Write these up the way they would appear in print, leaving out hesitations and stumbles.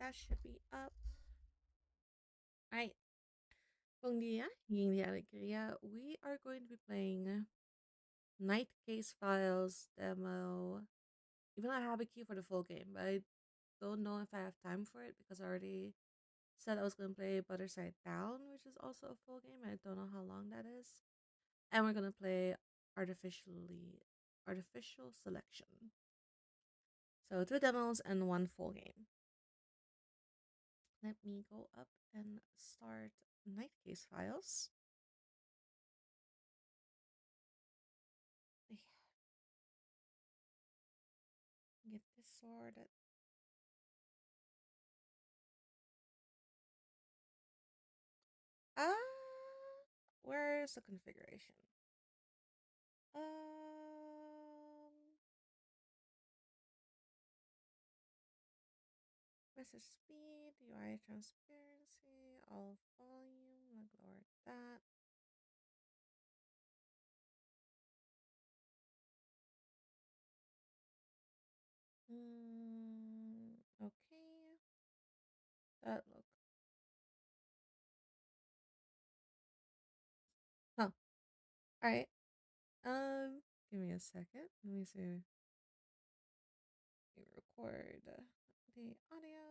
that should be up. Alright. Bom dia, Ying Alegria. We are going to be playing Night Case Files demo. Even though I have a key for the full game, but I don't know if I have time for it because I already said I was going to play Butter Side Down, which is also a full game. I don't know how long that is. And we're going to play artificial selection. So 2 demos and 1 full game. Let me go up and start Night Case Files. Get this sorted. Where's the configuration? Message speed, UI transparency, all volume, like lower that. Okay. That look. Huh. Alright. Give me a second. Let me see. Let me record the audio.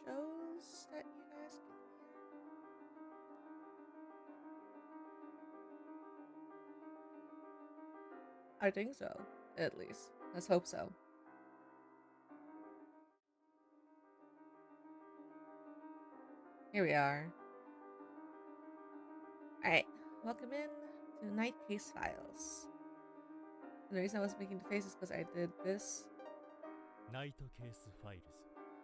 Shows that you guys can hear. I think so, at least. Let's hope so. Here we are. Alright, welcome in to Night Case Files. And the reason I was making the face is because I did this. Night Case Files.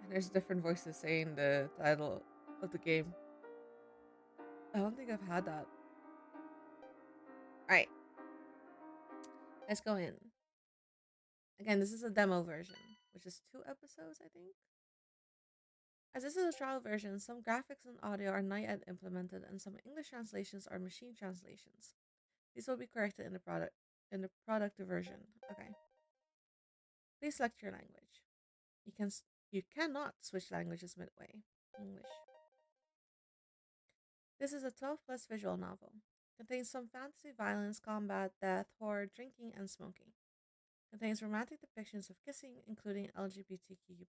And there's different voices saying the title of the game. I don't think I've had that. Alright. Let's go in. Again, this is a demo version, which is 2 episodes, I think. As this is a trial version, some graphics and audio are not yet implemented, and some English translations are machine translations. These will be corrected in the product version. Okay. Please select your language. You cannot switch languages midway. English. This is a 12 plus visual novel. Contains some fantasy, violence, combat, death, horror, drinking, and smoking. Contains romantic depictions of kissing, including LGBTQ+.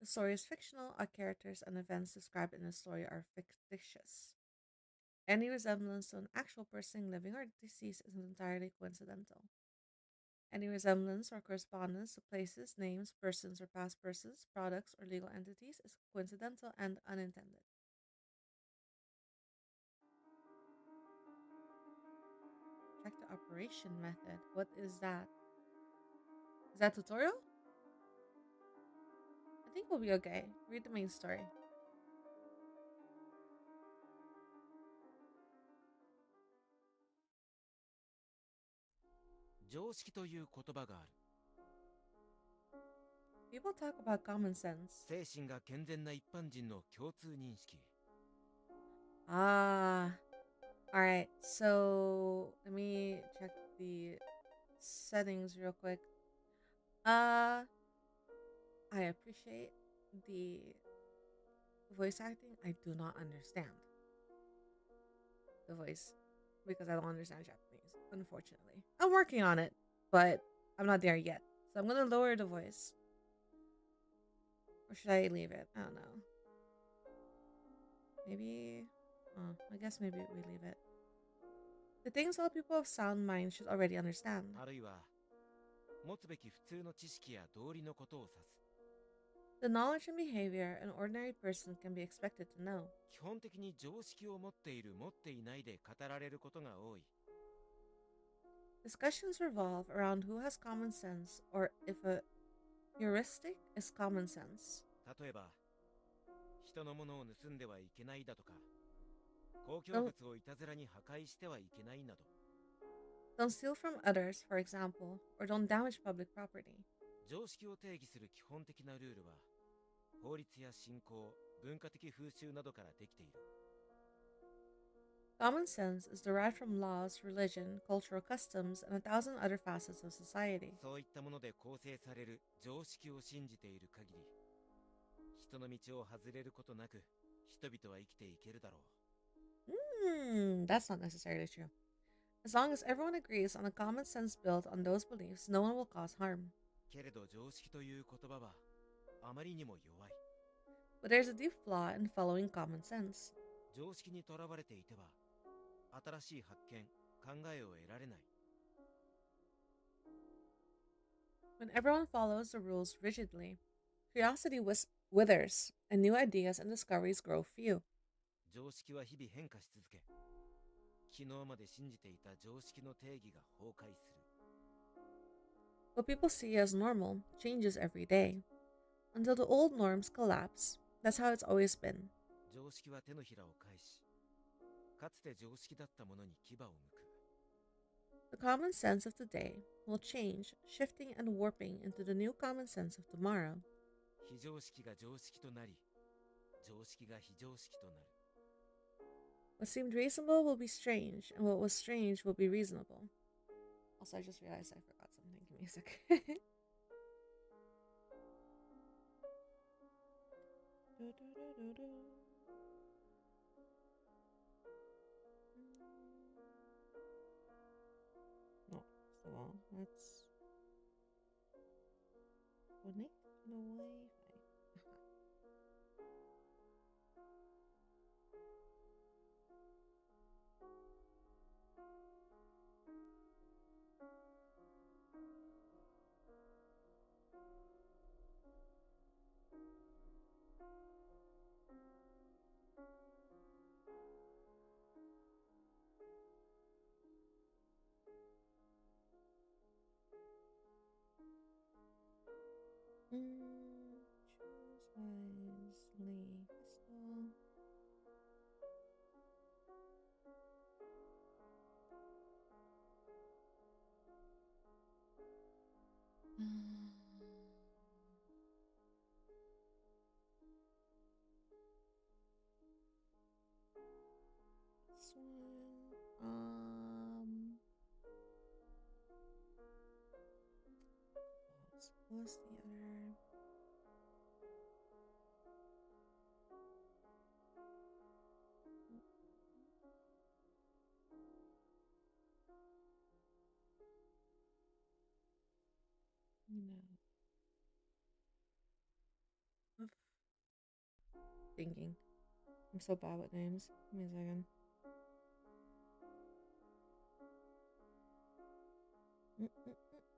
The story is fictional. All characters and events described in the story are fictitious. Any resemblance to an actual person, living or deceased, is entirely coincidental. Any resemblance or correspondence to places, names, persons, or past persons, products, or legal entities is coincidental and unintended. Check the operation method. What is that? Is that tutorial? I think we'll be okay. Read the main story. 常識という言葉がある。 People talk about common sense. 精神が健全な一般人の共通認識。 Ah. Alright, so let me check the settings real quick. I appreciate the voice acting. I do not understand the voice because I don't understand Japanese, unfortunately. I'm working on it, but I'm not there yet. So I'm gonna lower the voice. Or should I leave it? I don't know. Maybe... I guess maybe we leave it. The things all people of sound mind should already understand. あるいは持つべき普通の知識や道理のことを指す。 The knowledge and behavior an ordinary person can be expected to know. 基本的に常識を持っている持っていないで語られることが多い。 Discussions revolve around who has common sense or if a heuristic is common sense. 例えば人のものを盗んではいけないだとか、公共物をいたずらに破壊してはいけないなど。 Don't steal from others, for example, or don't damage public property. 常識を定義する基本的なルールは法律や信仰、文化的風習などからできている。Common sense is derived from laws, religion, cultural customs, and a thousand other facets of society. そういったもので構成される常識を信じている限り、人の道を外れることなく人々は生きていけるだろう。That's not necessarily true. As long as everyone agrees on a common sense built on those beliefs, no one will cause harm. けれど常識という言葉はあまりにも弱い。But there's a deep flaw in following common sense. 常識にとらわれていては新しい発見、考えを得られない。When everyone follows the rules rigidly, curiosity withers, and new ideas and discoveries grow few. 常識は日々変化し続け、昨日まで信じていた常識の定義が崩壊する。What people see as normal changes every day. Until the old norms collapse, that's how it's always been. 常識は手のひらを返し、かつて常識だったものに牙を向く。The common sense of today will change, shifting and warping into the new common sense of tomorrow. 非常識が常識となり、常識が非常識となる。What seemed reasonable will be strange, and what was strange will be reasonable. Also, I just realized I forgot something. Give me a sec. No, so let's connect to the Wi-Fi. Choose wisely. Crystal. This one. What's the other? No. Of thinking. I'm so bad with names. Give me a second. Mm-mm-mm-mm.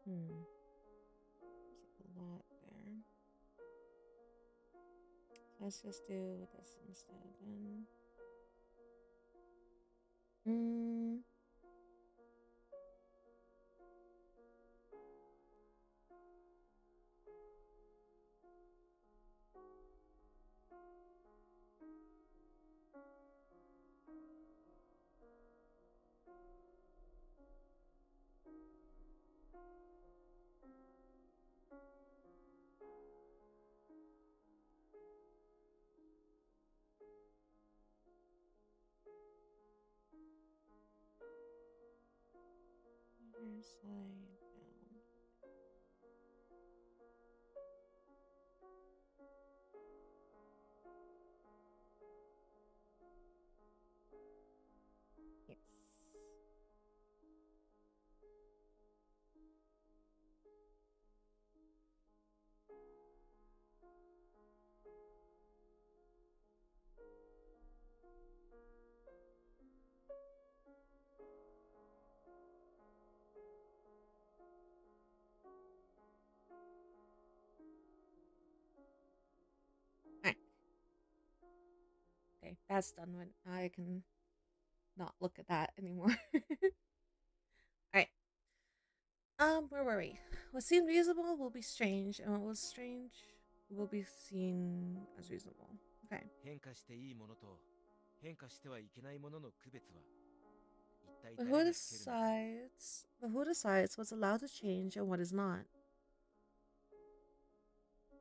There's a lot there. So let's just do this instead then. Mm. Other side down. Yes. Alright. Okay. Okay, that's done with. I can not look at that anymore. Alright. Where were we? What seemed reasonable will be strange, and what was strange will be seen as reasonable. Okay. 変化していいものと変化してはいけないものの区別は一体 But 誰 who がつけるのか。 decides? But who decides what's allowed to change and what is not?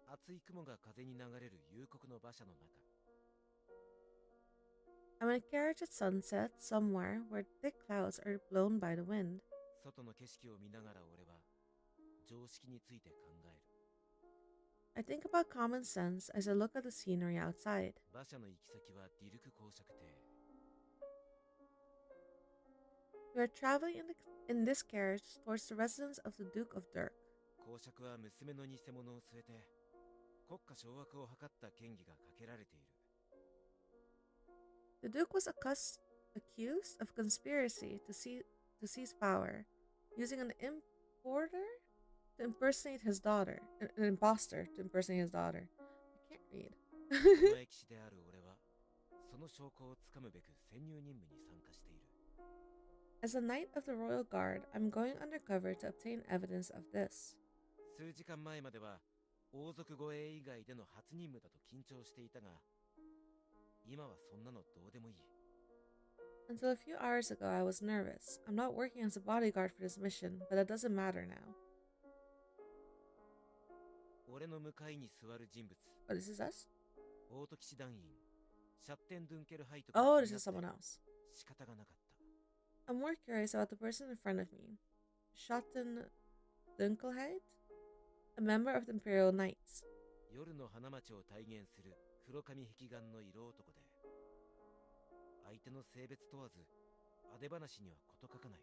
厚い雲が風に流れる夕刻の馬車の中、 I'm in a carriage at sunset somewhere where thick clouds are blown by the wind. 外の景色を見ながら俺は常識について考える。 I think about common sense as I look at the scenery outside. 馬車の行き先はディルク公爵邸。 We are traveling in this carriage towards the residence of the Duke of Dirk. 公爵は娘の偽物を据えて国家掌握を図った嫌疑がかけられている。 The Duke was accused of conspiracy to seize power, using an impostor to impersonate his daughter. An imposter to impersonate his daughter. I can't read. この駅士である俺はその証拠をつかむべく潜入任務に参加している。 As a knight of the royal guard, I'm going undercover to obtain evidence of this. 数時間前までは王族護衛以外での初任務だと緊張していたが、今はそんなのどうでもいい。 Until a few hours ago, I was nervous. I'm not working as a bodyguard for this mission, but that doesn't matter now. 俺の向かいに座る人物。 Oh, this is us? オート騎士団員シャッテン・ドゥンケルハイト。 Oh, this is someone else. 仕方がなかった。 I'm more curious about the person in front of me. Schotten Dunkelheit? A member of the Imperial Knights. 夜の花街を体現する黒髪壁眼の色男で、相手の性別問わずあで話には事欠かない。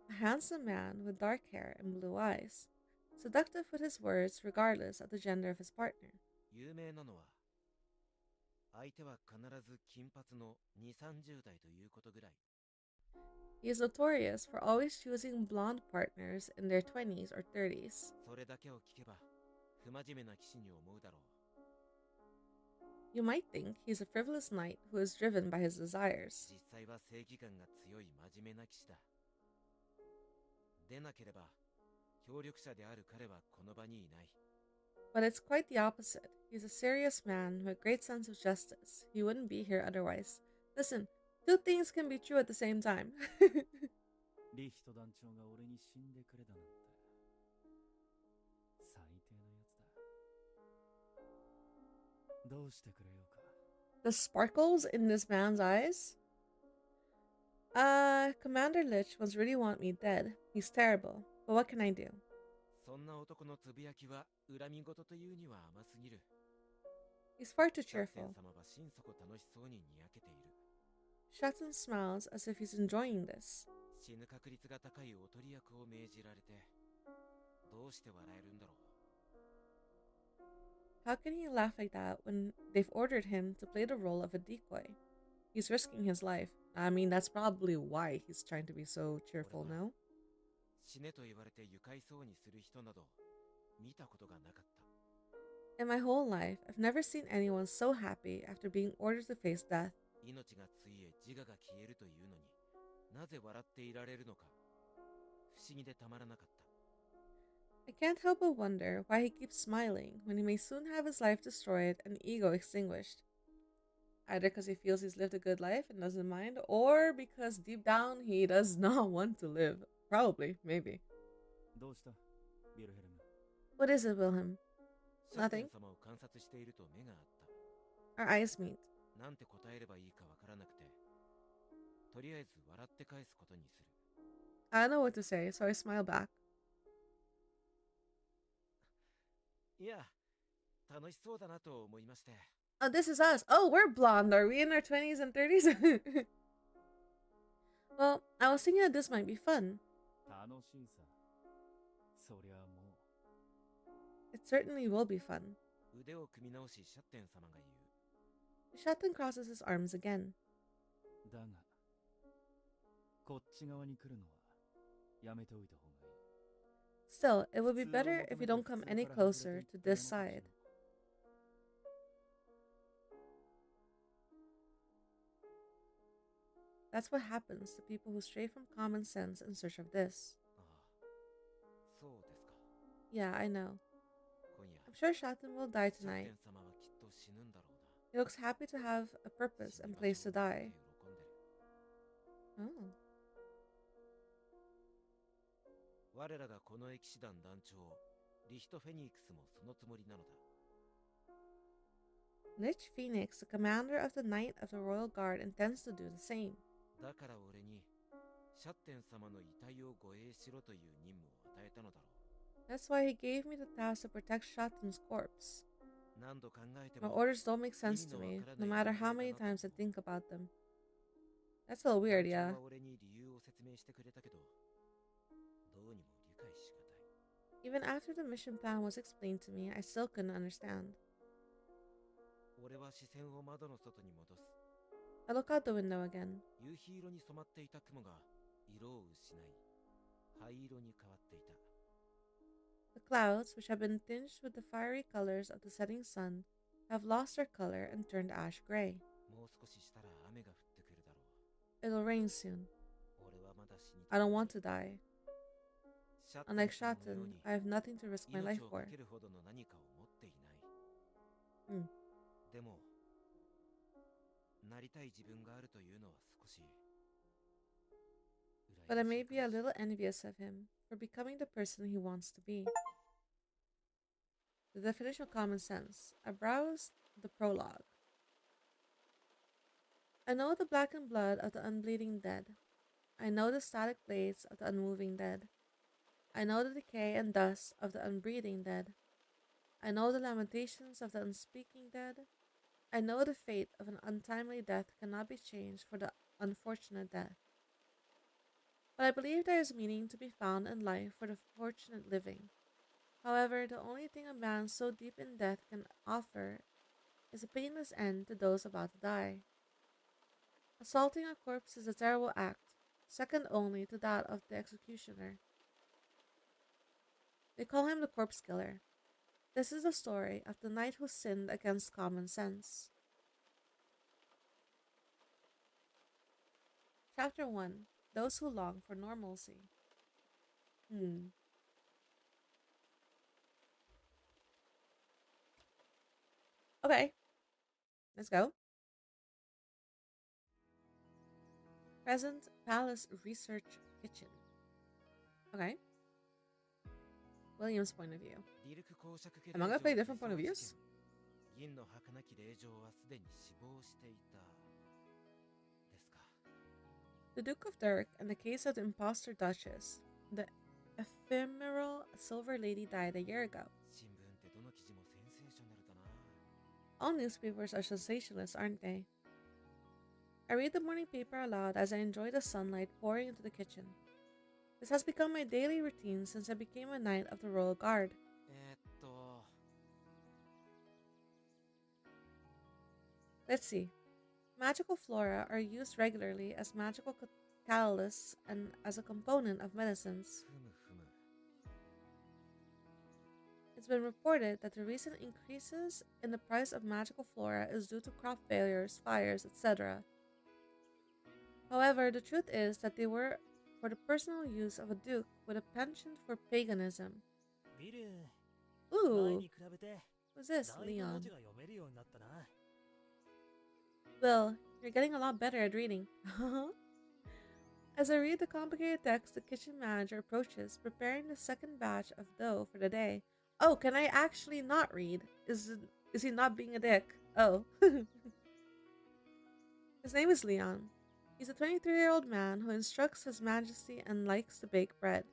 A handsome man with dark hair and blue eyes. Seductive with his words regardless of the gender of his partner. 有名なのは相手は必ず金髪の2、30代ということぐらい。 He is notorious for always choosing blonde partners in their 20s or 30s. それだけを聞けば不真面目な騎士に思うだろう。 You might think he's a frivolous knight who is driven by his desires. 実際は正義感が強い真面目な騎士だ。でなければ協力者である彼はこの場にいない。 But it's quite the opposite. He's a serious man with a great sense of justice. He wouldn't be here otherwise. Listen, two things can be true at the same time. リヒト団長が俺に死んでくれだなんて最低なやつだ。どうしてくれようか。 The sparkles in this man's eyes? Commander Lich must really want me dead. He's terrible. But what can I do? そんな男のつぶやきは恨み事というには甘すぎる。 He's far too シャッテン cheerful. 様は心底楽しそうににやけている。 Shatton smiles as if he's enjoying this. 死ぬ確率が高いおとり役を命じられてどうして笑えるんだろう。 How can he laugh like that when they've ordered him to play the role of a decoy? He's risking his life. I mean, that's probably why he's trying to be so cheerful now. 死ねと言われて愉快そうにする人など見たことがなかった。 In my whole life, I've never seen anyone so happy after being ordered to face death. 命がついえ自我が消えるというのになぜ笑っていられるのか不思議でたまらなかった。 I can't help but wonder why he keeps smiling when he may soon have his life destroyed and ego extinguished. Either because he feels he's lived a good life and doesn't mind, or because deep down he does not want to live. Probably, maybe. どうしたビルヘルム。 What is it, Wilhelm? シャッテン Nothing. 様を観察していると目があった。 Our eyes meet. なんて答えればいいかわからなくてとりあえず笑って返すことにする。 I don't know what to say, so I smile back. いや楽しそうだなと思いまして。 Oh, this is us. Oh, we're blonde. Are we in our 20s and 30s? Well, I was thinking that this might be fun. 楽しいさ。そりゃも It certainly will be fun. 腕を組み直しシャッテン様が言う。 Shatton crosses his arms again. う。だが、こっち側に来るのはやめておいた方がいい。 Still, it would be better if you don't come any closer to this side. That's what happens to people who stray from common sense in search of this. ああ、そうですか。 Yeah, I know. 今夜、 I'm sure Shatten will die シャッテ tonight. ン様はきっと死ぬんだろうな。 He looks happy to have a 死 purpose に and 場 place 所 to を持って die. 喜んでる。 Oh. 我らがこの騎士団団長、リヒト・フェニックスもそのつもりなのだ。 Lich Phoenix, the commander of the Knight of the Royal Guard, intends to do the same. だから俺に、シャッテン様の遺体を護衛しろという任務を与えたのだろう。 That's why he gave me the task to protect Shatten's corpse. 何度考えて My も orders don't make sense to me, no matter how many times I think about them. That's a little 団 weird, 長 yeah. は俺に理由を説明してくれたけど、どうにも理解しがたい。 Even after the mission plan was explained to me, I still couldn't understand. 俺は視線を窓の外に戻す。 I look out the window again. 夕日色に染まっていた雲が色を失い、灰色に変わっていた。 The clouds, which have been tinged with the fiery colors of the setting sun, have lost their color and turned ash gray. もう少ししたら雨が降ってくるだろう。 It'll rain soon. 俺はまだ死に I don't want to die. シャッテン Unlike 様のよう Shatten, に I have nothing to risk my 命 life を for. かけるほどの何かを持っていない。 でも、なりたい自分があるというのは少し。 But I may be a little envious of him for becoming the person he wants to be. The definition of common sense. I browsed the prologue. I know the blackened blood of the unbleeding dead. I know the static blades of the unmoving dead. I know the decay and dust of the unbreathing dead. I know the lamentations of the unspeaking dead. I know the fate of an untimely death cannot be changed for the unfortunate death. But I believe there is meaning to be found in life for the fortunate living. However, the only thing a man so deep in death can offer is a painless end to those about to die. Assaulting a corpse is a terrible act, second only to that of the executioner. They call him the corpse killer. This is the story of the knight who sinned against common sense. Chapter 1. Those Who Long for Normalcy. Okay, let's go. Present Palace Research Kitchen. Okay. William's point of view. Am I gonna play different point of views? 銀の儚き令嬢はすでに死亡していた。ですか。 The Duke of Dirk and the case of the imposter Duchess. The ephemeral Silver Lady died a year ago. 新聞ってどの記事もセンセーショナルだな。 All newspapers are sensationalists, aren't they? I read the morning paper aloud as I enjoy the sunlight pouring into the kitchen. This has become my daily routine since I became a knight of the Royal Guard. Let's see. Magical flora are used regularly as magical catalysts and as a component of medicines. ふむふむ。 It's been reported that the recent increases in the price of magical flora is due to crop failures, fires, etc. However, the truth is that they were for the personal use of a duke with a penchant for paganism. Ooh, who's this? Leon. Bill, you're getting a lot better at reading. As I read the complicated text, the kitchen manager approaches, preparing the second batch of dough for the day. Oh, can I actually not read? Is he not being a dick? Oh. His name is Leon. He's a 23-year-old man who instructs His Majesty and likes to bake bread.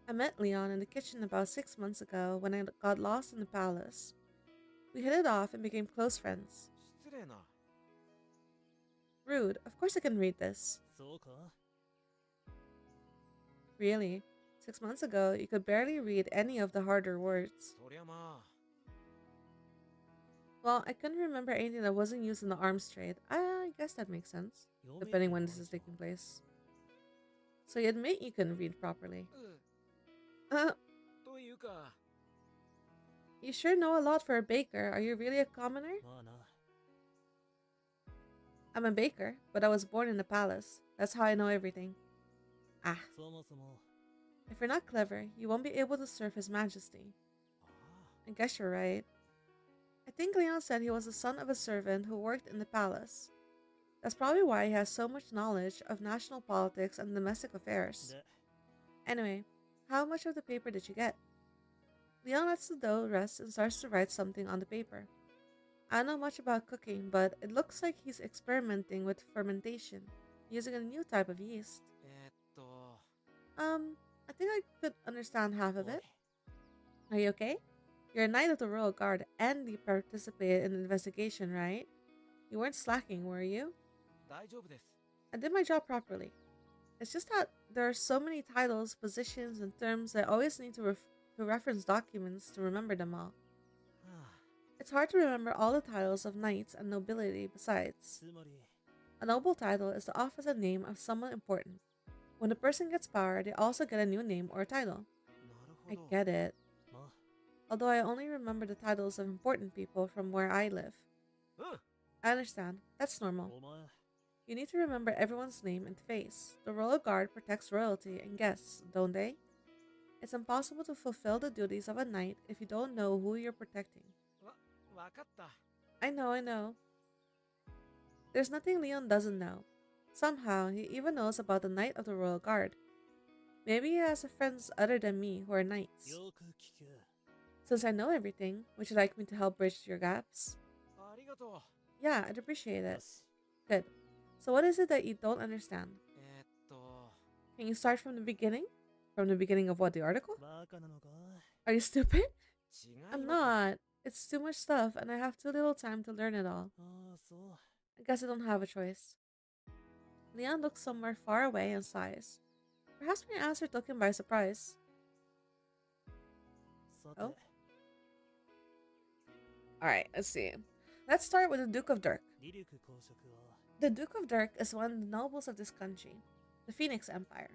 I met Leon in the kitchen about 6 months ago when I got lost in the palace. We hit it off and became close friends. 失礼な。 Rude. Of course I can read this. Really? 6 months ago, you could barely read any of the harder words. そりゃまあ。 Well, I couldn't remember anything that wasn't used in the arms trade. I guess that makes sense, depending when this is taking place. So you admit you couldn't read properly. というか。 You sure know a lot for a baker. Are you really a commoner? I'm a baker, but I was born in the palace. That's how I know everything. Ah, そもそも if you're not clever, you won't be able to serve His Majesty. あ I guess you're right. I think Leon said he was the son of a servant who worked in the palace. That's probably why he has so much knowledge of national politics and domestic affairs. で Anyway, how much of the paper did you get? Leon lets the dough rest and starts to write something on the paper. I don't know much about cooking, but it looks like he's experimenting with fermentation, using a new type of yeast. と I think I could understand half of おい it. Are you okay? You're a knight of the Royal Guard and you participated in the investigation, right? You weren't slacking, were you? 大丈夫です I did my job properly. It's just that there are so many titles, positions, and terms that I always need to reference documents to remember them all. は It's hard to remember all the titles of knights and nobility besides. つまり A noble title is the office and name of someone important. When a person gets power, they also get a new name or title. なるほ I ど get it. まあ Although I only remember the titles of important people from where I live. うん I understand. That's normal. お前 You need to remember everyone's name and face. The Royal Guard protects royalty and guests, don't they? It's impossible to fulfill the duties of a knight if you don't know who you're protecting. わかった I know. There's nothing Leon doesn't know. Somehow, he even knows about the Knight of the Royal Guard. Maybe he has friends other than me who are knights. よく聞け Since I know everything, would you like me to help bridge your gaps? ありがと Yeah, I'd appreciate よ it. し Good. So what is it that you don't understand? うと Can you start from the beginning? From the beginning of what, the article? バカなのか Are you stupid? 違い I'm ます not. It's too much stuff, and I have too little time to learn it all. ああそう I guess I don't have a choice. Leon looks somewhere far away and sighs. Perhaps my answer took him by surprise. さて Oh? Alright, let's see. Let's start with the Duke of Dirk. リリュク公爵は The Duke of Dirk is one of the nobles of this country, the Phoenix Empire.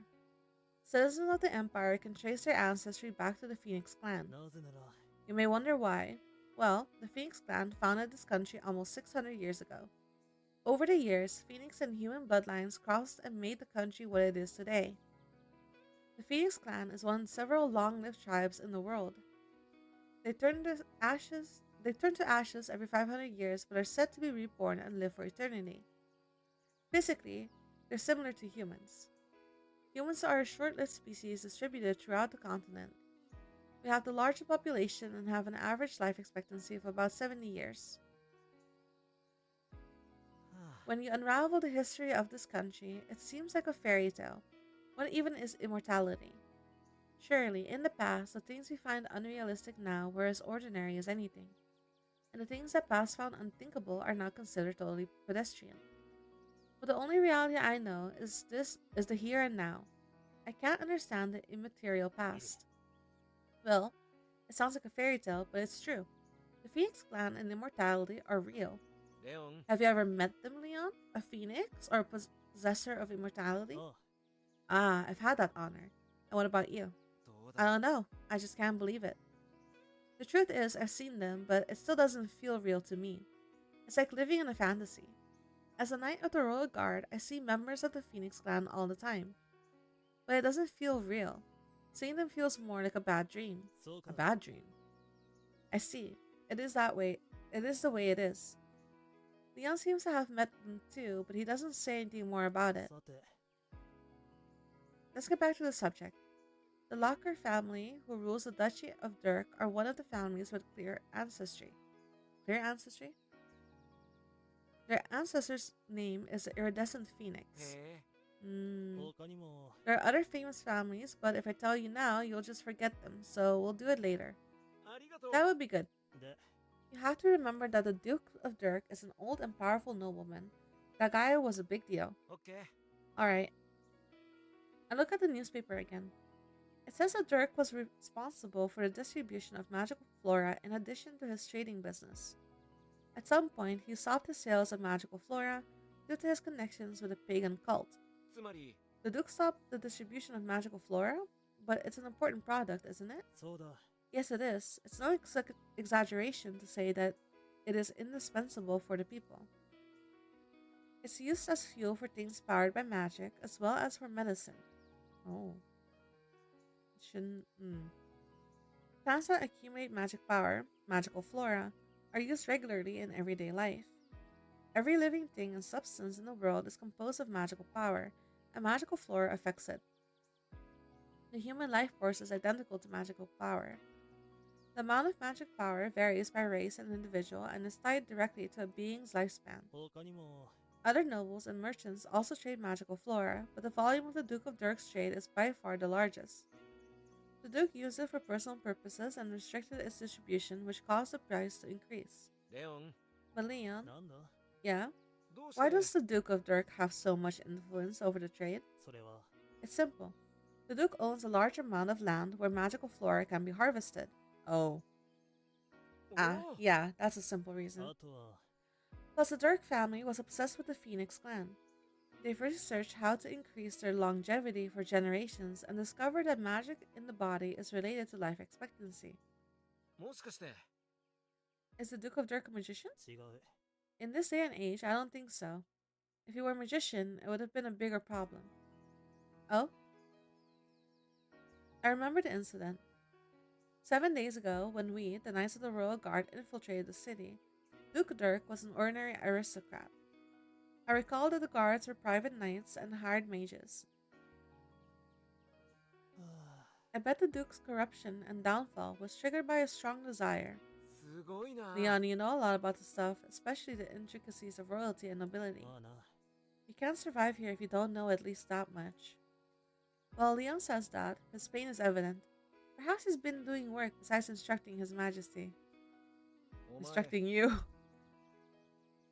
Citizens of the Empire can trace their ancestry back to the Phoenix clan. なぜなら You may wonder why. Well, the Phoenix clan founded this country almost 600 years ago. Over the years, Phoenix and human bloodlines crossed and made the country what it is today. The Phoenix clan is one of several long-lived tribes in the world. They turn to ashes every 500 years, but are said to be reborn and live for eternity. Physically, they're similar to humans. Humans are a short-lived species distributed throughout the continent. We have the larger population and have an average life expectancy of about 70 years. は When you unravel the history of this country, it seems like a fairy tale. What even is immortality? Surely, in the past, the things we find unrealistic now were as ordinary as anything, and the things that past found unthinkable are now considered totally pedestrian. But the only reality I know is the here and now. I can't understand the immaterial past. Well, it sounds like a fairy tale, but it's true. The Phoenix clan and immortality are real. レオン Have you ever met them, Leon? A phoenix or a possessor of immortality? あ Ah, I've had that honor. And what about you? どう I だ don't know. I just can't believe it. The truth is, I've seen them, but it still doesn't feel real to me. It's like living in a fantasy. As a knight of the Royal Guard, I see members of the Phoenix clan all the time. But it doesn't feel real. Seeing them feels more like a bad dream. そう A か bad dream. I see. It is that way. It is the way it is. Leon seems to have met them too, but he doesn't say anything more about it. さて Let's get back to the subject. The Locker family, who rules the Duchy of Dirk, are one of the families with clear ancestry. Clear ancestry? Their ancestor's name is the Iridescent Phoenix. へえ 他にも There are other famous families, but if I tell you now, you'll just forget them, so we'll do it later. ありがとう That would be good. で You have to remember that the Duke of Dirk is an old and powerful nobleman. That guy was a big deal. オッケー Alright. I look at the newspaper again. It says that Dirk was responsible for the distribution of magical flora in addition to his trading business. At some point, he stopped his sales of magical flora due to his connections with a pagan cult. つまり The Duke stopped the distribution of magical flora, but it's an important product, isn't it? そうだ Yes, it is. It's no exaggeration to say that it is indispensable for the people. It's used as fuel for things powered by magic as well as for medicine. Oh, it shouldn't. Plants that accumulate magic power, magical flora, are used regularly in everyday life. Every living thing and substance in the world is composed of magical power, and magical flora affects it. The human life force is identical to magical power. The amount of magic power varies by race and individual and is tied directly to a being's lifespan. 他にも Other nobles and merchants also trade magical flora, but the volume of the Duke of Dirk's trade is by far the largest. The Duke used it for personal purposes and restricted its distribution, which caused the price to increase. レオン、 But Leon, なんだ yeah? どうし Why て does the Duke of Dirk have so much influence over the trade? それは It's simple. The Duke owns a large amount of land where magical flora can be harvested. Oh. Ah, おお yeah, that's a simple reason. あとは Plus, the Dirk family was obsessed with the Phoenix clan. They've researched how to increase their longevity for generations and discovered that magic in the body is related to life expectancy. もしかして Is the Duke of Dirk a magician? 違う In this day and age, I don't think so. If he were a magician, it would have been a bigger problem. Oh? I remember the incident. 7 days ago, when we, the Knights of the Royal Guard, infiltrated the city, Duke Dirk was an ordinary aristocrat. I recall that the guards were private knights and hired mages. I bet the Duke's corruption and downfall was triggered by a strong desire. すごいな Leon, you know a lot about the stuff, especially the intricacies of royalty and nobility. まあな You can't survive here if you don't know at least that much. While Leon says that, his pain is evident. Perhaps he's been doing work besides instructing His Majesty. お前 Instructing you.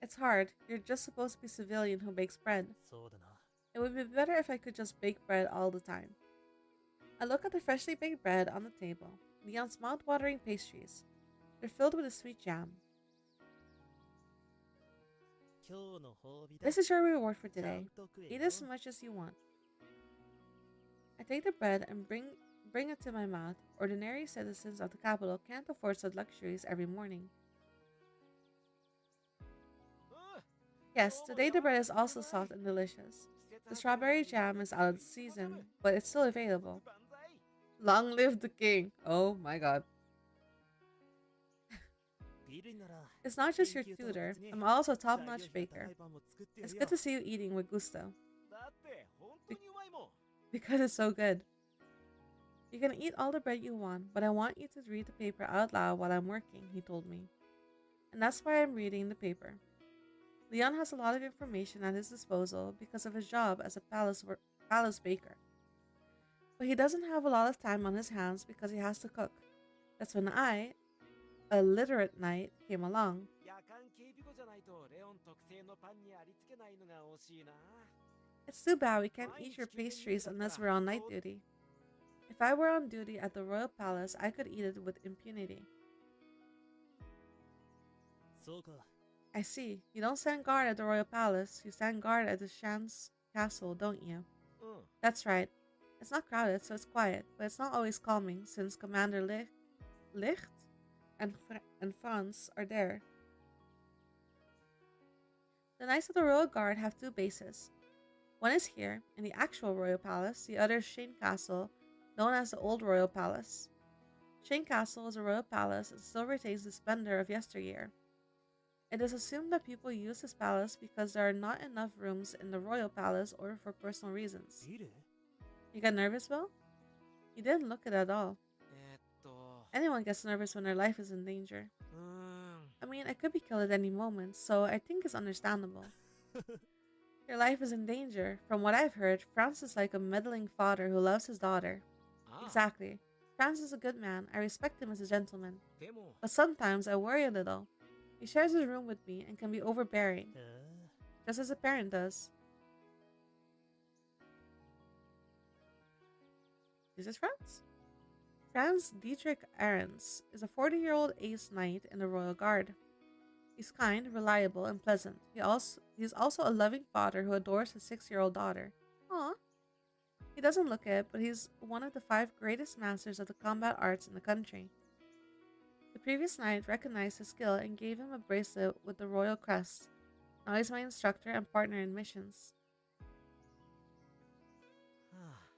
It's hard. You're just supposed to be a civilian who bakes bread. そうだな It would be better if I could just bake bread all the time. I look at the freshly baked bread on the table, Leon's mouth-watering pastries. They're filled with a sweet jam. 今日の褒美だ This is your reward for ちゃ today. んと食え Eat よ as much as you want. I take the bread and bring it to my mouth. Ordinary citizens of the capital can't afford such luxuries every morning. うん Yes, today the bread is also soft and delicious. The strawberry jam is out of season, but it's still available. 万歳 Long live the king! Oh my god. ビルなら It's not just your tutor, I'm also a top-notch baker. It's good to see you eating with gusto, だって本当にうまいもん because it's so good. You can eat all the bread you want, but I want you to read the paper out loud while I'm working, he told me. And that's why I'm reading the paper. Leon has a lot of information at his disposal because of his job as a palace baker. But he doesn't have a lot of time on his hands because he has to cook. That's when I, a literate knight, came along. 夜間警備後じゃないとレオン特製のパンにありつけないのが惜しいな It's too bad we can't eat your pastries unless we're on night duty. If I were on duty at the royal palace, I could eat it with impunity. そうか I see. You don't stand guard at the royal palace, you stand guard at the Shan's castle, don't you? うん That's right. It's not crowded, so it's quiet, but it's not always calming since Commander Licht and Franz are there. The Knights of the Royal Guard have two bases. One is here, in the actual royal palace, the other is Shane Castle, known as the Old Royal Palace. Shane Castle is a royal palace and still retains the splendor of yesteryear. It is assumed that people use this palace because there are not enough rooms in the royal palace or for personal reasons. ビル You got nervous, Will? You didn't look it at all. と Anyone gets nervous when their life is in danger. うーん I mean, I could be killed at any moment, so I think it's understandable. Your life is in danger. From what I've heard, Franz is like a meddling father who loves his daughter. あ Exactly. Franz is a good man. I respect him as a gentleman. でも But sometimes I worry a little. He shares his room with me and can be overbearing, へえ just as a parent does. Is this Franz? Franz Dietrich Ahrens is a 40-year-old ace knight in the Royal Guard. He's kind, reliable, and pleasant. He's also a loving father who adores his 6-year-old daughter. Aw. He doesn't look it, but he's one of the 5 greatest masters of the combat arts in the country. The previous knight recognized his skill and gave him a bracelet with the royal crest. Now he's my instructor and partner in missions.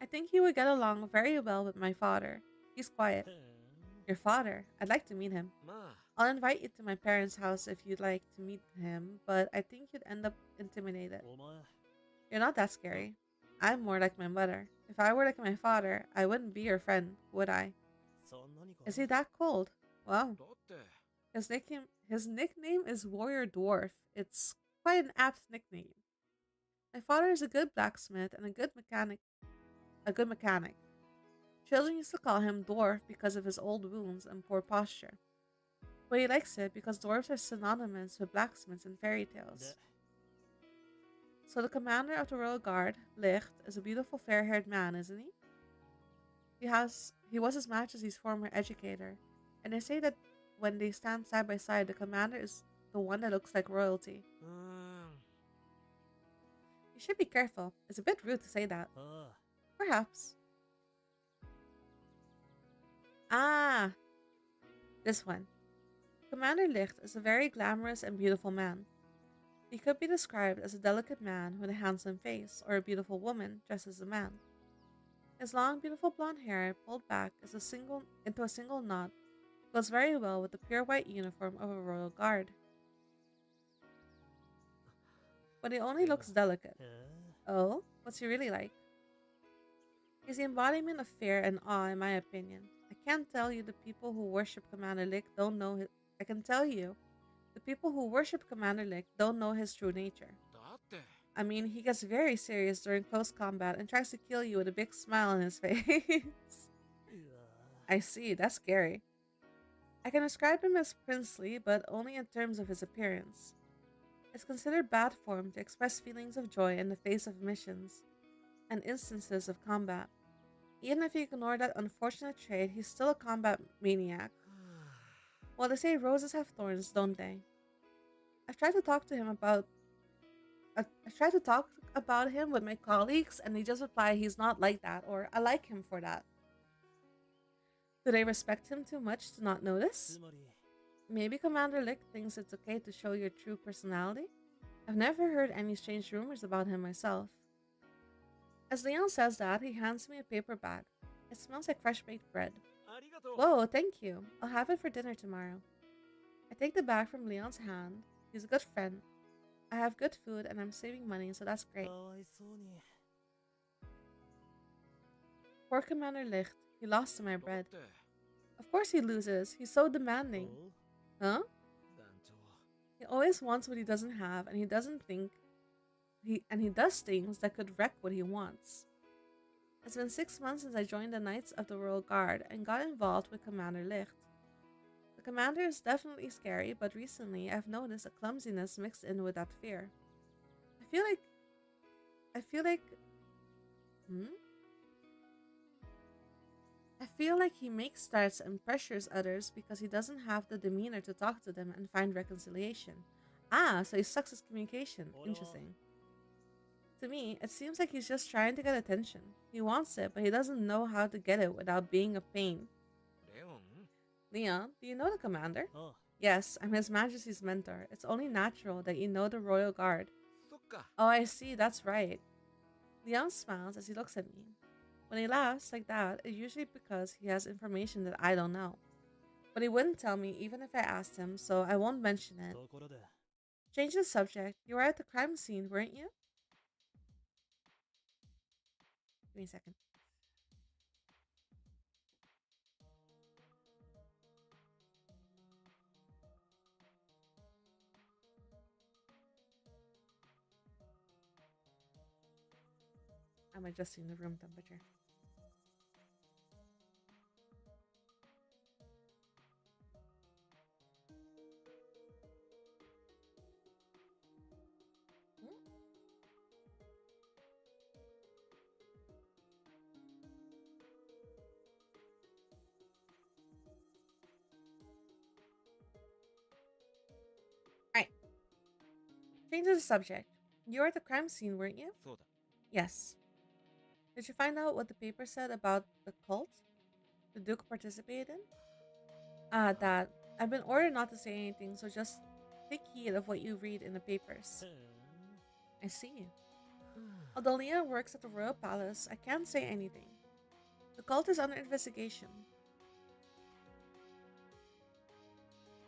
I think he would get along very well with my father. He's quiet. Your father? I'd like to meet him. まあ I'll invite you to my parents' house if you'd like to meet him, but I think you'd end up intimidated. お前 You're not that scary. I'm more like my mother. If I were like my father, I wouldn't be your friend, would I? そんなにか Is he that cold? Wow. だって His nickname is Warrior Dwarf. It's quite an apt nickname. My father is a good blacksmith and a good mechanic. Children used to call him Dwarf because of his old wounds and poor posture. But he likes it because dwarves are synonymous with blacksmiths in fairy で tales. So the commander of the Royal Guard, Licht, is a beautiful fair-haired man, isn't he? He was His Majesty's former educator, and they say that when they stand side by side, the commander is the one that looks like royalty. うーん You should be careful. It's a bit rude to say that. ああ Perhaps. Ah, this one. Commander Licht is a very glamorous and beautiful man. He could be described as a delicate man with a handsome face, or a beautiful woman dressed as a man. His long, beautiful blonde hair, pulled back into a single knot, goes very well with the pure white uniform of a royal guard. But he only looks delicate. へえ Oh, what's he really like? He's the embodiment of fear and awe, in my opinion. I can't tell you the people who worship Commander Lick don't know his. I can tell you, the people who worship Commander Lick don't know his true nature. だって I mean, he gets very serious during close combat and tries to kill you with a big smile on his face. うわ I see, that's scary. I can describe him as princely, but only in terms of his appearance. It's considered bad form to express feelings of joy in the face of missions and instances of combat. Even if you ignore that unfortunate trait, he's still a combat maniac. Well, they say roses have thorns, don't they? I've tried to talk to him about. I've tried to talk about him with my colleagues, and they just reply he's not like that, or I like him for that. Do they respect him too much to not つ notice? まり Maybe Commander Lick thinks it's okay to show your true personality? I've never heard any strange rumors about him myself. As Leon says that, he hands me a paper bag. It smells like fresh baked bread. ありがとう Whoa, thank you. I'll have it for dinner tomorrow. I take the bag from Leon's hand. He's a good friend. I have good food and I'm saving money, so that's か great. わいそうに Poor Commander Licht. He lost to my だっ bread. て Of course he loses. He's so demanding. おう Huh? 団長 He always wants what he doesn't have, and he does things that could wreck what he wants. It's been 6 months since I joined the Knights of the Royal Guard and got involved with Commander Licht. The commander is definitely scary, but recently I've noticed a clumsiness mixed in with that fear. I feel like hmm? I feel like he makes threats and pressures others because he doesn't have the demeanor to talk to them and find reconciliation. Ah, so he sucks at communication. Interesting. To me, it seems like he's just trying to get attention. He wants it, but he doesn't know how to get it without being a pain. レオン Leon, do you know the commander? ああ Yes, I'm His Majesty's mentor. It's only natural that you know the Royal Guard. そっか Oh, I see, that's right. Leon smiles as he looks at me. When he laughs like that, it's usually because he has information that I don't know. But he wouldn't tell me even if I asked him, so I won't mention it. ところで Change the subject. You were at the crime scene, weren't you? Give me a second. I'm adjusting the room temperature. Alright. Change the subject. You were at the crime scene, weren't you? そうだ Yes. Did you find out what the paper said about the cult the Duke participated in? Ah, that. I've been ordered not to say anything, so just take heed of what you read in the papers. へえ I see. Although Leon works at the royal palace, I can't say anything. The cult is under investigation.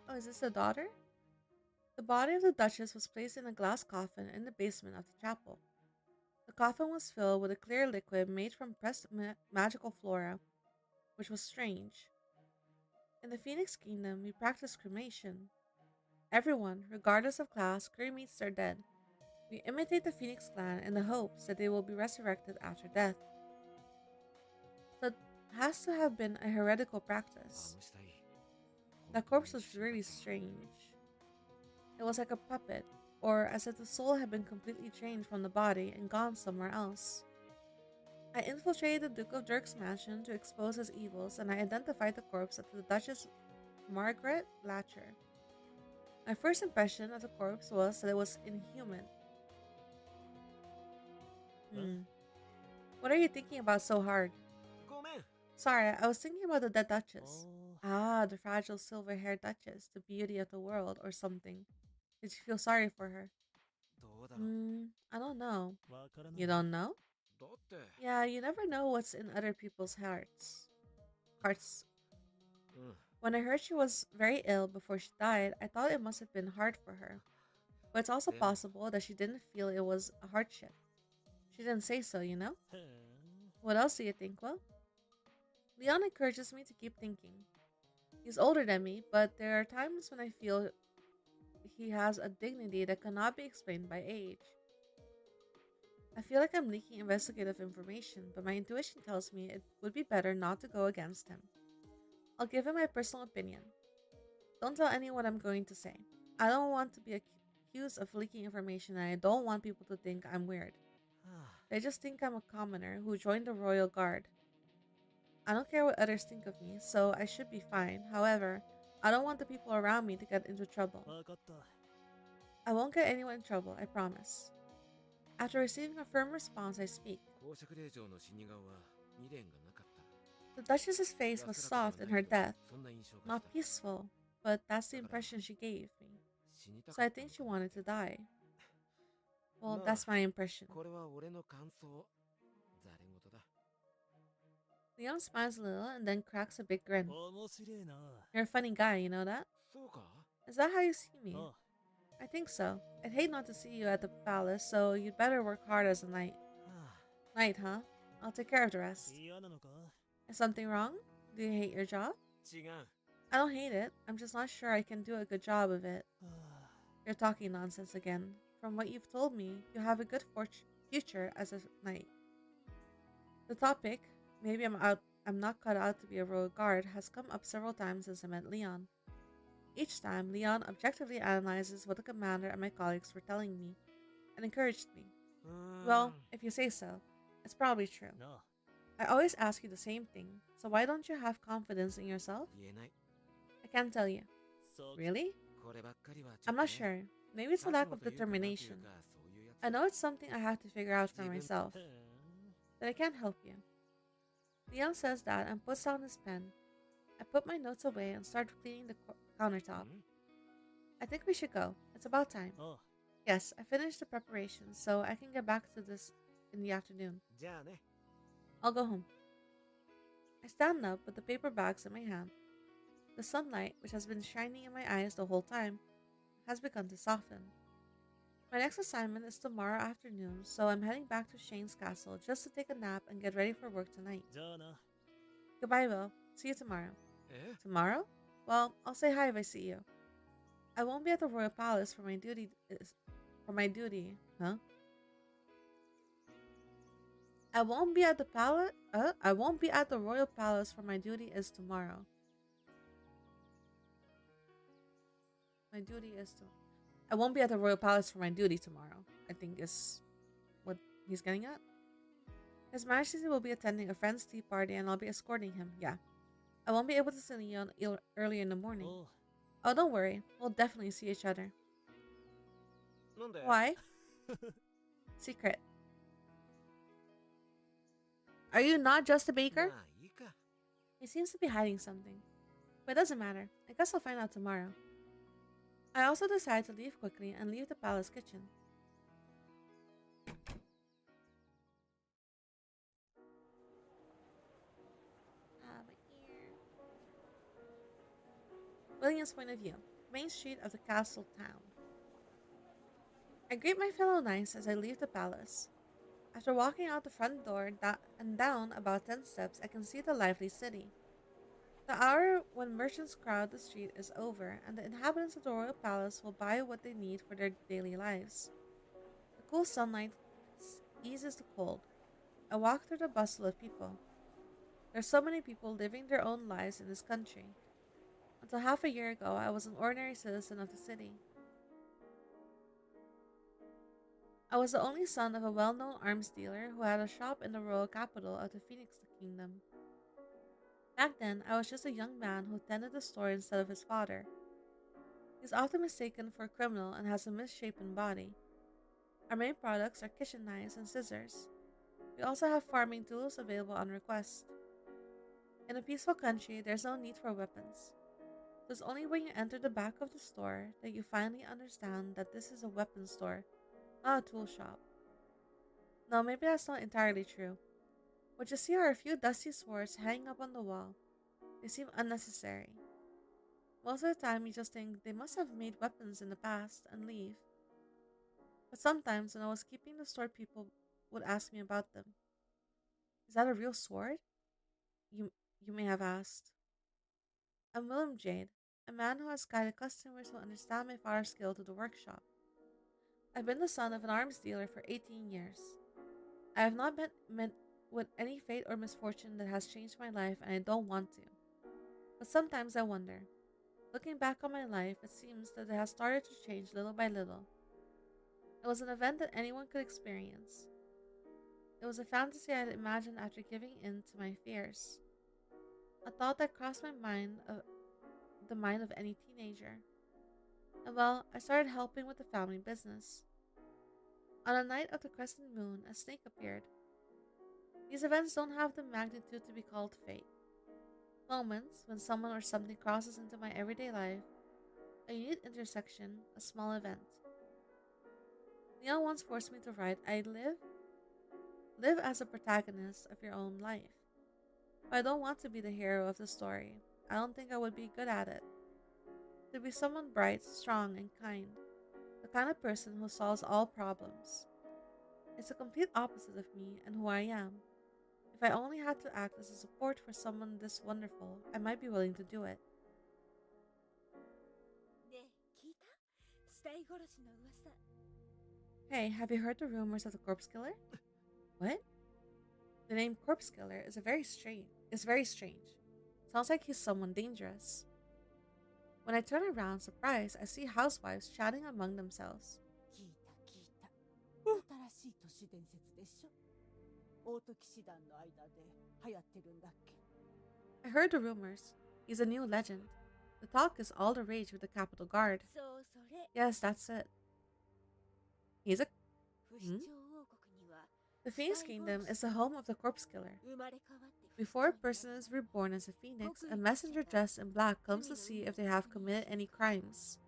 Oh, is this the daughter? The body of the Duchess was placed in a glass coffin in the basement of the chapel. The coffin was filled with a clear liquid made from pressed magical flora, which was strange. In the Phoenix Kingdom, we practice cremation. Everyone, regardless of class, cremates their dead. We imitate the Phoenix clan in the hopes that they will be resurrected after death. So it has to have been a heretical あ practice. の死体 That corpse was really strange. It was like a puppet, or as if the soul had been completely changed from the body and gone somewhere else. I infiltrated the Duke of Dirk's mansion to expose his evils, and I identified the corpse as the Duchess Margaret Latcher. My first impression of the corpse was that it was inhuman. What are you thinking about so hard? ごめん Sorry, I was thinking about the dead あ Duchess. ー Ah, the fragile silver-haired Duchess, the beauty of the world, or something. Did you feel sorry for her? どうだろう I don't know. わからない You don't know? だって Yeah, you never know what's in other people's hearts. Hearts. うん When I heard she was very ill before she died, I thought it must have been hard for her. But it's also Damn. possible that she didn't feel it was a hardship. She didn't say so, you know? へえ What else do you think, Will? Leon encourages me to keep thinking. He's older than me, but there are times when I feel he has a dignity that cannot be explained by age. I feel like I'm leaking investigative information, but my intuition tells me it would be better not to go against him. I'll give him my personal opinion. Don't tell anyone what I'm going to say. I don't want to be accused of leaking information, and I don't want people to think I'm weird. は They just think I'm a commoner who joined the royal guard. I don't care what others think of me, so I should be fine. However, I don't want the people around me to get into trouble. わかった I won't get anyone in trouble, I promise. After receiving a firm response, I speak. あ公爵令嬢の死に顔は未練がなかった The Duchess's face was 安らか soft で in はな her いけど death, そんな印象が not した peaceful, but that's the impression she gave me. 死にた So か I ったの think か she wanted to die. Well, Ma. that's my impression. これは俺の感想ざれ言だ Leon smiles a little and then cracks a big grin. 面白いな You're a funny guy, you know that? そうか Is that how you see me? あ I think so. I'd hate not to see you at the palace, so you'd better work hard as a knight. は Knight, huh? I'll take care of the rest. 嫌なのか Is something wrong? Do you hate your job? 違う I don't hate it. I'm just not sure I can do a good job of it. は You're talking nonsense again. From what you've told me, you have a good future as a knight. The topic, maybe I'm not cut out to be a royal guard, has come up several times since I met Leon. Each time, Leon objectively analyzes what the commander and my colleagues were telling me and encouraged me. うーん Well, if you say so, it's probably true. なあ I always ask you the same thing, so why don't you have confidence in yourself? 言えない I can't tell you. そう Really? こればっかりはちょ I'm っと not ね sure. Maybe it's a 覚 lack 悟 of というかなんていう determination. かそういうやつ I know it's something I have to figure out for Steven. myself, へえ but I can't help you. Leon says that and puts down his pen. I put my notes away and start cleaning the countertop. ん I think we should go. It's about time. あ Yes, I finished the preparations, so I can get back to this in the afternoon. じゃあね I'll go home. I stand up with the paper bags in my hand. The sunlight, which has been shining in my eyes the whole time, has begun to soften. My next assignment is tomorrow afternoon, so I'm heading back to Shane's castle just to take a nap and get ready for work tonight. じゃあな Goodbye, Will. See you tomorrow. え Tomorrow? Well, I'll say hi if I see you. I won't be at the royal palace for my duty. Huh? I won't be at the palace. I won't be at the royal palace for my duty is tomorrow. My duty is to. I won't be at the royal palace for my duty tomorrow. I think is what he's getting at. His Majesty will be attending a friend's tea party, and I'll be escorting him. Yeah, I won't be able to see Leon early in the morning. おう Oh, don't worry. We'll definitely see each other. なんで Why? Secret. Are you not just a ま baker? あいいか He seems to be hiding something. But it doesn't matter. I guess I'll find out tomorrow. I also decide to leave quickly and leave the palace kitchen. My ear. William's point of view. Main street of the castle town. I greet my fellow knights as I leave the palace. After walking out the front door and down about 10 steps, I can see the lively city. The hour when merchants crowd the street is over, and the inhabitants of the royal palace will buy what they need for their daily lives. The cool sunlight eases the cold. I walk through the bustle of people. There are so many people living their own lives in this country. Until half a year ago, I was an ordinary citizen of the city. I was the only son of a well known arms dealer who had a shop in the royal capital of the Phoenix Kingdom. Back then, I was just a young man who tended the store instead of his father. He's often mistaken for a criminal and has a misshapen body. Our main products are kitchen knives and scissors. We also have farming tools available on request. In a peaceful country, there's no need for weapons. So it's only when you enter the back of the store that you finally understand that this is a weapon store, not a tool shop. No, maybe that's not entirely true. What you see are a few dusty swords hanging up on the wall. They seem unnecessary. Most of the time, you just think they must have made weapons in the past and leave. But sometimes, when I was keeping the store, people would ask me about them. Is that a real sword? You, you may have asked. I'm Willem Jade, a man who has guided customers who understand my father's skill to the workshop. I've been the son of an arms dealer for 18 years. I have not been met with any fate or misfortune that has changed my life, and I don't want to. But sometimes I wonder. Looking back on my life, it seems that it has started to change little by little. It was an event that anyone could experience. It was a fantasy I had imagined after giving in to my fears. A thought that crossed the mind of any teenager. And well, I started helping with the family business. On a night of the crescent moon, a snake appeared. These events don't have the magnitude to be called fate. Moments when someone or something crosses into my everyday life, a unique intersection, a small event. Neil once forced me to write, live as a protagonist of your own life. But I don't want to be the hero of the story. I don't think I would be good at it. To be someone bright, strong, and kind. The kind of person who solves all problems. It's a complete opposite of me and who I am. If I only had to act as a support for someone this wonderful, I might be willing to do it. Hey, have you heard the rumors of the corpse killer? What? The name corpse killer is very strange. Sounds like he's someone dangerous. When I turn around, surprised, I see housewives chatting among themselves. I heard the rumors. He's a new legend. The talk is all the rage with the Capitol Guard. Yes, that's it. He's a... Hmm? The Phoenix Kingdom is the home of the corpse killer. Before a person is reborn as a phoenix, a messenger dressed in black comes to see if they have committed any crimes.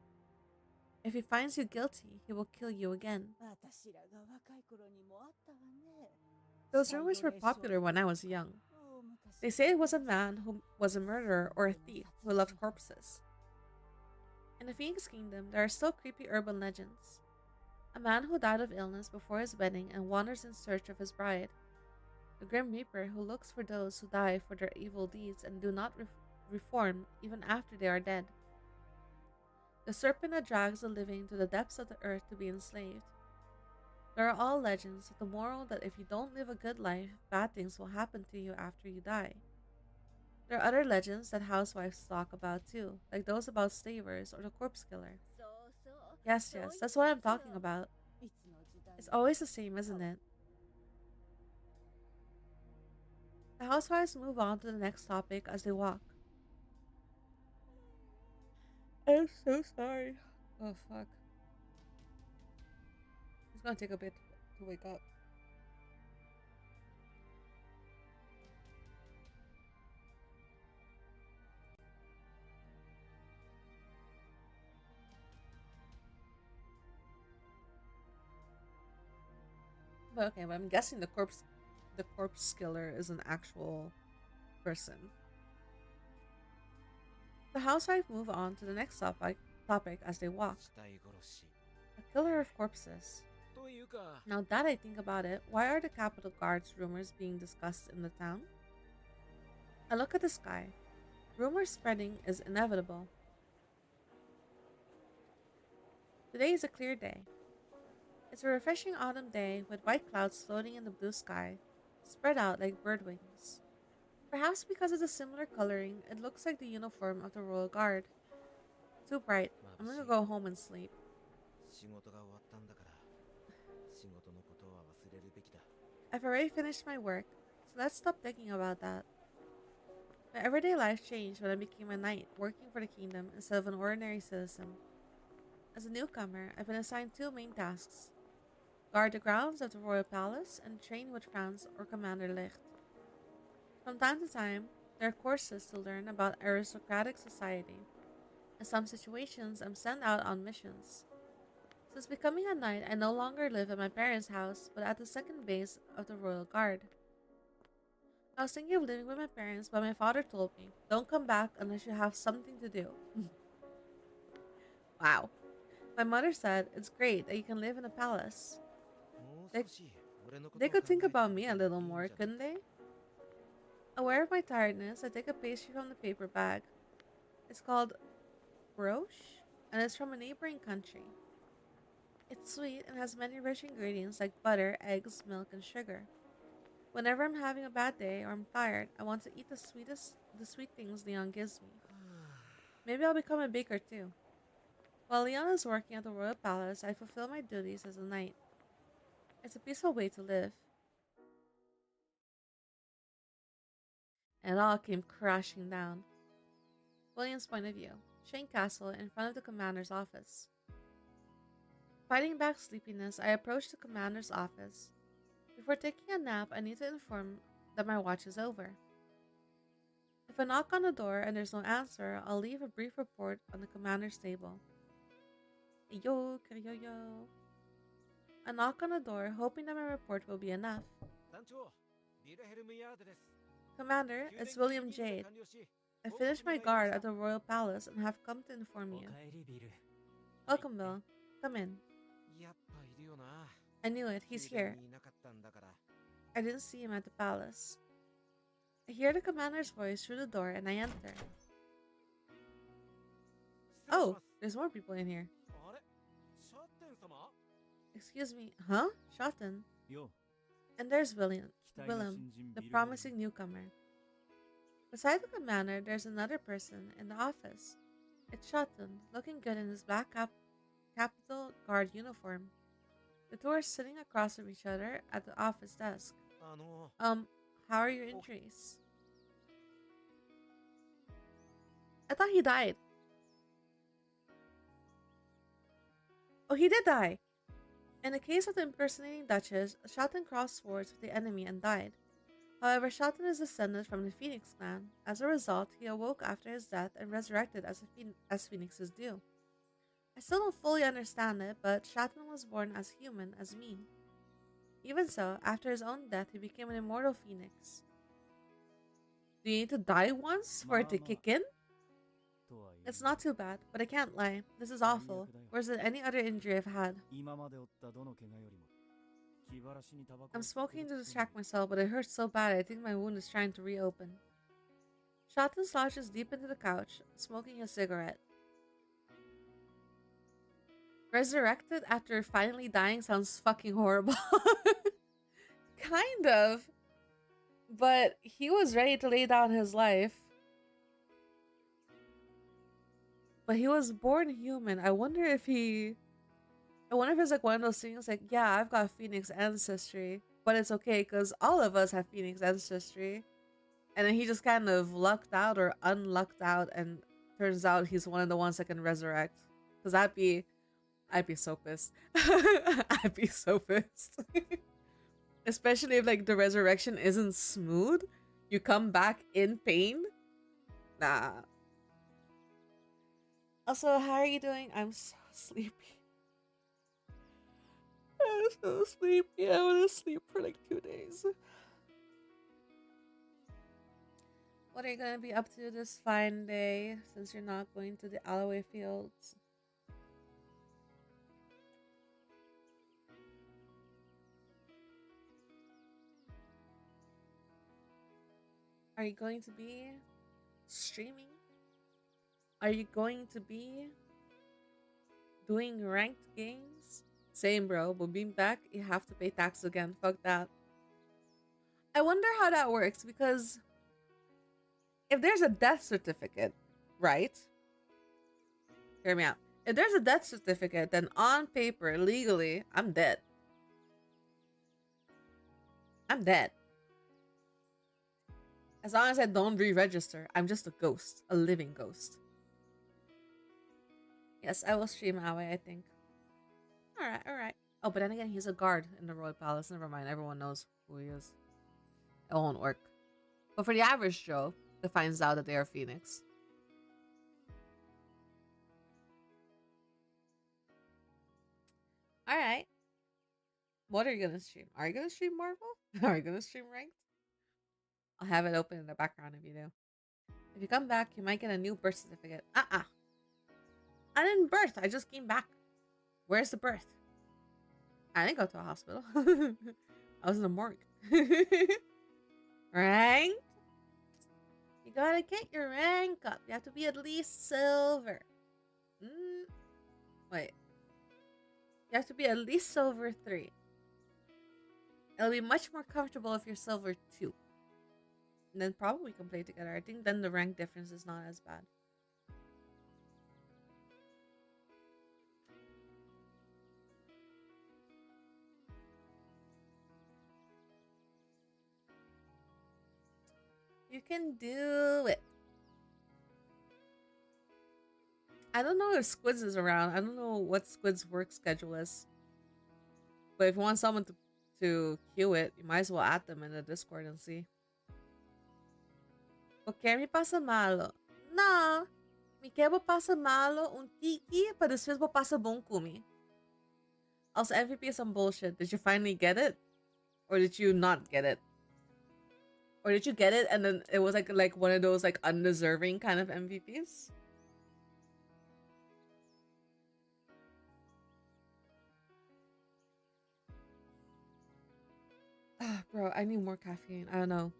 If he finds you guilty, he will kill you again. Those rumors were popular when I was young. They say it was a man who was a murderer or a thief who loved corpses. In the Phoenix Kingdom, there are still creepy urban legends. A man who died of illness before his wedding and wanders in search of his bride. The Grim Reaper who looks for those who die for their evil deeds and do not reform even after they are dead. The serpent that drags the living to the depths of the earth to be enslaved. There are all legends with the moral that if you don't live a good life, bad things will happen to you after you die. There are other legends that housewives talk about too, like those about slavers or the corpse killer. Yes, that's what I'm talking about. It's always the same, isn't it? The housewives move on to the next topic as they walk. I'm so sorry. Oh, fuck. It's gonna take a bit to wake up. But okay, but I'm guessing the corpse killer is an actual person. The housewife move on to the next topic as they walk. 死体殺し A killer of corpses. というか Now that I think about it, why are the Capitol Guard's rumors being discussed in the town? I look at the sky. Rumor spreading is inevitable. Today is a clear day. It's a refreshing autumn day with white clouds floating in the blue sky, spread out like bird wings. Perhaps because of the similar coloring, it looks like the uniform of the Royal Guard. Too bright. I'm gonna go home and sleep. 仕事が終わったんだから仕事のことは忘れるべきだ I've already finished my work, so let's stop thinking about that. My everyday life changed when I became a knight working for the kingdom instead of an ordinary citizen. As a newcomer, I've been assigned two main tasks: guard the grounds of the royal palace and train with Franz or Commander Licht. From time to time, there are courses to learn about aristocratic society. In some situations, I'm sent out on missions. Since becoming a knight, I no longer live at my parents' house, but at the second base of the Royal Guard. I was thinking of living with my parents, but my father told me, don't come back unless you have something to do. Wow. My mother said, it's great that you can live in a palace. もう They, 少し俺のこと they を could 考 think えて about く me れ a て little もいいん more, じゃない couldn't they? Aware of my tiredness, I take a pastry from the paper bag. It's called brioche, and it's from a neighboring country. It's sweet and has many rich ingredients like butter, eggs, milk, and sugar. Whenever I'm having a bad day or I'm tired, I want to eat the sweet things Leon gives me. Maybe I'll become a baker too. While Leon is working at the royal palace, I fulfill my duties as a knight. It's a peaceful way to live. And it all came crashing down. William's point of view. Shane Castle in front of the commander's office. Fighting back sleepiness, I approach the commander's office. Before taking a nap, I need to inform that my watch is over. If I knock on the door and there's no answer, I'll leave a brief report on the commander's table. Yo, yo. I knock on the door, hoping that my report will be enough. 団長ビルヘルムヤードです Commander, 宮殿 it's 警備 William 員が Jade. 完了し I 報 finished 告に my 参りま guard した at the royal palace and have come to inform お you. かえりビル Welcome, Bill. Come in. やっぱいるよな I knew it. He's 宮殿 here. にいなかったんだから I didn't see him at the palace. I hear the commander's voice through the door and I enter. 失礼しま Oh, す there's more people in here. あれシャーテン様 Excuse me. Huh? Shotten. よ And there's William, 期待の Willem, 新人 the ビルヘルム promising newcomer. Beside the commander, there's another person in the office. It's Shotten, looking good in his black Capitol Guard uniform. The two are sitting across from each other at the office desk. あの How are your injuries? I thought he died. Oh, he did die. In the case of the impersonating Duchess, Shotten crossed swords with the enemy and died. However, Shotten is descended from the Phoenix clan. As a result, he awoke after his death and resurrected as phoenixes do. I still don't fully understand it, but Shotten was born as human as me. Even so, after his own death, he became an immortal phoenix. Do you need to die once for it to kick in? とは言う It's not too bad, but I can't lie. This is awful. Worse than any other injury I've had. 今まで負ったどの怪我よりも気晴らしにタバコを I'm 吸ってる smoking to っての distract に myself, but it hurts so bad I think my wound is trying to reopen. Shotten slouches deep into the couch, smoking a cigarette. Resurrected after finally dying sounds fucking horrible. Kind of. But he was ready to lay down his life. But he was born human. I wonder if it's like one of those things like, yeah, I've got Phoenix ancestry, but it's okay because all of us have Phoenix ancestry. And then he just kind of lucked out or unlucked out, and turns out he's one of the ones that can resurrect. Because I'd be so pissed. I'd be so pissed. Especially if like the resurrection isn't smooth. You come back in pain. Nah. Also, how are you doing? I'm so sleepy. I'm so sleepy. I want to sleep for like 2 days. What are you gonna be up to this fine day since you're not going to the Alloway fields? Are you going to be streaming? Are you going to be doing ranked games? Same, bro. But being back, you have to pay tax again. Fuck that. I wonder how that works because if there's a death certificate, right? Hear me out. If there's a death certificate, then on paper, legally, I'm dead. I'm dead. As long as I don't re-register, I'm just a ghost, a living ghost. Yes, I will stream Awe, I think. Alright, alright. Oh, but then again, he's a guard in the Royal Palace. Never mind, everyone knows who he is. It won't work. But for the average Joe, that finds out that they are Phoenix. Alright. What are you gonna stream? Are you gonna stream Marvel? Are you gonna stream Ranked? I'll have it open in the background if you do. If you come back, you might get a new birth certificate. I didn't birth. I just came back. Where's the birth? I didn't go to a hospital. I was in the morgue. Right? You gotta get your rank up. You have to be at least silver. Wait. You have to be at least silver 3. It'll be much more comfortable if you're silver 2. And then probably we can play together. I think then the rank difference is not as bad. You can do it. I don't know if Squids is around. I don't know what Squid's work schedule is. But if you want someone to queue it, you might as well add them in the Discord and see. Porque me pasa malo? No. Me quero passa malo tiki, but después vou passa bom kumi. Also, MVP is some bullshit. Did you finally get it? Or did you not get it? Or did you get it and then it was like one of those like undeserving kind of MVPs? Bro, I need more caffeine. I don't know.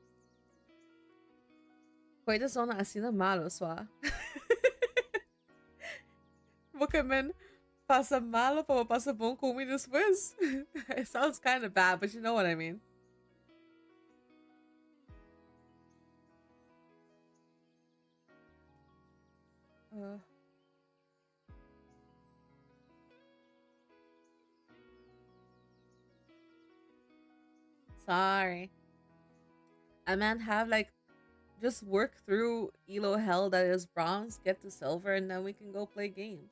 Pwede só na assim malo só. Porque man passa malo para passa bom com me después. It sounds kind of bad, but you know what I mean. Sorry. I meant have like just work through Elo hell that is bronze, get to silver, and then we can go play games.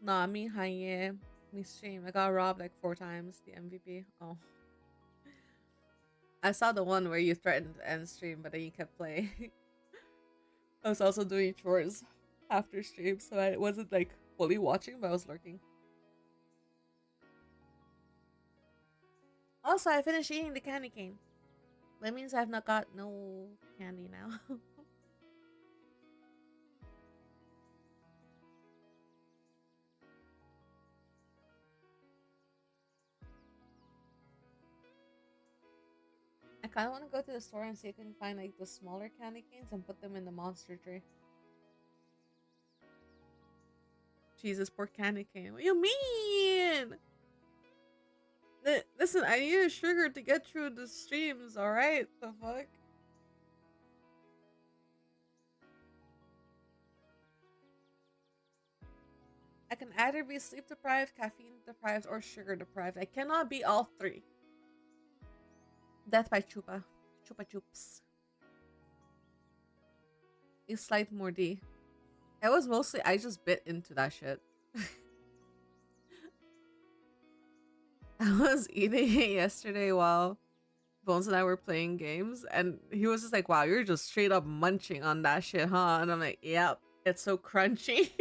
Nah, me hanye, me stream. I got robbed like 4 times, the MVP. Oh. I saw the one where you threatened to end stream, but then you kept playing. I was also doing chores after stream, so I wasn't like fully watching, but I was lurking. Also, I finished eating the candy cane. That means I've not got no candy now. I kind of want to go to the store and see if I can find like the smaller candy canes and put them in the monster tray. Jesus, poor candy cane. What do you mean? Listen, I need sugar to get through the streams, alright? The fuck? I can either be sleep deprived, caffeine deprived, or sugar deprived. I cannot be all 3. Death by Chupa. Chupa Chups. A slight more D. It was mostly I just bit into that shit. I was eating it yesterday while Bones and I were playing games, and he was just like, "Wow, you're just straight up munching on that shit, huh?" And I'm like, "Yep, it's so crunchy."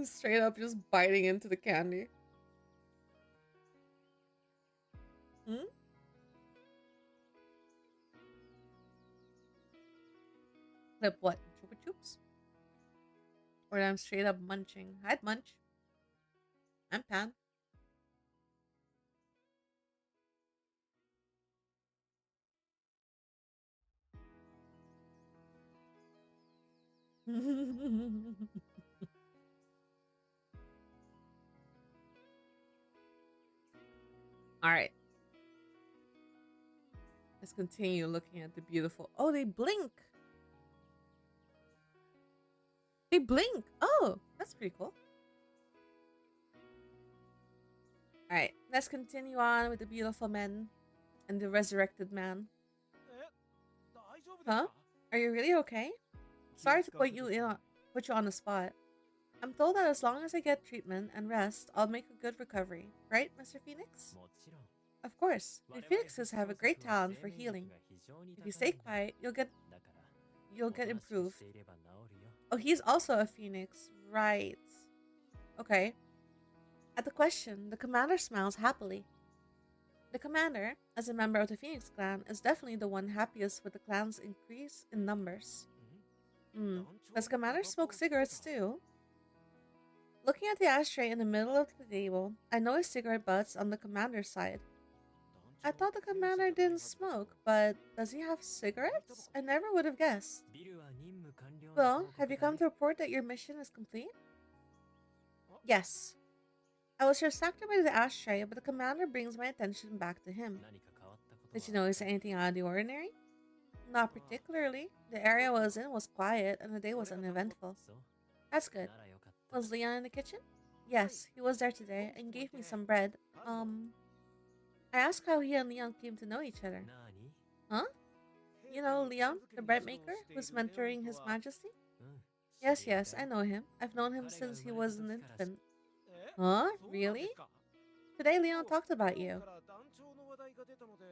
Straight up just biting into the candy. Hmm? Like what? Chupa chups? Or I'm straight up munching. I'd munch. I'm pan. All right, let's continue looking at the beautiful. Oh, they blink. They blink. Oh, that's pretty cool. All right, let's continue on with the beautiful men and the resurrected man. 大丈夫です Huh? か Are you really okay? 気を Sorry to 使うことする put you on the spot. I'm told that as long as I get treatment and rest, I'll make a good recovery. Right, Mr. Phoenix? もちろん Of course. We 我々 Phoenixes 副 have a 長 great 作は talent 生 for 命力 healing. が非常に If 高 you い stay んだ quiet, だから you'll お get となしく improved. していれば治るよ Oh, he's also a phoenix. Right. Okay. At the question, the commander smiles happily. The commander, as a member of the Phoenix clan, is definitely the one happiest with the clan's increase in numbers. ん Hmm. Does commander smoke cigarettes too? Looking at the ashtray in the middle of the table, I noticed cigarette butts on the commander's side. I thought the commander didn't smoke, but does he have cigarettes? I never would have guessed. ビルは任務完了の Well, 報 have 告 you だ come ね to report that your mission is complete? Yes. I was distracted by the ashtray, but the commander brings my attention back to him. 何か変わったこと Did you は notice anything out of the ordinary? Not particularly. The area I was in was quiet and the day was uneventful. そう That's good. ならよかった Was Leon in the kitchen? Yes, he was there today and gave me some bread. I asked how he and Leon came to know each other. 何 Huh? You know Leon, the bread maker, who's mentoring His Majesty? うん Yes, 知り合い yes, だ I よ know him. I've known him 彼が since 生 he まれた was an 時から知 infant. え Huh? そうなんで Really? すか Today Leon talked about you. から団長の話題が出たので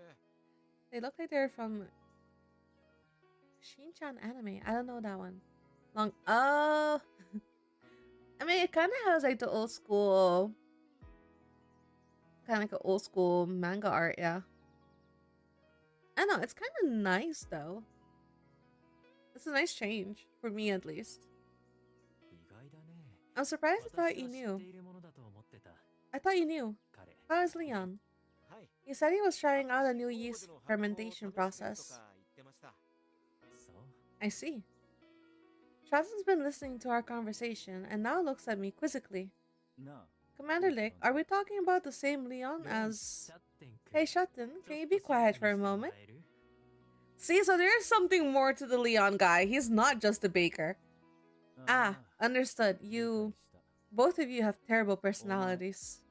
They look like they're from Shin-chan anime. I don't know that one. Long. Oh. I mean, it kind of has like the old school, kind of like an old school manga art, yeah. I know, it's kind of nice though. It's a nice change, for me at least. 意外だね I'm surprised I thought 私 you は知っ knew. ているものだと思ってた I thought you knew. 彼 How is Leon? はい He said he was trying out a new 新しい yeast 工事の発酵を試して fermentation ると process. か言ってました そう I see. Travis has been listening to our conversation and now looks at me quizzically. なあ Commander Lick, are we talking about the same Leon シ as... ャッテン君 Hey, Shutton, ちょ can っ you と be 静 quiet か for に a しても moment? らえる See, so there's something more to the Leon guy. He's not just a baker. Ah, ああ understood. 理解 You... した Both of you have terrible personalities.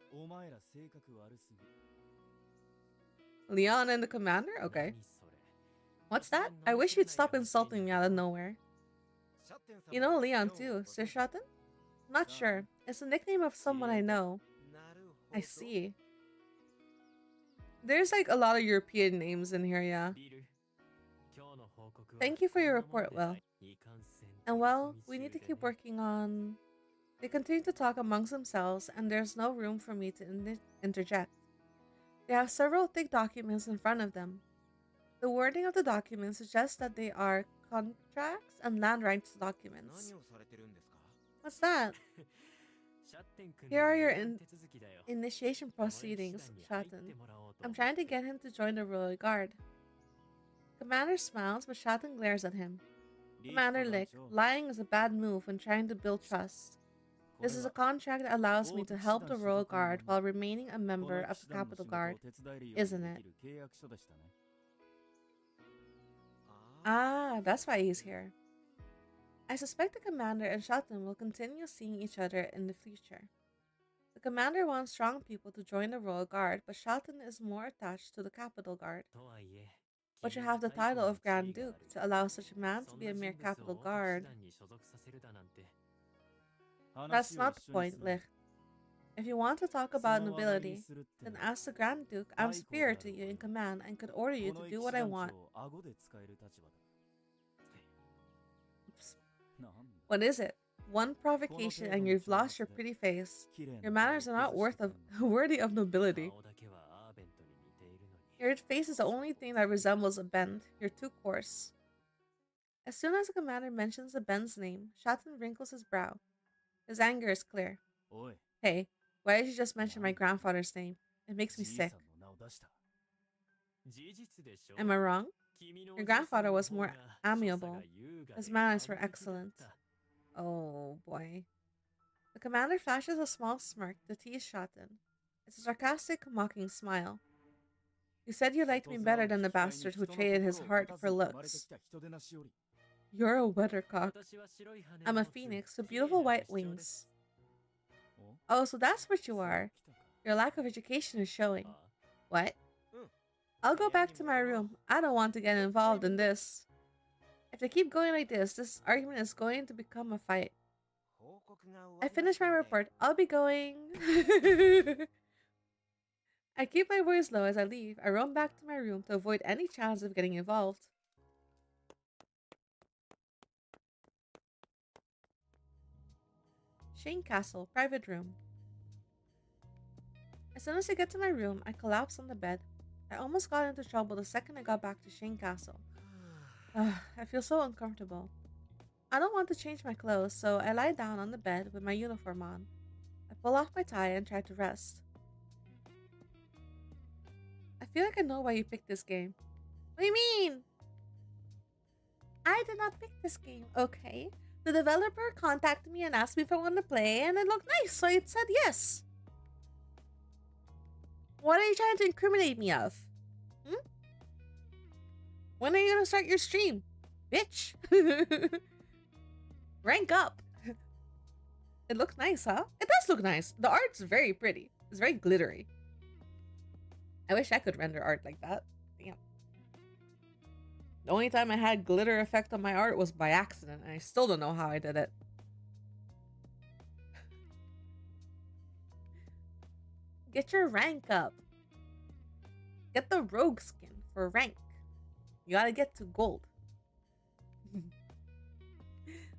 いやお前ら性格悪すぎ Leon and the commander? Okay. 何それ What's that? I wish you'd stop insulting me out of nowhere. You know Leon too, Sir Shotton? Not sure. It's a nickname of someone I know. なるほど I see. There's like a lot of European names in here, yeah. ビル今日の報告は Thank you for your こんなも report, ので Will. いかんせん And well, 取り we 組み need to 中で keep ね working on... They continue to talk amongst themselves, and there's no room for me to interject. They have several thick documents in front of them. The wording of the documents suggests that they are contracts and land rights 何 documents. をされてるんですか What's that? シャッテン君 Here are の your 入団手続きだよ Initiation これ proceedings, 次第に入って Shotton. もらおうと I'm 思 trying って to get him to join the Royal Guard. Commander smiles, but Shotton glares at him. リー Commander フト団 Lick, 長 lying is a bad move when trying to build trust. これ This is a は contract that allows me 大 to 手騎士 help 団 the 所 Royal 属の Guard 者 while remaining a こ member の of 騎 the 士団の仕 Capital 事 Guard. を手伝えるように isn't で it? きる契約書でしたね Ah, that's why he's here. I suspect the commander and Shotton will continue seeing each other in the future. The commander wants strong people to join the Royal Guard, but Shotton is more attached to the Capital Guard. とはいえ But you 君が have the 太古 title の of 地位 Grand があ Duke る to allow such a man そ to ん be な a mere 人物を Capital 大手騎士 Guard. 団に所属させるだなんて That's not the point, Licht. If you want to talk about nobility, then ask the Grand Duke. I'm superior to you in command and could order you to do what I want. What is it? One provocation and you've lost your pretty face. Your manners are not worthy of nobility. Your face is the only thing that resembles a bend. You're too coarse. As soon as the commander mentions the Ben's name, Shatton wrinkles his brow. His anger is clear. Hey, why did you just mention my grandfather's name? It makes me sick. Am I wrong? Your grandfather was more amiable. His manners were excellent. Oh boy. The commander flashes a small smirk to tease Shatton. It's a sarcastic, mocking smile. You said you liked me better than the bastard who traded his heart for looks. You're a weathercock. I'm a phoenix with beautiful white wings. Oh, so that's what you are. Your lack of education is showing. What? I'll go back to my room. I don't want to get involved in this. If they keep going like this argument is going to become a fight. I finished my report. I'll be going. I keep my voice low as I leave. I run back to my room to avoid any chance of getting involved. Shane Castle, private room. As soon as I get to my room, I collapse on the bed. I almost got into trouble the second I got back to Shane Castle. I feel so uncomfortable. I don't want to change my clothes, so I lie down on the bed with my uniform on. I pull off my tie and try to rest. I feel like I know why you picked this game. What do you mean? I did not pick this game, okay? The developer contacted me and asked me if I wanted to play, and it looked nice, so I said yes. What are you trying to incriminate me of? When are you gonna start your stream? Bitch. Rank up. It looks nice, huh? It does look nice. The art's very pretty. It's very glittery. I wish I could render art like that. Damn. The only time I had glitter effect on my art was by accident, and I still don't know how I did it. Get your rank up. Get the rogue skin for rank. You gotta get to gold.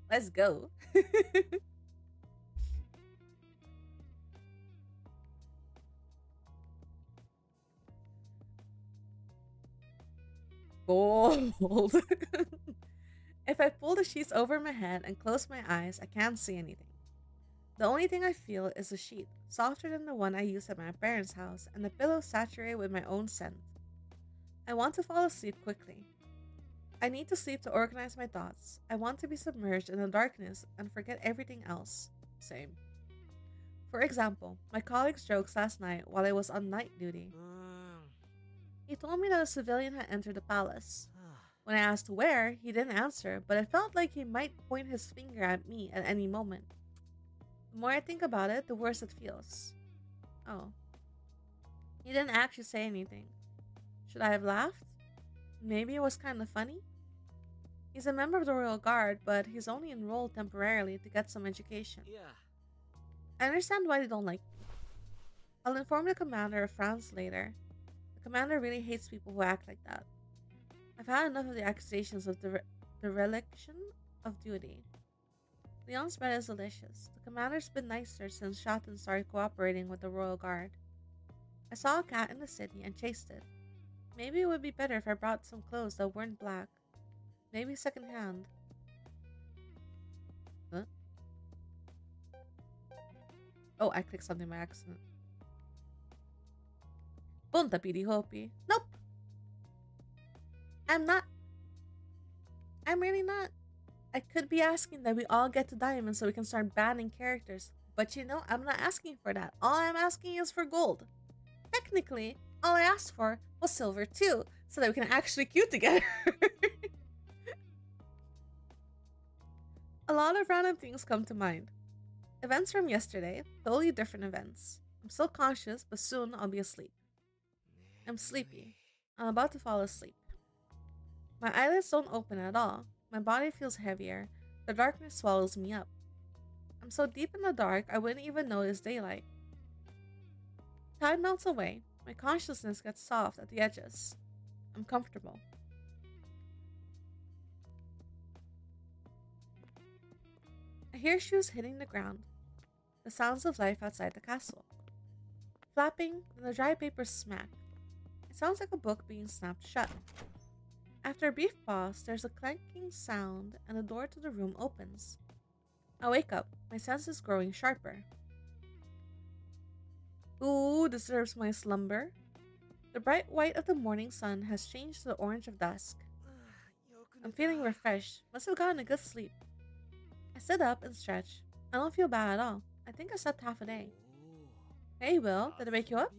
Let's go. Gold. If I pull the sheets over my head and close my eyes, I can't see anything. The only thing I feel is a sheet, softer than the one I used at my parents' house, and the pillow saturated with my own scent. I want to fall asleep quickly. I need to sleep to organize my thoughts. I want to be submerged in the darkness and forget everything else. Same. For example, my colleague's jokes last night while I was on night duty. He told me that a civilian had entered the palace. When I asked where, he didn't answer, but it felt like he might point his finger at me at any moment. The more I think about it, the worse it feels. Oh. He didn't actually say anything. Should I have laughed? Maybe it was kind of funny? He's a member of the Royal Guard, but he's only enrolled temporarily to get some education. Yeah. I understand why they don't like me. I'll inform the commander of France later. The commander really hates people who act like that. I've had enough of the accusations of the dereliction of duty. Leon's bread is delicious. The commander's been nicer since Shatton started cooperating with the Royal Guard. I saw a cat in the city and chased it. Maybe it would be better if I brought some clothes that weren't black. Maybe secondhand. Huh? Oh, I clicked something by accident. Punta pirihopi. Nope. I'm not. I'm really not. I could be asking that we all get to diamond so we can start banning characters. But you know, I'm not asking for that. All I'm asking is for gold. Technically, all I asked for was silver too, so that we can actually queue together. A lot of random things come to mind. Events from yesterday, totally different events. I'm still conscious, but soon I'll be asleep. I'm sleepy. I'm about to fall asleep. My eyelids don't open at all. My body feels heavier. The darkness swallows me up. I'm so deep in the dark I wouldn't even notice daylight. Time melts away. My consciousness gets soft at the edges. I'm comfortable. I hear shoes hitting the ground. The sounds of life outside the castle. Flapping, then the dry paper smack. It sounds like a book being snapped shut. After a brief pause, there's a clanking sound and the door to the room opens. I wake up, my senses growing sharper. Ooh, disturbs my slumber. The bright white of the morning sun has changed to the orange of dusk. I'm feeling refreshed. Must have gotten a good sleep. I sit up and stretch. I don't feel bad at all. I think I slept half a day. Hey, Will, did I wake you up?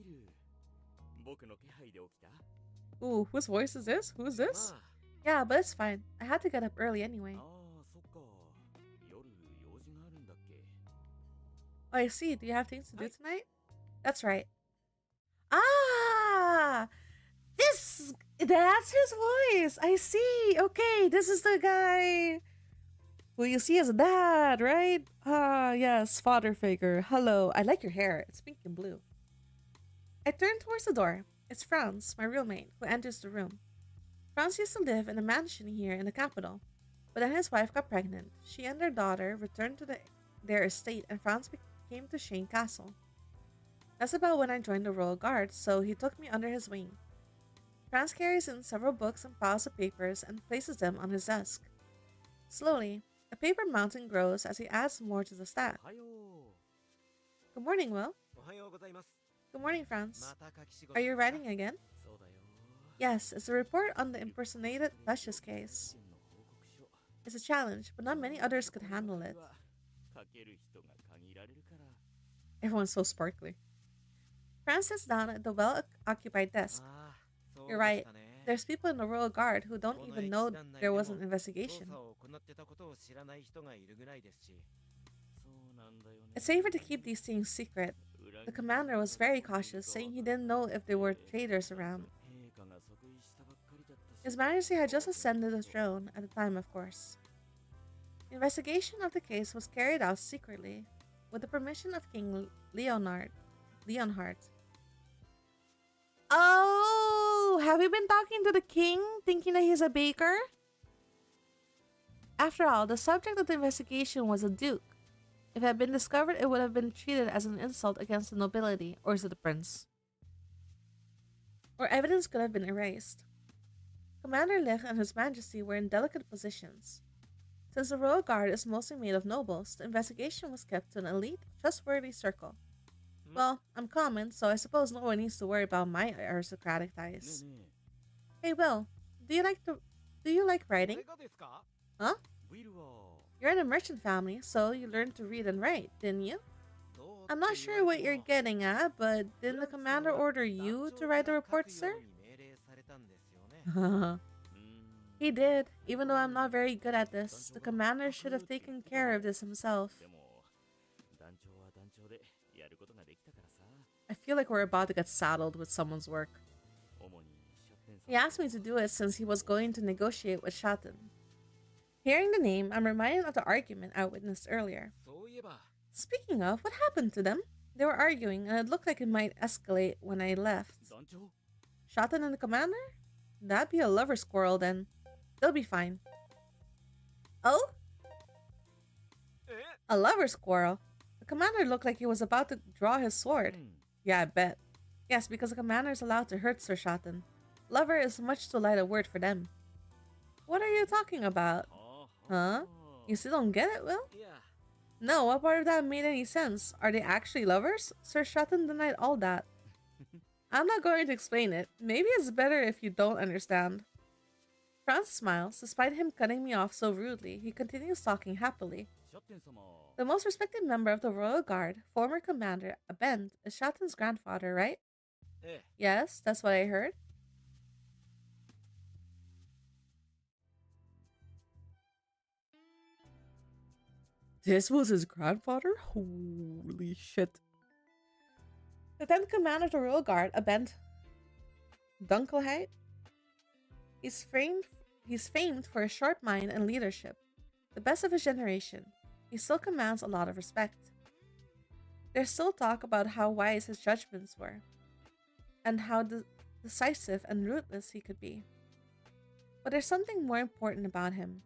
Ooh, whose voice is this? Who's this? Yeah, but it's fine. I had to get up early anyway. Oh, I see. Do you have things to do tonight? That's right. Ah! That's his voice. I see. Okay, this is the guy who you see as a dad, right? Ah, yes, father figure. Hello. I like your hair. It's pink and blue. I turn towards the door. It's Franz, my roommate, who enters the room. Franz used to live in a mansion here in the capital, but then his wife got pregnant. She and their daughter returned to their estate, and Franz came to Shane Castle. That's about when I joined the Royal Guard, so he took me under his wing. Franz carries in several books and piles of papers and places them on his desk. Slowly, a paper mountain grows as he adds more to the stack. Good morning, Will. Good morning, Franz. Are you writing again? Yes, it's a report on the impersonated Duchess case. It's a challenge, but not many others could handle it. Everyone's so sparkly. Franz sits down at the well-occupied desk. You're right. There's people in the Royal Guard who don't even know there was an investigation. It's safer to keep these things secret. The commander was very cautious, saying he didn't know if there were traitors around. His Majesty had just ascended the throne at the time, of course. The investigation of the case was carried out secretly, with the permission of King Leonhard. Oh, have you been talking to the king, thinking that he's a baker? After all, the subject of the investigation was a duke. If it had been discovered, it would have been treated as an insult against the nobility, or is it the prince? Or evidence could have been erased. Commander Lich and His Majesty were in delicate positions. Since the Royal Guard is mostly made of nobles, the investigation was kept to an elite, trustworthy circle. Well, I'm common, so I suppose no one needs to worry about my aristocratic ties. Hey, Will, do you like writing? Huh? You're in a merchant family, so you learned to read and write, didn't you? I'm not sure what you're getting at, but didn't the commander order you to write the report, sir? He did. Even though I'm not very good at this, the commander should have taken care of this himself. I feel like we're about to get saddled with someone's work. He asked me to do it since he was going to negotiate with Shatten. Hearing the name, I'm reminded of the argument I witnessed earlier. Speaking of, what happened to them? They were arguing, and it looked like it might escalate when I left. Shatten and the commander? That'd be a lover squirrel then. They'll be fine. Oh? A lover squirrel? The commander looked like he was about to draw his sword. Yeah, I bet. Yes, because the commander is allowed to hurt Sir Shatten. Lover is much too light a word for them. What are you talking about? Huh? You still don't get it, Will? No, what part of that made any sense? Are they actually lovers? Sir Shatten denied all that. I'm not going to explain it. Maybe it's better if you don't understand. Franz smiles. Despite him cutting me off so rudely, he continues talking happily. The most respected member of the Royal Guard, former commander Abend, is Shatten's grandfather, right? Yes, that's what I heard. This was his grandfather? Holy shit. The 10th commander of the Royal Guard, Abend Dunkelheit. He's famed for his sharp mind and leadership, the best of his generation. he still commands a lot of respect. There's still talk about how wise his judgments were, and how decisive and ruthless he could be. But there's something more important about him.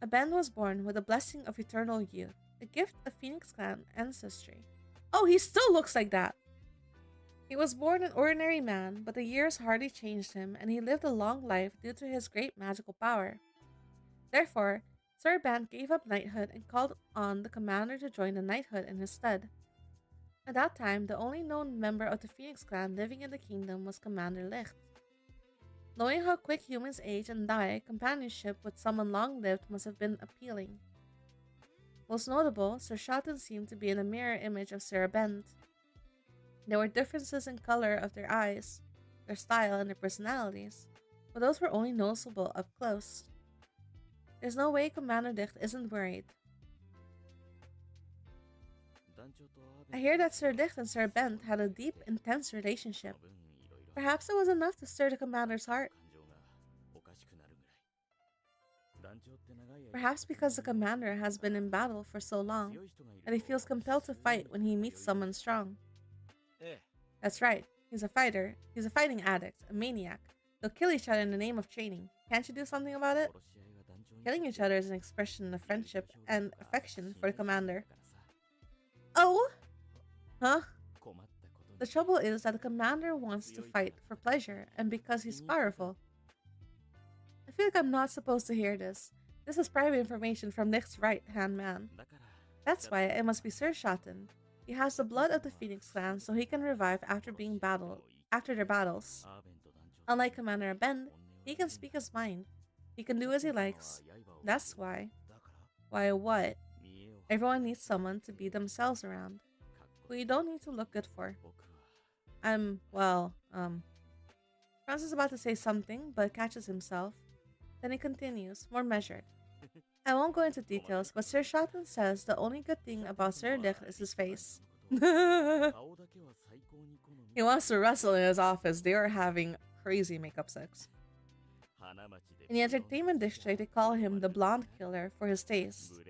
Aben was born with a blessing of eternal youth, a gift of Phoenix clan ancestry. Oh, he still looks like that! He was born an ordinary man, but the years hardly changed him, and he lived a long life due to his great magical power. Therefore, Sir Ben gave up knighthood and called on the commander to join the knighthood in his stead. At that time, the only known member of the Phoenix clan living in the kingdom was Commander Licht. Knowing how quick humans age and die, companionship with someone long-lived must have been appealing. Most notable, Sir Shotton seemed to be in a mirror image of Sir Bent. There were differences in color of their eyes, their style, and their personalities, but those were only noticeable up close. There's no way Commander Licht isn't worried. I hear that Sir Licht and Sir Bent had a deep, intense relationship. Perhaps it was enough to stir the commander's heart. Perhaps because the commander has been in battle for so long, that he feels compelled to fight when he meets someone strong. That's right, he's a fighter. He's a fighting addict, a maniac. They'll kill each other in the name of training. Can't you do something about it? Killing each other is an expression of friendship and affection for the commander. Oh? Huh? The trouble is that the commander wants to fight for pleasure and because he's powerful. I feel like I'm not supposed to hear this. This is private information from Licht's right-hand man. That's why it must be Sir Shotton. He has the blood of the Phoenix clan, so he can revive after their battles. Unlike Commander Aben, he can speak his mind. He can do as he likes. That's why. Why what? Everyone needs someone to be themselves around, who you don't need to look good for. Franz is about to say something, but catches himself. Then he continues, more measured. I won't go into details, but Sir Shotton says the only good thing about Sir Licht is his face. He wants to wrestle in his office. They are having crazy makeup sex. In the entertainment district, they call him the blonde killer for his taste.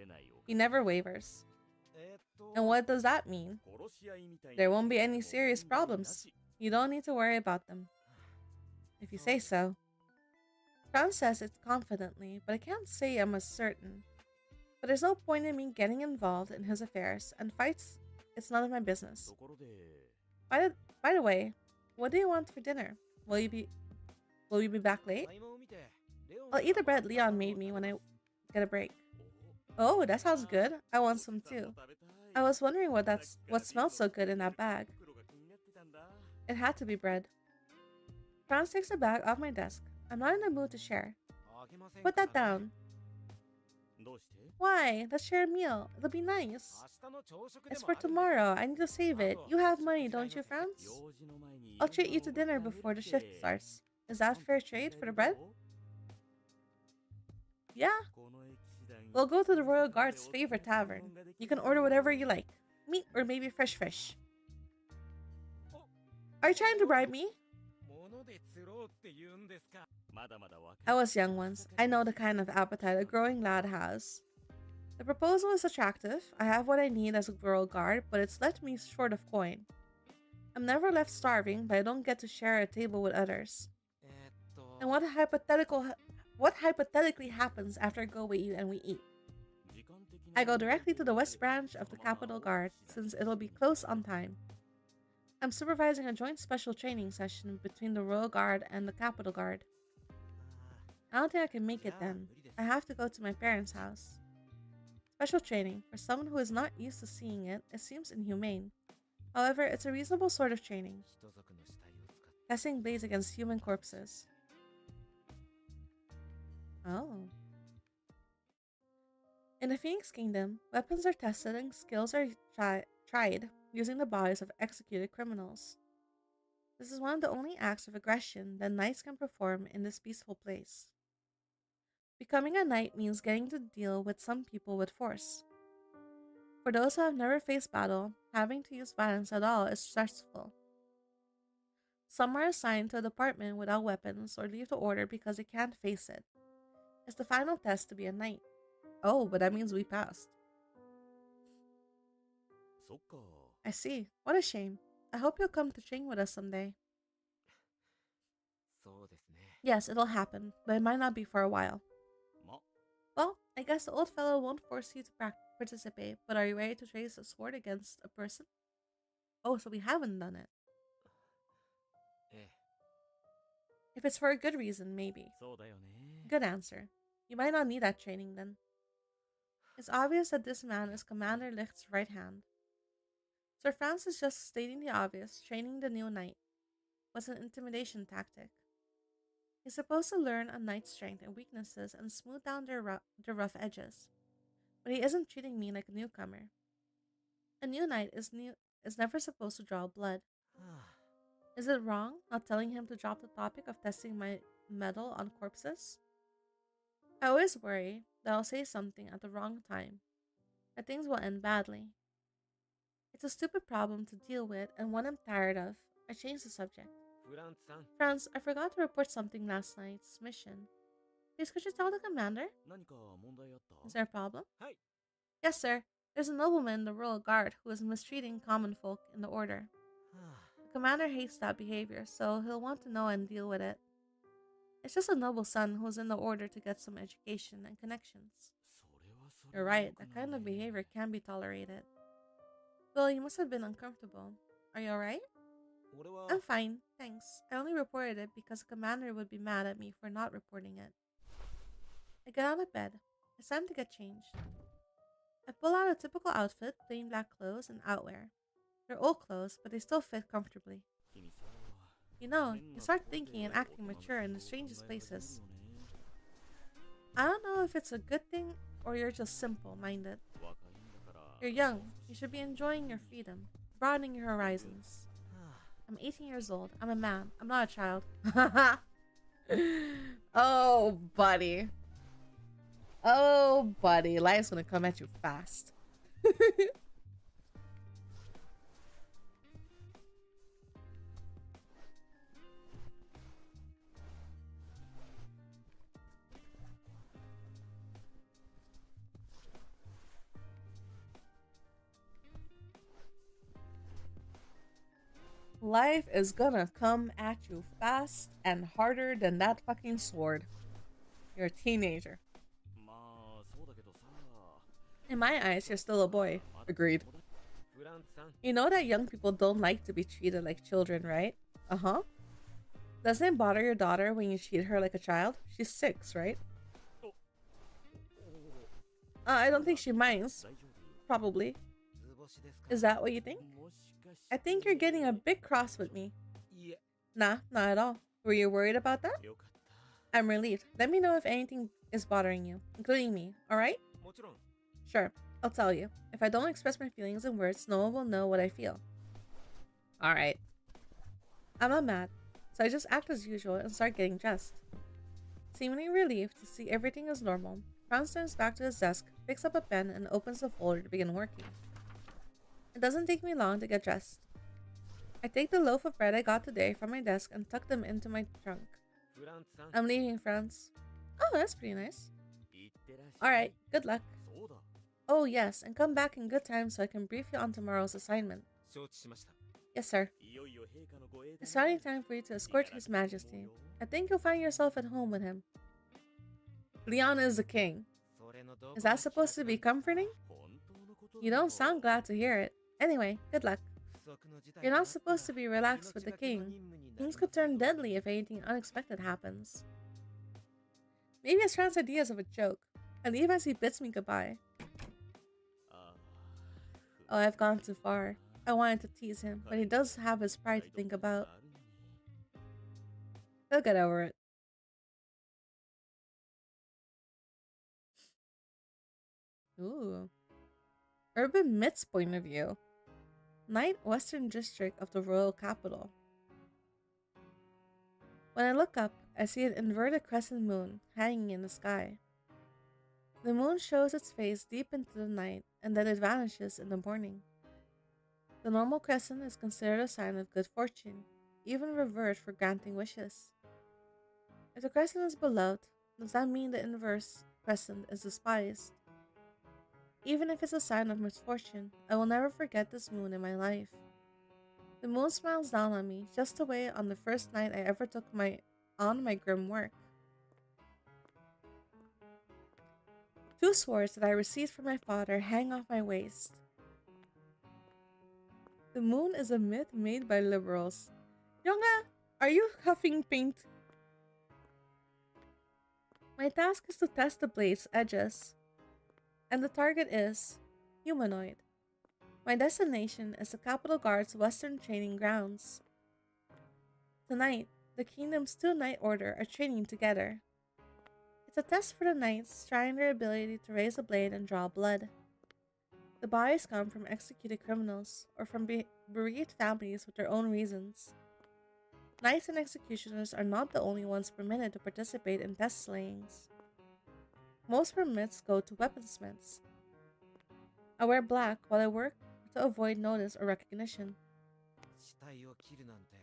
He never wavers. And what does that mean? There won't be any serious problems. You don't need to worry about them. If you say so. Franz says it confidently, but I can't say I'm as certain. But there's no point in me getting involved in his affairs, and fights, it's none of my business. By the way, what do you want for dinner? Will you be back late? I'll eat the bread Leon made me when I get a break. Oh, that sounds good. I want some too. I was wondering what smells so good in that bag. It had to be bread. Franz takes the bag off my desk. I'm not in the mood to share. Put that down. Why? Let's share a meal. It'll be nice. It's for tomorrow. I need to save it. You have money, don't you, Franz? I'll treat you to dinner before the shift starts. Is that fair trade for the bread? Yeah. We'll go to the Royal Guard's favorite tavern. You can order whatever you like. Meat or maybe fresh fish. Are you trying to bribe me? I was young once. I know the kind of appetite a growing lad has. The proposal is attractive. I have what I need as a Royal Guard, but it's left me short of coin. I'm never left starving, but I don't get to share a table with others. And what hypothetically happens after I go with you and we eat? I go directly to the West Branch of the Capital Guard, since it'll be close on time. I'm supervising a joint special training session between the Royal Guard and the Capital Guard. I don't think I can make it then. I have to go to my parents' house. Special training, for someone who is not used to seeing it seems inhumane. However, it's a reasonable sort of training. Testing blades against human corpses. Oh. In the Phoenix Kingdom, weapons are tested and skills are tried using the bodies of executed criminals. This is one of the only acts of aggression that knights can perform in this peaceful place. Becoming a knight means getting to deal with some people with force. For those who have never faced battle, having to use violence at all is stressful. Some are assigned to a department without weapons or leave the order because they can't face it. It's the final test to be a knight. Oh, but that means we passed. そっか。I see. What a shame. I hope you'll come to train with us someday. そうですね。 Yes, it'll happen, but it might not be for a while. ま、Well, I guess the old fellow won't force you to participate, but are you ready to trace a sword against a person? Oh, so we haven't done it. ええ。 If it's for a good reason, maybe. そうだよね。 Good answer. You might not need that training then. It's obvious that this man is Commander Licht's right hand. Sir Francis is just stating the obvious, training the new knight was an intimidation tactic. He's supposed to learn a knight's strength and weaknesses and smooth down their rough edges. But he isn't treating me like a newcomer. A new knight is never supposed to draw blood. は Is it wrong not telling him to drop the topic of testing my metal on corpses? I always worry that I'll say something at the wrong time, that things will end badly. It's a stupid problem to deal with and one I'm tired of. I changed the subject. あ。フランツさん。 Franz, I forgot to report something last night's mission. Please, could you tell the commander? 何か問題あった？ Is there a problem? はい。 Yes, sir. There's a nobleman in the royal guard who is mistreating common folk in the order. はあ。 The commander hates that behavior, so he'll want to know and deal with it. It's just a noble son who's in the order to get some education and connections. それはそれ You're は right, 良く that ない kind of ね。 behavior can be tolerated. Well, you must have been uncomfortable. Are you alright? 俺は。 I'm fine, thanks. I only reported it because the commander would be mad at me for not reporting it. I get out of bed. It's time to get changed. I pull out a typical outfit, plain black clothes, and outwear. They're old clothes, but they still fit comfortably. 君さ、 You know, 変 you な start ところで thinking and 大 acting 人の mature in the ことを strangest 考え始める places. よね。 I don't know if it's a good thing or you're just simple-minded. 若いんだから。 You're young. You should be enjoying your freedom, broadening your horizons. はあ。 I'm 18 years old. I'm a man. I'm not a child. Oh, buddy. Oh, buddy. Life's gonna come at you fast. Life is gonna come at you fast and harder than that fucking sword. You're a teenager. まあ、そうだけどさ。 In my eyes, you're still a boy. Agreed. フランツさん。 You know that young people don't like to be treated like children, right? Uh-huh. Doesn't it bother your daughter when you treat her like a child? She's 6, right? I don't think she minds. 大丈夫？ Probably. 図星ですか。 Is that what you think? もしかして。 I think you're getting a bit cross with me. いえ。 Nah, not at all. Were you worried about that? よかった。 I'm relieved. Let me know if anything is bothering you, including me, alright? もちろん。 Sure, I'll tell you. If I don't express my feelings in words, no one will know what I feel. Alright. I'm not mad, so I just act as usual and start getting dressed. Seemingly relieved to see everything is normal, Franz turns back to his desk, picks up a pen, and opens the folder to begin working. It doesn't take me long to get dressed. I take the loaf of bread I got today from my desk and tuck them into my trunk. フランツさん。 I'm leaving, Franz. Oh, that's pretty nice. いってらっしゃい。 Alright, good luck. そうだ。 Oh, yes, and come back in good time so I can brief you on tomorrow's assignment. 承知しました。 Yes, sir. いよいよ陛下の護衛だね。 It's finally time for you to escort His Majesty. I think you'll find yourself at home with him. Leon is the king. それのどこ Is が that supposed to be comforting? 本当のこと You だ don't よ。 sound glad to hear it. Anyway, good luck. 不測の事態 You're があ not ったら supposed to be relaxed with the 命がけの king. 任務になり Things ま could すよ turn deadly if anything unexpected happens. Maybe it's Fran's ideas of a joke. I leave as he bids me goodbye. あ Oh, I've gone too far. I wanted to tease him, but he does have his pride to think about. He'll get over it. Ooh. Urban Myth's point of view. Night Western District of the Royal Capital. When I look up, I see an inverted crescent moon hanging in the sky. The moon shows its face deep into the night, and then it vanishes in the morning. The normal crescent is considered a sign of good fortune, even revered for granting wishes. If the crescent is beloved, does that mean the inverse crescent is despised? Even if it's a sign of misfortune, I will never forget this moon in my life. The moon smiles down on me just the way on the first night I ever took on my grim work. Two swords that I received from my father hang off my waist. The moon is a myth made by liberals. Yonga, are you huffing paint? My task is to test the blade's edges, and the target is humanoid. My destination is the Capitol Guard's Western Training Grounds. Tonight, the Kingdom's two Knight Order are training together. It's a test for the Knights, trying their ability to raise a blade and draw blood. The bodies come from executed criminals, or from bereaved families with their own reasons. Knights and executioners are not the only ones permitted to participate in test slayings. Most permits go to weaponsmiths. I wear black while I work to avoid notice or recognition. 死体を切るなんて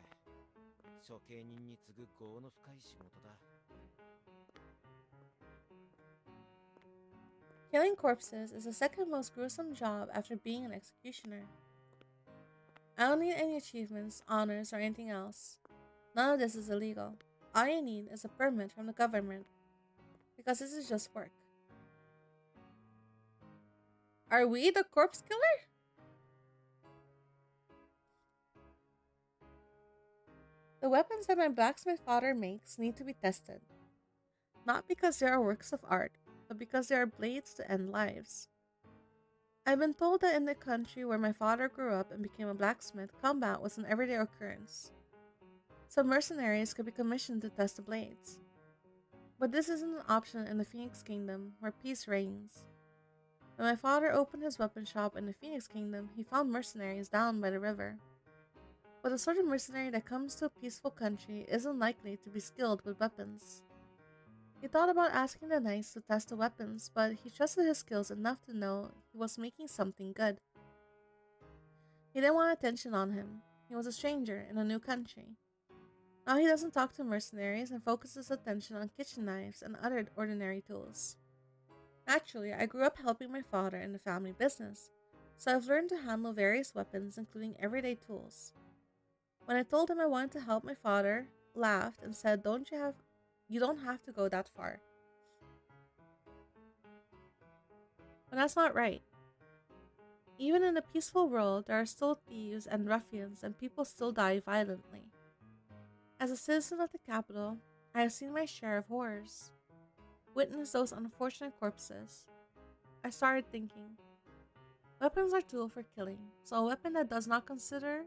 処刑人に次ぐ業の深い仕事だ。 Killing corpses is the second most gruesome job after being an executioner. I don't need any achievements, honors, or anything else. None of this is illegal. All I need is a permit from the government, because this is just work. Are we the corpse killer? The weapons that my blacksmith father makes need to be tested. Not because they are works of art, but because they are blades to end lives. I've been told that in the country where my father grew up and became a blacksmith, combat was an everyday occurrence. Some mercenaries could be commissioned to test the blades. But this isn't an option in the Phoenix Kingdom, where peace reigns. When my father opened his weapon shop in the Phoenix Kingdom, he found mercenaries down by the river. But the sort of mercenary that comes to a peaceful country isn't likely to be skilled with weapons. He thought about asking the knights to test the weapons, but he trusted his skills enough to know he was making something good. He didn't want attention on him. He was a stranger in a new country. Now he doesn't talk to mercenaries and focuses attention on kitchen knives and other ordinary tools. Naturally, I grew up helping my father in the family business, so I've learned to handle various weapons, including everyday tools. When I told him I wanted to help my father, laughed and said, You don't have to go that far. But that's not right. Even in a peaceful world, there are still thieves and ruffians, and people still die violently. As a citizen of the capital, I have seen my share of horrors. Witnessed those unfortunate corpses. I started thinking, weapons are tools for killing, so a weapon that does not consider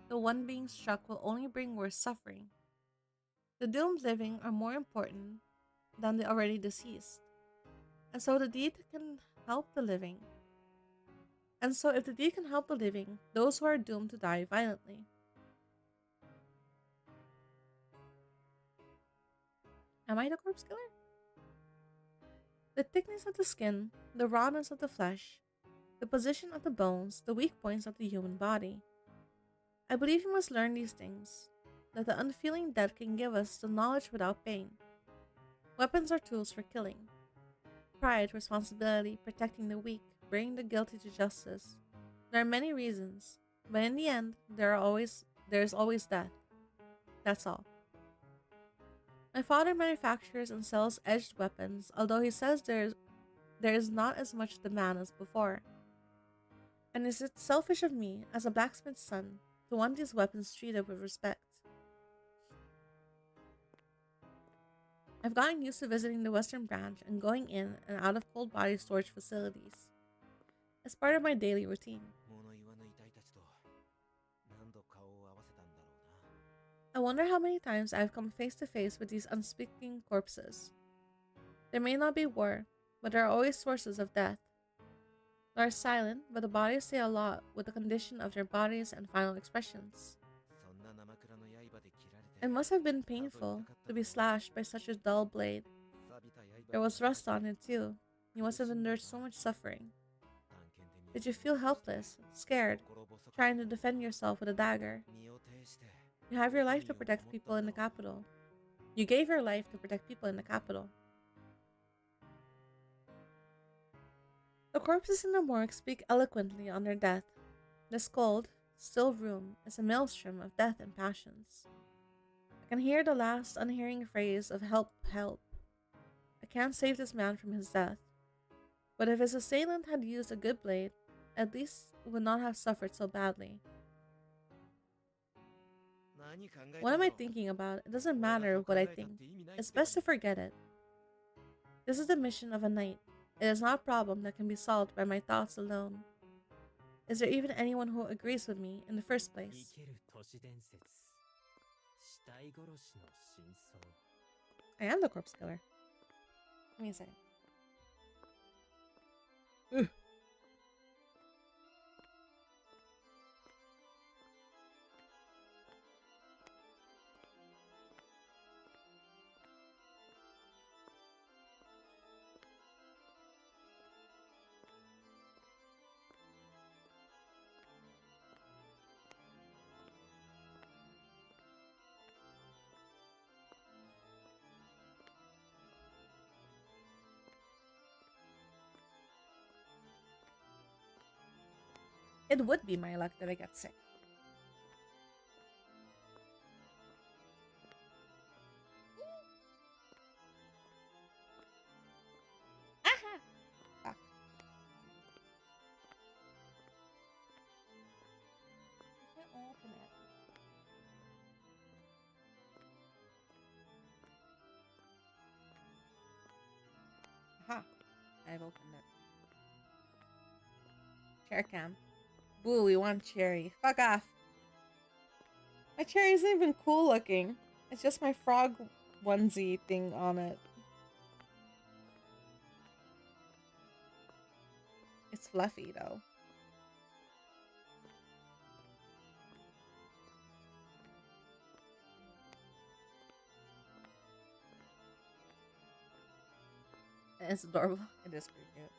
the one being struck will only bring worse suffering. The doomed living are more important than the already deceased. And so the deed can help the living. And so if the deed can help the living, those who are doomed to die violently. Am I the corpse killer? The thickness of the skin, the rawness of the flesh, the position of the bones, the weak points of the human body. I believe we must learn these things, that the unfeeling dead can give us the knowledge without pain. Weapons are tools for killing. Pride, responsibility, protecting the weak, bringing the guilty to justice. There are many reasons, but in the end, there is always death. That's all. My father manufactures and sells edged weapons, although he says there is not as much demand as before. And is it selfish of me, as a blacksmith's son, to want these weapons treated with respect? I've gotten used to visiting the Western Branch and going in and out of cold body storage facilities. It's part of my daily routine. 物言わぬ遺体たちと何度顔を合わせたんだろうな。 I wonder how many times I've come face to face with these unspeaking corpses. There may not be war, but there are always sources of death. They are silent, but the bodies say a lot with the condition of their bodies and final expressions. そんな生蔵の刃で切られて It must have been painful to be slashed by such a dull blade. 錆びた刃 There was rust on it too. You must have endured so much suffering. 探検で見 Did you feel helpless, scared, 心細く trying to defend yourself with a dagger? 身を挺して You have your life to protect people in the capital. You gave your life to protect people in the capital. The corpses in the morgue speak eloquently on their death. This cold, still room is a maelstrom of death and passions. I can hear the last unhearing phrase of help, help. I can't save this man from his death. But if his assailant had used a good blade, at least would not have suffered so badly. What am I thinking about? It doesn't matter what I think. It's best to forget it. This is the mission of a knight. It is not a problem that can be solved by my thoughts alone. Is there even anyone who agrees with me in the first place? I am the corpse killer. Give me a second. Ugh. It would be my luck that I get sick. Aha! Fuck. I can't open it. Aha! I've opened it. Chair cam. Boo, we want cherry. Fuck off. My cherry isn't even cool looking. It's just my frog onesie thing on it. It's fluffy though. It's adorable. It is pretty cute.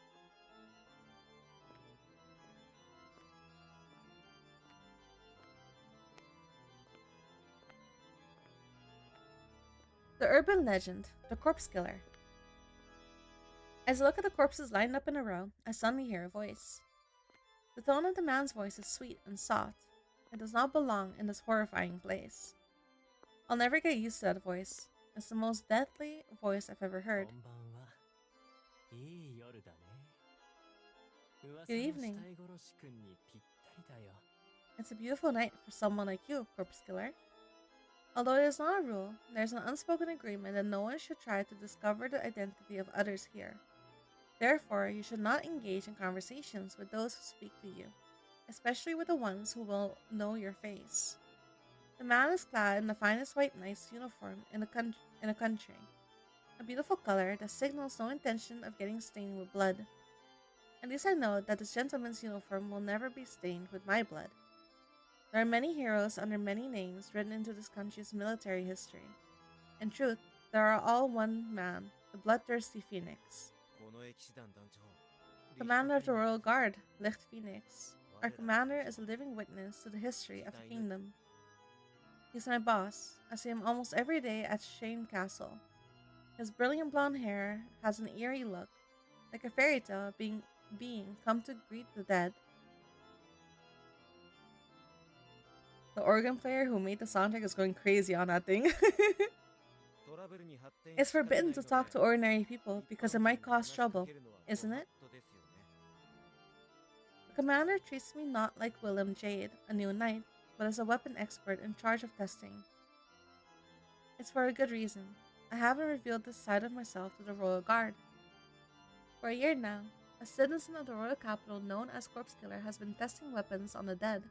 The urban legend, the corpse killer. As I look at the corpses lined up in a row, I suddenly hear a voice. The tone of the man's voice is sweet and soft. It does not belong in this horrifying place. I'll never get used to that voice. It's the most deathly voice I've ever heard. Good evening. It's a beautiful night for someone like you, corpse killer. Although it is not a rule, there is an unspoken agreement that no one should try to discover the identity of others here. Therefore, you should not engage in conversations with those who speak to you, especially with the ones who will know your face. The man is clad in the finest white knight's uniform in a country, a beautiful color that signals no intention of getting stained with blood. At least I know that this gentleman's uniform will never be stained with my blood. There are many heroes under many names written into this country's military history. In truth, there are all one man, the bloodthirsty Phoenix. Commander of the Royal Guard, Licht Phoenix. Our commander is a living witness to the history of the kingdom. He's my boss. I see him almost every day at Shane Castle. His brilliant blonde hair has an eerie look, like a fairy tale being come to greet the dead. The organ player who made the soundtrack is going crazy on that thing. It's forbidden to talk to ordinary people because it might cause trouble, isn't it? The commander treats me not like Willem Jade, a new knight, but as a weapon expert in charge of testing. It's for a good reason. I haven't revealed this side of myself to the Royal Guard. For a year now, a citizen of the royal capital known as Corpse Killer has been testing weapons on the dead.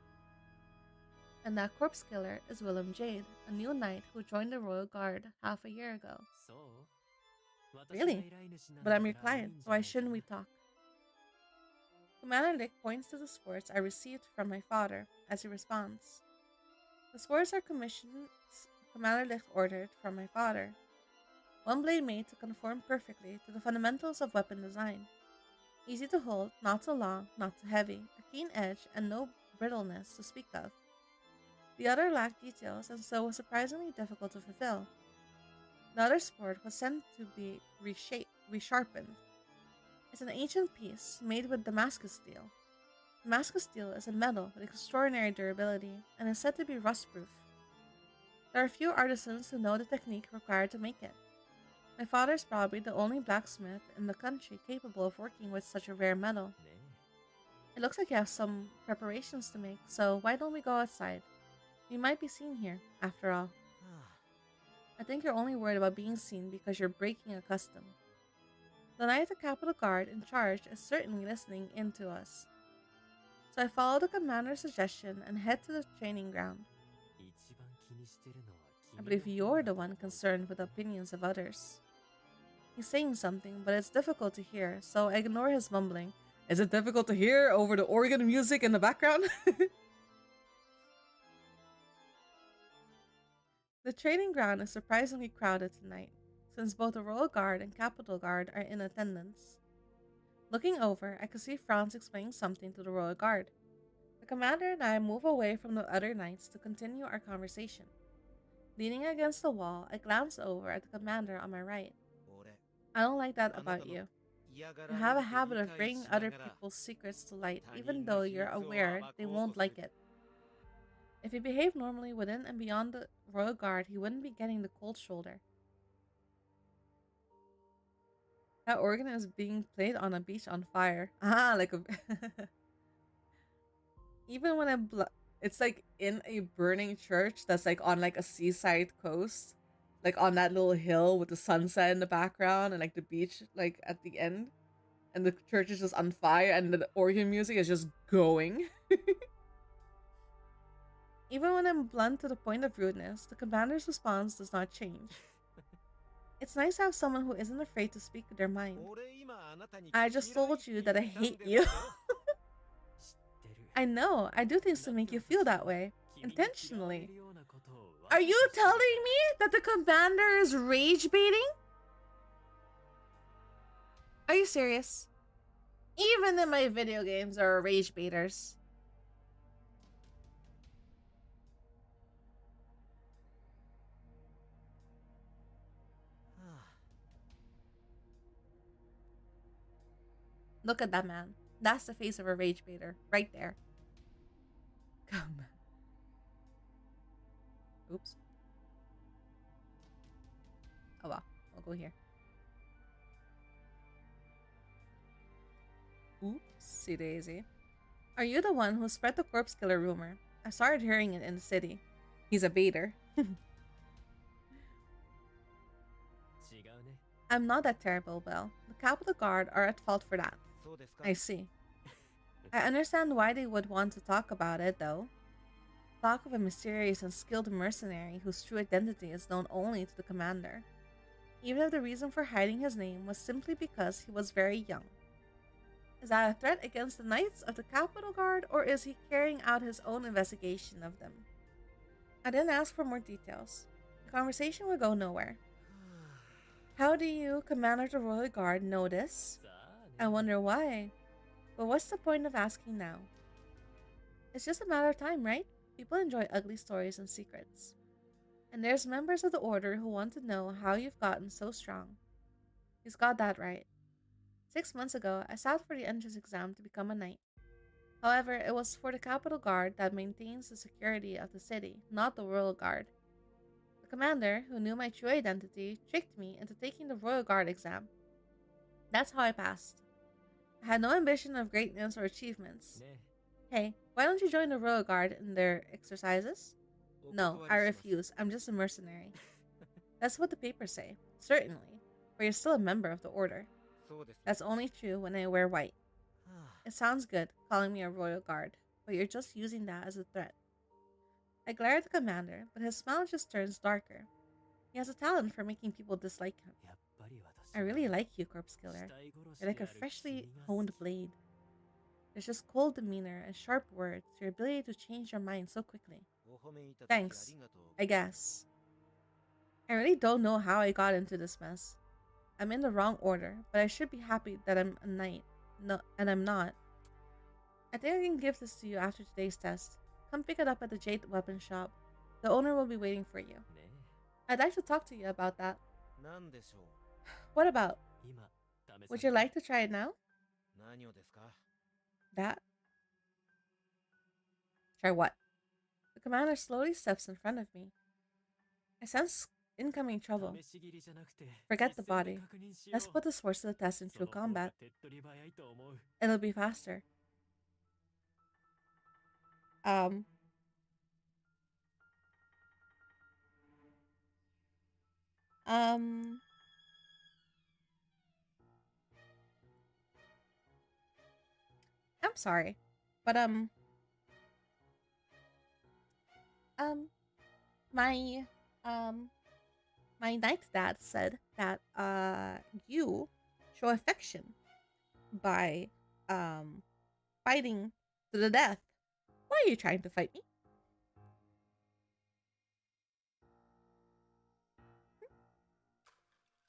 And that corpse killer is Willem Jade, a new knight who joined the Royal Guard half a year ago. Really? But I'm your client, so why shouldn't we talk? Commander Lick points to the swords I received from my father as he responds. The swords are commissions Commander Lick ordered from my father. One blade made to conform perfectly to the fundamentals of weapon design. Easy to hold, not too long, not too heavy, a keen edge, and no brittleness to speak of. The other lacked details and so was surprisingly difficult to fulfill. The other sword was sent to be resharpened. It's an ancient piece made with Damascus steel. Damascus steel is a metal with extraordinary durability and is said to be rust-proof. There are few artisans who know the technique required to make it. My father is probably the only blacksmith in the country capable of working with such a rare metal. It looks like you have some preparations to make, so why don't we go outside? We might be seen here, after all. I think you're only worried about being seen because you're breaking a custom. The Knight of the Capitol Guard in charge is certainly listening in to us. So I follow the commander's suggestion and head to the training ground. I believe you're the one concerned with the opinions of others. He's saying something, but it's difficult to hear, so I ignore his mumbling. Is it difficult to hear over the organ music in the background? The training ground is surprisingly crowded tonight, since both the Royal Guard and Capitol Guard are in attendance. Looking over, I can see Franz explaining something to the Royal Guard. The commander and I move away from the other knights to continue our conversation. Leaning against the wall, I glance over at the commander on my right. I don't like that about you. You have a habit of bringing other people's secrets to light, even though you're aware they won't like it. If he behaved normally within and beyond the Royal Guard, he wouldn't be getting the cold shoulder. That organ is being played on a beach on fire. Ah, like a... Even when it's like in a burning church that's like on like a seaside coast. Like on that little hill with the sunset in the background and like the beach like at the end. And the church is just on fire and the organ music is just going. Even when I'm blunt to the point of rudeness, the commander's response does not change. It's nice to have someone who isn't afraid to speak their mind. I just told you that I hate you. I know, I do things to make you feel that way. Intentionally. Are you telling me that the commander is rage baiting? Are you serious? Even in my video games there are rage baiters. Look at that man. That's the face of a rage baiter. Right there. Come. Oops. Oh well. I'll go here. Oopsie daisy. Are you the one who spread the corpse killer rumor? I started hearing it in the city. He's a baiter. I'm not that terrible, Belle. The Capitol Guard are at fault for that. I see. I understand why they would want to talk about it, though. Talk of a mysterious and skilled mercenary whose true identity is known only to the commander. Even if the reason for hiding his name was simply because he was very young. Is that a threat against the Knights of the Capitol Guard, or is he carrying out his own investigation of them? I didn't ask for more details. The conversation would go nowhere. How do you, Commander of the Royal Guard, know this? I wonder why. But what's the point of asking now? It's just a matter of time, right? People enjoy ugly stories and secrets. And there's members of the Order who want to know how you've gotten so strong. He's got that right. 6 months ago, I sat for the entrance exam to become a knight. However, it was for the Capitol Guard that maintains the security of the city, not the Royal Guard. The commander, who knew my true identity, tricked me into taking the Royal Guard exam. That's how I passed. I had no ambition of greatness or achievements. Hey, why don't you join the Royal Guard in their exercises? No, I refuse. I'm just a mercenary. That's what the papers say. Certainly. But you're still a member of the Order. That's only true when I wear white. It sounds good, calling me a Royal Guard, but you're just using that as a threat. I glare at the commander, but his smile just turns darker. He has a talent for making people dislike him. I really like you, Corpse Killer. You're like a freshly honed blade. There's just cold demeanor and sharp words, your ability to change your mind so quickly. Thanks, I guess. I really don't know how I got into this mess. I'm in the wrong order, but I should be happy that I'm a knight. No, and I'm not. I think I can give this to you after today's test. Come pick it up at the Jade Weapon Shop. The owner will be waiting for you. I'd like to talk to you about that. What about? Would you like to try it now? 何をですか? That? Try what? The commander slowly steps in front of me. I sense incoming trouble. 試し切りじゃなくて Forget the 実戦で body. 確認しよ Let's う put the swords to the test in そ true の方が combat. 手っ取り早いと思う It'll be faster. Um. Um. I'm sorry, but um, my um, my knight dad said that you show affection by fighting to the death. Why are you trying to fight me?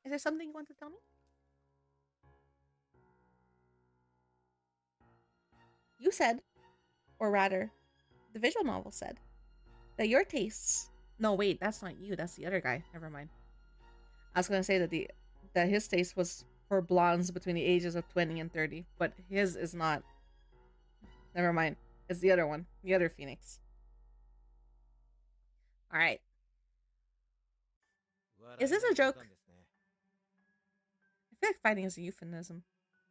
Is there something you want to tell me? You said, or rather, the visual novel said, that your tastes. No, wait, that's not you. That's the other guy. Never mind. I was gonna say that his taste was for blondes between the ages of 20 and 30, but his is not. Never mind. It's the other one, the other Phoenix. All right. Is this a joke? I feel like fighting is a euphemism,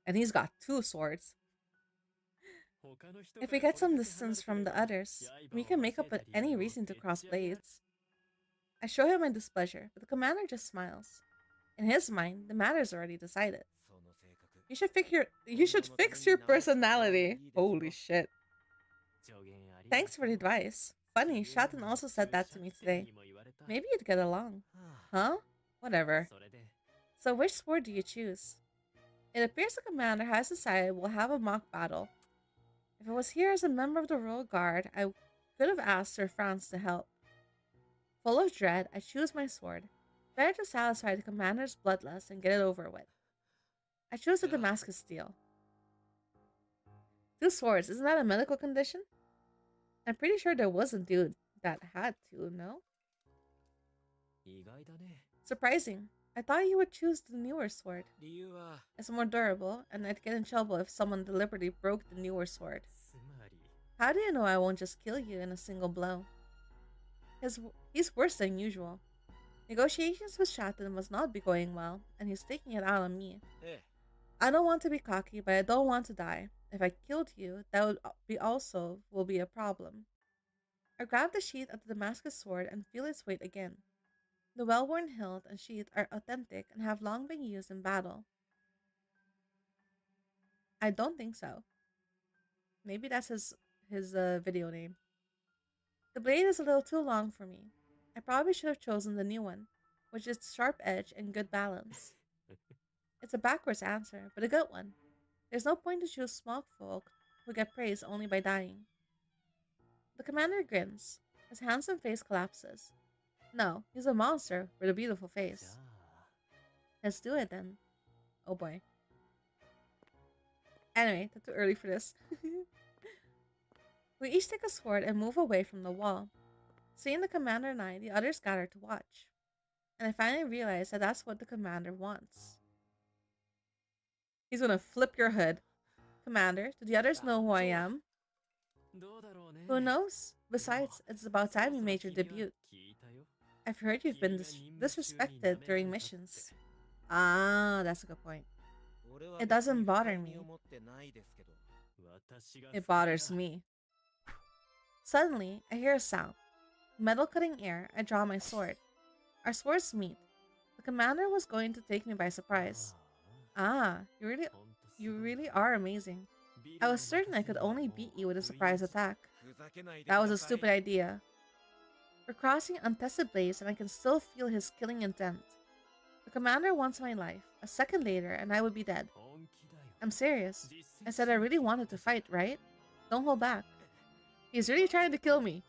and he's got 2 swords. If we get some distance from the others, we can make up any reason to cross blades. I show him my displeasure, but the commander just smiles. In his mind, the matter is already decided. You should fix your personality. Holy shit. Thanks for the advice. Funny, Shatan also said that to me today. Maybe you'd get along. Huh? Whatever. So which sword do you choose? It appears the commander has decided we'll have a mock battle. If I was here as a member of the Royal Guard, I could have asked Sir Franz to help. Full of dread, I choose my sword. Better to satisfy the commander's bloodlust and get it over with. I choose the Damascus steel. 2 swords, isn't that a medical condition? I'm pretty sure there was a dude that had 2, no? 意外だね Surprising. I thought you would choose the newer sword. 理由は It's more durable, and I'd get in trouble if someone deliberately broke the newer sword. つまり How do you know I won't just kill you in a single blow? He's worse than usual. Negotiations with Shatan must not be going well, and he's taking it out on me. ええ I don't want to be cocky, but I don't want to die. If I killed you, that will be a problem. I grab the sheath of the Damascus sword and feel its weight again. The well-worn hilt and sheath are authentic and have long been used in battle. I don't think so. Maybe that's his video name. The blade is a little too long for me. I probably should have chosen the new one, which is sharp edge and good balance. It's a backwards answer, but a good one. There's no point to choose small folk who get praised only by dying. The commander grins. His handsome face collapses. No, he's a monster with a beautiful じゃ face. あ Let's do it then. Oh boy. Anyway, that's too early for this. We each take a sword and move away from the wall. Seeing the commander and I, the others gather to watch. And I finally realize that that's what the commander wants. He's gonna flip your hood. Commander, do the others know who I am? どうだろうね Who knows? Besides, it's about time you made your debut. 聞いたよ I've heard you've been disrespected during missions. Ah, that's a good point. 俺は It doesn't 別に bother 不快に me. 思ってないですけど 私が It 不快だ bothers me. Suddenly, I hear a sound. Metal cutting air, I draw my sword. Our swords meet. The commander was going to take me by surprise. あ Ah, あほんとす you ごい really are amazing. ビル I の was certain I 任せ could な only の beat you with a 不意 surprise 打ち attack. ふざけないで That く was だ a さい stupid idea. We're crossing untested blades and I can still feel his killing intent. The commander wants my life. A second later and I would be dead. 本気だよ I'm serious. 実 I 践 said I really wanted to fight, right? Don't hold back. He's really trying to kill me.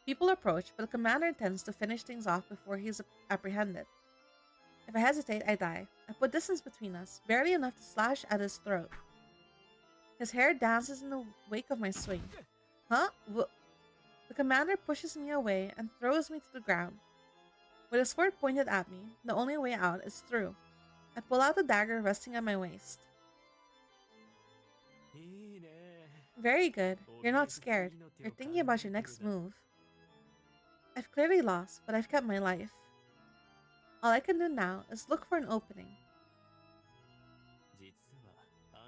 People approach, but the commander intends to finish things off before he's apprehended. If I hesitate, I die. I put distance between us, barely enough to slash at his throat. His hair dances in the wake of my swing. Huh? The commander pushes me away and throws me to the ground. With a sword pointed at me, the only way out is through. I pull out the dagger resting at my waist. Very good. You're not scared. You're thinking about your next move. I've clearly lost, but I've kept my life. All I can do now is look for an opening.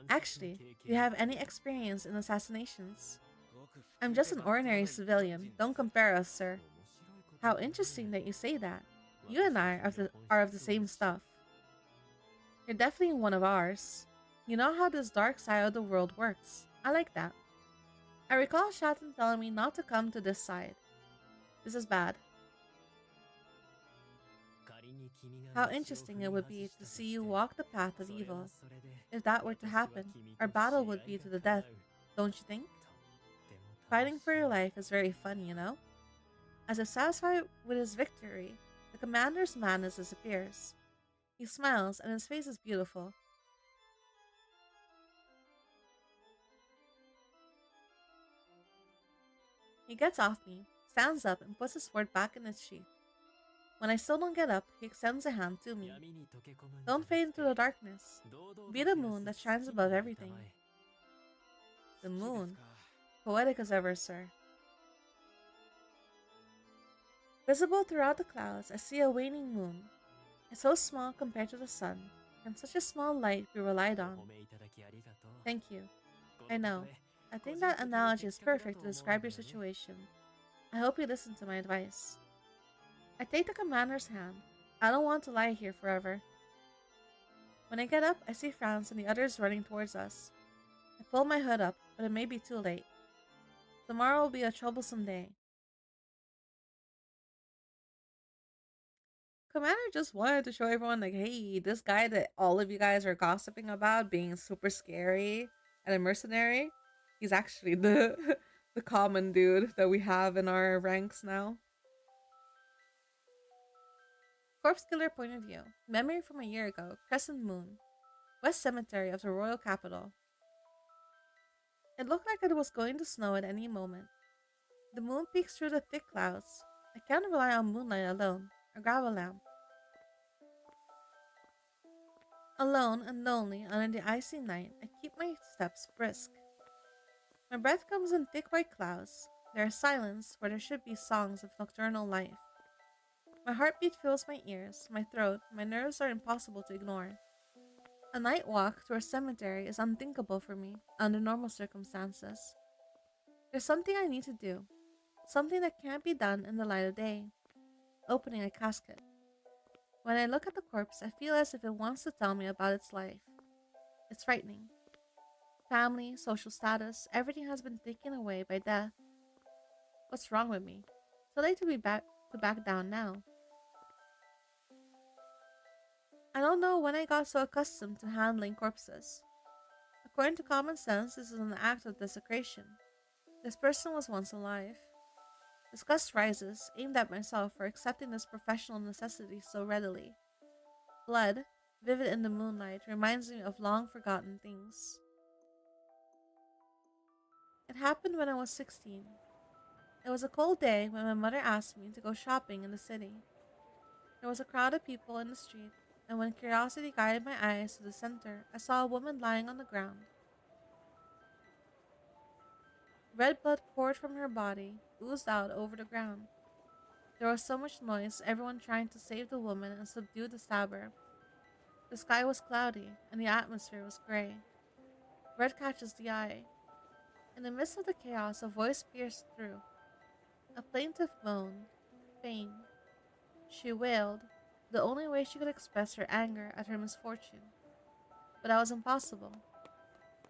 Actually, do you have any experience in assassinations? I'm just an ordinary civilian. Don't compare us, sir. How interesting that you say that. You and I are of the same stuff. You're definitely one of ours. You know how this dark side of the world works. I like that. I recall Shatton telling me not to come to this side. This is bad. How interesting it would be to see you walk the path of evil. If that were to happen, our battle would be to the death, don't you think? Fighting for your life is very fun, you know? As if satisfied with his victory, the commander's madness disappears. He smiles and his face is beautiful. He gets off me, stands up, and puts his sword back in its sheath. When I still don't get up, he extends a hand to me. Don't fade into the darkness. Be the moon that shines above everything. The moon. Poetic as ever, sir. Visible throughout the clouds, I see a waning moon. It's so small compared to the sun, and such a small light be relied on. Thank you. I know. I think that analogy is perfect to describe your situation. I hope you listen to my advice. I take the commander's hand. I don't want to lie here forever. When I get up, I see Franz and the others running towards us. I pull my hood up, but it may be too late. Tomorrow will be a troublesome day. Commander just wanted to show everyone, like, hey, this guy that all of you guys are gossiping about being super scary and a mercenary, he's actually the the common dude that we have in our ranks now. Corpse Killer point of view. Memory from a year ago. Crescent Moon. West Cemetery of the Royal Capital. It looked like it was going to snow at any moment. The moon peeks through the thick clouds. I can't rely on moonlight alone. I grab a lamp. Alone and lonely under the icy night, I keep my steps brisk. My breath comes in thick white clouds. There is silence where there should be songs of nocturnal life. My heartbeat fills my ears, my throat, my nerves are impossible to ignore. A night walk through a cemetery is unthinkable for me under normal circumstances. There's something I need to do, something that can't be done in the light of day. Opening a casket. When I look at the corpse, I feel as if it wants to tell me about its life. It's frightening. Family, social status, everything has been taken away by death. What's wrong with me? So late to back down now. I don't know when I got so accustomed to handling corpses. According to common sense, this is an act of desecration. This person was once alive. Disgust rises, aimed at myself for accepting this professional necessity so readily. Blood, vivid in the moonlight, reminds me of long forgotten things. It happened when I was 16. It was a cold day when my mother asked me to go shopping in the city. There was a crowd of people in the street, and when curiosity guided my eyes to the center, I saw a woman lying on the ground. Red blood poured from her body, oozed out over the ground. There was so much noise, everyone trying to save the woman and subdue the stabber. The sky was cloudy, and the atmosphere was gray. Red catches the eye. In the midst of the chaos, a voice pierced through. A plaintive moan. Pain. She wailed, the only way she could express her anger at her misfortune. But that was impossible.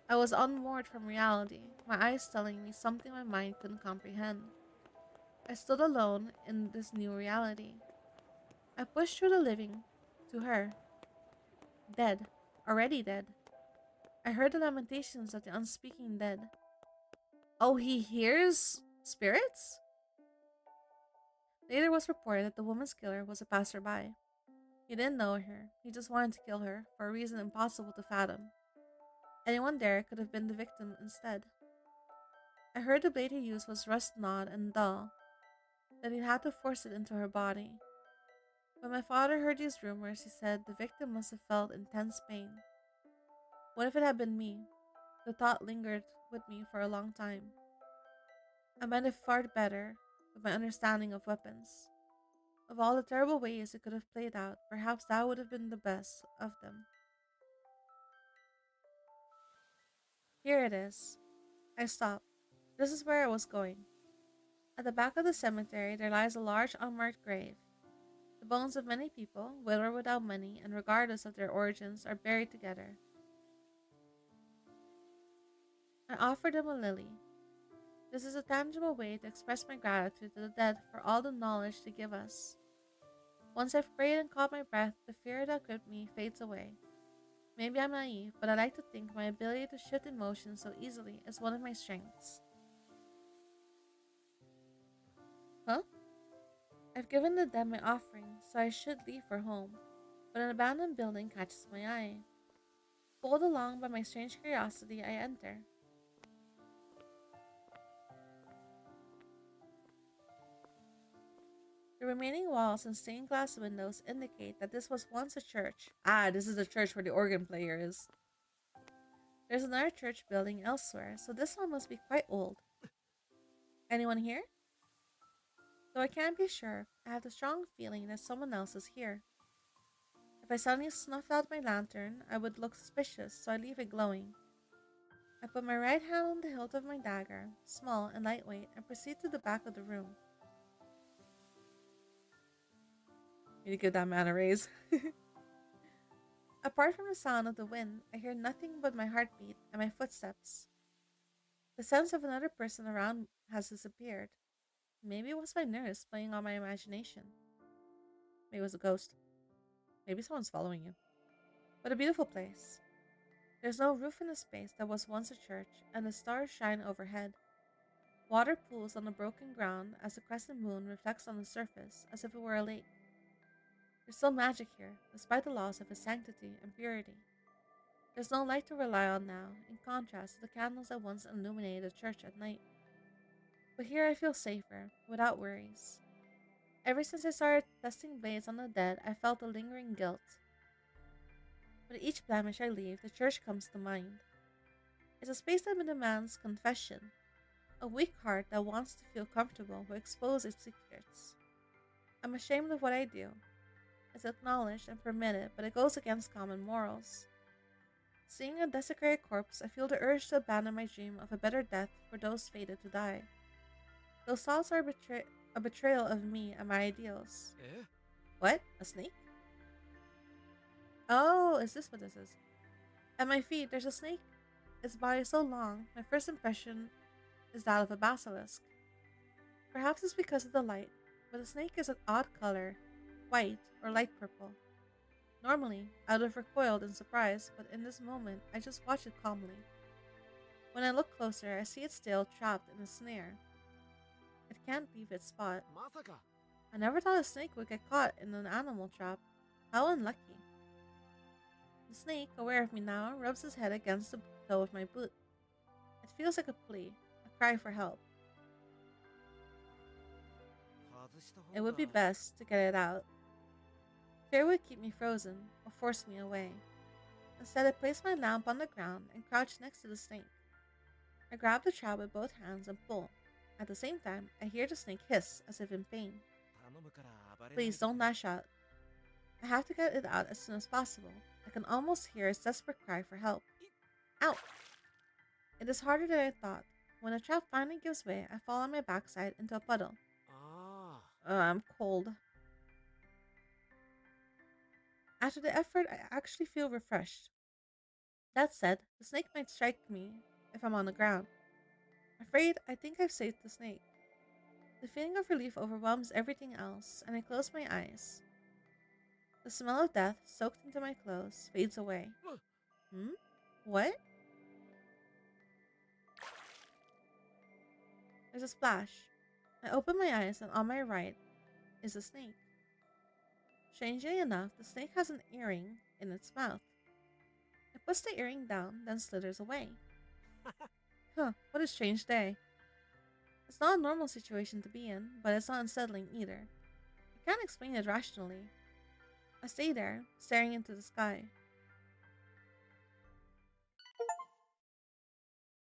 I was unmoored from reality, my eyes telling me something my mind couldn't comprehend. I stood alone in this new reality. I pushed through the living to her. Dead. Already dead. I heard the lamentations of the unspeaking dead. Oh, he hears spirits? Later was reported that the woman's killer was a passerby. He didn't know her, he just wanted to kill her for a reason impossible to fathom. Anyone there could have been the victim instead. I heard the blade he used was rust-gnawed and dull, that he'd had to force it into her body. When my father heard these rumors, he said the victim must have felt intense pain. What if it had been me? The thought lingered with me for a long time. I might have fared better with my understanding of weapons. Of all the terrible ways it could have played out, perhaps that would have been the best of them. Here it is. I stopped. This is where I was going. At the back of the cemetery, there lies a large unmarked grave. The bones of many people, with or without money, and regardless of their origins, are buried together. I offered him a lily. This is a tangible way to express my gratitude to the dead for all the knowledge they give us. Once I've prayed and caught my breath, the fear that gripped me fades away. Maybe I'm naive, but I like to think my ability to shift emotions so easily is one of my strengths. Huh? I've given the dead my offering, so I should leave for home, but an abandoned building catches my eye. Pulled along by my strange curiosity, I enter. The remaining walls and stained glass windows indicate that this was once a church. Ah, this is the church where the organ player is. There's another church building elsewhere, so this one must be quite old. Anyone here? Though I can't be sure, I have the strong feeling that someone else is here. If I suddenly snuffed out my lantern, I would look suspicious, so I leave it glowing. I put my right hand on the hilt of my dagger, small and lightweight, and proceed to the back of the room. Need to give that man a raise. Apart from the sound of the wind, I hear nothing but my heartbeat and my footsteps. The sense of another person around has disappeared. Maybe it was my nurse playing on my imagination. Maybe it was a ghost. Maybe someone's following you. But a beautiful place. There's no roof in the space that was once a church, and the stars shine overhead. Water pools on the broken ground as the crescent moon reflects on the surface as if it were a lake. There's still magic here, despite the loss of its sanctity and purity. There's no light to rely on now, in contrast to the candles that once illuminated the church at night. But here I feel safer, without worries. Ever since I started testing blades on the dead, I felt a lingering guilt. With each blemish I leave, the church comes to mind. It's a space that demands confession, a weak heart that wants to feel comfortable will expose its secrets. I'm ashamed of what I do. It's acknowledged and permitted, but it goes against common morals. Seeing a desecrated corpse, I feel the urge to abandon my dream of a better death for those fated to die. Those thoughts are a betrayal of me and my ideals. Eh? What? A snake? Oh, is this what this is? At my feet, there's a snake. Its body is so long, my first impression is that of a basilisk. Perhaps it's because of the light, but the snake is an odd color, white or light purple. Normally, I would have recoiled in surprise, but in this moment, I just watch it calmly. When I look closer, I see it still trapped in a snare. It can't leave its spot. I never thought a snake would get caught in an animal trap. How unlucky. The snake, aware of me now, rubs his head against the toe of my boot. It feels like a plea, a cry for help. It would be best to get it out. Fear would keep me frozen, or force me away. Instead, I place my lamp on the ground and crouch next to the snake. I grab the trap with both hands and pull. At the same time, I hear the snake hiss as if in pain. Please don't lash out. I have to get it out as soon as possible. I can almost hear its desperate cry for help. Ow! It is harder than I thought. When the trap finally gives way, I fall on my backside into a puddle. I'm cold. After the effort, I actually feel refreshed. That said, the snake might strike me if I'm on the ground. Afraid, I think I've saved the snake. The feeling of relief overwhelms everything else, and I close my eyes. The smell of death, soaked into my clothes, fades away. What? There's a splash. I open my eyes, and on my right is a snake. Strangely enough, the snake has an earring in its mouth. It puts the earring down, then slithers away. What a strange day. It's not a normal situation to be in, but it's not unsettling either. I can't explain it rationally. I stay there, staring into the sky.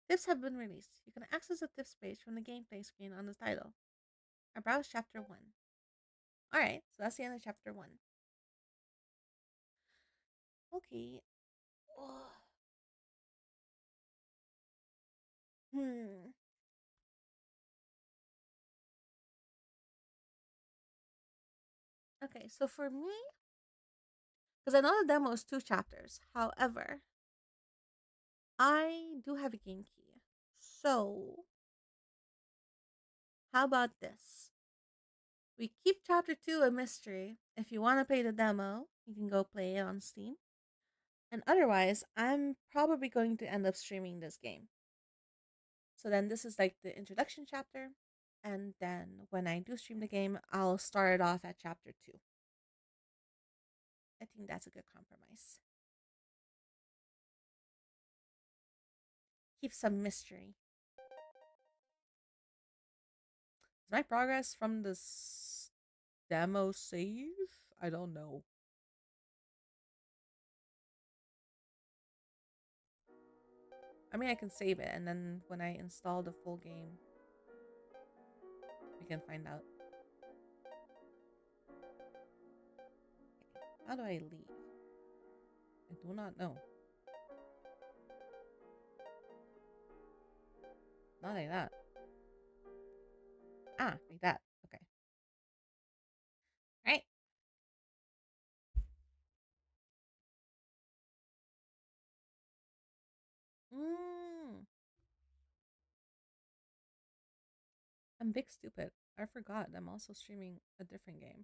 Tips have been released. You can access the tips page from the gameplay screen on the title. I browse chapter 1. Alright, so that's the end of chapter 1. Okay. Ugh. Hmm. Okay, so for me, because I know the demo is 2 chapters. However, I do have a game key. So, how about this? We keep chapter 2 a mystery. If you want to play the demo, you can go play it on Steam. And otherwise, I'm probably going to end up streaming this game. So then this is like the introduction chapter. And then when I do stream the game, I'll start it off at chapter 2. I think that's a good compromise. Keep some mystery. Is my progress from this demo save? I don't know. I mean, I can save it, and then when I install the full game, we can find out. How do I leave? I do not know. Not like that. Ah, like that. Okay. Right. Mm. I'm big stupid. I forgot I'm also streaming a different game.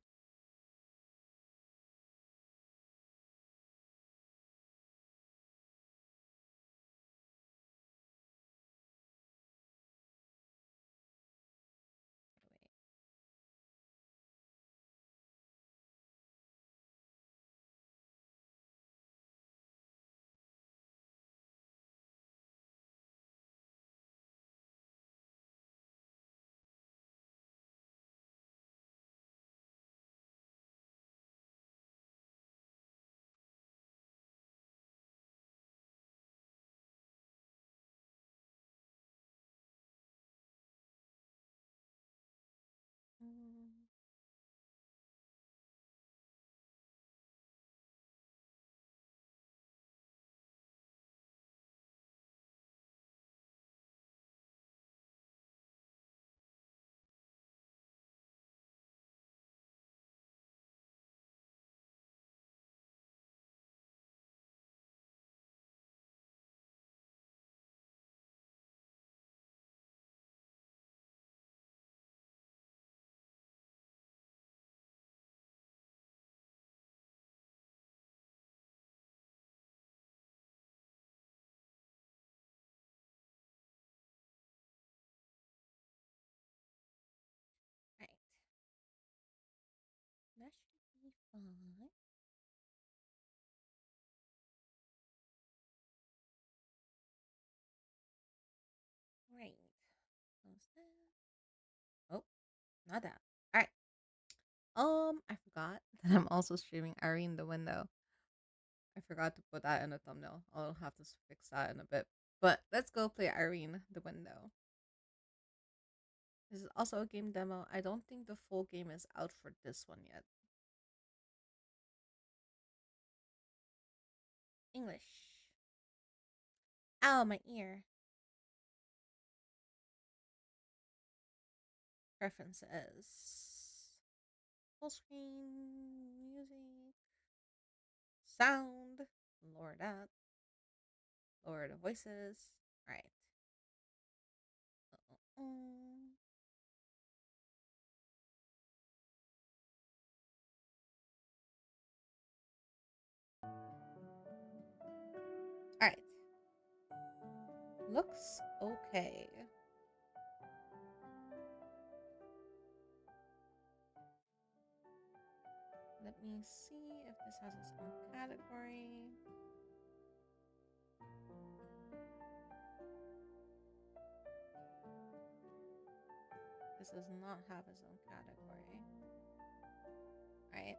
Wait. Mm. Right. That should be fine. Right. Close that. Oh, not that. All right. I forgot that I'm also streaming Irene the Window. I forgot to put that in the thumbnail. I'll have to fix that in a bit. But let's go play Irene the Window. This is also a game demo. I don't think the full game is out for this one yet. English. Ow, my ear. Preferences. Full screen, music, sound, lower that, lower the voices. Right. Alright. Looks okay. Let me see if this has its own category. This does not have its own category. Right.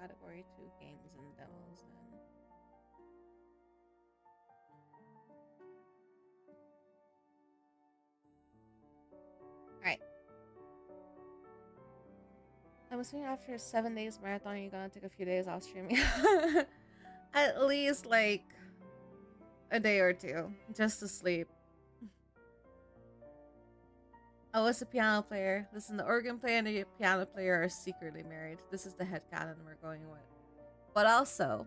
category to games and demos then. Alright. I'm assuming after 7 days marathon, you're gonna take a few days off streaming. At least like a day or two just to sleep. Oh, it's a piano player. Listen, the organ player and the piano player are secretly married. This is the headcanon we're going with. But also,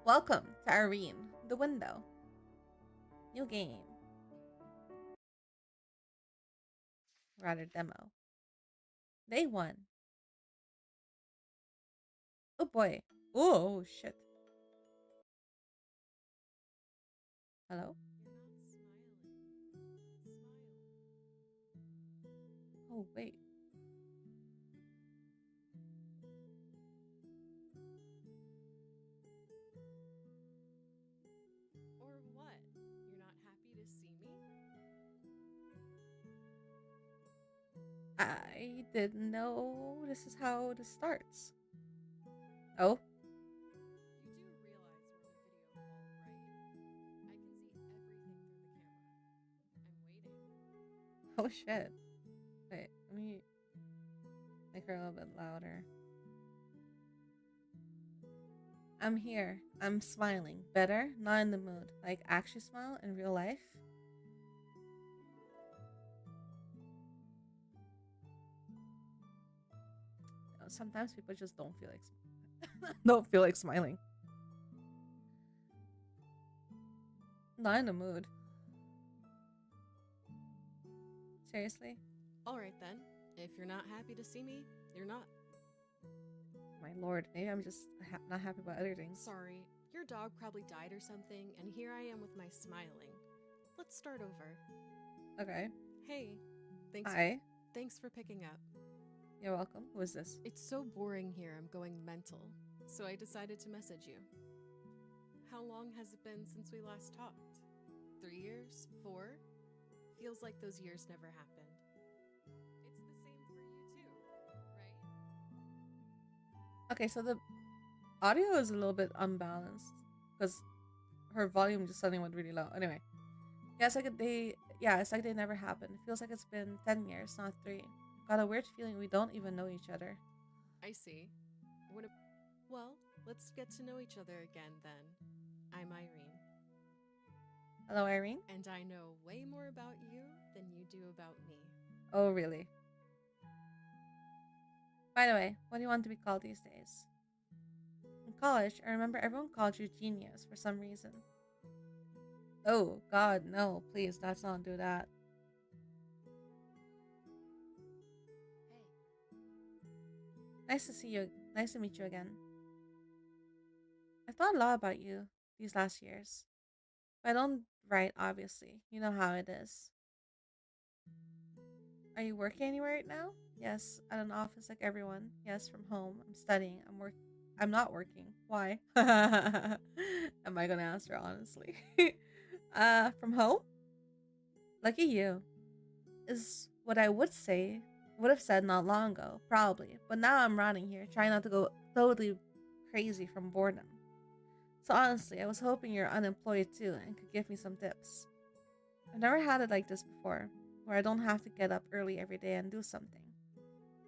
welcome to Irene, the window. New game. Rather, demo. Day 1. Oh boy. Oh shit. Hello? Oh wait. Or what? You're not happy to see me? I didn't know this is how this starts. Oh? You do realize we're on a video call, right? I can see everything through the camera. I'm waiting. Oh shit. Wait, let me make her a little bit louder. I'm here. I'm smiling. Better? Not in the mood. Like, actually smile in real life? You know, sometimes people just don't feel like don't feel like smiling. Not in the mood. Seriously? Alright then. If you're not happy to see me, you're not. My lord, maybe I'm just not happy about other things. Sorry. Your dog probably died or something, and here I am with my smiling. Let's start over. Okay. Hey. Hi. Thanks for picking up. You're welcome. Who is this? It's so boring here, I'm going mental. So I decided to message you. How long has it been since we last talked? 3 years? 4? Feels like those years never happened. It's the same for you too, right? Okay, so the audio is a little bit unbalanced because her volume just suddenly went really low. Anyway, yeah, it's like they never happened. It feels like it's been 10 years, not 3. Got a weird feeling we don't even know each other. I see. Well, let's get to know each other again then. I'm Irene. Hello, Irene. And I know way more about you than you do about me. Oh, really? By the way, what do you want to be called these days? In college, I remember everyone called you genius for some reason. Oh, God, no, please, let's not do that. Hey. Nice to meet you again. I've thought a lot about you these last years. But I don't write, obviously. You know how it is. Are you working anywhere right now? Yes, at an office like everyone. Yes, from home. I'm studying. I'm not working. Why? Am I gonna answer honestly? From home? Lucky you. Is what I would have said not long ago, probably. But now I'm running here, trying not to go totally crazy from boredom. So honestly, I was hoping you're unemployed too and could give me some tips. I've never had it like this before, where I don't have to get up early every day and do something.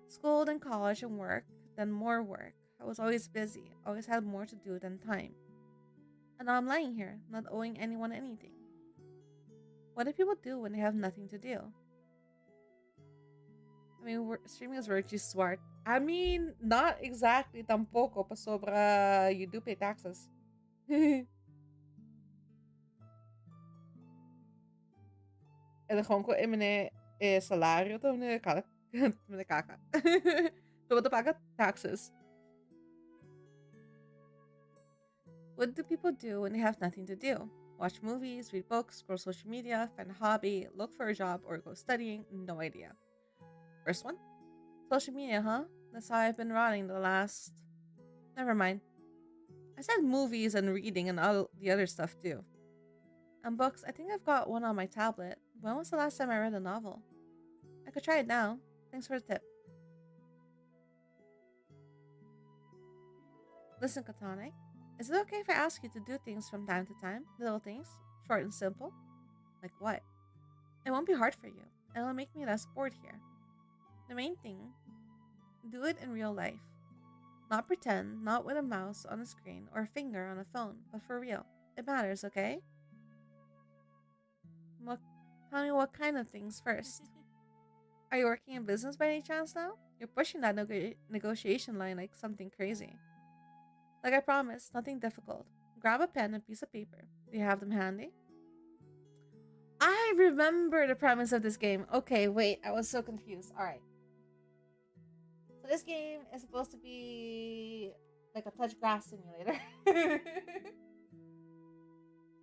School, then college and work, then more work. I was always busy, always had more to do than time. And now I'm lying here, not owing anyone anything. What do people do when they have nothing to do? I mean, streaming is virtue Thwart. I mean, not exactly tampoco, pa sobra you do pay taxes. En gewoon ko imene salario to mene kaka. To to paga taxes. What do people do when they have nothing to do? Watch movies, read books, scroll social media, find a hobby, look for a job, or go studying? No idea. First one? Social media, huh? That's how I've been running the last... Never mind. I said movies and reading and all the other stuff too. And books, I think I've got one on my tablet. When was the last time I read a novel? I could try it now. Thanks for the tip. Listen, Katonic, is it okay if I ask you to do things from time to time? Little things, short and simple? Like what? It won't be hard for you, and it'll make me less bored here. The main thing, do it in real life. Not pretend, not with a mouse on a screen or a finger on a phone, but for real. It matters, okay? What, tell me what kind of things first. Are you working in business by any chance now? You're pushing that negotiation line like something crazy. Like I promised, nothing difficult. Grab a pen and piece of paper. Do you have them handy? I remember the premise of this game. Okay, wait, I was so confused. Alright. So this game is supposed to be like a touch grass simulator.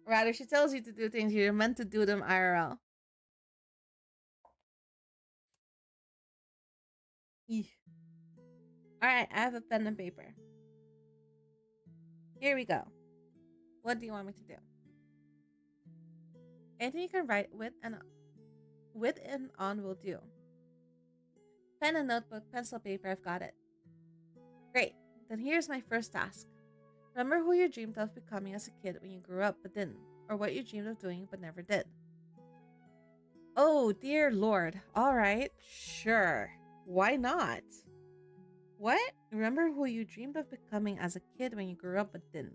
Rather, she tells you to do things, you're meant to do them IRL. Alright, I have a pen and paper. Here we go. What do you want me to do? Anything you can write with and on will do. Pen and notebook, pencil, paper, I've got it. Great. Then here's my first task. Remember who you dreamed of becoming as a kid when you grew up but didn't, or what you dreamed of doing but never did. Oh, dear Lord. Alright, sure. Why not? What? Remember who you dreamed of becoming as a kid when you grew up but didn't.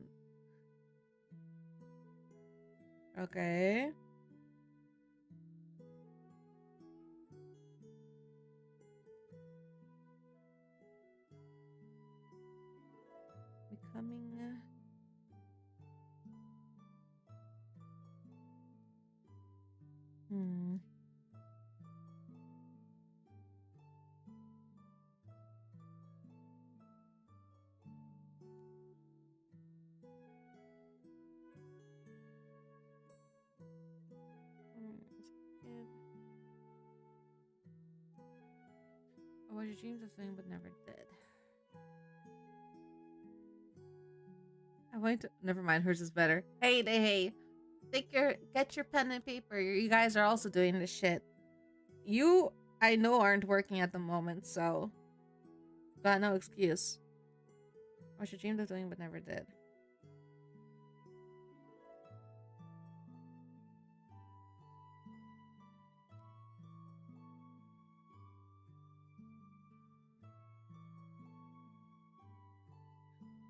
Okay. Becoming... Hmm. Kid. Or what you dreamed of doing but never did. I'm going to... Never mind, hers is better. Hey. Get your pen and paper. You guys are also doing this shit. You, I know, aren't working at the moment, so... Got no excuse. What you dreamed of doing but never did.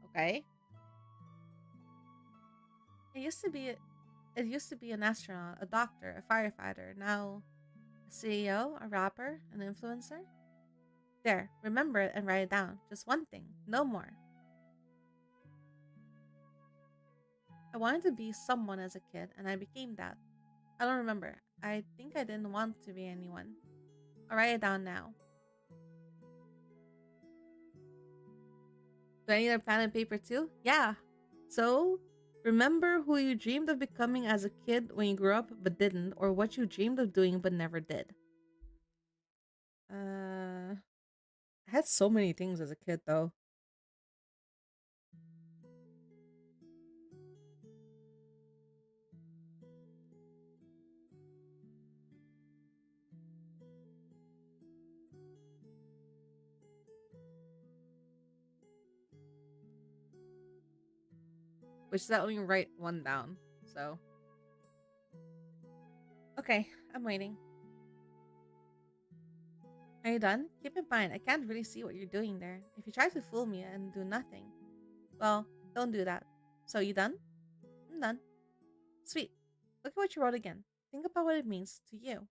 Okay. It used to be an astronaut, a doctor, a firefighter, now a CEO, a rapper, an influencer. There, remember it and write it down. Just one thing, no more. I wanted to be someone as a kid, and I became that. I don't remember. I think I didn't want to be anyone. I'll write it down now. Do I need a pen and paper too? Yeah. So, remember who you dreamed of becoming as a kid when you grew up but didn't, or what you dreamed of doing but never did. I had so many things as a kid though. Which is that let me write one down. So okay, I'm waiting. Are you done? Keep in mind, I can't really see what you're doing there. If you try to fool me and do nothing, well, don't do that. So you done? I'm done. Sweet. Look at what you wrote again. Think about what it means to you.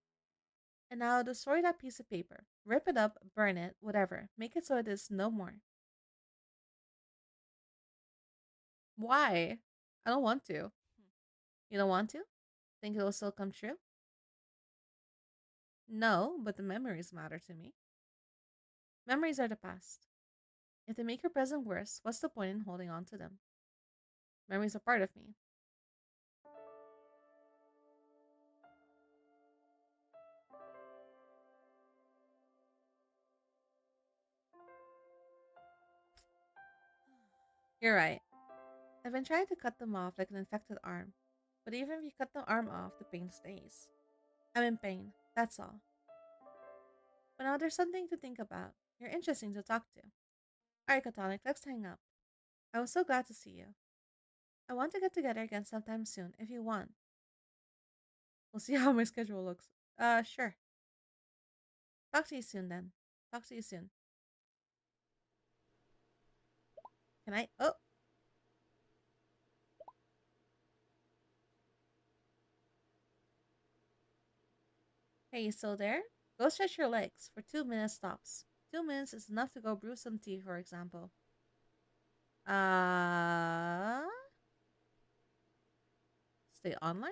And now destroy that piece of paper. Rip it up, burn it, whatever. Make it so it is no more. Why? I don't want to. You don't want to? Think it will still come true? No, but the memories matter to me. Memories are the past. If they make your present worse, what's the point in holding on to them? Memories are part of me. You're right. I've been trying to cut them off like an infected arm, but even if you cut the arm off, the pain stays. I'm in pain, that's all. But now there's something to think about. You're interesting to talk to. Alright, Catonic, let's hang up. I was so glad to see you. I want to get together again sometime soon if you want. We'll see how my schedule looks. Sure. Talk to you soon then. Talk to you soon. Can I? Oh. Hey, you still there? Go stretch your legs for 2 minutes tops. 2 minutes is enough to go brew some tea, for example. Uh, Stay online?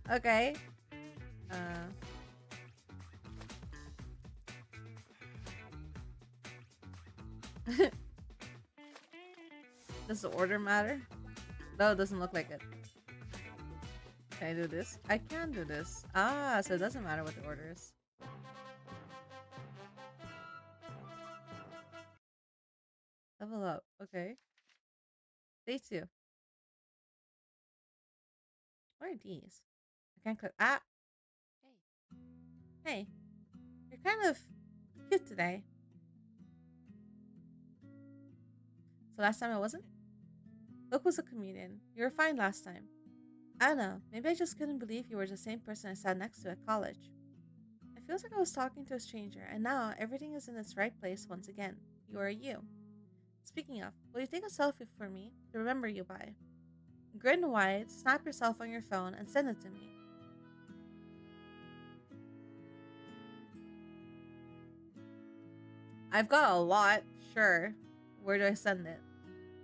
Okay. Uh, does the order matter? No, it doesn't look like it. Can I do this? I can do this. Ah, so it doesn't matter what the order is. Level up. Okay. Day 2. What are these? I can't click. Ah! Hey. You're kind of cute today. So last time I wasn't? Luke was a comedian. You were fine last time. I don't know. Maybe I just couldn't believe you were the same person I sat next to at college. It feels like I was talking to a stranger, and now everything is in its right place once again. You are you. Speaking of, will you take a selfie for me to remember you by? Grin wide, snap yourself on your phone, and send it to me. I've got a lot, sure. Where do I send it?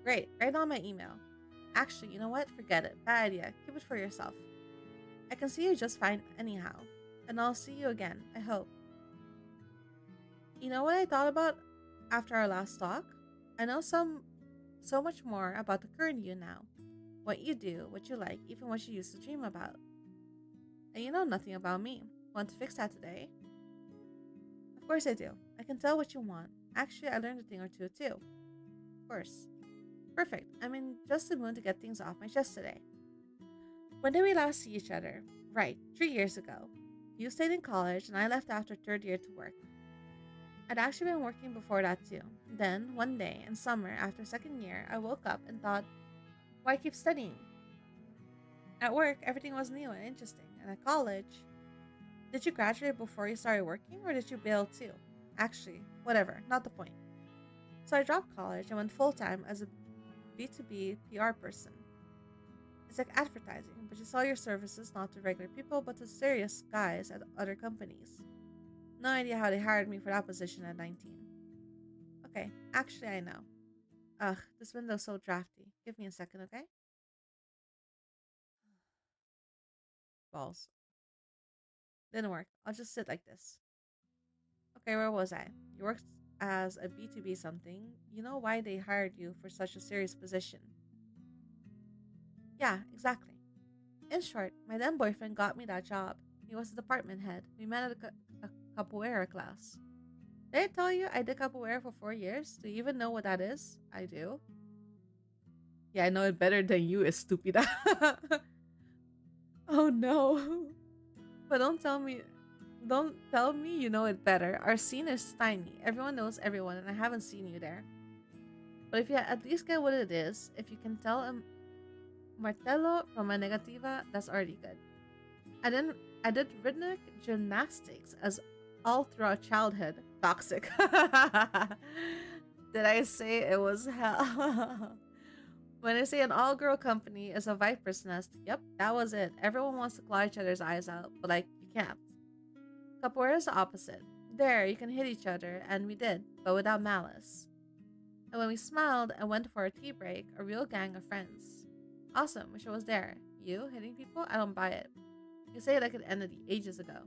Great, right on my email. Actually, you know what? Forget it. Bad idea. Keep it for yourself. I can see you just fine anyhow. And I'll see you again, I hope. You know what I thought about after our last talk? I know so much more about the current you now. What you do, what you like, even what you used to dream about. And you know nothing about me. Want to fix that today? Of course I do. I can tell what you want. Actually, I learned a thing or two too. Of course. Perfect. I'm in just the mood to get things off my chest today. When did we last see each other? Right, 3 years ago. You stayed in college and I left after third year to work. I'd actually been working before that too. Then, one day in summer after second year, I woke up and thought, why keep studying? At work, everything was new and interesting, and at college, did you graduate before you started working or did you bail too? Actually, whatever, not the point. So I dropped college and went full time as a B2B PR person. It's like advertising, but you sell your services not to regular people but to serious guys at other companies. No idea how they hired me for that position at 19. Okay, actually, I know. Ugh, this window's so drafty. Give me a second, okay? Balls. Didn't work. I'll just sit like this. Okay, where was I? You worked as a B2B something. You know why they hired you for such a serious position. Yeah, exactly. In short, my then boyfriend got me that job. He was the department head. We met at a capoeira class. Did I tell you I did capoeira for 4 years? Do you even know what that is? I do. Yeah, I know it better than you, estúpida. Oh no. But don't tell me you know it better. Our scene is tiny. Everyone knows everyone, and I haven't seen you there. But if you at least get what it is, if you can tell a martello from a negativa, that's already good. I did rhythmic gymnastics as all throughout childhood. Toxic. Did I say it was hell? When I say an all-girl company is a viper's nest, yep, that was it. Everyone wants to claw each other's eyes out, but like, you can't. Capoeira is the opposite. There, you can hit each other, and we did, but without malice. And when we smiled and went for a tea break, a real gang of friends. Awesome, wish I was there. You, hitting people? I don't buy it. You say it like it ended ages ago.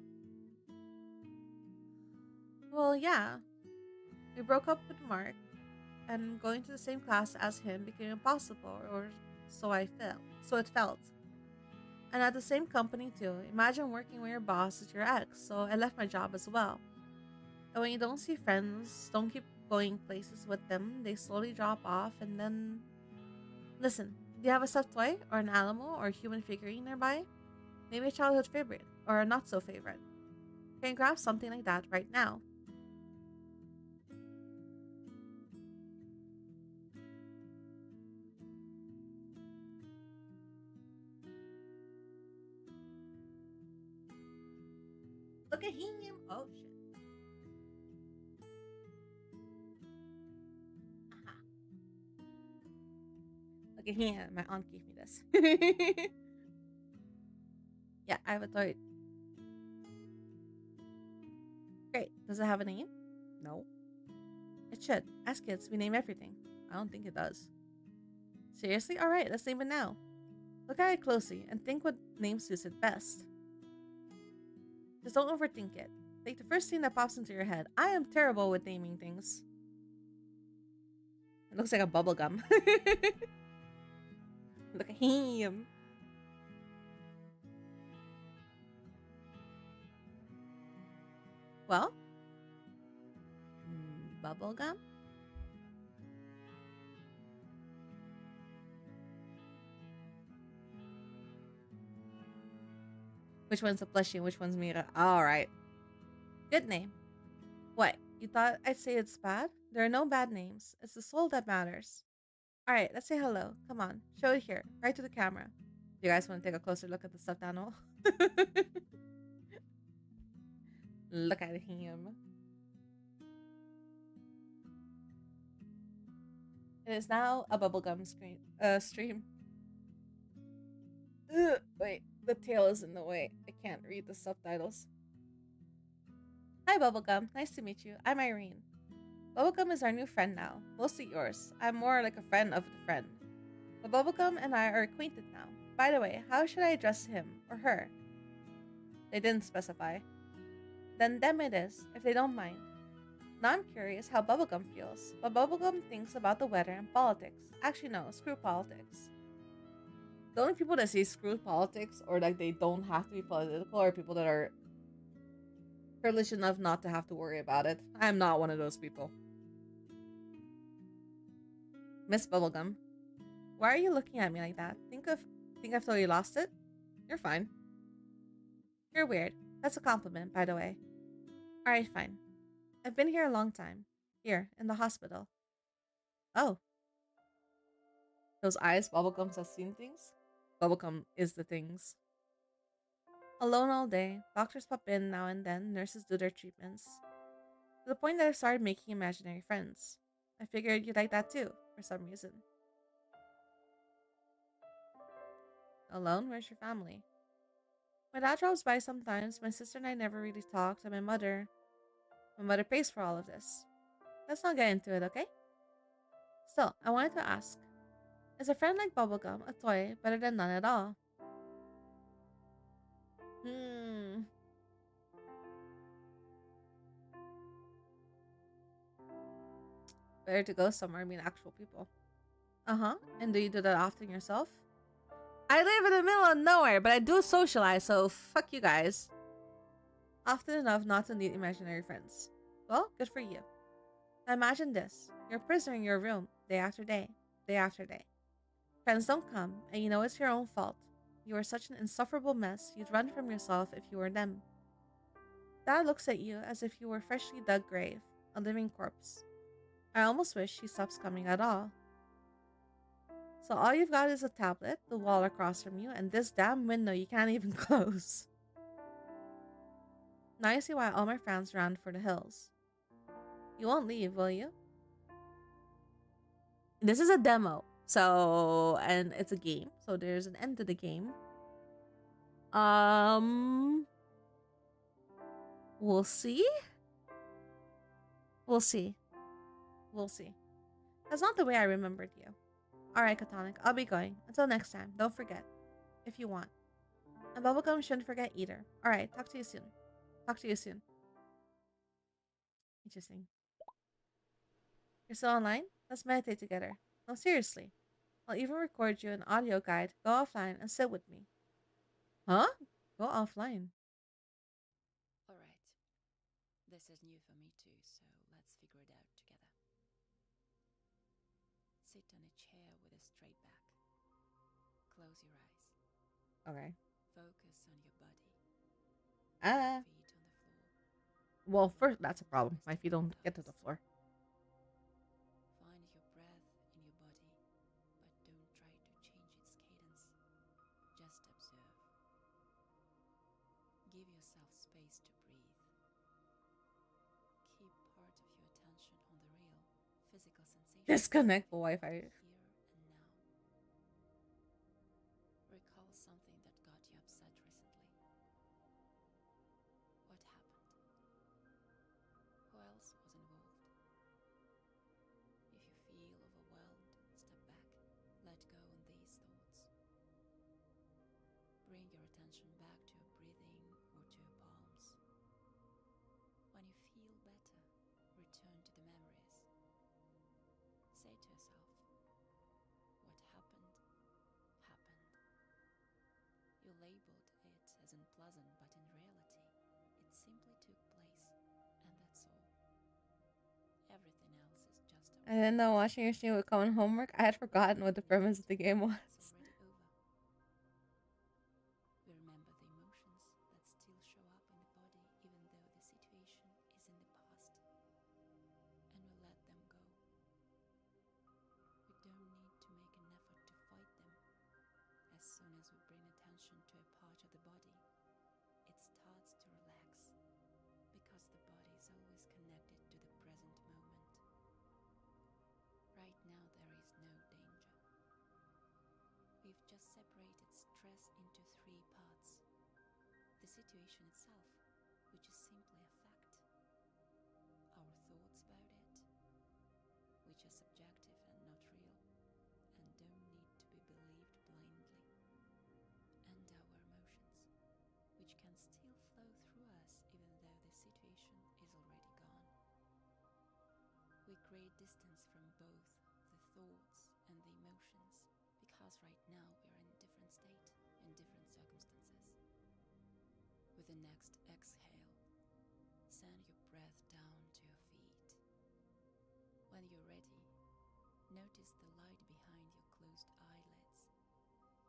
Well, yeah. We broke up with Mark, and going to the same class as him became impossible, or so I felt. So it felt. And at the same company too. Imagine working with your boss as your ex, so I left my job as well. And when you don't see friends, don't keep going places with them, they slowly drop off and then... Listen, do you have a stuffed toy, or an animal, or a human figurine nearby? Maybe a childhood favorite, or a not so favorite. Can you grab something like that right now? Look at him. Oh, shit. Aha. Look at him. My aunt gave me this. Yeah, I have a toy. Great. Does it have a name? No. It should. As kids, we name everything. I don't think it does. Seriously? Alright, let's name it now. Look at it closely and think what name suits it best. Just don't overthink it. Take the first thing that pops into your head. I am terrible with naming things. It looks like a bubble gum. Look at him. Well, bubble gum? Which one's a plushie and which one's Mira? Alright. Good name. What? You thought I'd say it's bad? There are no bad names. It's the soul that matters. Alright, let's say hello. Come on. Show it here. Right to the camera. Do you guys want to take a closer look at the stuffed animal? Look at him. It is now a bubblegum stream. Ugh, wait, the tail is in the way. I can't read the subtitles. Hi, Bubblegum. Nice to meet you. I'm Irene. Bubblegum is our new friend now. Mostly yours. I'm more like a friend of the friend. But Bubblegum and I are acquainted now. By the way, how should I address him or her? They didn't specify. Then them it is, if they don't mind. Now I'm curious how Bubblegum feels, but Bubblegum thinks about the weather and politics. Actually, no, screw politics. The only people that say screw politics or like they don't have to be political are people that are privileged enough not to have to worry about it. I'm not one of those people. Miss Bubblegum, why are you looking at me like that? Think I've totally lost it? You're fine. You're weird. That's a compliment, by the way. Alright, fine. I've been here a long time. Here, in the hospital. Oh. Those eyes, Bubblegums has seen things? Bubblegum is the things. Alone all day, doctors pop in now and then, nurses do their treatments. To the point that I've started making imaginary friends. I figured you'd like that too, for some reason. Alone? Where's your family? My dad drops by sometimes, my sister and I never really talked, and my mother pays for all of this. Let's not get into it, okay? Still, I wanted to ask, is a friend like Bubblegum a toy better than none at all? Better to go somewhere, I mean actual people. Uh-huh. And do you do that often yourself? I live in the middle of nowhere, but I do socialize, so fuck you guys. Often enough not to need imaginary friends. Well, good for you. Now imagine this. You're a prisoner in your room, day after day, day after day. Friends don't come, and you know it's your own fault. You are such an insufferable mess, you'd run from yourself if you were them. Dad looks at you as if you were a freshly dug grave, a living corpse. I almost wish he stops coming at all. So all you've got is a tablet, the wall across from you, and this damn window you can't even close. Now you see why all my friends ran for the hills. You won't leave, will you? This is a demo, and it's a game, so there's an end to the game. We'll see. We'll see. We'll see. That's not the way I remembered you. Alright, Catonic, I'll be going. Until next time, don't forget. If you want. And Bubblegum shouldn't forget either. Alright, talk to you soon. Talk to you soon. Interesting. You're still online? Let's meditate together. No, seriously. I'll even record you an audio guide. Go offline and sit with me. Huh? Go offline. Alright. This is new for me too, so let's figure it out together. Sit on a chair with a straight back. Close your eyes. Okay. Focus on your body. Ah. Feet on the floor. Well, first, that's a problem. My feet don't get to the floor. Find your breath in your body, but don't try to change its cadence. Just observe. Give yourself space to breathe. Keep part of your attention on the real, physical sensation. Disconnect the Wi-Fi. Here and now. Recall something that got you upset recently. What happened? Who else was involved? If you feel overwhelmed, step back. Let go on these thoughts. Bring your attention back to your breathing or to your palms. When you feel better, return to the memories. Say to yourself, what happened, happened. You labeled it as unpleasant, but in reality, it simply took place, and that's all. Everything else is just a I didn't know watching your stream would come in homework. I had forgotten what the premise of the game was. It's already over. We remember the emotions that still show up in the body even though the situation is in the past. And we let them go. We don't need to make an effort to fight them. As soon as we bring attention to a part of the body, it starts to relax, because the body is always connected to the present moment. Right now there is no danger. We've just separated stress into 3 parts. The situation itself, which is simply a fact. Our thoughts about it, which are subjective and not real, and don't need to be believed blindly. And our emotions, which can still flow through us even though the situation is already gone. We create distance from both the thoughts and the emotions, because right now we are in a different state, in different circumstances. With the next exhale, send your breath down to your feet. When you're ready, notice the light behind your closed eyelids,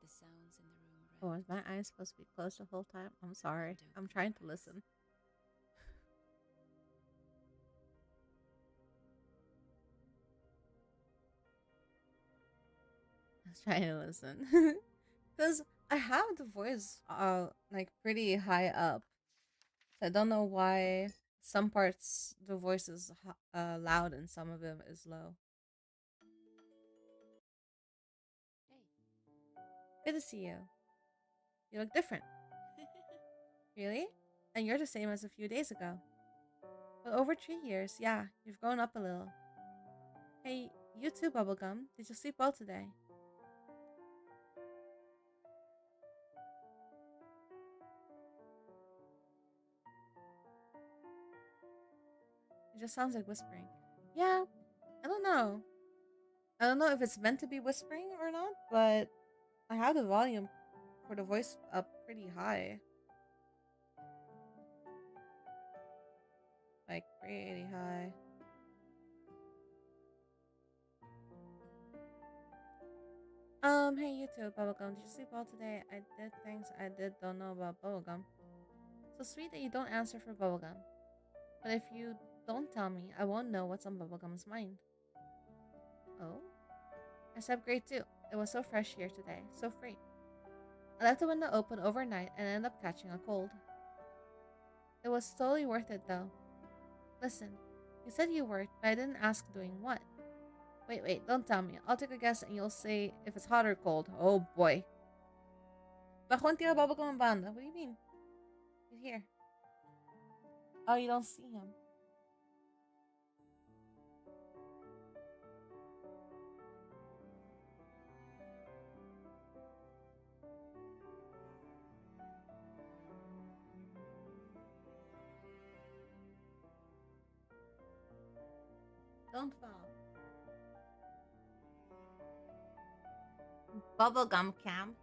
the sounds in the room Oh, around is my you. eyes supposed to be closed the whole time? I'm sorry. I'm trying to listen. I was trying to listen. Because I have the voice like pretty high up. So I don't know why some parts the voice is loud and some of them is low. Hey. Good to see you. You look different. Really? And you're the same as a few days ago. But over 3 years, yeah, you've grown up a little. Hey, you too, Bubblegum. Did you sleep well today? It just sounds like whispering. Yeah, I don't know. I don't know if it's meant to be whispering or not, but I have the volume for the voice up pretty high. Like, pretty high. Hey, you too, Bubblegum. Did you sleep well today? I did things I don't know about Bubblegum. So sweet that you don't answer for Bubblegum. But if you don't tell me, I won't know what's on Bubblegum's mind. Oh? I slept great too. It was so fresh here today, so free. I left the window open overnight and ended up catching a cold. It was totally worth it though. Listen, you said you worked, but I didn't ask doing what. Wait, don't tell me. I'll take a guess and you'll say if it's hot or cold. Oh boy. Bakit tira Bubblegum ang banda? What do you mean? He's here. Oh, you don't see him. Don't fall. Bubblegum cam.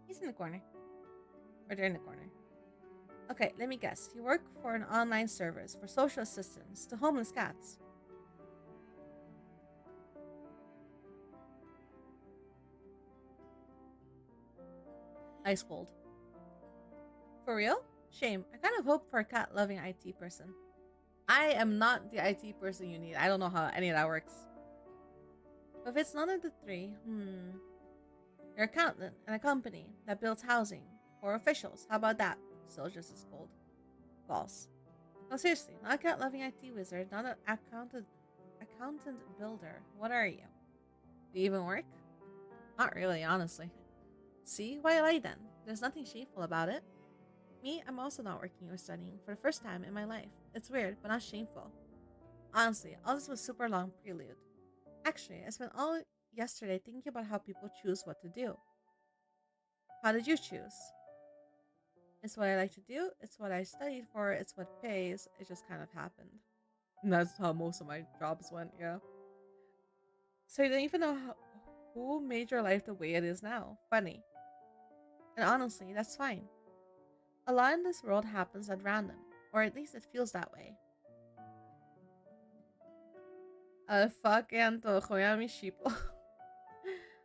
He's in the corner. Or they're in the corner. Okay, let me guess. You work for an online service for social assistance to homeless cats. Ice cold. For real? Shame. I kind of hope for a cat-loving IT person. I am not the IT person you need. I don't know how any of that works. But if it's none of the three, you're an accountant in a company that builds housing. Or officials. How about that? Still just as cold. False. No, seriously, not a cat-loving IT wizard, not an accountant builder. What are you? Do you even work? Not really, honestly. See? Why lie then? There's nothing shameful about it. Me, I'm also not working or studying for the first time in my life. It's weird, but not shameful. Honestly, all this was super long prelude. Actually, I spent all yesterday thinking about how people choose what to do. How did you choose? It's what I like to do, it's what I studied for, it's what pays, it just kind of happened. And that's how most of my jobs went, yeah. So you don't even know who made your life the way it is now. Funny. And honestly, that's fine. A lot in this world happens at random, or at least it feels that way. Fuck antojo ya mi sheeple.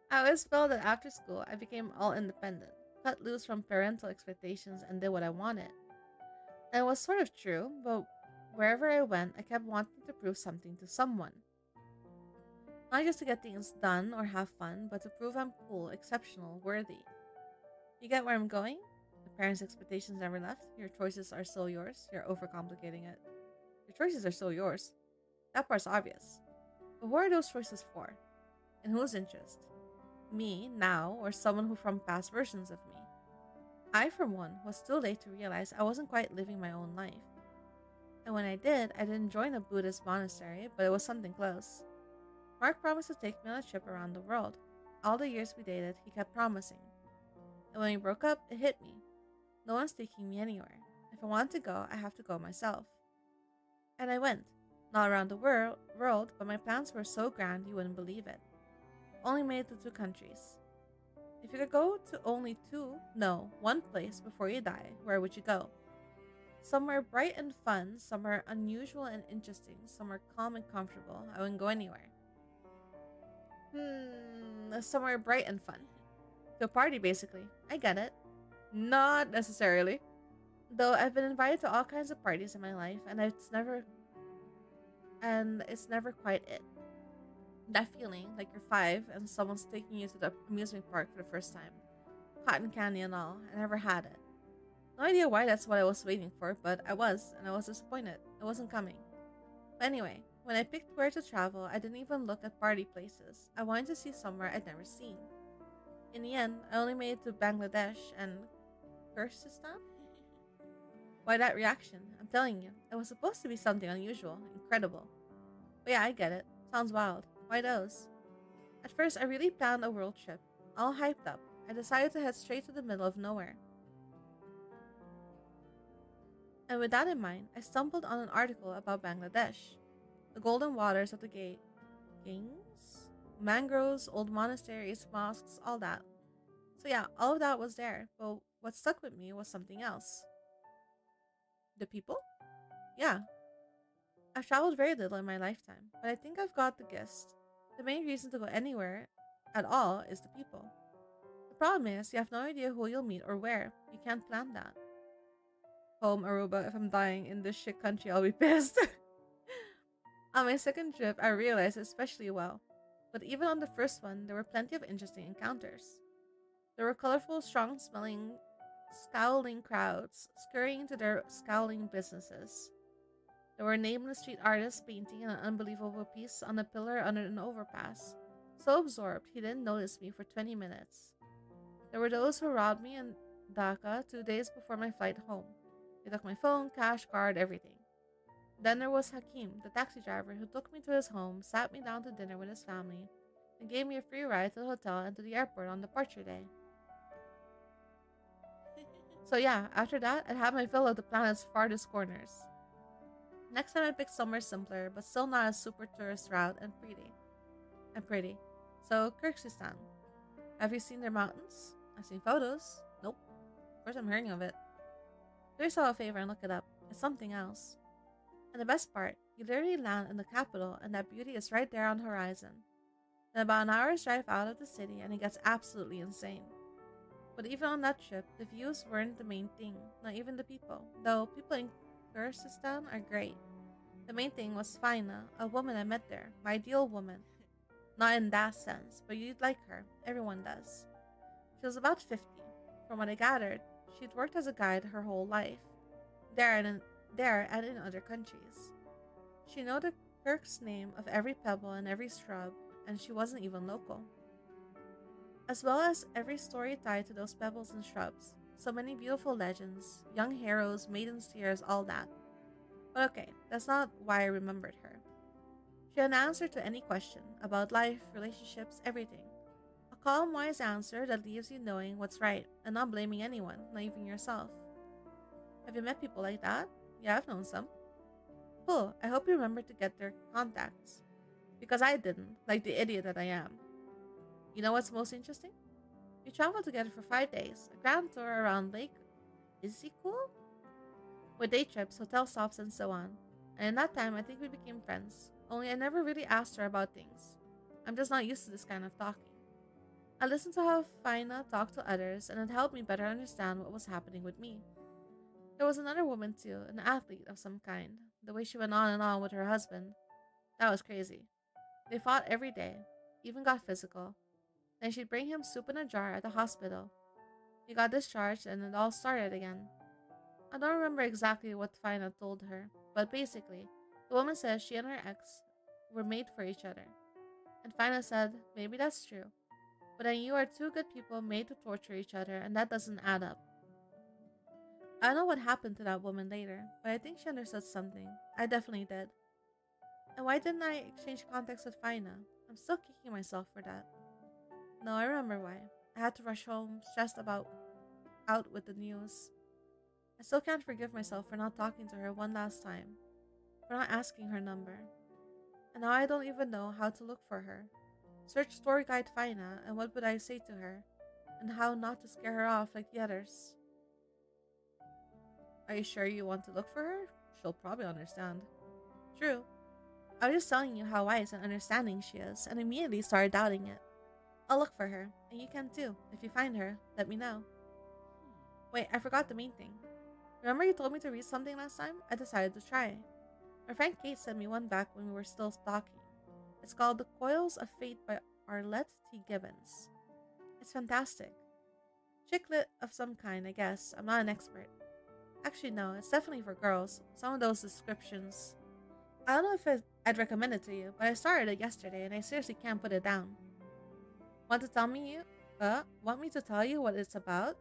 I always felt that after school, I became all independent, cut loose from parental expectations, and did what I wanted. And it was sort of true, but wherever I went, I kept wanting to prove something to someone. Not just to get things done or have fun, but to prove I'm cool, exceptional, worthy. You get where I'm going? The parents' expectations never left. Your choices are still yours. You're overcomplicating it. Your choices are still yours. That part's obvious. But who are those choices for? In whose interest? Me, now, or someone who from past versions of me? I, for one, was too late to realize I wasn't quite living my own life. And when I didn't join a Buddhist monastery, but it was something close. Mark promised to take me on a trip around the world. All the years we dated, he kept promising. And when we broke up, it hit me. No one's taking me anywhere. If I want to go, I have to go myself. And I went. Not around the world, but my plans were so grand you wouldn't believe it. Only made it to 2 countries. If you could go to only 2, no, 1 place before you die, where would you go? Somewhere bright and fun, somewhere unusual and interesting, somewhere calm and comfortable. I wouldn't go anywhere. Somewhere bright and fun. To a party, basically. I get it. Not necessarily. Though I've been invited to all kinds of parties in my life, and it's never quite it. That feeling, like you're 5 and someone's taking you to the amusement park for the first time. Cotton candy and all, I never had it. No idea why that's what I was waiting for, but I was, and I was disappointed. It wasn't coming. But anyway, when I picked where to travel, I didn't even look at party places. I wanted to see somewhere I'd never seen. In the end, I only made it to Bangladesh and Kyrgyzstan? Why that reaction? I'm telling you, it was supposed to be something unusual, incredible. But yeah, I get it. Sounds wild. Why those? At first, I really planned a world trip. All hyped up. I decided to head straight to the middle of nowhere. And with that in mind, I stumbled on an article about Bangladesh. The golden waters of the Ganges? Mangroves, old monasteries, mosques, all that. So yeah, all of that was there, but what stuck with me was something else. The people? Yeah. I've traveled very little in my lifetime, but I think I've got the gist. The main reason to go anywhere at all is the people. The problem is, you have no idea who you'll meet or where. You can't plan that. Home, Aruba, if I'm dying in this shit country, I'll be pissed. On my second trip, I realized especially well. But even on the first one, there were plenty of interesting encounters. There were colorful, strong-smelling, scowling crowds scurrying to their scowling businesses. There were nameless street artists painting an unbelievable piece on a pillar under an overpass, so absorbed he didn't notice me for 20 minutes. There were those who robbed me in Dhaka 2 days before my flight home. They took my phone, cash, card, everything. Then there was Hakim, the taxi driver who took me to his home, sat me down to dinner with his family, and gave me a free ride to the hotel and to the airport on departure day. So yeah, after that, I'd had my fill of the planet's farthest corners. Next time I'd pick somewhere simpler, but still not a super tourist route and pretty. So, Kyrgyzstan. Have you seen their mountains? I've seen photos. Nope. First I'm hearing of it. Do yourself a favor and look it up. It's something else. And the best part, you literally land in the capital and that beauty is right there on the horizon. Then about an hour's drive out of the city and it gets absolutely insane. But even on that trip, the views weren't the main thing, not even the people. Though people in Kyrgyzstan are great. The main thing was Fina, a woman I met there, my ideal woman. Not in that sense, but you'd like her. Everyone does. She was about 50. From what I gathered, she'd worked as a guide her whole life, there and in other countries. She knew the Kirk's name of every pebble and every shrub, and she wasn't even local. As well as every story tied to those pebbles and shrubs. So many beautiful legends, young heroes, maidens' tears, all that. But okay, that's not why I remembered her. She had an answer to any question about life, relationships, everything. A calm, wise answer that leaves you knowing what's right and not blaming anyone, not even yourself. Have you met people like that? Yeah, I've known some. Cool, I hope you remember to get their contacts. Because I didn't, like the idiot that I am. You know what's most interesting? We traveled together for 5 days, a grand tour around Lake Cool? With day trips, hotel stops, and so on. And in that time, I think we became friends. Only I never really asked her about things. I'm just not used to this kind of talking. I listened to how Fina talked to others, and it helped me better understand what was happening with me. There was another woman too, an athlete of some kind. The way she went on and on with her husband, that was crazy. They fought every day, even got physical. Then she'd bring him soup in a jar at the hospital. He got discharged and it all started again. I don't remember exactly what Fina told her, but basically, the woman says she and her ex were made for each other. And Fina said, maybe that's true. But then you are two good people made to torture each other, and that doesn't add up. I don't know what happened to that woman later, but I think she understood something. I definitely did. And why didn't I exchange contacts with Fina? I'm still kicking myself for that. No, I remember why. I had to rush home, stressed about out with the news. I still can't forgive myself for not talking to her one last time, for not asking her number. And now I don't even know how to look for her. Search story guide Fina, and what would I say to her? And how not to scare her off like the others. Are you sure you want to look for her? She'll probably understand. True. I was just telling you how wise and understanding she is, and immediately started doubting it. I'll look for her, and you can too. If you find her, let me know. Wait, I forgot the main thing. Remember you told me to read something last time? I decided to try. My friend Kate sent me one back when we were still talking. It's called The Coils of Fate by Arlette T. Gibbons. It's fantastic. Chick lit of some kind, I guess. I'm not an expert. Actually, no, it's definitely for girls. Some of those descriptions. I don't know if I'd recommend it to you, but I started it yesterday and I seriously can't put it down. Want to tell me want me to tell you what it's about?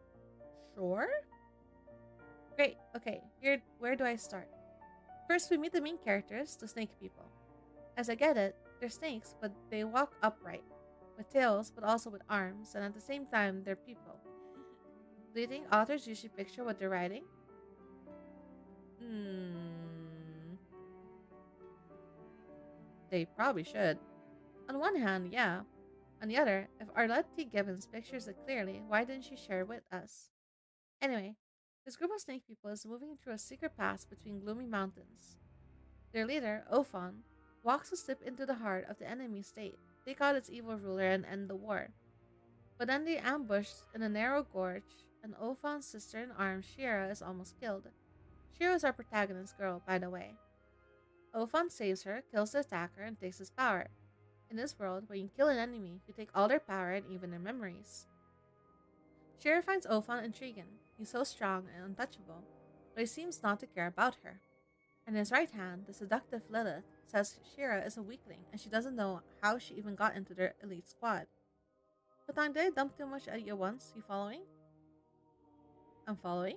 Sure. Great, okay, where do I start? First, we meet the main characters, the snake people. As I get it, they're snakes, but they walk upright, with tails, but also with arms, and at the same time, they're people. Do you think authors usually picture what they're writing? They probably should. On one hand, yeah. On the other, if Arlette T. Gibbons pictures it clearly, why didn't she share it with us? Anyway, this group of snake people is moving through a secret pass between gloomy mountains. Their leader, Ophon, walks to slip into the heart of the enemy state, take out its evil ruler, and end the war. But then they ambushed in a narrow gorge, and Ophon's sister in arms, Shira, is almost killed. Shira is our protagonist girl, by the way. Ophon saves her, kills the attacker, and takes his power. In this world, when you kill an enemy, you take all their power and even their memories. Shira finds Ophon intriguing. He's so strong and untouchable, but he seems not to care about her. And his right hand, the seductive Lilith, says Shira is a weakling and she doesn't know how she even got into their elite squad. Patang, did I dump too much at you once? You following? I'm following?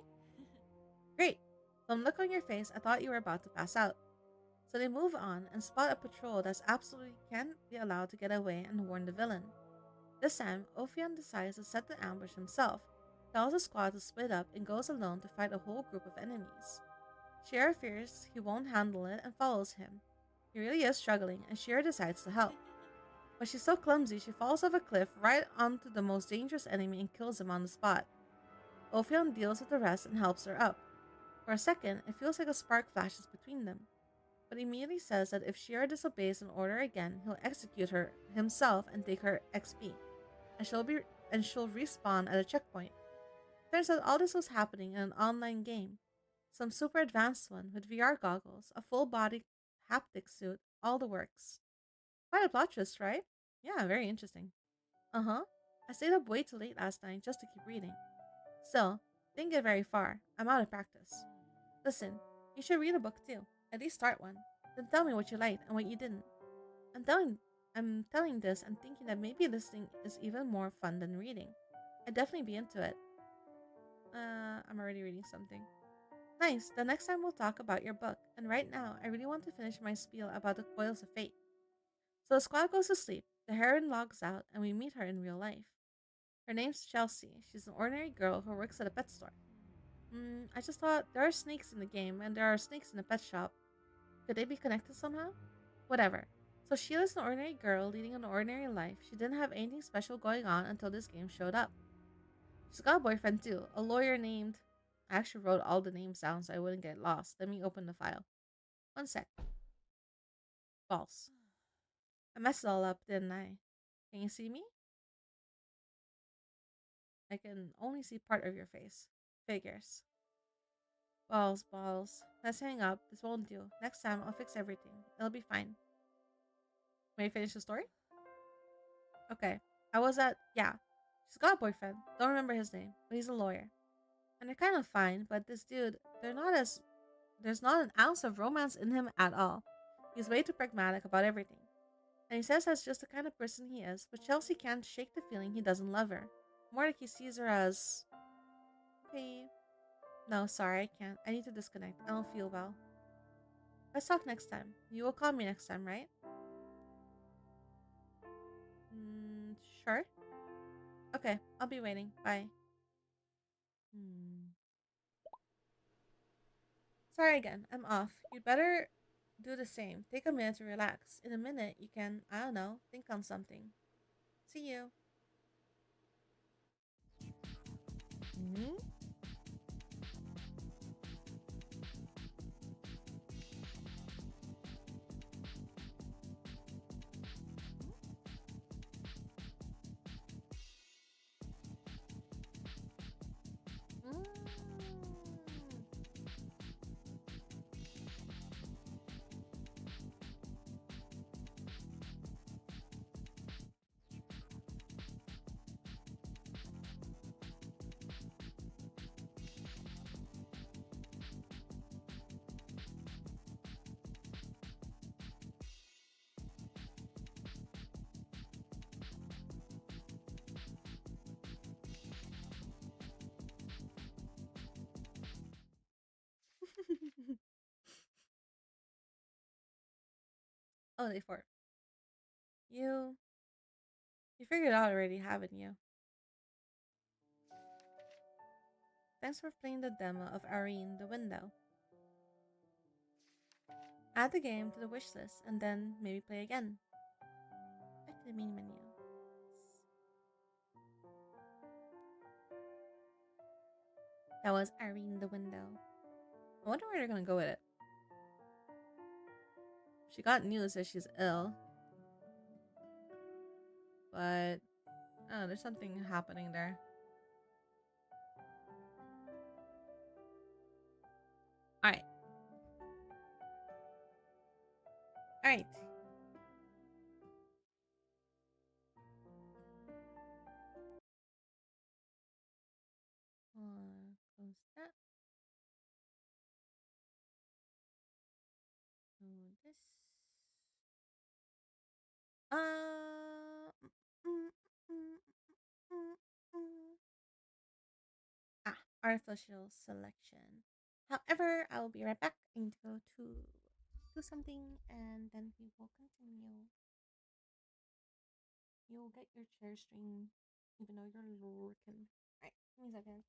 Great. From the look on your face, I thought you were about to pass out. So they move on and spot a patrol that absolutely can't be allowed to get away and warn the villain. This time, Ophion decides to set the ambush himself, tells the squad to split up, and goes alone to fight a whole group of enemies. Shira fears he won't handle it and follows him. He really is struggling, and Shira decides to help. But she's so clumsy she falls off a cliff right onto the most dangerous enemy and kills him on the spot. Ophion deals with the rest and helps her up. For a second, it feels like a spark flashes between them, but immediately says that if Shira disobeys an order again, he'll execute her himself and take her XP, and she'll respawn at a checkpoint. Turns out all this was happening in an online game. Some super advanced one with VR goggles, a full body haptic suit, all the works. Quite a plot twist, right? Yeah, very interesting. Uh huh. I stayed up way too late last night just to keep reading. Still, didn't get very far. I'm out of practice. Listen, you should read a book too. At least start one. Then tell me what you liked and what you didn't. I'm telling I'm telling this and thinking that maybe listening is even more fun than reading. I'd definitely be into it. I'm already reading something. Nice. The next time we'll talk about your book. And right now, I really want to finish my spiel about the coils of fate. So the squad goes to sleep, the heroine logs out, and we meet her in real life. Her name's Chelsea. She's an ordinary girl who works at a pet store. I just thought there are snakes in the game and there are snakes in the pet shop. Could they be connected somehow? Whatever. So Sheila's an ordinary girl leading an ordinary life. She didn't have anything special going on until this game showed up. She's got a boyfriend too, a lawyer named. I actually wrote all the names down so I wouldn't get lost. Let me open the file. One sec. False. I messed it all up, didn't I? Can you see me? I can only see part of your face. Figures. Balls, balls. Let's hang up. This won't do. Next time, I'll fix everything. It'll be fine. May I finish the story? Okay. Yeah. She's got a boyfriend. Don't remember his name, but he's a lawyer. And they're kind of fine, but this dude, there's not an ounce of romance in him at all. He's way too pragmatic about everything. And he says that's just the kind of person he is, but Chelsea can't shake the feeling he doesn't love her. More like he sees her as. Okay. No, sorry, I can't. I need to disconnect. I don't feel well. Let's talk next time. You will call me next time, right? Sure. Okay, I'll be waiting. Bye. Hmm. Sorry again, I'm off. You'd better do the same. Take a minute to relax. In a minute, you can, I don't know, think on something. See you. Hmm? Mm. Oh, they fought. You, you figured it out already, haven't you? Thanks for playing the demo of Irene the Window. Add the game to the wish list and then maybe play again. Back to the main menu. That was Irene the Window. I wonder where they're gonna go with it. She got news that she's ill. But, oh, there's something happening there. Alright. Alright. Close that. Do this. Mm, mm, mm, mm. Ah, artificial selection. However, I will be right back. I need to go to do something and then we will continue. You'll get your chair string even though you're looking. Alright, give me a second.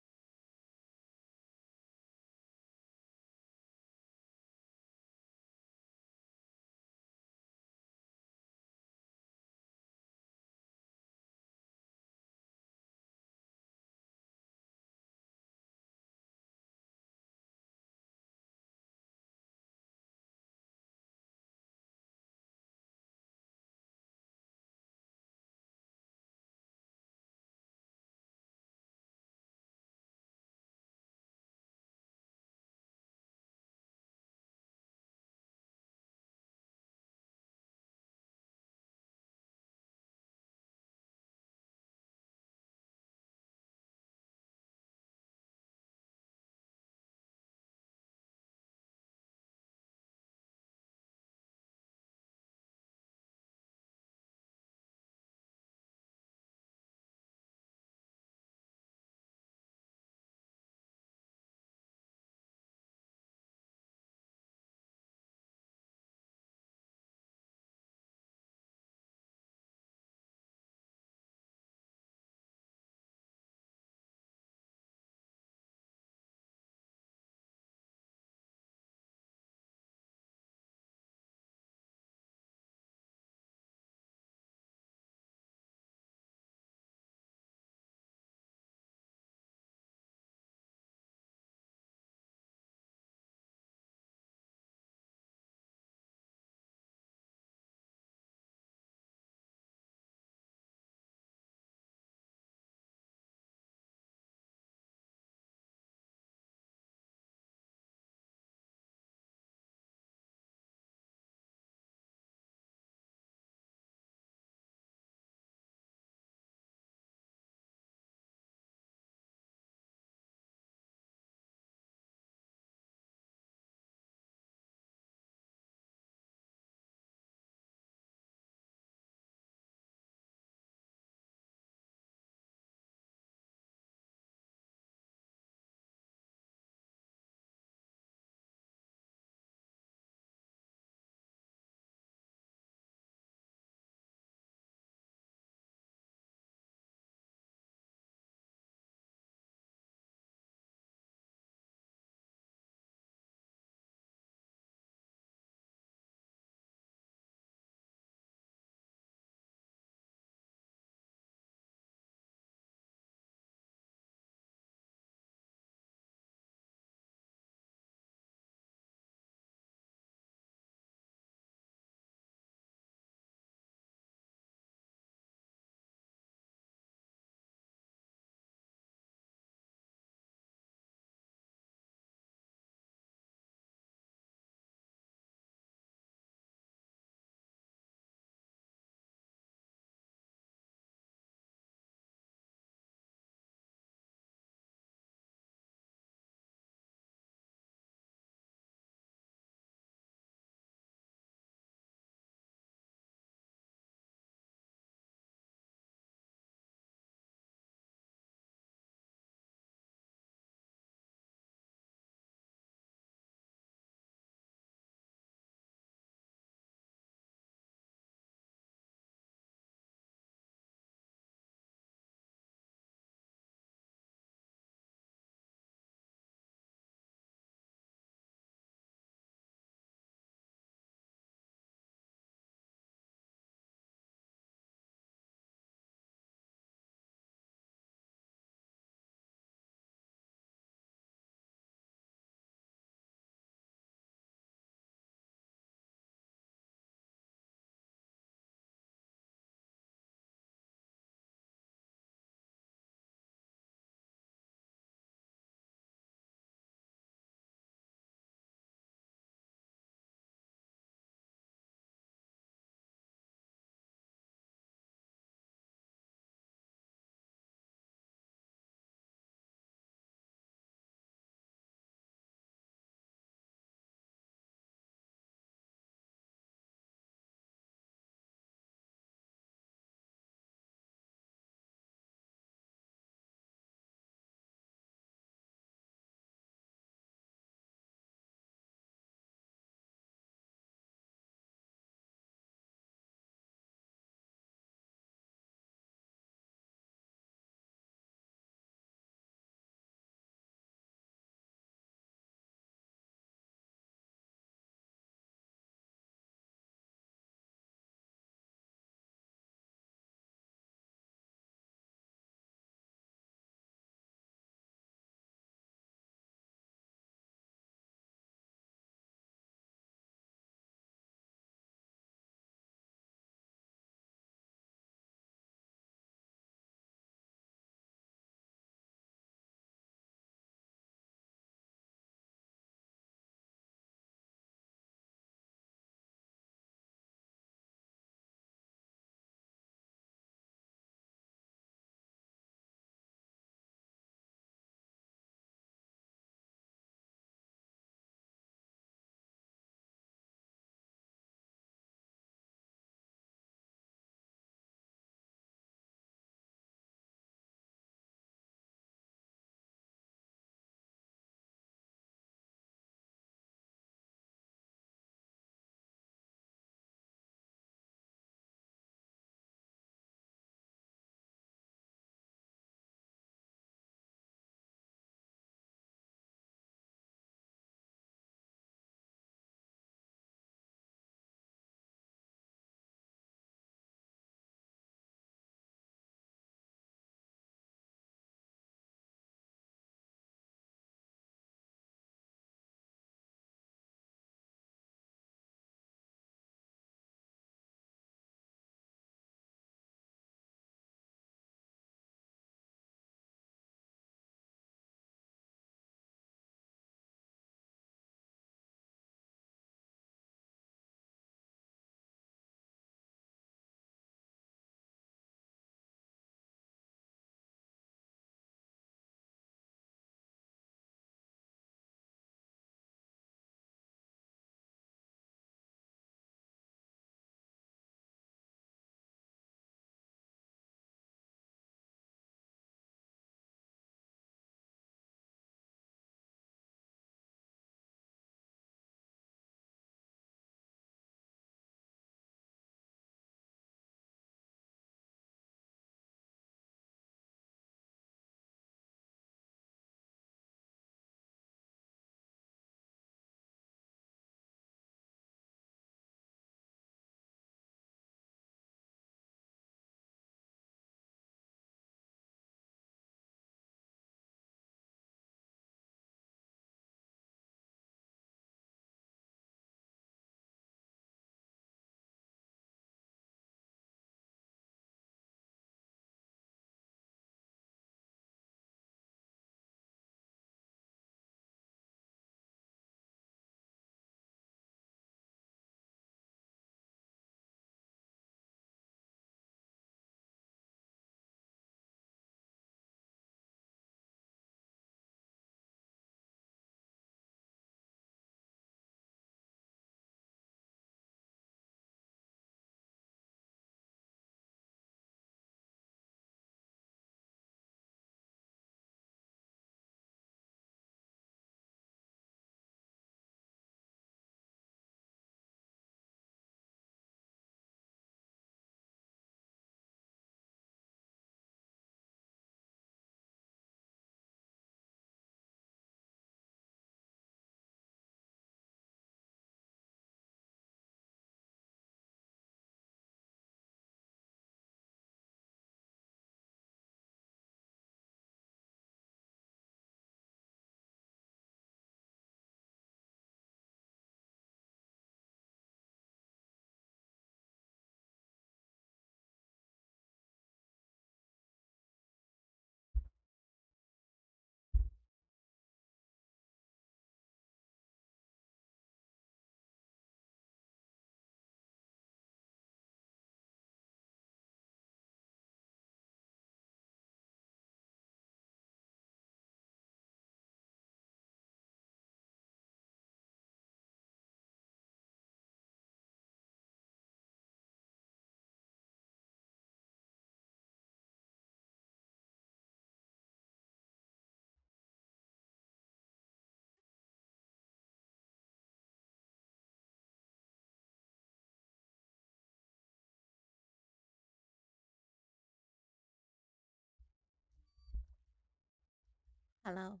Hello.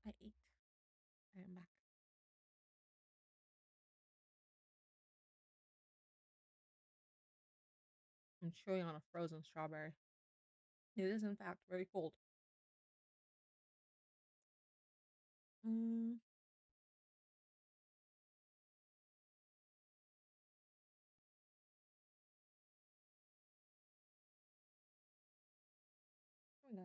I ate. I am back. I'm chewing on a frozen strawberry. It is, in fact, very cold. Mm. Here we go.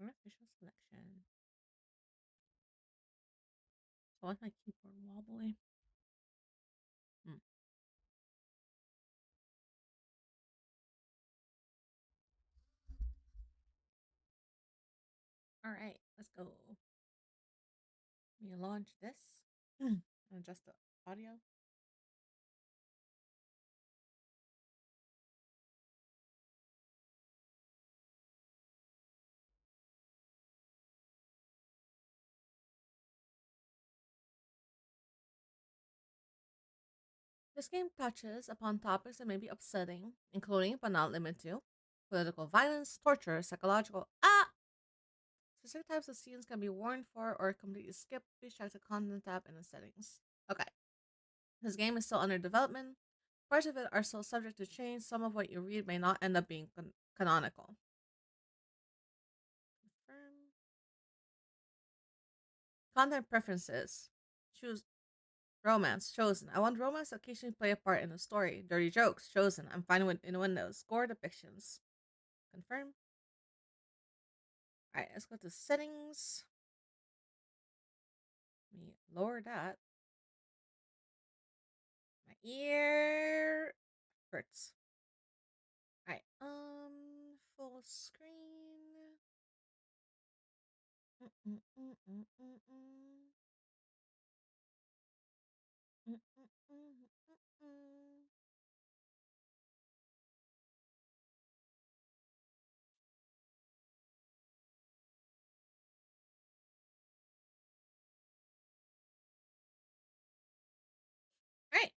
Artificial selection. So why is my keyboard wobbly? Hmm. All right, let's go. Let me launch this. And adjust the audio. This game touches upon topics that may be upsetting, including but not limited to political violence, torture, psychological specific types of scenes can be warned for or completely skipped. Please check the content tab in the settings. Okay. This game is still under development. Parts of it are still subject to change. Some of what you read may not end up being canonical. Confirm. Content preferences. Choose romance. Chosen. I want romance to occasionally play a part in the story. Dirty jokes. Chosen. I'm fine with innuendos. Gore depictions. Confirm. Alright, let's go to settings. Let me lower that. My ear hurts. Alright, full screen. Alright.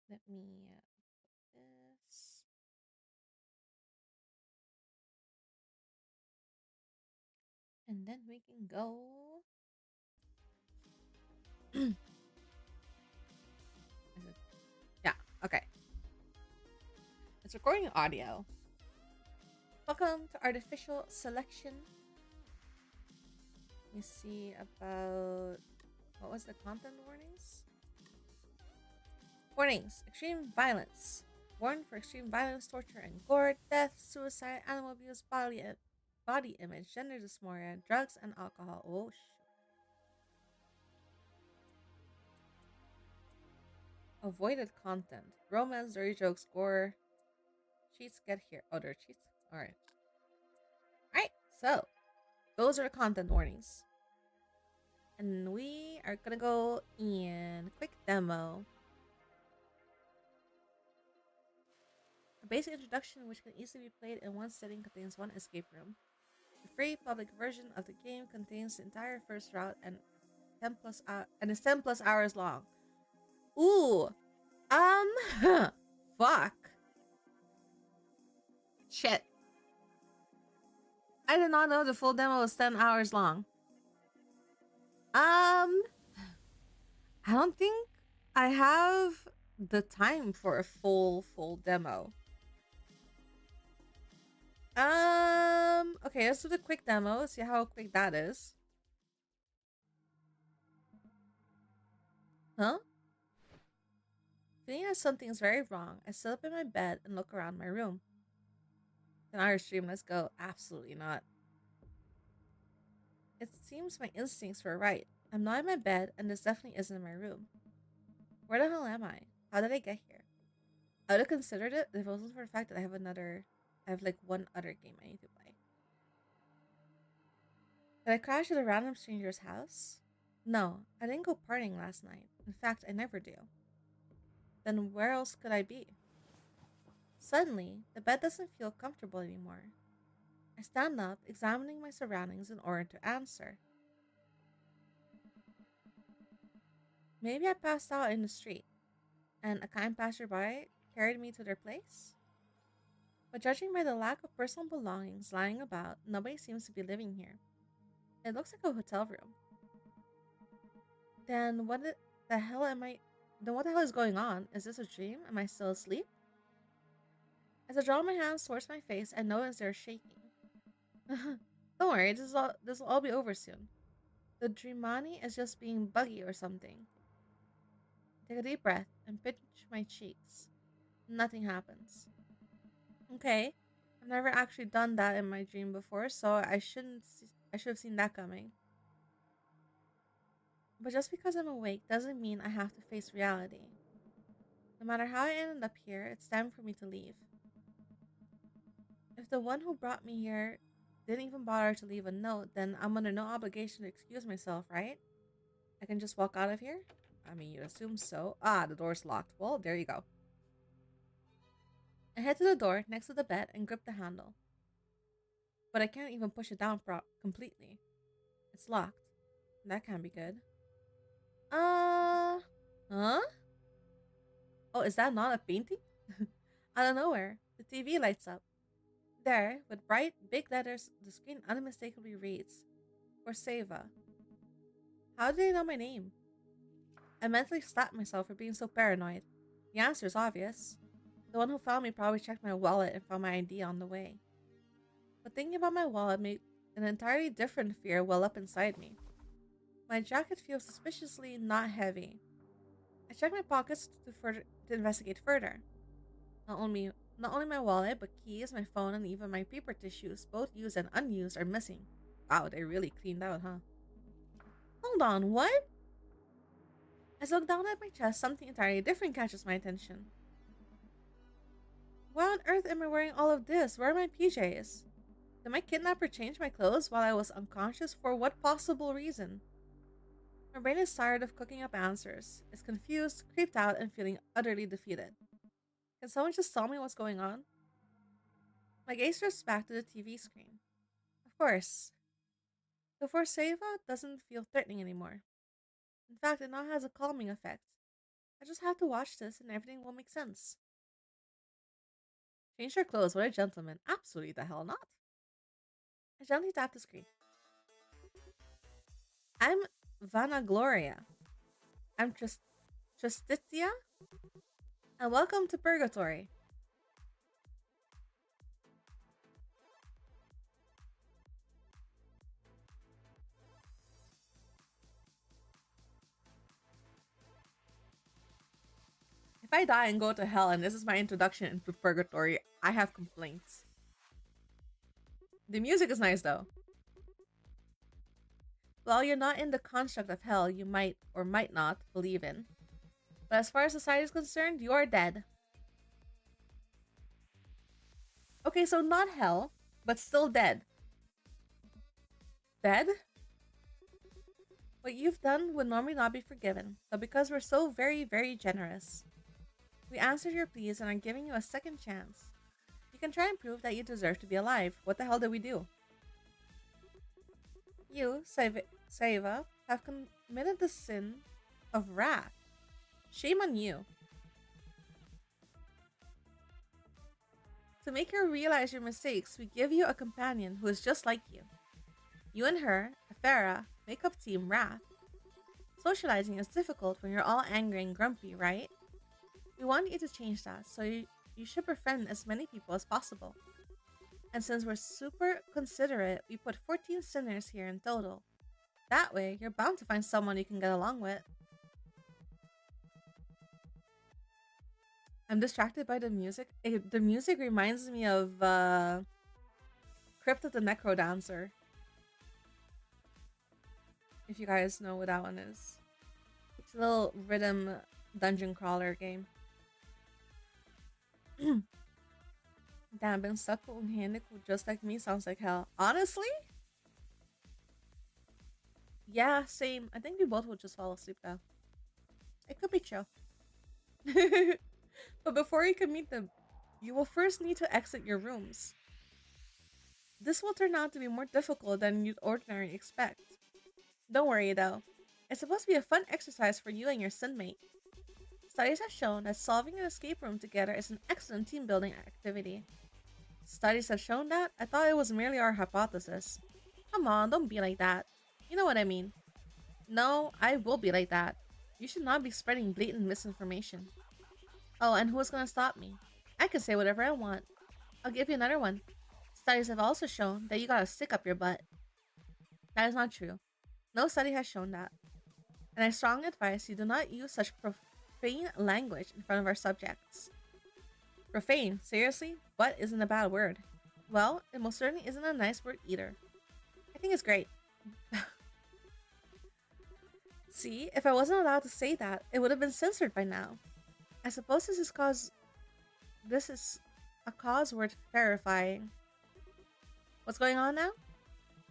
Let me put this. And then we can go. Yeah, okay. It's recording audio. Welcome to artificial selection. Let me see about what was the content warnings? Warnings: extreme violence. Warned for extreme violence, torture, and gore, death, suicide, animal abuse, body image, gender dysphoria, drugs, and alcohol. Oh, avoided content. Romance, dirty jokes, gore. Cheats get here. Oh, there are cheats? Alright. Alright, so those are the content warnings. And we are gonna go in quick demo. A basic introduction which can easily be played in one sitting contains one escape room. The free public version of the game contains the entire first route and is 10 plus hours long. Ooh. Fuck. Shit. I did not know the full demo was 10 hours long. I don't think I have the time for a full demo. Okay, let's do the quick demo. See how quick that is. Huh? Feeling that something's very wrong, I sit up in my bed and look around my room. An hour stream, let's go. Absolutely not. It seems my instincts were right. I'm not in my bed, and this definitely isn't in my room. Where the hell am I? How did I get here? I would have considered it if it wasn't for the fact that I have like one other game I need to play. Did I crash at a random stranger's house? No, I didn't go partying last night. In fact, I never do. Then where else could I be? Suddenly, the bed doesn't feel comfortable anymore. I stand up, examining my surroundings in order to answer. Maybe I passed out in the street, and a kind passerby carried me to their place? But judging by the lack of personal belongings lying about, nobody seems to be living here. It looks like a hotel room. Then the hell am I? Then what the hell is going on? Is this a dream? Am I still asleep? As I draw my hands towards my face, I notice they're shaking. Don't worry, this will all be over soon. The Dreamani is just being buggy or something. Take a deep breath and pinch my cheeks. Nothing happens. Okay, I've never actually done that in my dream before, so I should have seen that coming. But just because I'm awake doesn't mean I have to face reality. No matter how I ended up here, it's time for me to leave. If the one who brought me here didn't even bother to leave a note, then I'm under no obligation to excuse myself, right? I can just walk out of here? I mean, you'd assume so. Ah, the door's locked. Well, there you go. I head to the door next to the bed and grip the handle. But I can't even push it down completely. It's locked. That can't be good. Huh? Oh, is that not a painting? Out of nowhere, the TV lights up. There, with bright, big letters, the screen unmistakably reads, For Seva. How do they know my name? I mentally slapped myself for being so paranoid. The answer is obvious. The one who found me probably checked my wallet and found my ID on the way. But thinking about my wallet made an entirely different fear well up inside me. My jacket feels suspiciously not heavy. I check my pockets to investigate further. Not only my wallet, but keys, my phone, and even my paper tissues, both used and unused, are missing. Wow, they really cleaned out, huh? Hold on, what? As I look down at my chest, something entirely different catches my attention. Why on earth am I wearing all of this? Where are my PJs? Did my kidnapper change my clothes while I was unconscious? For what possible reason? My brain is tired of cooking up answers. It's confused, creeped out, and feeling utterly defeated. Can someone just tell me what's going on? My gaze drifts back to the TV screen. Of course. The Forseva doesn't feel threatening anymore. In fact, it now has a calming effect. I just have to watch this and everything will make sense. Change your clothes, what a gentleman. Absolutely the hell not. I gently tap the screen. I'm Vanagloria. I'm Tristitia, and welcome to Purgatory. If I die and go to hell and this is my introduction into Purgatory, I have complaints. The music is nice though. While you're not in the construct of hell you might or might not believe in, but as far as society is concerned, you are dead. Okay, so not hell, but still dead. Dead? What you've done would normally not be forgiven, but because we're so very, very generous, we answered your pleas and are giving you a second chance. You can try and prove that you deserve to be alive. What the hell did we do? You, Seva, have committed the sin of wrath. Shame on you. To make you realize your mistakes, we give you a companion who is just like you. You and her, Afera, make up Team Wrath. Socializing is difficult when you're all angry and grumpy, right? We want you to change that, so you should befriend as many people as possible. And since we're super considerate, we put 14 sinners here in total. That way, you're bound to find someone you can get along with. I'm distracted by the music. The music reminds me of Crypt of the Necrodancer. If you guys know what that one is. It's a little rhythm dungeon crawler game. Damn, being stuck with Unhandic just like me sounds like hell. Honestly? Yeah, same. I think we both will just fall asleep though. It could be chill. But before you can meet them, you will first need to exit your rooms. This will turn out to be more difficult than you'd ordinarily expect. Don't worry though. It's supposed to be a fun exercise for you and your synmate. Studies have shown that solving an escape room together is an excellent team building activity. Studies have shown that? I thought it was merely our hypothesis. Come on, don't be like that. You know what I mean. No, I will be like that. You should not be spreading blatant misinformation. Oh, and who's gonna stop me? I can say whatever I want. I'll give you another one. Studies have also shown that you gotta stick up your butt. That is not true. No study has shown that. And I strongly advise you do not use such profane language in front of our subjects. Profane? Seriously? Butt isn't a bad word. Well, it most certainly isn't a nice word either. I think it's great. See, if I wasn't allowed to say that, it would have been censored by now. I suppose this is a cause worth verifying. What's going on now?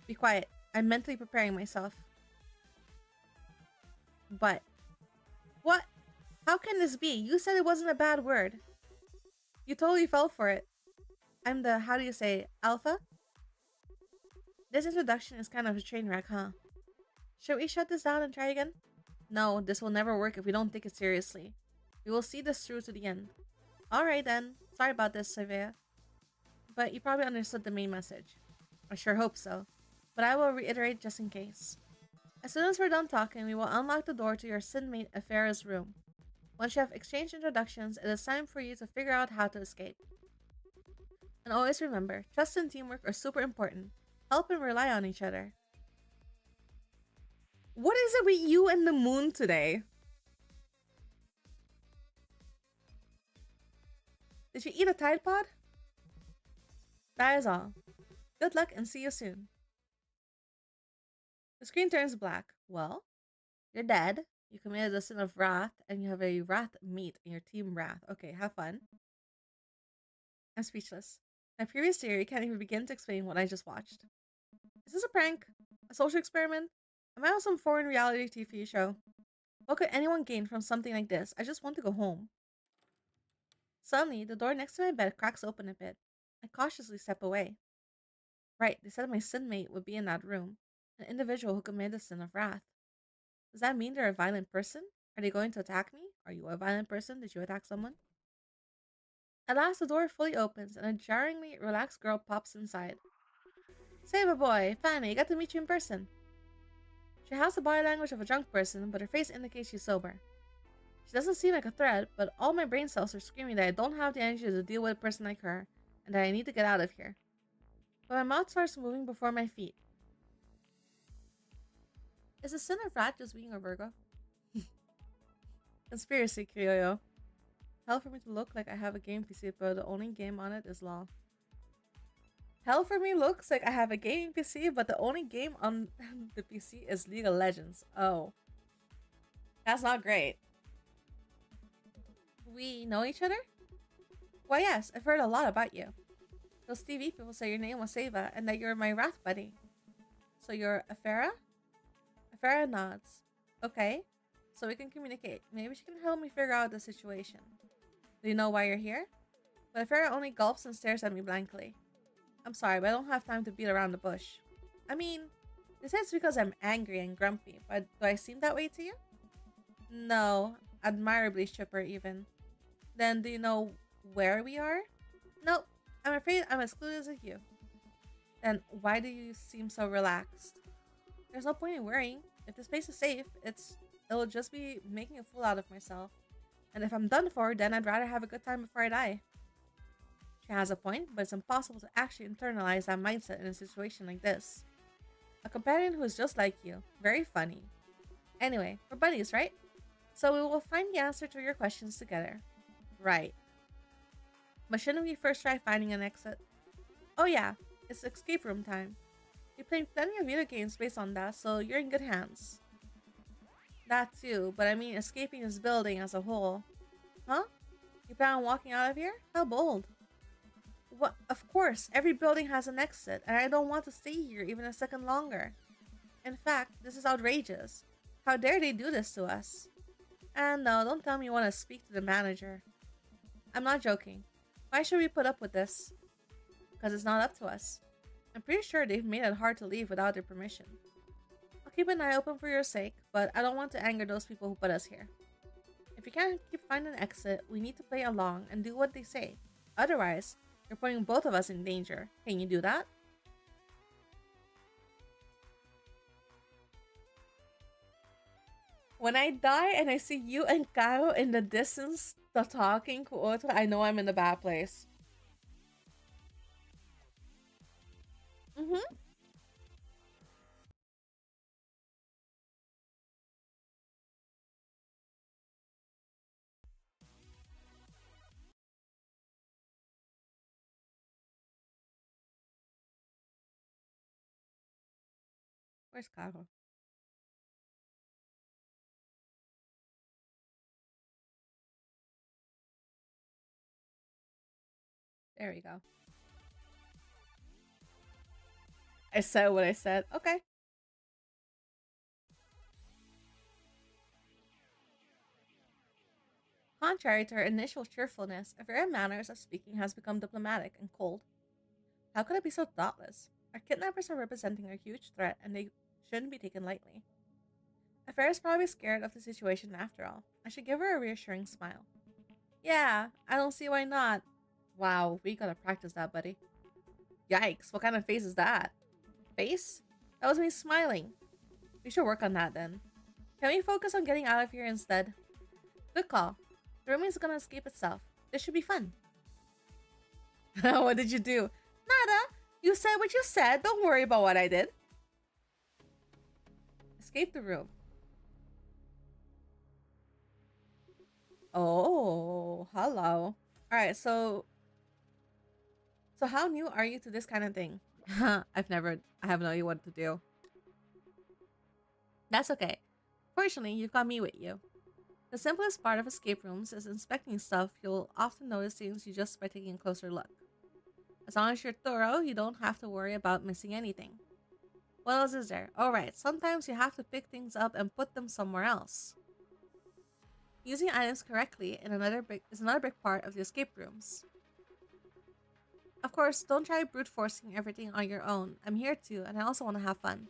Be quiet. I'm mentally preparing myself. But what? How can this be? You said it wasn't a bad word. You totally fell for it. I'm the, how do you say, alpha? This introduction is kind of a train wreck, huh? Should we shut this down and try again? No, this will never work if we don't take it seriously. We will see this through to the end. Alright then. Sorry about this, Savea. But you probably understood the main message. I sure hope so. But I will reiterate just in case. As soon as we're done talking, we will unlock the door to your synmate Afera's room. Once you have exchanged introductions, it is time for you to figure out how to escape. And always remember, trust and teamwork are super important. Help and rely on each other. What is it with you and the moon today? Did you eat a Tide Pod? That is all. Good luck and see you soon. The screen turns black. Well, you're dead. You committed the sin of wrath, and you have a wrath mate in your team wrath. Okay, have fun. I'm speechless. My previous theory can't even begin to explain what I just watched. Is this a prank? A social experiment? Am I on some foreign reality TV show? What could anyone gain from something like this? I just want to go home. Suddenly, the door next to my bed cracks open a bit. I cautiously step away. Right, they said my synmate would be in that room. An individual who committed the sin of wrath. Does that mean they're a violent person? Are they going to attack me? Are you a violent person? Did you attack someone? At last, the door fully opens and a jarringly relaxed girl pops inside. Save a boy! Finally, I got to meet you in person. She has the body language of a drunk person, but her face indicates she's sober. She doesn't seem like a threat, but all my brain cells are screaming that I don't have the energy to deal with a person like her, and that I need to get out of here. But my mouth starts moving before my feet. Is the sin of rat just being a Virgo? Conspiracy, Criollo. Hell for me to look like I have a game PC, but the only game on it is LOL. Hell for me looks like I have a gaming PC, but the only game on the PC is League of Legends. Oh. That's not great. We know each other? Why yes, I've heard a lot about you. Those TV people say your name was Seva and that you're my wrath buddy. So you're Afera? Afera nods. Okay, so we can communicate. Maybe she can help me figure out the situation. Do you know why you're here? But Afera only gulps and stares at me blankly. I'm sorry, but I don't have time to beat around the bush. I mean, they say it's because I'm angry and grumpy, but do I seem that way to you? No, admirably chipper even. Then do you know where we are? Nope, I'm afraid I'm as clueless as you. Then why do you seem so relaxed? There's no point in worrying. If this place is safe, it'll just be making a fool out of myself. And if I'm done for, then I'd rather have a good time before I die. She has a point, but it's impossible to actually internalize that mindset in a situation like this. A companion who is just like you. Very funny. Anyway, we're buddies, right? So we will find the answer to your questions together. Right. But shouldn't we first try finding an exit? Oh yeah, it's escape room time. We played plenty of video games based on that, so you're in good hands. That too, but I mean escaping this building as a whole. Huh? You plan on walking out of here? How bold. What? Of course, every building has an exit, and I don't want to stay here even a second longer. In fact, this is outrageous. How dare they do this to us? And no, don't tell me you want to speak to the manager. I'm not joking. Why should we put up with this? Because it's not up to us. I'm pretty sure they've made it hard to leave without their permission. I'll keep an eye open for your sake, but I don't want to anger those people who put us here. If you can't keep finding an exit, we need to play along and do what they say. Otherwise, you're putting both of us in danger. Can you do that? When I die and I see you and Kyle in the distance, the talking quote, I know I'm in a bad place. Mm-hmm. Where's Kyle? There we go. I said what I said. Okay. Contrary to her initial cheerfulness, her very manners of speaking has become diplomatic and cold. How could I be so thoughtless? Our kidnappers are representing a huge threat, and they shouldn't be taken lightly. Affair is probably scared of the situation after all. I should give her a reassuring smile. Yeah, I don't see why not. Wow, we gotta practice that, buddy. Yikes, what kind of face is that? Face? That was me smiling. We should work on that then. Can we focus on getting out of here instead? Good call. The room is gonna escape itself. This should be fun. What did you do? Nada. You said what you said. Don't worry about what I did. Escape the room. Oh, hello. Alright, so how new are you to this kind of thing? I have no idea what to do. That's okay. Fortunately, you've got me with you. The simplest part of escape rooms is inspecting stuff. You'll often notice things you just by taking a closer look. As long as you're thorough, you don't have to worry about missing anything. What else is there? Alright, sometimes you have to pick things up and put them somewhere else. Using items correctly is another big part of the escape rooms. Of course, don't try brute forcing everything on your own. I'm here too, and I also want to have fun.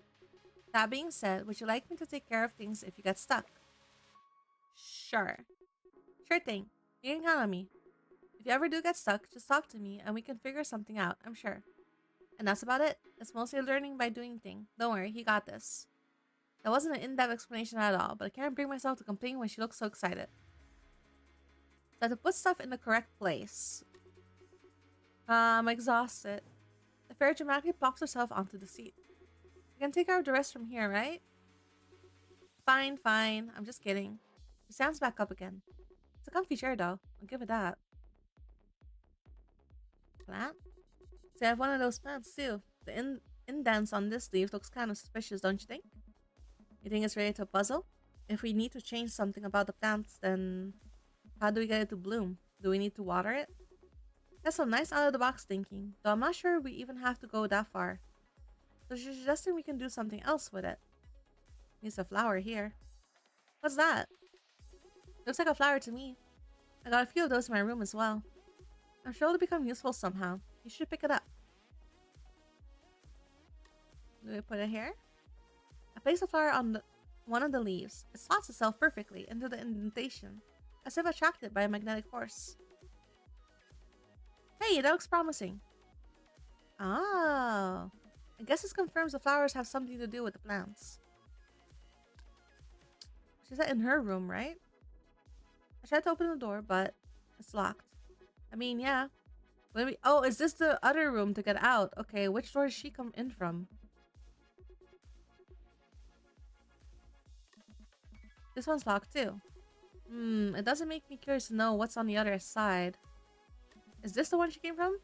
That being said, would you like me to take care of things if you get stuck? Sure. Sure thing. You can count on me. If you ever do get stuck, just talk to me and we can figure something out, I'm sure. And that's about it. It's mostly learning by doing things. Don't worry, he got this. That wasn't an in-depth explanation at all, but I can't bring myself to complain when she looks so excited. So I have to put stuff in the correct place. I'm exhausted. The fairy dramatically plops herself onto the seat. You can take care of the rest from here, right? Fine, fine. I'm just kidding. She stands back up again. It's a comfy chair, though. I'll give it that. Plant? See, I have one of those plants, too. The indents on this leaf looks kind of suspicious, don't you think? You think it's related to a puzzle? If we need to change something about the plants, then how do we get it to bloom? Do we need to water it? That's some nice out-of-the-box thinking, though I'm not sure we even have to go that far. So she's suggesting we can do something else with it. Needs a flower here. What's that? Looks like a flower to me. I got a few of those in my room as well. I'm sure it'll become useful somehow. You should pick it up. Do we put it here? I place a flower on one of the leaves. It slots itself perfectly into the indentation, as if attracted by a magnetic force. Hey, that looks promising. Oh. I guess this confirms the flowers have something to do with the plants. She's in her room, right? I tried to open the door, but it's locked. I mean, yeah. Oh, is this the other room to get out? Okay, which door does she come in from? This one's locked too. It doesn't make me curious to know what's on the other side. Is this the one she came from?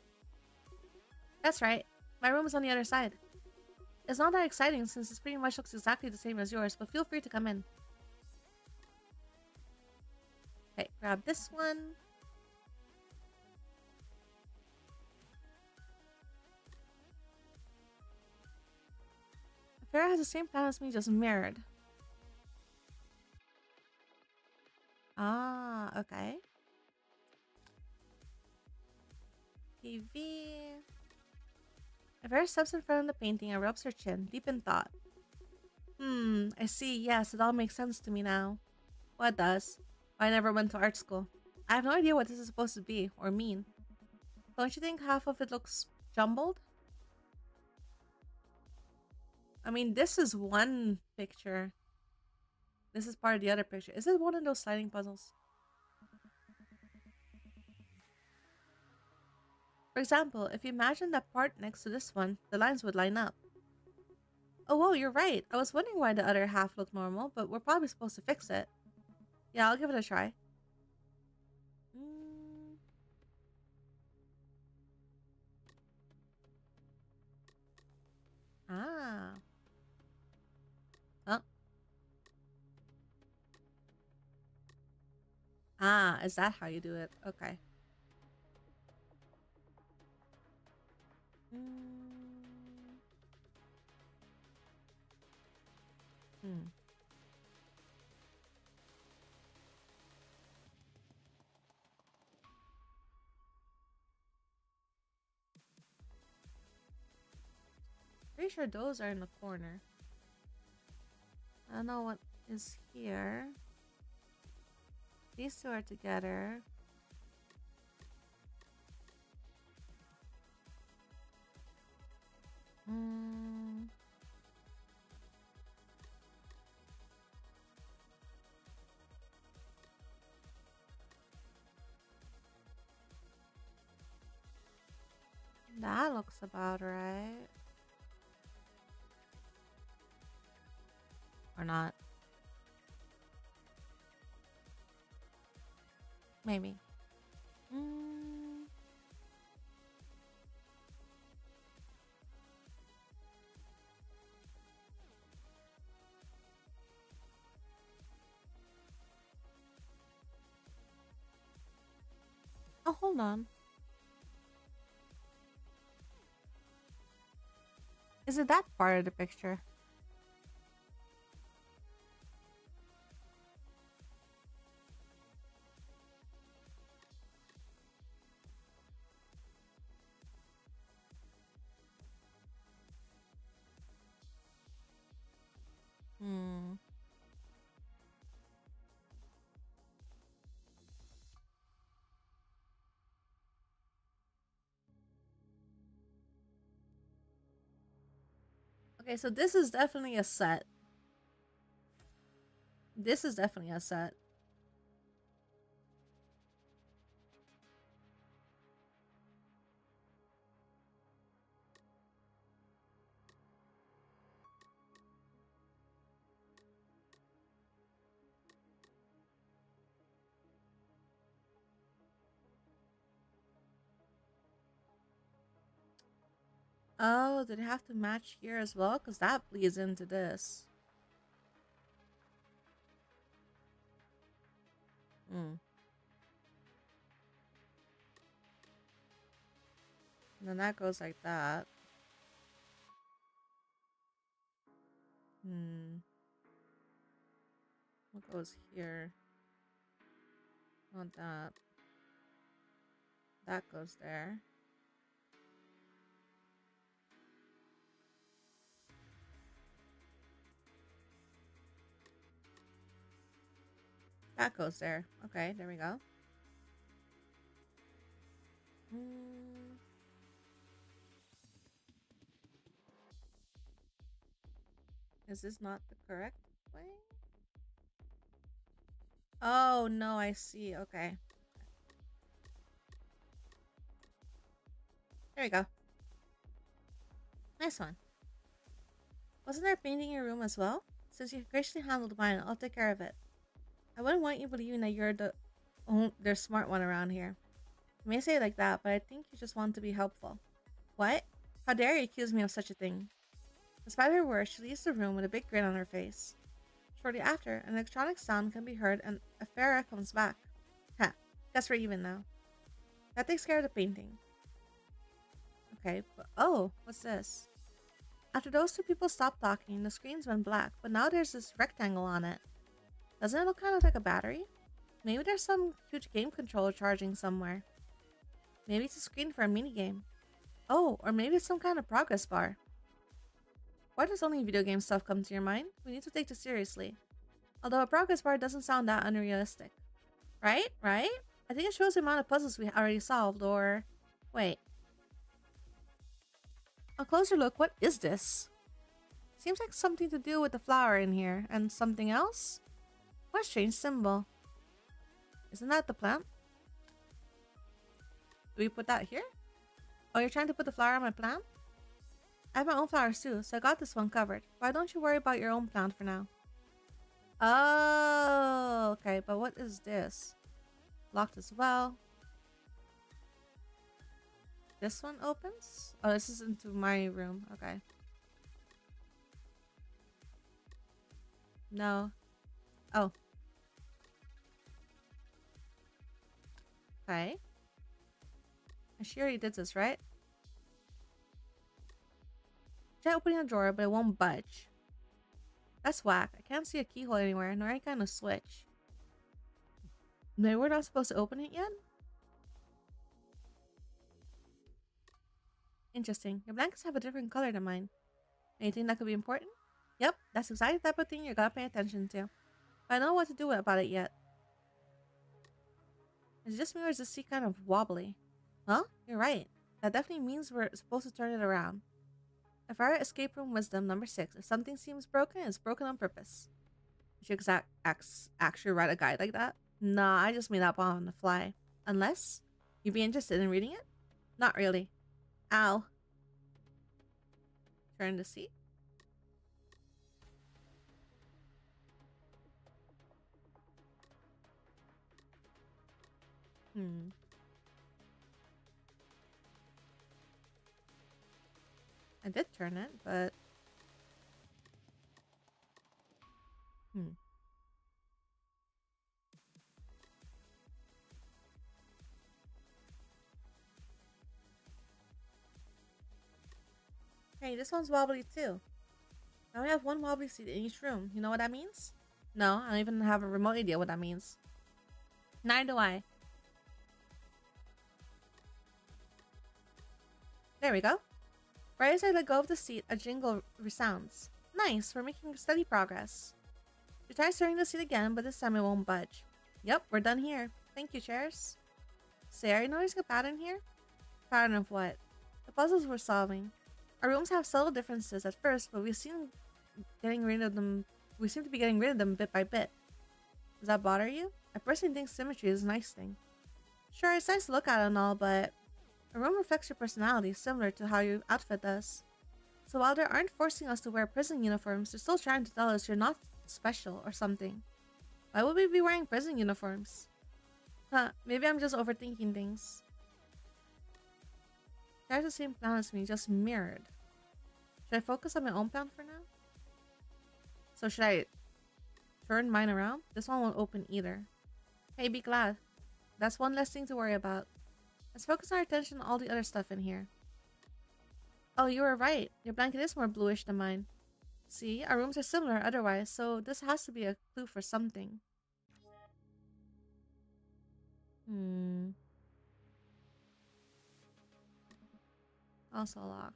That's right. My room is on the other side. It's not that exciting since it pretty much looks exactly the same as yours, but feel free to come in. Okay, grab this one. Farah has the same plan as me, just mirrored. Ah, okay. TV. Farah steps in front of the painting and rubs her chin, deep in thought. I see. Yes, it all makes sense to me now. Well, it does. I never went to art school. I have no idea what this is supposed to be or mean. Don't you think half of it looks jumbled? I mean, this is one picture. This is part of the other picture. Is it one of those sliding puzzles? For example, if you imagine that part next to this one, the lines would line up. Oh, whoa, you're right. I was wondering why the other half looked normal, but we're probably supposed to fix it. Yeah, I'll give it a try. Mm. Ah. Huh? Ah, is that how you do it? Okay. Mm. Hmm. Pretty sure those are in the corner. I don't know what is here. These two are together. Mm. That looks about right. Or not. Maybe. Mm. Oh, hold on. Is it that part of the picture? Hmm. Okay, so this is definitely a set. This is definitely a set. Oh, did it have to match here as well? Because that bleeds into this. Hmm. And then that goes like that. Hmm. What goes here? Not that. That goes there. That goes there. Okay, there we go. Hmm. Is this not the correct way? Oh, no, I see. Okay. There we go. Nice one. Wasn't there painting in your room as well? Since you graciously handled mine, I'll take care of it. I wouldn't want you believing that you're the smart one around here. You may say it like that, but I think you just want to be helpful. What? How dare you accuse me of such a thing? Despite her words, she leaves the room with a big grin on her face. Shortly after, an electronic sound can be heard and Afera comes back. Ha, guess we're even now. That takes care of the painting. Okay, but oh, what's this? After those two people stopped talking, the screens went black, but now there's this rectangle on it. Doesn't it look kind of like a battery? Maybe there's some huge game controller charging somewhere. Maybe it's a screen for a minigame. Oh, or maybe it's some kind of progress bar. Why does only video game stuff come to your mind? We need to take this seriously. Although a progress bar doesn't sound that unrealistic. Right? Right? I think it shows the amount of puzzles we already solved, or... Wait. A closer look, what is this? Seems like something to do with the flower in here. And something else? What a strange symbol. Isn't that the plant? Do we put that here? Oh, you're trying to put the flower on my plant? I have my own flowers too, so I got this one covered. Why don't you worry about your own plant for now? Oh, okay, but what is this? Locked as well. This one opens? Oh, this is into my room. Okay. No. Oh. Okay. She already did this, right? Try opening a drawer, but it won't budge. That's whack. I can't see a keyhole anywhere, nor any kind of switch. Maybe we're not supposed to open it yet? Interesting. Your blankets have a different color than mine. Anything that could be important? Yep, that's exactly the type of thing you're gonna pay attention to. But I don't know what to do about it yet. Is it just me or is this seat kind of wobbly? Well, you're right. That definitely means we're supposed to turn it around. If our escape room wisdom number 6, if something seems broken, it's broken on purpose. Did you actually write a guide like that? Nah, I just made that up on the fly. Unless you'd be interested in reading it? Not really. Ow. Turn the seat. I did turn it, but... Hey, this one's wobbly too. I only have one wobbly seat in each room. You know what that means? No, I don't even have a remote idea what that means. Neither do I. There we go. Right as I let go of the seat, a jingle resounds. Nice, we're making steady progress. We try stirring the seat again, but this time it won't budge. Yep, we're done here. Thank you, chairs. Say, are you noticing a pattern here? Pattern of what? The puzzles we're solving. Our rooms have subtle differences at first, but we seem to be getting rid of them bit by bit. Does that bother you? I personally think symmetry is a nice thing. Sure, it's nice to look at and all, but a room reflects your personality, similar to how your outfit does. So while they aren't forcing us to wear prison uniforms, they're still trying to tell us you're not special or something. Why would we be wearing prison uniforms? Huh, maybe I'm just overthinking things. There's the same plan as me, just mirrored. Should I focus on my own plan for now? So should I turn mine around? This one won't open either. Hey, be glad. That's one less thing to worry about. Let's focus our attention on all the other stuff in here. Oh, you were right. Your blanket is more bluish than mine. See, our rooms are similar otherwise, so this has to be a clue for something. Also locked.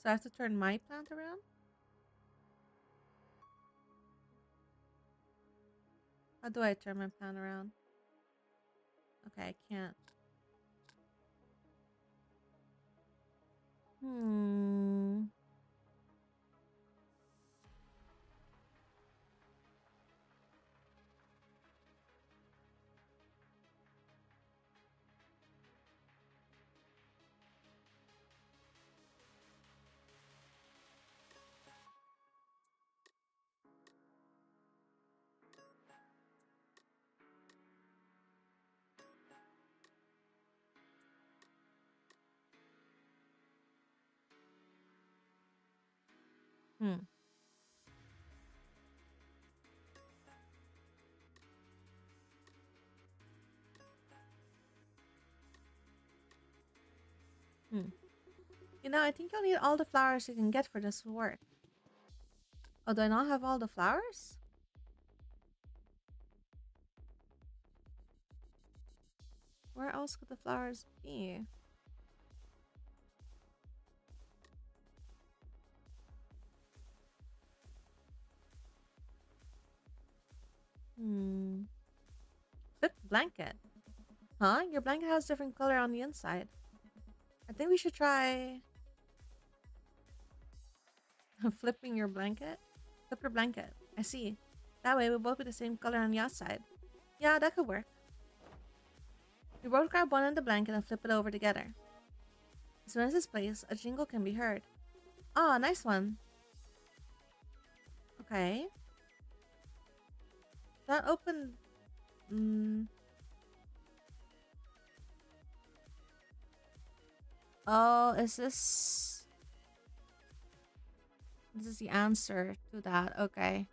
So I have to turn my plant around? How do I turn my plant around? Okay, I can't. You know, I think you'll need all the flowers you can get for this to work. Oh, do I not have all the flowers? Where else could the flowers be? Flip blanket. Huh? Your blanket has different color on the inside. I think we should try flipping your blanket. Flip your blanket. I see. That way we'll both be the same color on the outside. Yeah, that could work. We both grab one of the blanket and flip it over together. As soon as it's placed, a jingle can be heard. Ah, nice one. Okay. That opened... Oh, is this... This is the answer to that. Okay.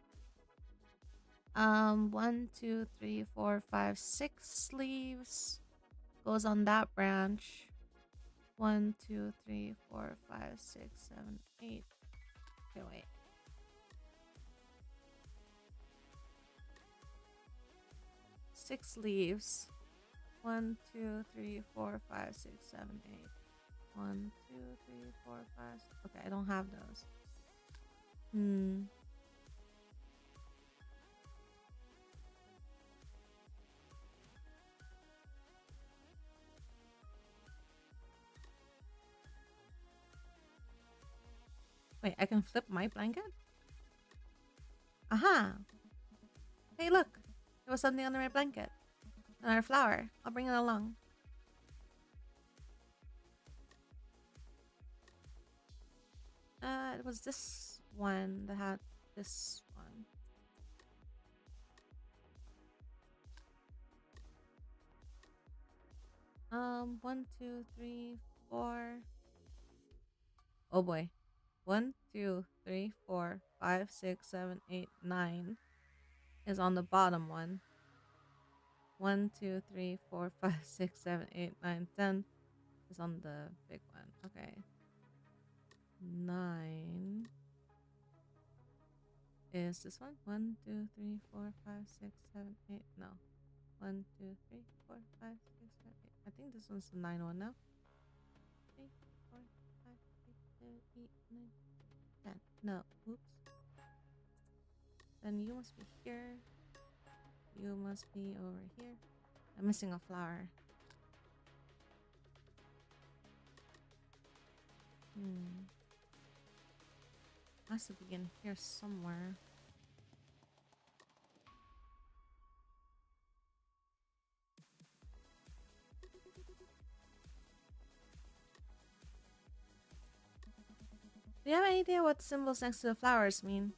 1, 2, 3, 4, 5, 6 leaves. Goes on that branch. 1, 2, 3, 4, 5, 6, 7, 8. Okay, wait. Six leaves. 1, 2, 3, 4, 5, 6, 7, 8. 1, 2, 3, 4, 5. Okay, I don't have those. Wait, I can flip my blanket? Aha! Hey, look! There was something under my blanket. Another flower. I'll bring it along. It was this one that had this one. One, two, three, four. Oh boy. 1, 2, 3, 4, 5, 6, 7, 8, 9 is on the bottom one. 1, 2, 3, 4, 5, 6, 7, 8, 9, 10 is on the big one. Okay. 9 is this one. 1, 2, 3, 4, 5, 6, 7, 8. No. 1, 2, 3, 4, 5, 6, 7, 8. I think this one's the 9 one now. 3, 4, 5, 6, 7, 8, 9, 10. No. Oops. Then you must be here. You must be over here. I'm missing a flower. Has to be in here somewhere. Do you have any idea what the symbols next to the flowers mean?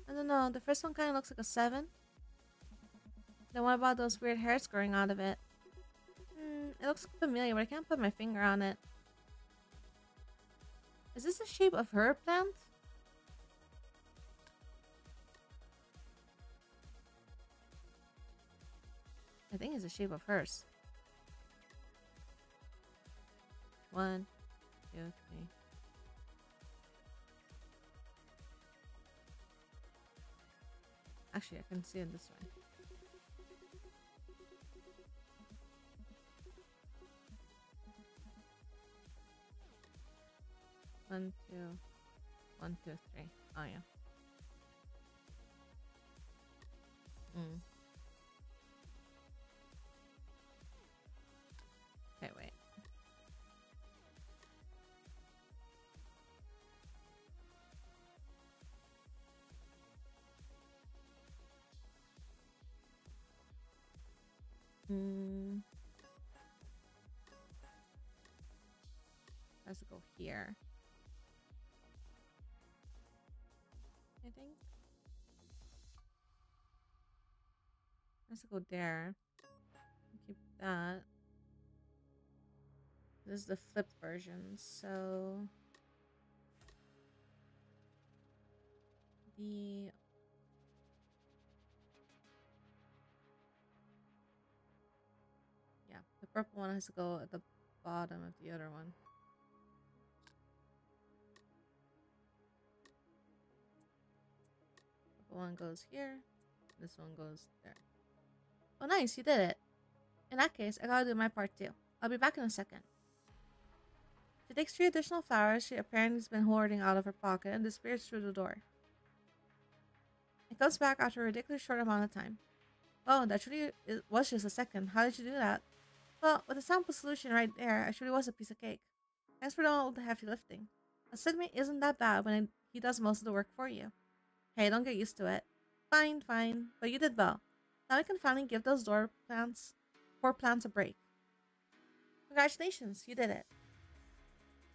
I don't know. The first one kind of looks like a 7. Then what about those weird hairs growing out of it? It looks familiar, but I can't put my finger on it. Is this the shape of her plant? I think it's the shape of hers. 1, 2, 3. Actually, I can see it this way. One, two, 1, 2, 3. Oh yeah. Okay, wait. Let's go here. I think. Let's go there. Keep that. This is the flipped version, so the purple one has to go at the bottom of the other one. Purple one goes here. This one goes there. Oh, nice! You did it. In that case, I gotta do my part too. I'll be back in a second. She takes 3 additional flowers she apparently has been hoarding out of her pocket and disappears through the door. It comes back after a ridiculously short amount of time. Oh, that truly was just a second. How did you do that? Well, with the sample solution right there, I truly was a piece of cake. Thanks for all the heavy lifting. A segment isn't that bad when he does most of the work for you. Hey, don't get used to it. Fine, fine, but you did well. Now we can finally give those poor plants a break. Congratulations, you did it.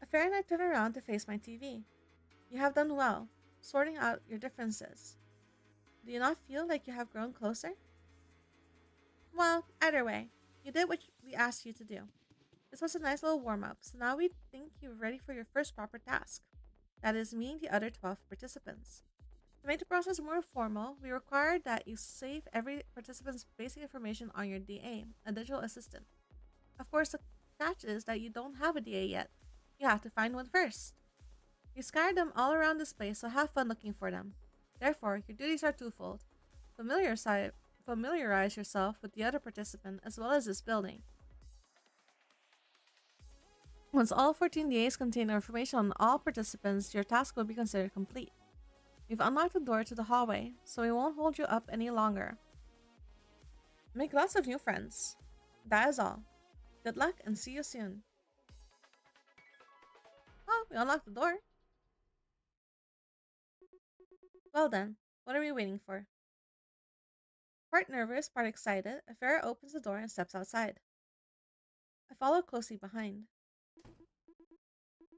A fair and I turn around to face my TV. You have done well, sorting out your differences. Do you not feel like you have grown closer? Well, either way, you did what we asked you to do. This was a nice little warm-up, so now we think you're ready for your first proper task. That is meeting the other 12 participants. To make the process more formal, we require that you save every participant's basic information on your DA, a digital assistant. Of course, the catch is that you don't have a DA yet. You have to find one first. You scattered them all around this place, so have fun looking for them. Therefore, your duties are twofold. Familiarize yourself with the other participant as well as this building. Once all 14 DAs contain information on all participants, your task will be considered complete. We've unlocked the door to the hallway, so we won't hold you up any longer. Make lots of new friends. That is all. Good luck and see you soon. Oh, we unlocked the door. Well then, what are we waiting for? Part nervous, part excited, Afera opens the door and steps outside. I follow closely behind.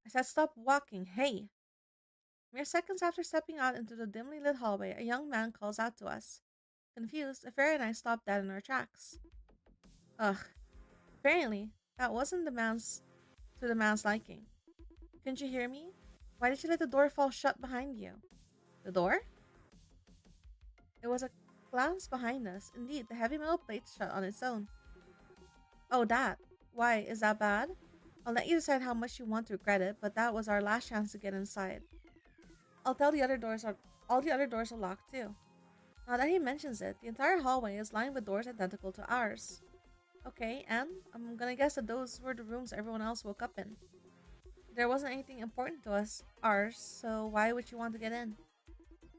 I said stop walking, hey! Mere seconds after stepping out into the dimly lit hallway, a young man calls out to us. Confused, Afera and I stop dead in our tracks. Ugh. Apparently, that wasn't the man's liking. Couldn't you hear me? Why did you let the door fall shut behind you? The door? It was a glance behind us. Indeed, the heavy metal plate shut on its own. Oh, that. Why, is that bad? I'll let you decide how much you want to regret it, but that was our last chance to get inside. All the other doors are locked too. Now that he mentions it, the entire hallway is lined with doors identical to ours. Okay, and I'm gonna guess that those were the rooms everyone else woke up in. There wasn't anything important to ours, so why would you want to get in?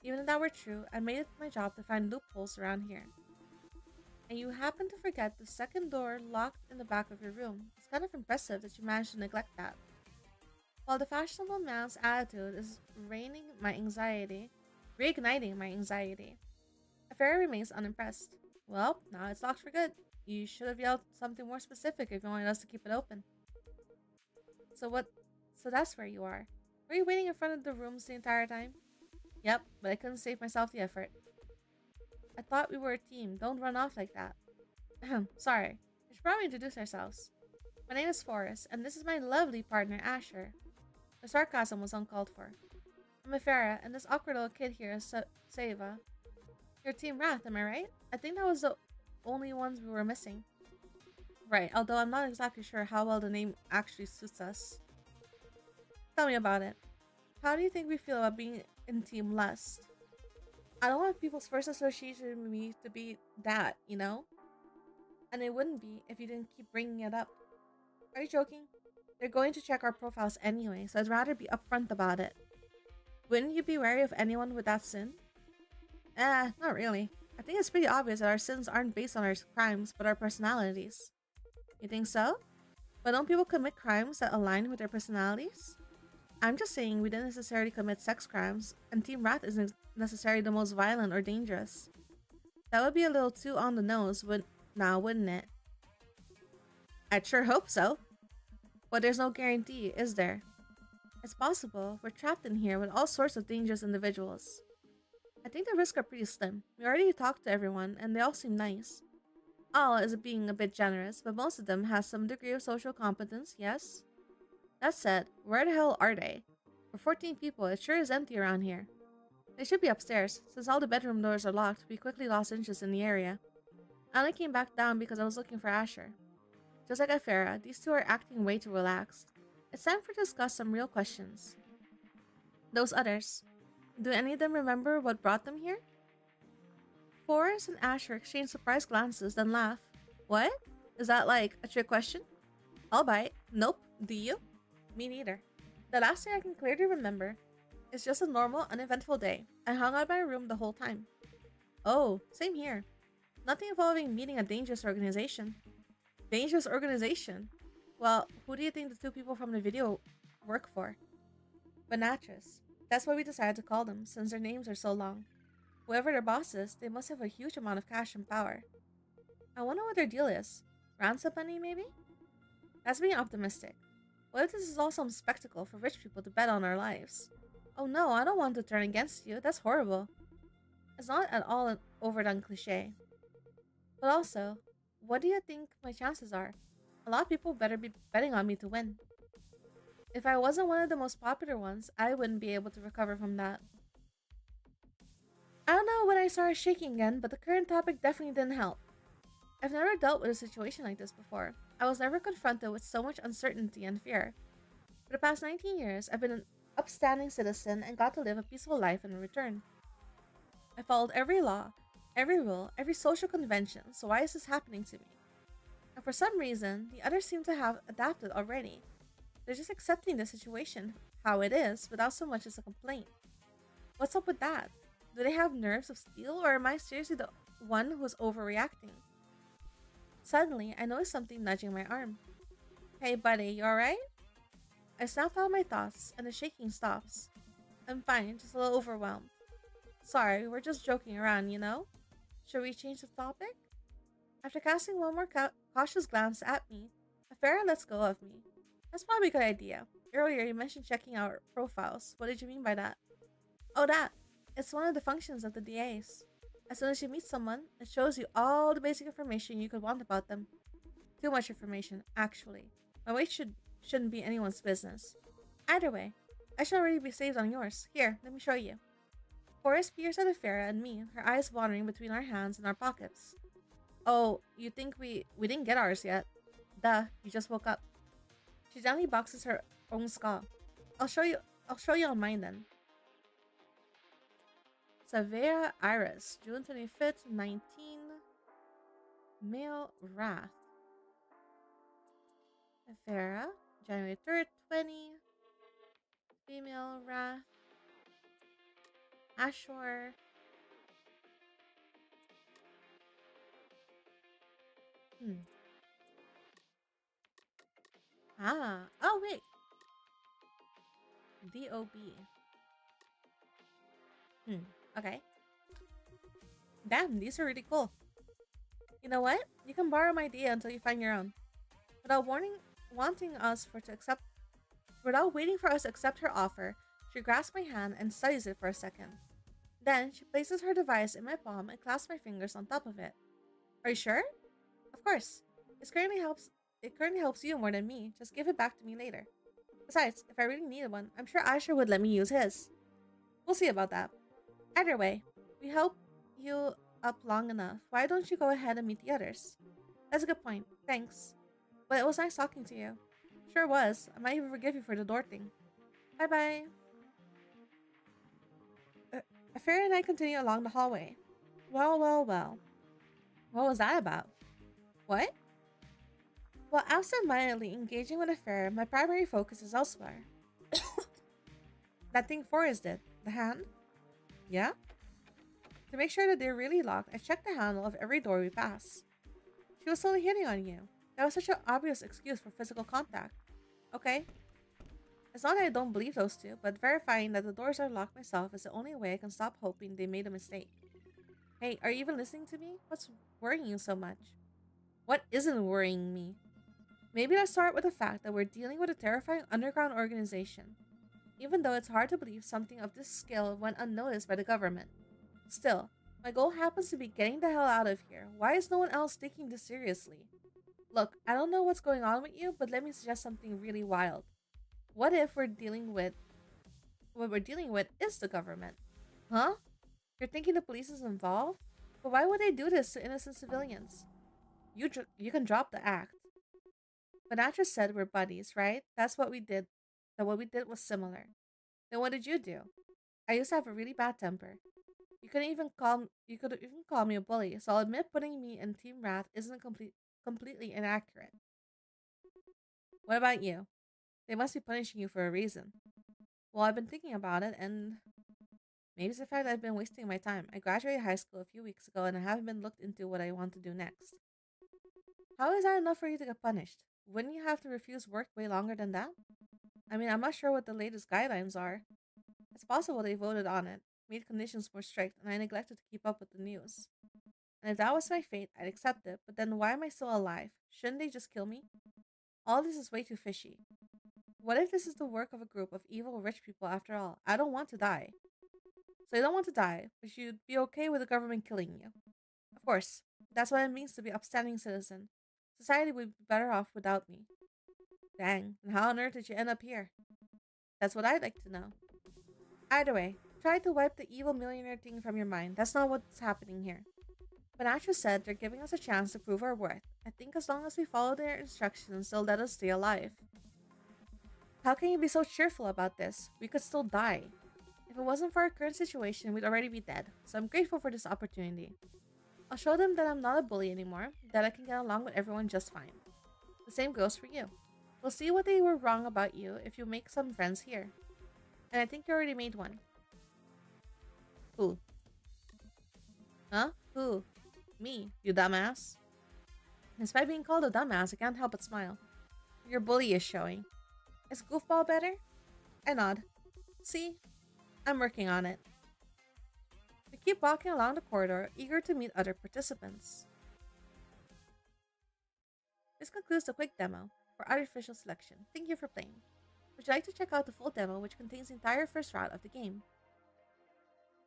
Even if that were true, I made it my job to find loopholes around here. And you happen to forget the second door locked in the back of your room. It's kind of impressive that you managed to neglect that. While the fashionable man's attitude is reigniting my anxiety, Affair remains unimpressed. Well, now it's locked for good. You should have yelled something more specific if you wanted us to keep it open. So that's where you are. Were you waiting in front of the rooms the entire time? Yep, but I couldn't save myself the effort. I thought we were a team. Don't run off like that. Sorry. We should probably introduce ourselves. My name is Forrest, and this is my lovely partner, Asher. The sarcasm was uncalled for. I'm Afera, and this awkward little kid here is Seva. You're Team Wrath, am I right? I think that was the only ones we were missing. Right, although I'm not exactly sure how well the name actually suits us. Tell me about it. How do you think we feel about being in Team Lust? I don't want people's first association with me to be that, you know? And it wouldn't be if you didn't keep bringing it up. Are you joking? They're going to check our profiles anyway, so I'd rather be upfront about it. Wouldn't you be wary of anyone with that sin? Not really. I think it's pretty obvious that our sins aren't based on our crimes, but our personalities. You think so? But don't people commit crimes that align with their personalities? I'm just saying we didn't necessarily commit sex crimes, and Team Wrath isn't necessarily the most violent or dangerous. That would be a little too on the nose, wouldn't it? I'd sure hope so. But there's no guarantee, is there? It's possible. We're trapped in here with all sorts of dangerous individuals. I think the risks are pretty slim. We already talked to everyone, and they all seem nice. All is being a bit generous, but most of them have some degree of social competence, yes? That said, where the hell are they? For 14 people, it sure is empty around here. They should be upstairs. Since all the bedroom doors are locked, we quickly lost interest in the area. I only came back down because I was looking for Asher. Just like Afera, these two are acting way too relaxed. It's time to discuss some real questions. Those others. Do any of them remember what brought them here? Forrest and Asher exchange surprised glances, then laugh. What? Is that like a trick question? I'll bite. Nope. Do you? Me neither. The last thing I can clearly remember is just a normal, uneventful day. I hung out in my room the whole time. Oh, same here. Nothing involving meeting a dangerous organization. Dangerous organization? Well, who do you think the two people from the video work for? Beatrice. That's what we decided to call them, since their names are so long. Whoever their boss is, they must have a huge amount of cash and power. I wonder what their deal is. Ransom money, maybe? That's being optimistic. What if this is all some spectacle for rich people to bet on our lives? Oh no, I don't want to turn against you. That's horrible. It's not at all an overdone cliche. But also, what do you think my chances are? A lot of people better be betting on me to win. If I wasn't one of the most popular ones, I wouldn't be able to recover from that. I don't know when I started shaking again, but the current topic definitely didn't help. I've never dealt with a situation like this before. I was never confronted with so much uncertainty and fear. For the past 19 years, I've been an upstanding citizen and got to live a peaceful life in return. I followed every law, every rule, every social convention, so why is this happening to me? And for some reason, the others seem to have adapted already. They're just accepting the situation how it is without so much as a complaint. What's up with that? Do they have nerves of steel, or am I seriously the one who's overreacting? Suddenly, I noticed something nudging my arm. Hey buddy, you alright? I snapped out my thoughts, and the shaking stops. I'm fine, just a little overwhelmed. Sorry, we're just joking around, you know? Should we change the topic? After casting one more cautious glance at me, Afera lets go of me. That's probably a good idea. Earlier, you mentioned checking out profiles. What did you mean by that? Oh, that. It's one of the functions of the DAs. As soon as you meet someone, it shows you all the basic information you could want about them. Too much information, actually. My weight shouldn't be anyone's business. Either way, I should already be saved on yours. Here, let me show you. Horace peers at Afera and me, her eyes wandering between our hands and our pockets. Oh, you think we didn't get ours yet? Duh, you just woke up. She gently boxes her own skull. I'll show you on mine then. Savera Iris, June 25th, 19. Male Wrath. Afera, January 3rd, 20. Female Wrath. Ashore. Oh wait. DOB. Okay. Damn, these are really cool. You know what? You can borrow my idea until you find your own. Without without waiting for us to accept her offer, she grasps my hand and studies it for a second. Then she places her device in my palm and clasps my fingers on top of it. Are you sure? Of course. It currently helps you more than me. Just give it back to me later. Besides, if I really needed one, I'm sure Asher would let me use his. We'll see about that. Either way, we helped you up long enough. Why don't you go ahead and meet the others? That's a good point. Thanks. But it was nice talking to you. Sure was. I might even forgive you for the door thing. Bye-bye. Affair and I continue along the hallway. Well. What was that about? What? While absent-mindedly engaging with Affair, my primary focus is elsewhere. That thing Forrest did. The hand? Yeah? To make sure that they're really locked, I check the handle of every door we pass. She was slowly hitting on you. That was such an obvious excuse for physical contact. Okay? It's not that I don't believe those two, but verifying that the doors are locked myself is the only way I can stop hoping they made a mistake. Hey, are you even listening to me? What's worrying you so much? What isn't worrying me? Maybe let's start with the fact that we're dealing with a terrifying underground organization. Even though it's hard to believe something of this scale went unnoticed by the government. Still, my goal happens to be getting the hell out of here. Why is no one else taking this seriously? Look, I don't know what's going on with you, but let me suggest something really wild. What if what we're dealing with is the government? Huh? You're thinking the police is involved? But why would they do this to innocent civilians? You can drop the act. Beatrice said we're buddies, right? That's what we did. That what we did was similar. Then what did you do? I used to have a really bad temper. You could even call me a bully, so I'll admit putting me in Team Wrath isn't completely inaccurate. What about you? They must be punishing you for a reason. Well, I've been thinking about it, and maybe it's the fact that I've been wasting my time. I graduated high school a few weeks ago, and I haven't been looked into what I want to do next. How is that enough for you to get punished? Wouldn't you have to refuse work way longer than that? I mean, I'm not sure what the latest guidelines are. It's possible they voted on it, made conditions more strict, and I neglected to keep up with the news. And if that was my fate, I'd accept it, but then why am I still alive? Shouldn't they just kill me? All this is way too fishy. What if this is the work of a group of evil rich people after all? I don't want to die. So you don't want to die, but you'd be okay with the government killing you. Of course, that's what it means to be upstanding citizen. Society would be better off without me. Dang, and how on earth did you end up here? That's what I'd like to know. Either way, try to wipe the evil millionaire thing from your mind. That's not what's happening here. But actress said they're giving us a chance to prove our worth. I think as long as we follow their instructions, they'll let us stay alive. How can you be so cheerful about this? We could still die. If it wasn't for our current situation, we'd already be dead. So I'm grateful for this opportunity. I'll show them that I'm not a bully anymore, that I can get along with everyone just fine. The same goes for you. We'll see what they were wrong about you if you make some friends here. And I think you already made one. Who? Huh? Who? Me, you dumbass. Despite being called a dumbass, I can't help but smile. Your bully is showing. Is goofball better? I nod. See? I'm working on it. We keep walking along the corridor, eager to meet other participants. This concludes the quick demo for artificial selection. Thank you for playing. Would you like to check out the full demo, which contains the entire first route of the game?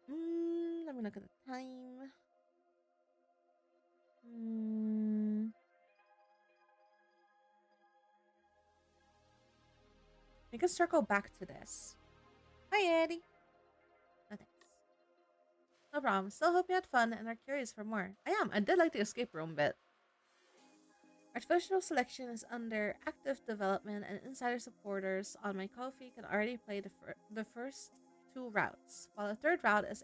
Let me look at the time. We can circle back to this. Hi, Eddie. No thanks. No problem. Still hope you had fun and are curious for more. I am. I did like the escape room bit. Artificial selection is under active development, and insider supporters on my Ko-fi can already play the first two routes, while the third route is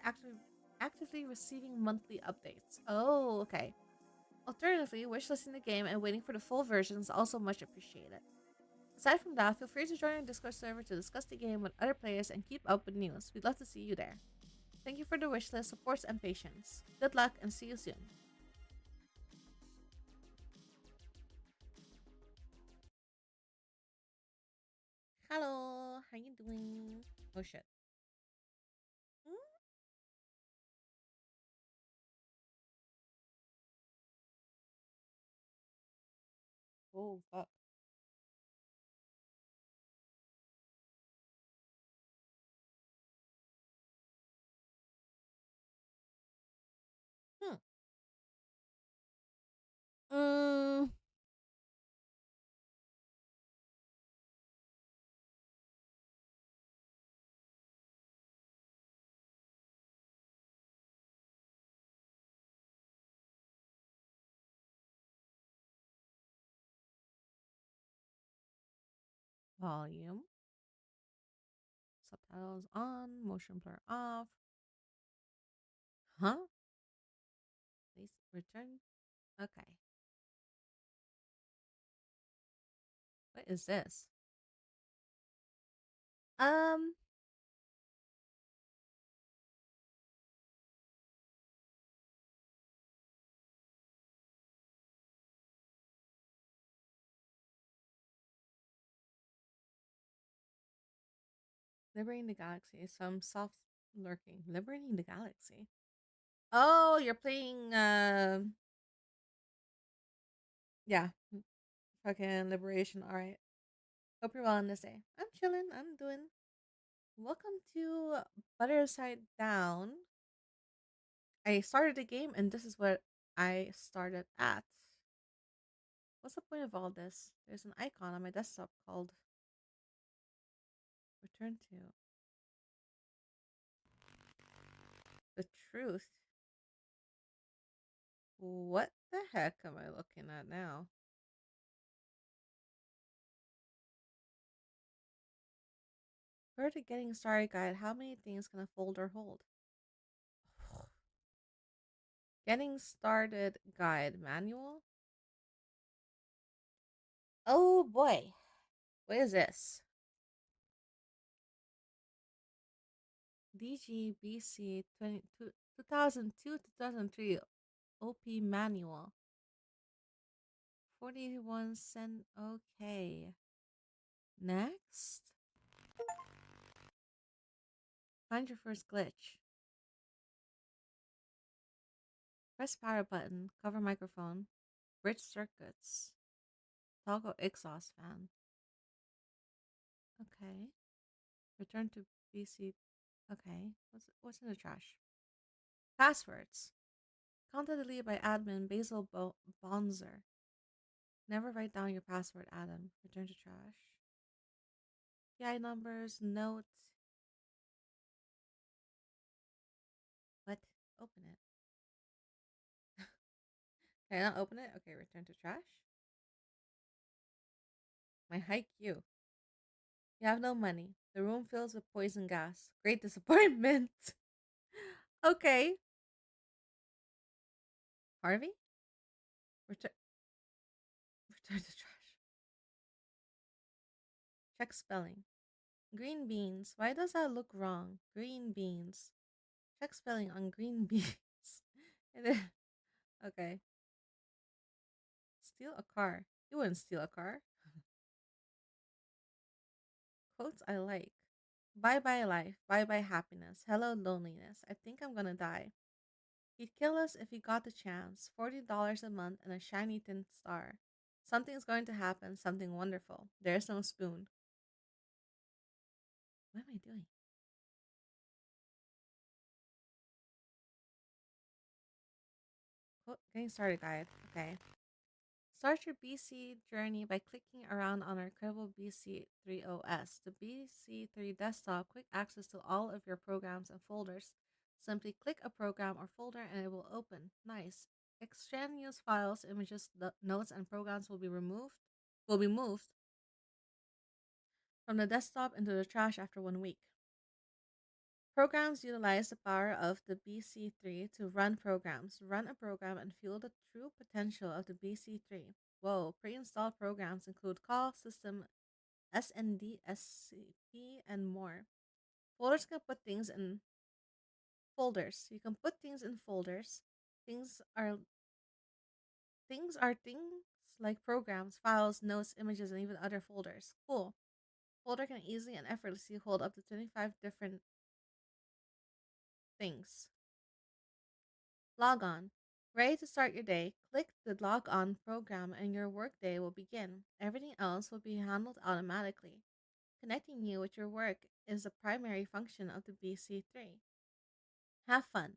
actively receiving monthly updates. Oh, okay. Alternatively, wishlisting the game and waiting for the full version is also much appreciated. Aside from that, feel free to join our Discord server to discuss the game with other players and keep up with news. We'd love to see you there. Thank you for the wishlist, support, and patience. Good luck and see you soon. Hello, how you doing? Oh shit. Hmm? Oh fuck. Hmm. Mm, volume. Subtitles on. Motion blur off. Huh? Please return. Okay. What is this? Um. Liberating the galaxy. Some soft lurking. Liberating the galaxy. Oh, you're playing. Yeah. Fucking liberation. All right. Hope you're well on this day. I'm chilling. I'm doing. Welcome to Butter Side Down. I started the game, and this is what I started at. What's the point of all this? There's an icon on my desktop called Return to the Truth. What the heck am I looking at now? Per the Getting Started guide, how many things can a folder hold? Getting Started guide manual? Oh boy. What is this? DGBC 2002 2003 OP manual. 41 cent. Okay. Next. Find your first glitch. Press power button. Cover microphone. Bridge circuits. Toggle exhaust fan. Okay. Return to BC. Okay. What's in the trash? Passwords. Content deleted by admin Basil Bonser. Never write down your password, Adam. Return to trash. PI numbers, note. What? Open it. Can I not open it? Okay, return to trash. My hike you. You have no money. The room fills with poison gas. Great disappointment. Okay. Harvey? Return to trash. Check spelling. Green beans. Why does that look wrong? Green beans. Check spelling on green beans. And then, okay. Steal a car. You wouldn't steal a car. Quotes I like. Bye bye life. Bye bye happiness. Hello loneliness. I think I'm gonna die. He'd kill us if he got the chance. $40 a month and a shiny tin star. Something's going to happen. Something wonderful. There's no spoon. What am I doing? Getting started guide. Okay. Start your BC journey by clicking around on our incredible BC3 OS. The BC3 desktop, quick access to all of your programs and folders. Simply click a program or folder and it will open. Nice. Extraneous files, images, notes, and programs will be moved from the desktop into the trash after 1 week. Programs utilize the power of the BC3 to run programs. Run a program and fuel the true potential of the BC3. Whoa, pre-installed programs include call, system, SND, SCP, and more. Folders can put things in folders. You can put things in folders. Things are things like programs, files, notes, images, and even other folders. Cool. Folder can easily and effortlessly hold up to 25 different things. Log on. Ready to start your day? Click the log on program and your workday will begin. Everything else will be handled automatically. Connecting you with your work is the primary function of the BC3. Have fun.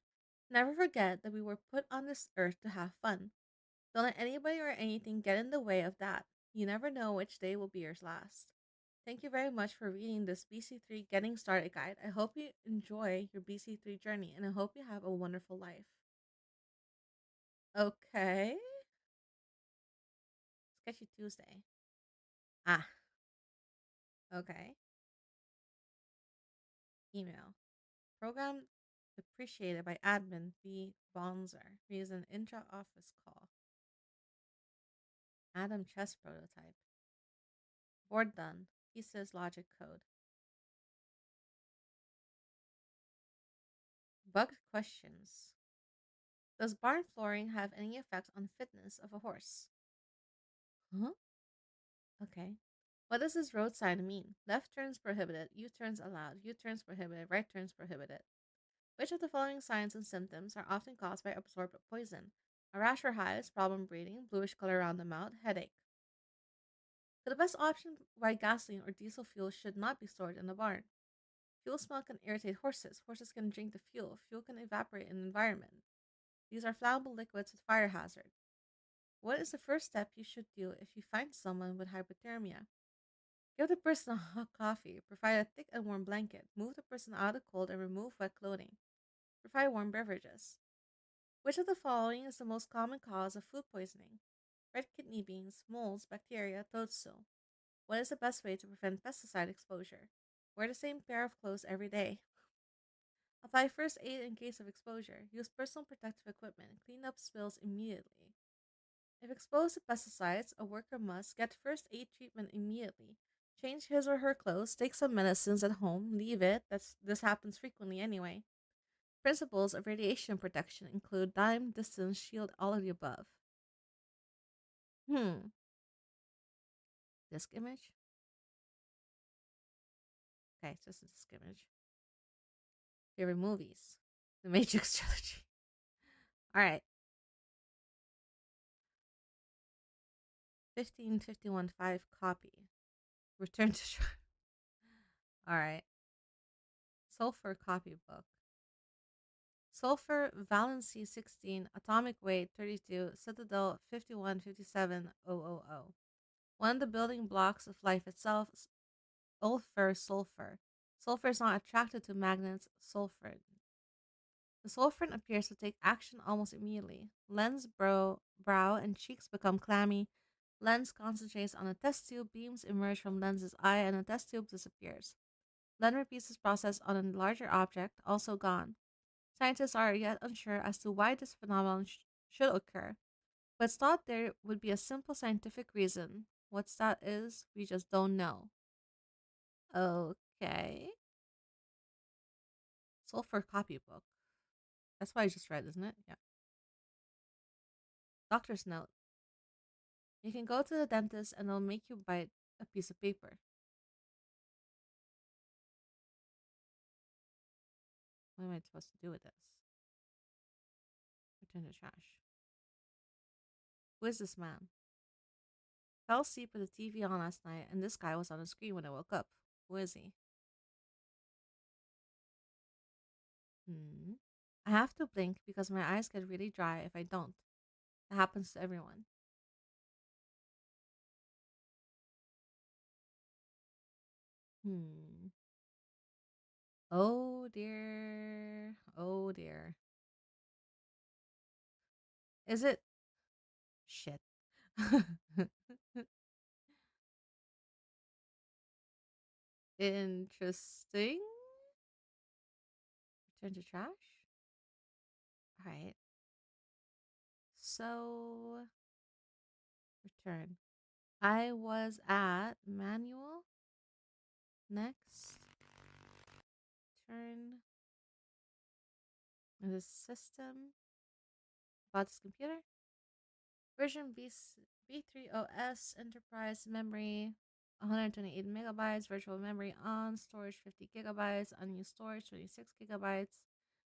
Never forget that we were put on this earth to have fun. Don't let anybody or anything get in the way of that. You never know which day will be yours last. Thank you very much for reading this BC3 Getting Started Guide. I hope you enjoy your BC3 journey and I hope you have a wonderful life. Okay. Sketchy Tuesday. Ah, okay. Email. Program depreciated by admin B. Bonser. He's an intra office call. Adam chess prototype. Board done. He says logic code. Bugged questions. Does barn flooring have any effect on fitness of a horse? Huh? Okay. What does this road sign mean? Left turns prohibited, U turns allowed, U turns prohibited, right turns prohibited. Which of the following signs and symptoms are often caused by absorbed poison? A rash or hives, problem breathing, bluish color around the mouth, headache. So the best option why gasoline or diesel fuel should not be stored in the barn. Fuel smell can irritate horses. Horses can drink the fuel. Fuel can evaporate in the environment. These are flammable liquids with fire hazard. What is the first step you should do if you find someone with hypothermia? Give the person a hot coffee. Provide a thick and warm blanket. Move the person out of the cold and remove wet clothing. Provide warm beverages. Which of the following is the most common cause of food poisoning? Red kidney beans, molds, bacteria, toadstool. What is the best way to prevent pesticide exposure? Wear the same pair of clothes every day. Apply first aid in case of exposure. Use personal protective equipment. Clean up spills immediately. If exposed to pesticides, a worker must get first aid treatment immediately, change his or her clothes, take some medicines at home, leave it. This happens frequently anyway. Principles of radiation protection include time, distance, shield, all of the above. Hmm. Disk image? Okay, it's just a disk image. Favorite movies? The Matrix trilogy. Alright. 15515 copy. Return to Alright. Sulfur copybook. Sulfur valency 16, atomic weight 32, citadel 5157000. One of the building blocks of life itself, sulfur. Sulfur is not attracted to magnets, sulfurin. The sulfurin appears to take action almost immediately. Lens, brow, and cheeks become clammy. Lens concentrates on a test tube, beams emerge from lens's eye, and the test tube disappears. Lens repeats this process on a larger object, also gone. Scientists are yet unsure as to why this phenomenon should occur, but it's thought there would be a simple scientific reason. What's that is, we just don't know. Okay. Sulfur copybook. That's what I just read, isn't it? Yeah. Doctor's note. You can go to the dentist and they'll make you bite a piece of paper. What am I supposed to do with this? Return the trash. Who is this man? Fell asleep with the TV on last night, and this guy was on the screen when I woke up. Who is he? I have to blink because my eyes get really dry if I don't. It happens to everyone. Hmm. Oh dear. Oh dear. Is it? Shit. Interesting. Return to trash? Alright. So, return. I was at manual. Next. Turn. The system. About this computer. Version B30S Enterprise memory 128 megabytes, virtual memory on, storage 50 gigabytes, unused storage 26 gigabytes,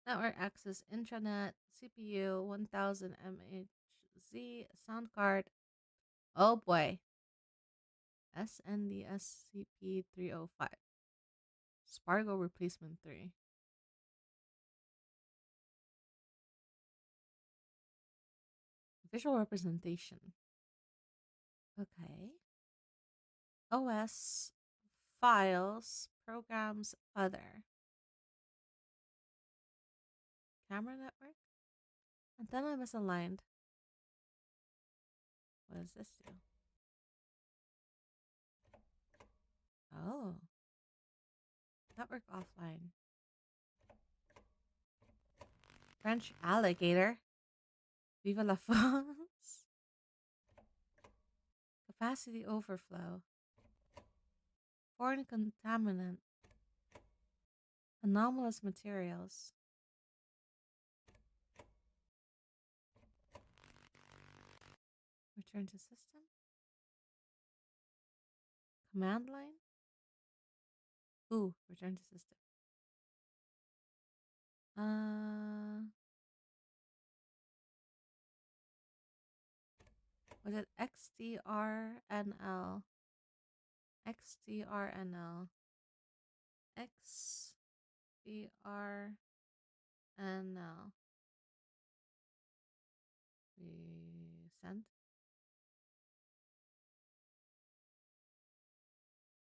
network access intranet, CPU 1000 MHz, sound card. Oh boy. SNDSCP 305. Spargo replacement 3. Visual representation. Okay. OS, files, programs, other. Camera network? Antenna misaligned. What does this do? Oh. Network offline. French alligator. Viva la France. Capacity overflow. Foreign contaminant. Anomalous materials. Return to system. Command line. Ooh, return to system. Was it XDRNL? XDRNL. XDRNL. We send.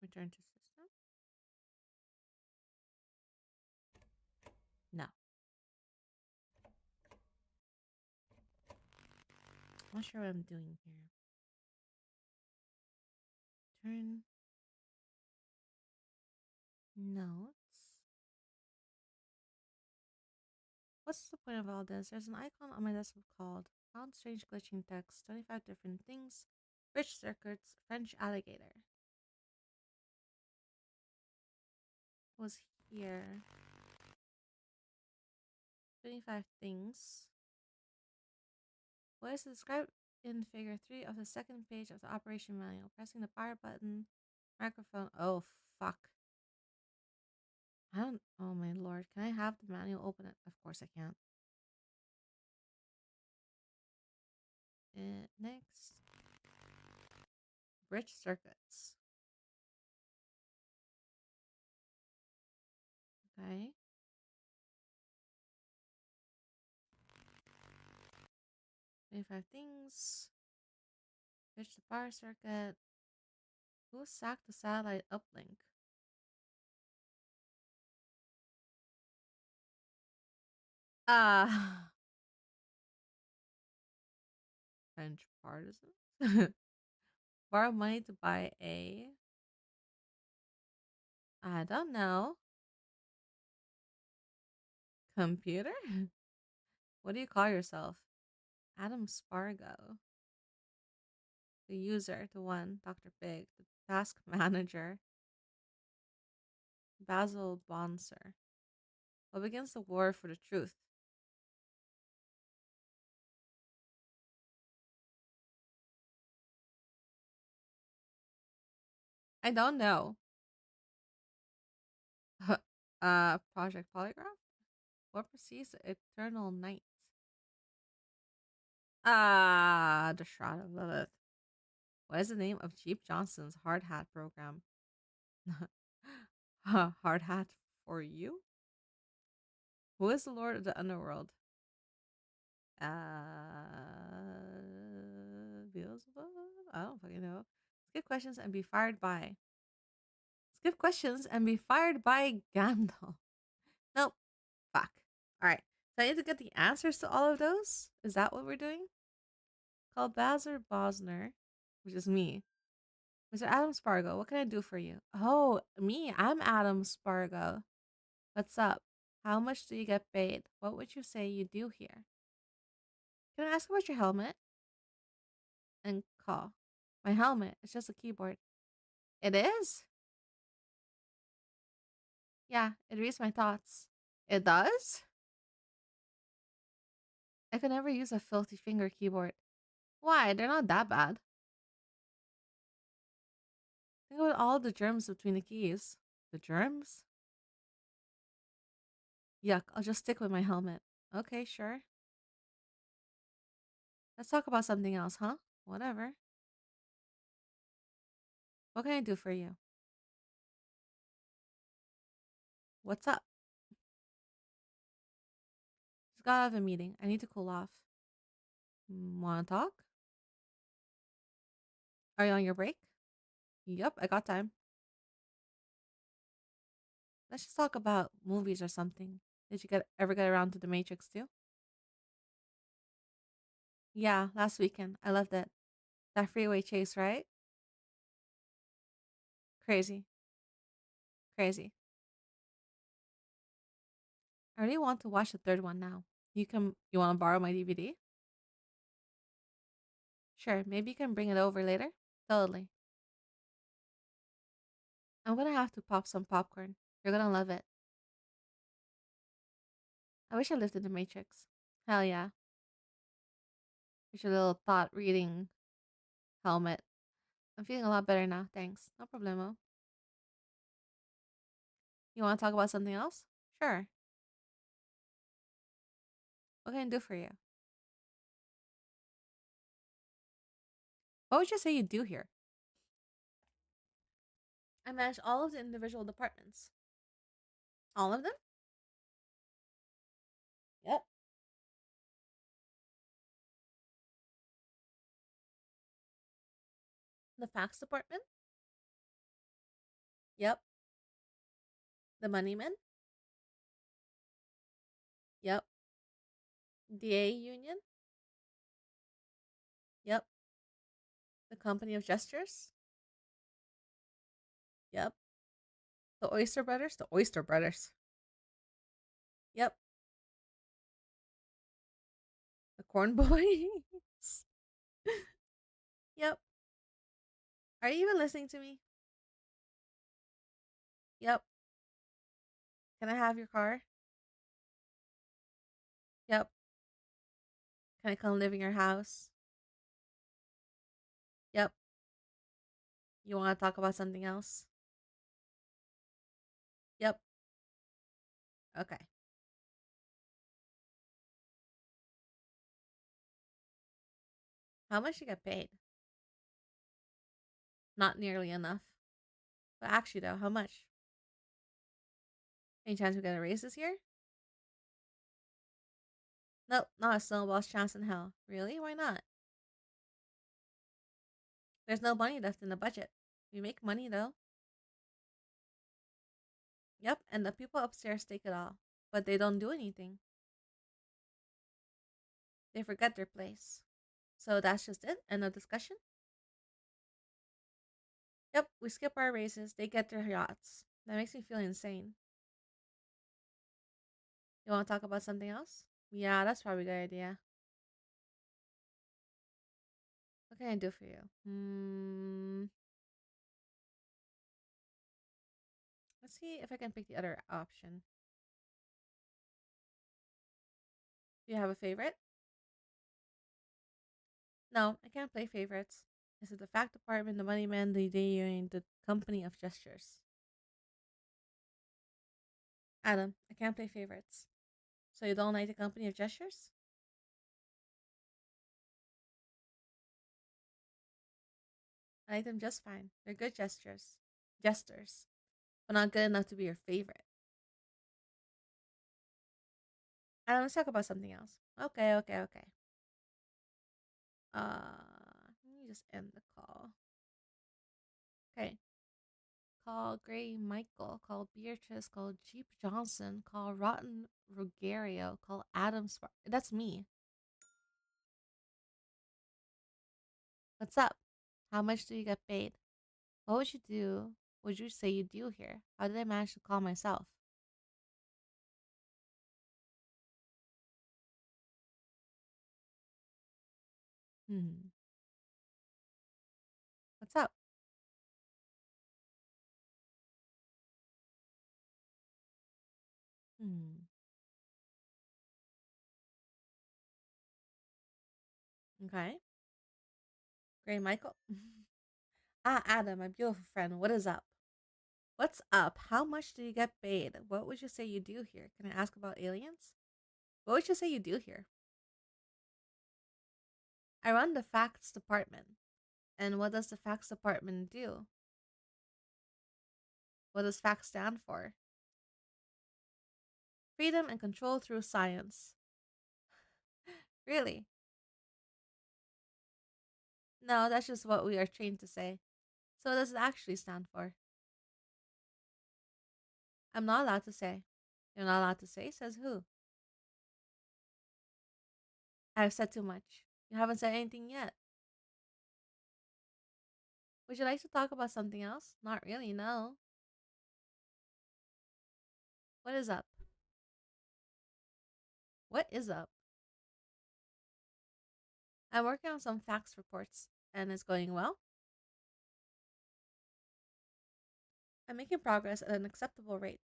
Return to system. No. I'm not sure what I'm doing here. Turn notes. What's the point of all this? There's an icon on my desktop called Found strange glitching text, 25 different things, rich circuits, French alligator. Was here. 25 things. What is described in figure 3 of the second page of the operation manual? Pressing the fire button, microphone. Oh, fuck. I don't. Oh, my lord. Can I have the manual open? It? Of course I can't. Next. Bridge circuits. Okay. Five things. Bridge the power circuit. Who sacked the satellite uplink? Ah. French partisans. Borrow money to buy a. I don't know. Computer? What do you call yourself? Adam Spargo. The user, the one, Dr. Big, the task manager, Basil Bonser. What begins the war for the truth? I don't know. Project Polygraph? What precedes the Eternal Night? Ah, the Shroud of Lilith. What is the name of Jeep Johnson's hard hat program? Hard hat for you? Who is the Lord of the Underworld? Beelzebub? I don't fucking know. Skip questions and be fired by. Skip questions and be fired by Gandalf. Nope. Fuck. Alright. So I need to get the answers to all of those? Is that what we're doing? Call Basil Bosner, which is me. Mr. Adam Spargo, what can I do for you? Oh, me. I'm Adam Spargo. What's up? How much do you get paid? What would you say you do here? Can I ask about your helmet? And call. My helmet. It's just a keyboard. It is? Yeah, it reads my thoughts. It does? I could never use a filthy finger keyboard. Why? They're not that bad. Think about all the germs between the keys. The germs? Yuck, I'll just stick with my helmet. Okay, sure. Let's talk about something else, huh? Whatever. What can I do for you? What's up? Just got out of a meeting. I need to cool off. Wanna talk? Are you on your break? Yep, I got time. Let's just talk about movies or something. Did you ever get around to The Matrix too? Yeah, last weekend. I loved it. That freeway chase, right? Crazy. Crazy. I really want to watch the third one now. You want to borrow my DVD? Sure, maybe you can bring it over later. Totally. I'm gonna have to pop some popcorn. You're gonna love it. I wish I lived in the Matrix. Hell yeah. Here's your little thought reading helmet. I'm feeling a lot better now, thanks. No problemo. You wanna talk about something else? Sure. What can I do for you? What would you say you do here? I manage all of the individual departments. All of them? Yep. The fax department? Yep. The moneyman? Yep. DA union? Yep. The company of gestures? Yep. The Oyster Brothers? The Oyster Brothers. Yep. The Corn Boy? Are you even listening to me? Yep. Can I have your car? Yep. Can I come live in your house? Yep. You want to talk about something else? Yep. Okay. How much you get paid? Not nearly enough. But actually, though, how much? Any chance we get a raise this year? Nope, not a snowball's chance in hell. Really? Why not? There's no money left in the budget. We make money, though. Yep, and the people upstairs take it all. But they don't do anything. They forget their place. So that's just it? End of discussion? Yep, we skip our raises. They get their yachts. That makes me feel insane. You want to talk about something else? Yeah, that's probably a good idea. What can I do for you? Let's see if I can pick the other option. Do you have a favorite? No, I can't play favorites. Is it the fact department, the money man, the day, the company of gestures? Adam, I can't play favorites. So you don't like the company of gestures? I like them just fine. They're good jesters, but not good enough to be your favorite. Adam, let's talk about something else. Okay. Let me just end the call. Okay. Call Gray Michael. Call Beatrice. Call Jeep Johnson. Call Rotten Ruggerio. Call Adam Spargo. That's me. What's up? How much do you get paid? What would you do? Would you say you do here? How did I manage to call myself? Hmm. What's up? Hmm. Okay. Gray Michael. Adam, my beautiful friend. What is up? What's up? How much do you get paid? What would you say you do here? Can I ask about aliens? What would you say you do here? I run the facts department. And what does the facts department do? What does facts stand for? Freedom and control through science. Really? No, that's just what we are trained to say. So what does it actually stand for? I'm not allowed to say. You're not allowed to say? Says who? I've said too much. You haven't said anything yet. Would you like to talk about something else? Not really, no. What is up? What is up? I'm working on some facts reports, and it's going well. I'm making progress at an acceptable rate.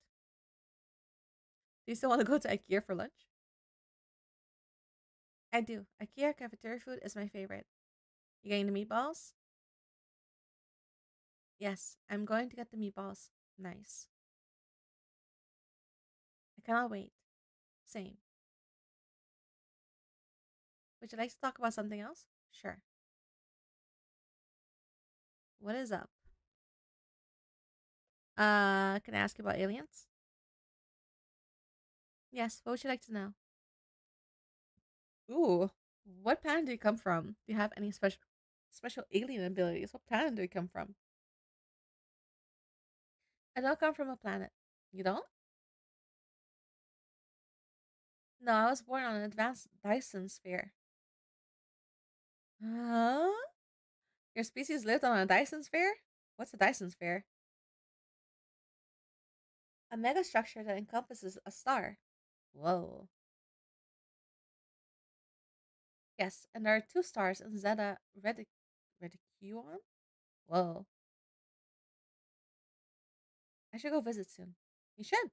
Do you still want to go to IKEA for lunch? I do. IKEA cafeteria food is my favorite. You getting the meatballs? Yes, I'm going to get the meatballs. Nice. I cannot wait. Same. Would you like to talk about something else? Sure. What is up? Can I ask you about aliens? Yes, what would you like to know? Ooh, what planet do you come from? Do you have any special alien abilities? What planet do you come from? I don't come from a planet. You don't? No, I was born on an advanced Dyson sphere. Huh? Your species lived on a Dyson sphere? What's a Dyson sphere? A megastructure that encompasses a star. Whoa. Yes, and there are two stars in Zeta Reticuli. Whoa. I should go visit soon. You should.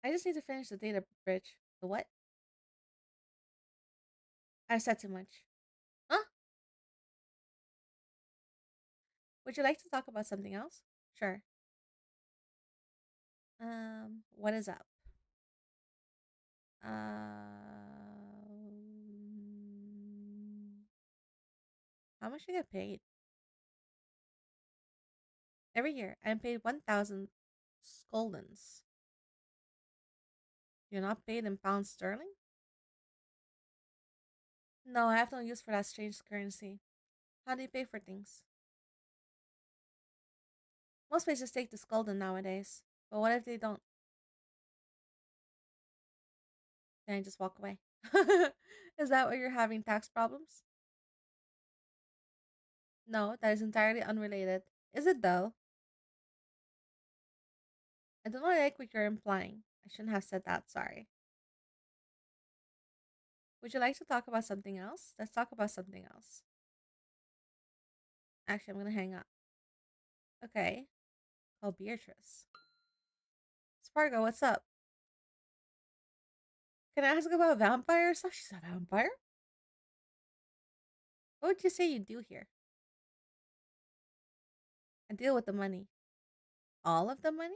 I just need to finish the data bridge. The what? I've said too much. Huh? Would you like to talk about something else? Sure. What is up? How much do you get paid? Every year, I'm paid 1,000 scoldens. You're not paid in pounds sterling? No, I have no use for that strange currency. How do you pay for things? Most places take the skulden nowadays. But what if they don't? Then I just walk away. Is that why you're having tax problems? No, that is entirely unrelated. Is it though? I don't really like what you're implying. I shouldn't have said that, sorry. Would you like to talk about something else? Let's talk about something else. Actually, I'm gonna hang up. Okay. Call Beatrice. Spargo, what's up? Can I ask about vampire stuff? She's a vampire? What would you say you do here? I deal with the money. All of the money?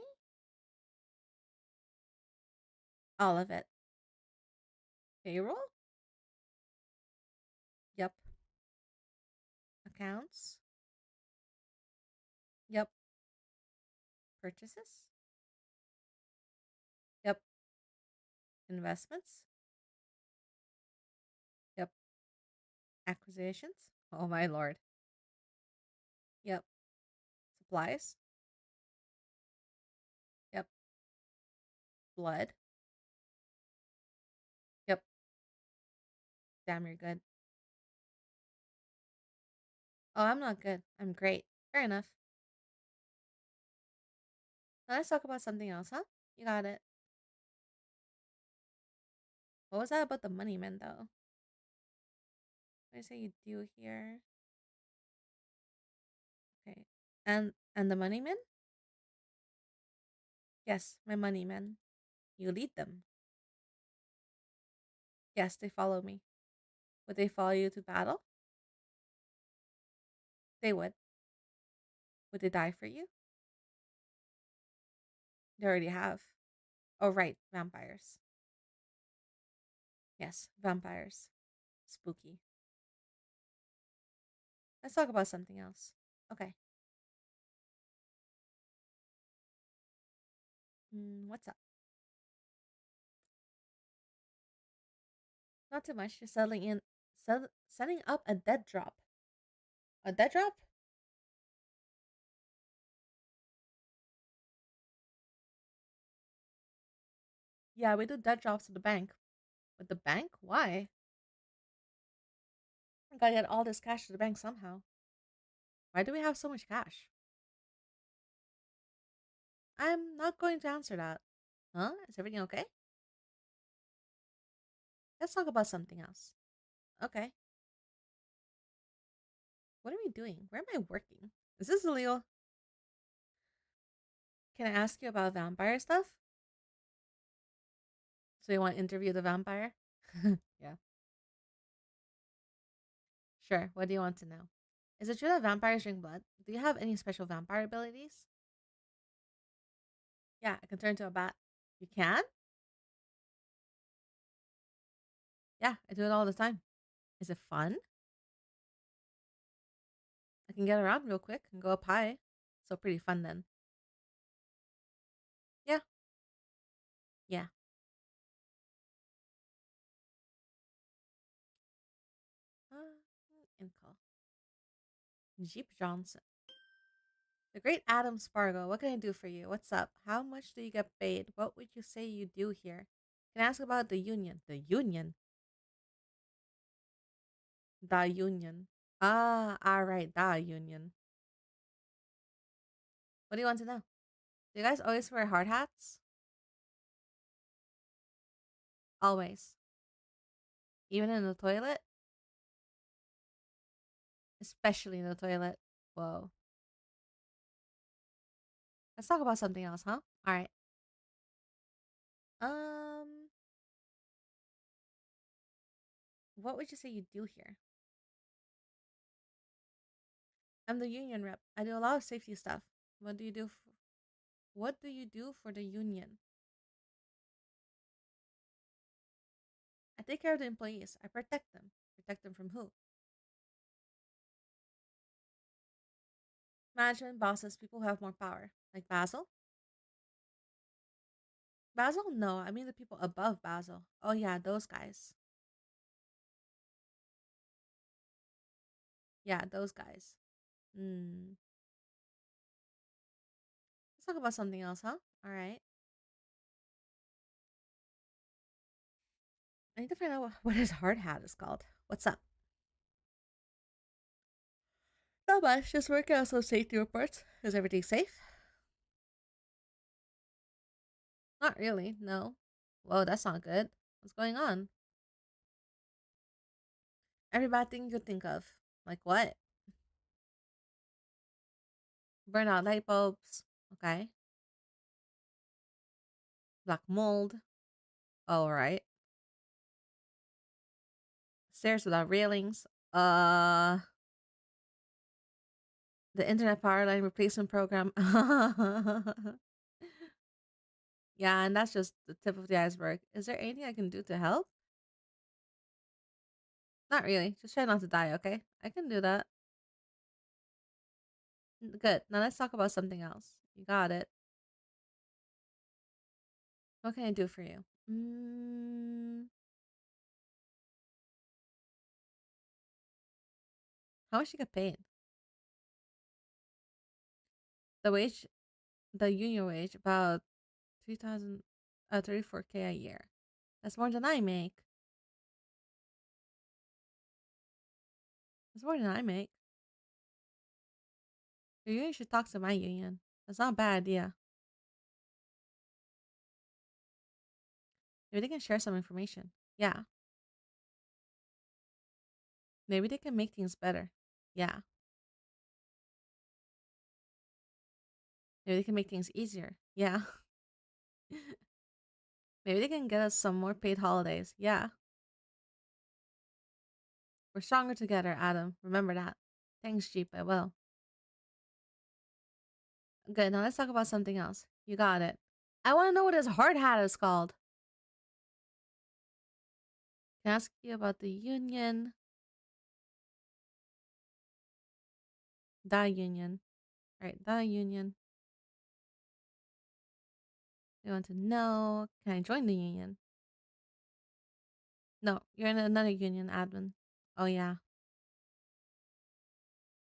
All of it. Payroll? Yep. Accounts? Yep. Purchases? Yep. Investments? Yep. Acquisitions? Oh my lord. Yep. Supplies? Yep. Blood? Yep. Damn, you're good. Oh, I'm not good. I'm great. Fair enough. Now let's talk about something else, huh? You got it. What was that about the money men, though? What do you say you do here? Okay. And the money men? Yes, my money men. You lead them. Yes, they follow me. Would they follow you to battle? They would. Would they die for you? They already have. Oh, right, vampires. Yes, vampires. Spooky. Let's talk about something else. Okay. What's up? Not too much. Just setting up a dead drop. A dead drop? Yeah, we do dead drops at the bank. With the bank? Why? I gotta get all this cash to the bank somehow. Why do we have so much cash? I'm not going to answer that. Huh? Is everything okay? Let's talk about something else. Okay. What are we doing? Where am I working? Is this illegal? Can I ask you about vampire stuff? So you want to interview the vampire? Yeah. Sure. What do you want to know? Is it true that vampires drink blood? Do you have any special vampire abilities? Yeah, I can turn into a bat. You can? Yeah, I do it all the time. Is it fun? I can get around real quick and go up high. So pretty fun then. Yeah. Yeah. Info. Jeep Johnson. The great Adam Spargo. What can I do for you? What's up? How much do you get paid? What would you say you do here? Can I ask about the union? The union? The union. Ah, alright, the union. What do you want to know? Do you guys always wear hard hats? Always. Even in the toilet? Especially in the toilet. Whoa. Let's talk about something else, huh? All right. Um, what would you say you do here? I'm the union rep. I do a lot of safety stuff. What do you do? What do you do for the union? I take care of the employees. I protect them. Protect them from who? Management, bosses, people who have more power. Like Basil? Basil? No, I mean the people above Basil. Oh yeah, those guys. Yeah, those guys. Hmm. Let's talk about something else, huh? All right. I need to find out what his hard hat is called. What's up? Not much. Just working on some safety reports. Is everything safe? Not really. No. Whoa, that's not good. What's going on? Every bad thing you could think of. Like what? Burnout light bulbs. Okay. Black mold. All right. Stairs without railings. The internet power line replacement program. Yeah, and that's just the tip of the iceberg. Is there anything I can do to help? Not really. Just try not to die, okay? I can do that. Good. Now let's talk about something else. You got it. What can I do for you? How much you get paid? The wage, the union wage, about 3,000, 34K a year. That's more than I make. That's more than I make. Your union should talk to my union. That's not a bad idea. Maybe they can share some information. Yeah. Maybe they can make things better. Yeah. Maybe they can make things easier. Yeah. Maybe they can get us some more paid holidays. Yeah. We're stronger together, Adam. Remember that. Thanks, Jeep. I will. Good. Now let's talk about something else. You got it. I want to know what his hard hat is called. Can I ask you about the union? The union. All right, the union. They want to know, can I join the union? No, you're in another union, admin. Oh, yeah.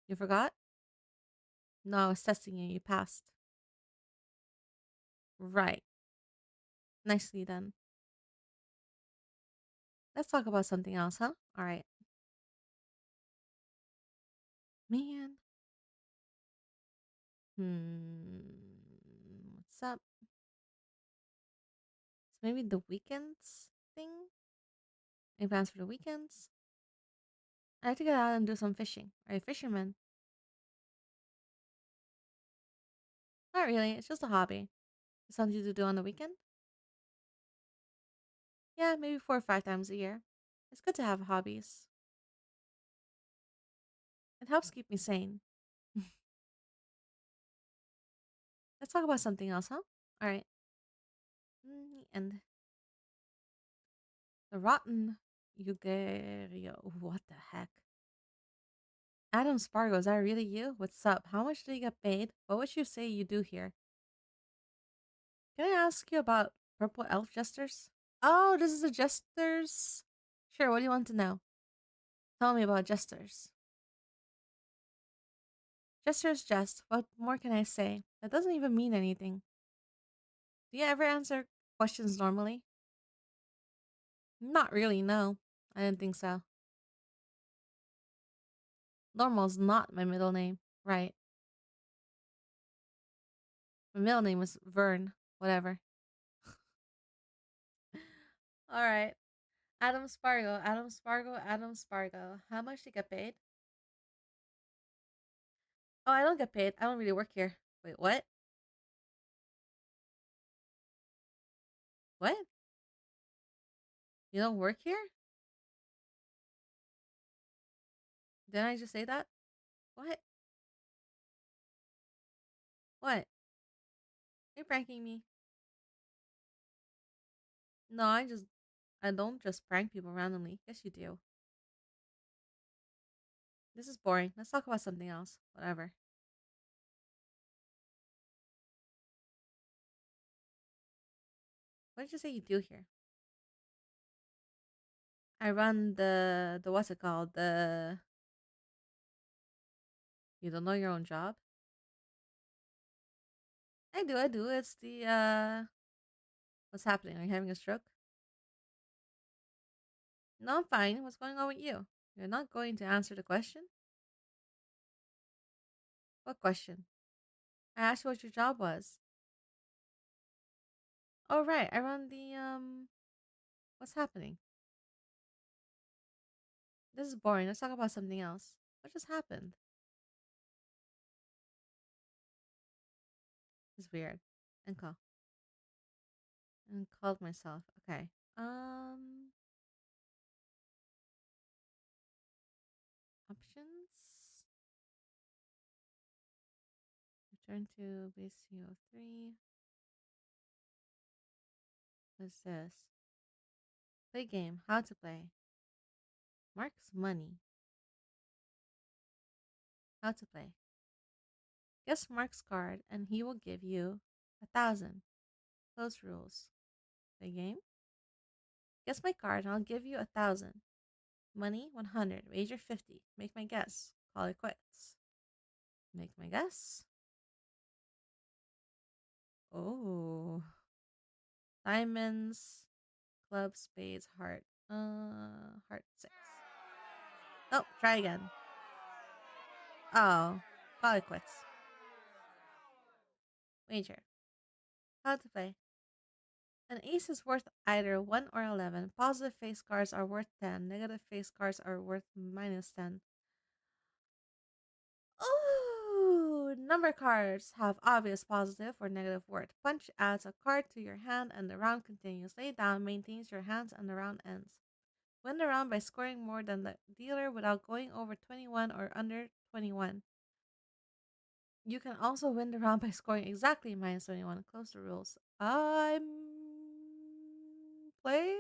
You forgot? No, I was testing you. You passed. Right. Nicely done. Let's talk about something else, huh? All right. Man. What's up? So maybe the weekends thing? Any plans for the weekends? I like to get out and do some fishing. Are you a fisherman? Not really. It's just a hobby. Something to do on the weekend? Yeah, maybe 4 or 5 times a year. It's good to have hobbies. It helps keep me sane. Let's talk about something else, huh? All right. And the Rotten Ruggerio. What the heck? Adam Spargo, is that really you? What's up? How much do you get paid? What would you say you do here? Can I ask you about purple elf jesters? Oh, this is the jesters. Sure, what do you want to know? Tell me about jesters. Jesters jest. What more can I say? That doesn't even mean anything. Do you ever answer questions normally? Not really, no. I didn't think so. Normal's not my middle name. Right. My middle name was Vern. Whatever. Alright. Adam Spargo, Adam Spargo, Adam Spargo. How much do you get paid? Oh, I don't get paid. I don't really work here. Wait, what? What? You don't work here? Didn't I just say that? What? What? You're pranking me. No, I don't just prank people randomly. Yes, you do. This is boring. Let's talk about something else. Whatever. What did you say you do here? I run the what's it called? You don't know your own job? I do. It's the what's happening? Are you having a stroke? No, I'm fine. What's going on with you? You're not going to answer the question? What question? I asked you what your job was. Oh right, I run the what's happening? This is boring. Let's talk about something else. What just happened? It's weird. And call. And called myself. Okay. Um options. Return to BCO3. What's this? Play game. How to play. Mark's money. How to play. Guess Mark's card and he will give you 1,000. Close rules. Play game. Guess my card and I'll give you 1,000. Money 100. Wager 50. Make my guess. Call it quits. Make my guess. Oh. Diamonds, club, spades, heart. Heart 6. Oh, try again. Oh, call it quits. Wager. How to play. An ace is worth either 1 or 11. Positive face cards are worth 10. Negative face cards are worth minus 10. Oh, number cards have obvious positive or negative worth. Punch adds a card to your hand and the round continues. Lay down maintains your hands and the round ends. Win the round by scoring more than the dealer without going over 21 or under 21. You can also win the round by scoring exactly minus 21. Close the rules. I'm play.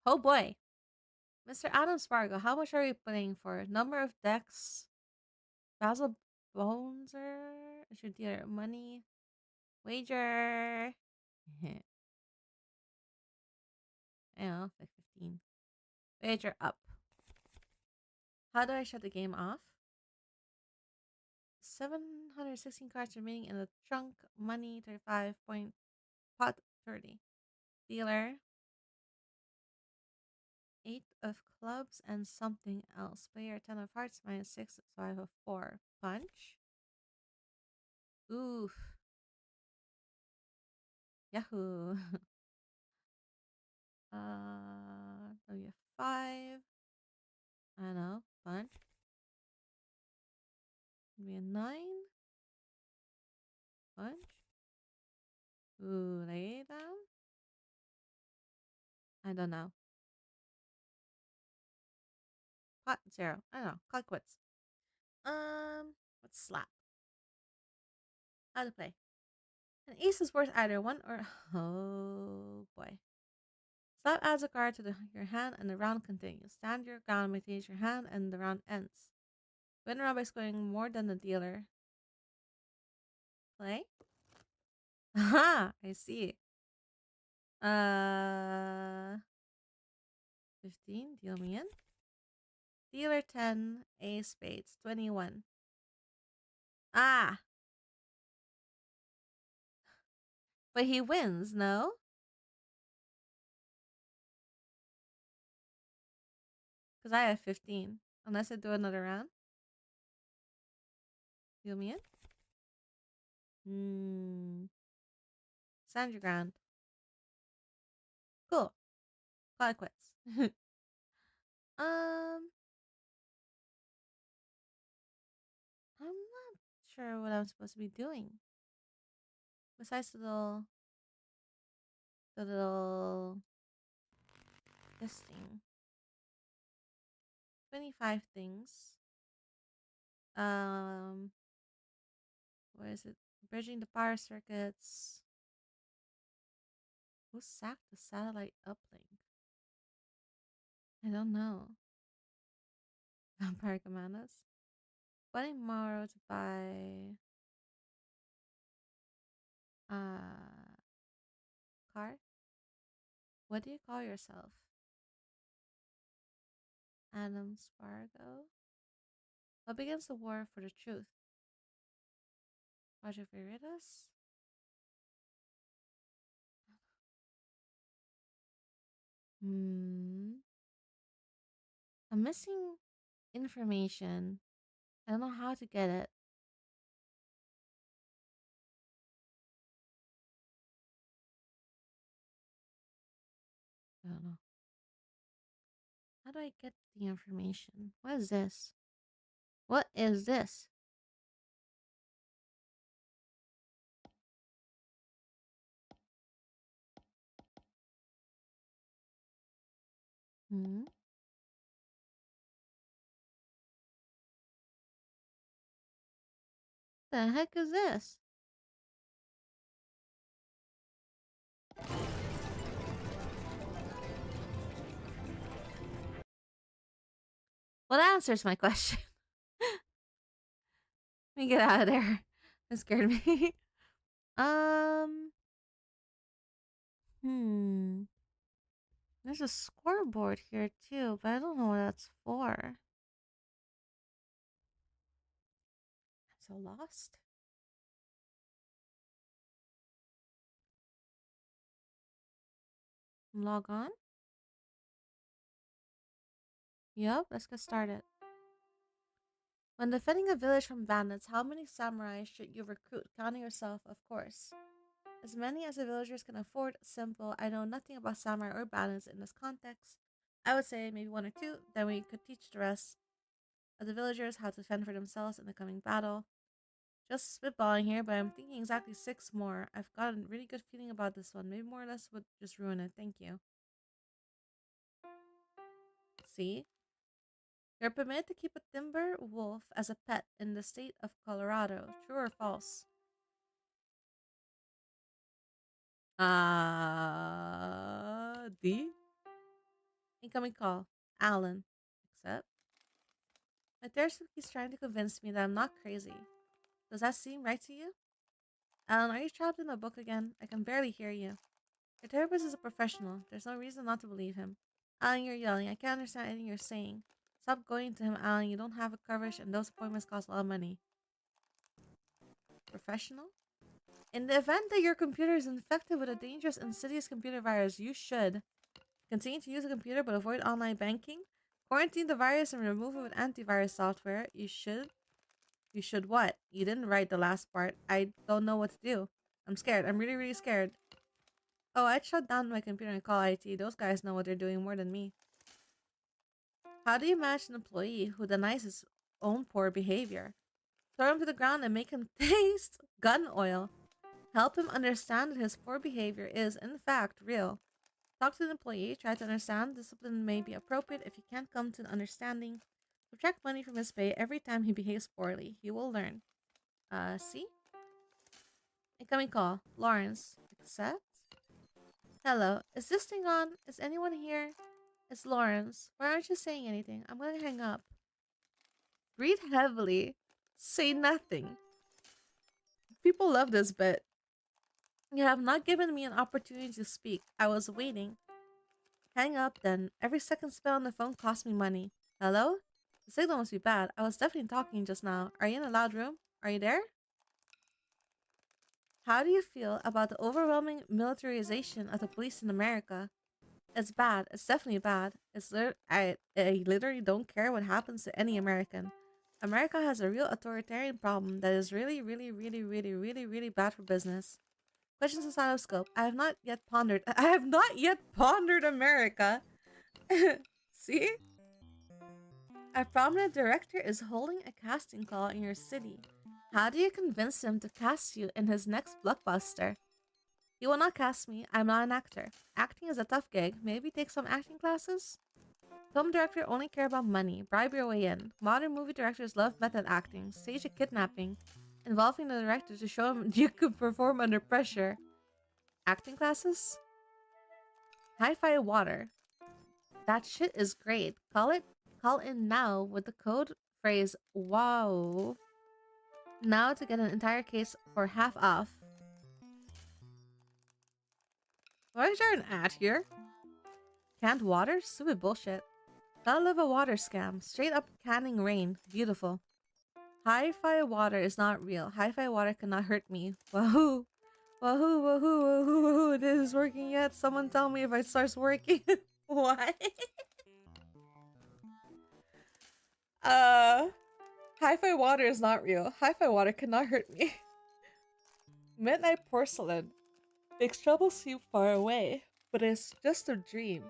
Oh boy. Mr. Adam Spargo, how much are you playing for? Number of decks. Basil Bonser. Is your dealer money? Wager. I don't know, like 15. Wager up. How do I shut the game off? 716 cards remaining in the trunk. Money 35 point pot 30. Dealer 8 of clubs and something else. Player 10 of hearts minus 6 5 of 4. Punch. Oof. Yahoo. We have 5. I don't know. Punch. Maybe a 9. Punch. Ooh, lay down. I don't know. Pot 0. I don't know. Call quits. Let's slap. How to play. An ace is worth either 1 or. Oh boy. Slap adds a card to your hand and the round continues. Stand your ground, maintains your hand, and the round ends. Win round by scoring more than the dealer. Play? Aha! I see. 15. Deal me in. Dealer 10. Ace spades. 21. Ah! But he wins, no? Because I have 15. Unless I do another round. Deal me in. Stand your ground. Cool. Call it quits. I'm not sure what I'm supposed to be doing. Besides the little the little this thing. 25 things. Where is it? Bridging the power circuits. Who sacked the satellite uplink? I don't know. Vampire Commandos. 20 more to buy car. What do you call yourself? Adam Spargo. What begins the war for the truth? Project Veritas? I'm missing information. I don't know how to get it. I don't know. How do I get the information? What is this? What is this? Hmm? The heck is this? What answers my question? Let me get out of there. That scared me. Hmm. There's a scoreboard here too, but I don't know what that's for. I'm so lost. Log on. Yup, let's get started. When defending a village from bandits, how many samurai should you recruit? Counting yourself, of course. As many as the villagers can afford. Simple. I know nothing about samurai or bandits in this context. I would say maybe one or two, then we could teach the rest of the villagers how to fend for themselves in the coming battle. Just spitballing here, but I'm thinking exactly 6 more. I've got a really good feeling about this one. Maybe more or less would just ruin it. Thank you. See? You're permitted to keep a timber wolf as a pet in the state of Colorado. True or false? D? Incoming call. Alan. Accept. My therapist keeps trying to convince me that I'm not crazy. Does that seem right to you? Alan, are you trapped in a book again? I can barely hear you. Your therapist is a professional. There's no reason not to believe him. Alan, you're yelling. I can't understand anything you're saying. Stop going to him, Alan. You don't have a coverage and those appointments cost a lot of money. Professional? In the event that your computer is infected with a dangerous, insidious computer virus, you should continue to use a computer but avoid online banking. Quarantine the virus and remove it with antivirus software. You should. You should what? You didn't write the last part. I don't know what to do. I'm scared. I'm really, really scared. Oh, I'd shut down my computer and call IT. Those guys know what they're doing more than me. How do you manage an employee who denies his own poor behavior? Throw him to the ground and make him taste gun oil. Help him understand that his poor behavior is, in fact, real. Talk to the employee, try to understand. Discipline may be appropriate if you can't come to an understanding. Subtract money from his pay every time he behaves poorly. He will learn. See? Incoming call. Lawrence. Accept? Hello. Is this thing on? Is anyone here? It's Lawrence. Why aren't you saying anything? I'm gonna hang up. Breathe heavily. Say nothing. People love this bit. You have not given me an opportunity to speak. I was waiting. Hang up then. Every second spent on the phone cost me money. Hello? The signal must be bad. I was definitely talking just now. Are you in a loud room? Are you there? How do you feel about the overwhelming militarization of the police in America? It's bad. It's definitely bad. I literally don't care what happens to any American. America has a real authoritarian problem that is really, really, really, really, really, really bad for business. Questions inside of scope. I have not yet pondered. I have not yet pondered America. See? A prominent director is holding a casting call in your city. How do you convince him to cast you in his next blockbuster? He will not cast me. I'm not an actor. Acting is a tough gig. Maybe take some acting classes? Film director only care about money. Bribe your way in. Modern movie directors love method acting. Stage a kidnapping, involving the director to show him you could perform under pressure. Acting classes? Hi-fi water. That shit is great. Call in now with the code phrase WOW now to get an entire case for half off. Why is there an ad here? Canned water? Stupid bullshit. Gotta love a water scam. Straight up canning rain. Beautiful. Hi-fi water is not real. Hi-fi water cannot hurt me. Wahoo! Wahoo, wahoo, wahoo, wahoo. This is working yet? Someone tell me if it starts working. What? Hi-fi water is not real. Hi-fi water cannot hurt me. Midnight porcelain. Makes trouble seem far away, but it's just a dream.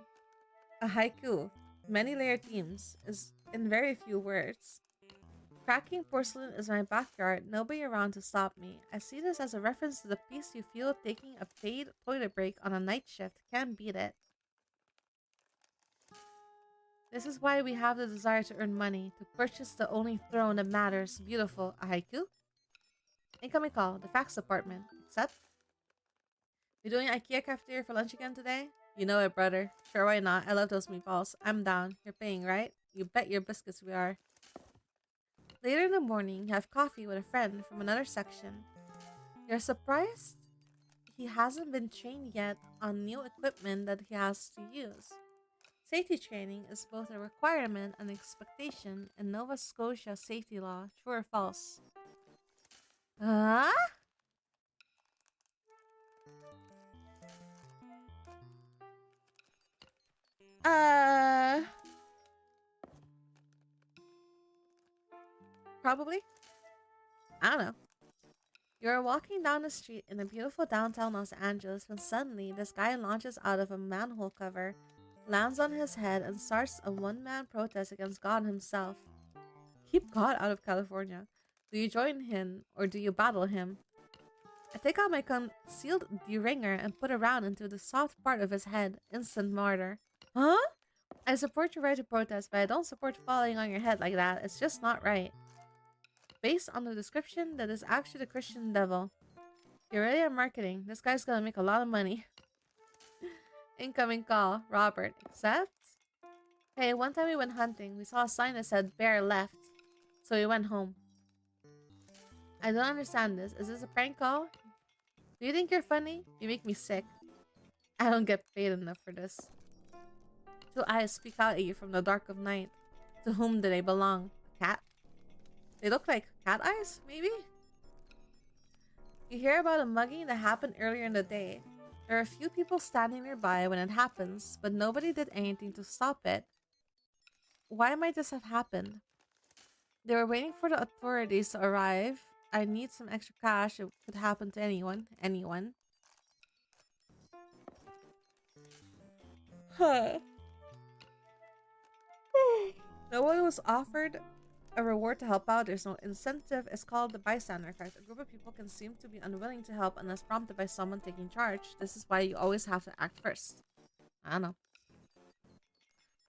A haiku. Many layered themes is in very few words. Cracking porcelain is my backyard, nobody around to stop me. I see this as a reference to the peace you feel taking a paid toilet break on a night shift. Can't beat it. This is why we have the desire to earn money, to purchase the only throne that matters. Beautiful. A haiku? Incoming call. The fax department. Accept? You doing IKEA cafeteria for lunch again today? You know it, brother. Sure, why not? I love those meatballs. I'm down. You're paying, right? You bet your biscuits we are. Later in the morning, you have coffee with a friend from another section. You're surprised he hasn't been trained yet on new equipment that he has to use. Safety training is both a requirement and expectation in Nova Scotia safety law. True or false? Huh? Probably. I don't know. You're walking down the street in a beautiful downtown Los Angeles when suddenly this guy launches out of a manhole cover, lands on his head, and starts a one-man protest against God himself. Keep God out of California. Do you join him or do you battle him? I take out my concealed deringer and put a round into the soft part of his head. Instant martyr. Huh? I support your right to protest, but I don't support falling on your head like that. It's just not right. Based on the description, that is actually the Christian devil. You're really at marketing. This guy's gonna make a lot of money. Incoming call. Robert. Accept? Hey, one time we went hunting. We saw a sign that said bear left. So we went home. I don't understand this. Is this a prank call? Do you think you're funny? You make me sick. I don't get paid enough for this. Two eyes speak out at you from the dark of night. To whom do they belong? A cat? They look like cat eyes, maybe? You hear about a mugging that happened earlier in the day. There are a few people standing nearby when it happens, but nobody did anything to stop it. Why might this have happened? They were waiting for the authorities to arrive. I need some extra cash. It could happen to anyone. Anyone. Huh. No one was offered a reward to help out. There's no incentive. It's called the bystander effect. A group of people can seem to be unwilling to help unless prompted by someone taking charge. This is why you always have to act first. I don't know.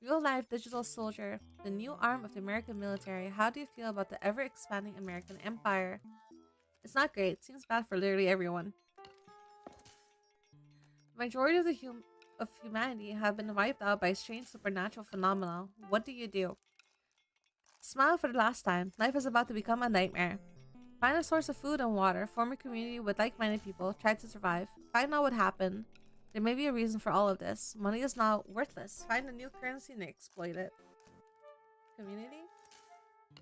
Real-life digital soldier, the new arm of the American military. How do you feel about the ever-expanding American empire? It's not great. Seems bad for literally everyone. The majority of of humanity have been wiped out by strange supernatural phenomena. What do you do? Smile for the last time. Life is about to become a nightmare. Find a source of food and water. Form a community with like-minded people. Try to survive. Find out what happened. There may be a reason for all of this. Money is now worthless. Find a new currency and exploit it. Community?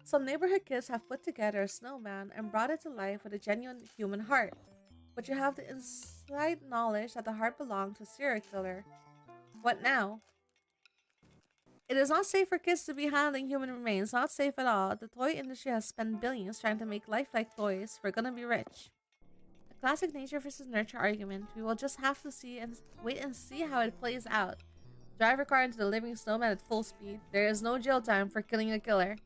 Some neighborhood kids have put together a snowman and brought it to life with a genuine human heart. But you have the inside knowledge that the heart belonged to a serial killer. What now? It is not safe for kids to be handling human remains. Not safe at all. The toy industry has spent billions trying to make lifelike toys. We're gonna be rich. A classic nature versus nurture argument. We will just have to wait and see how it plays out. Drive your car into the living snowman at full speed. There is no jail time for killing a killer.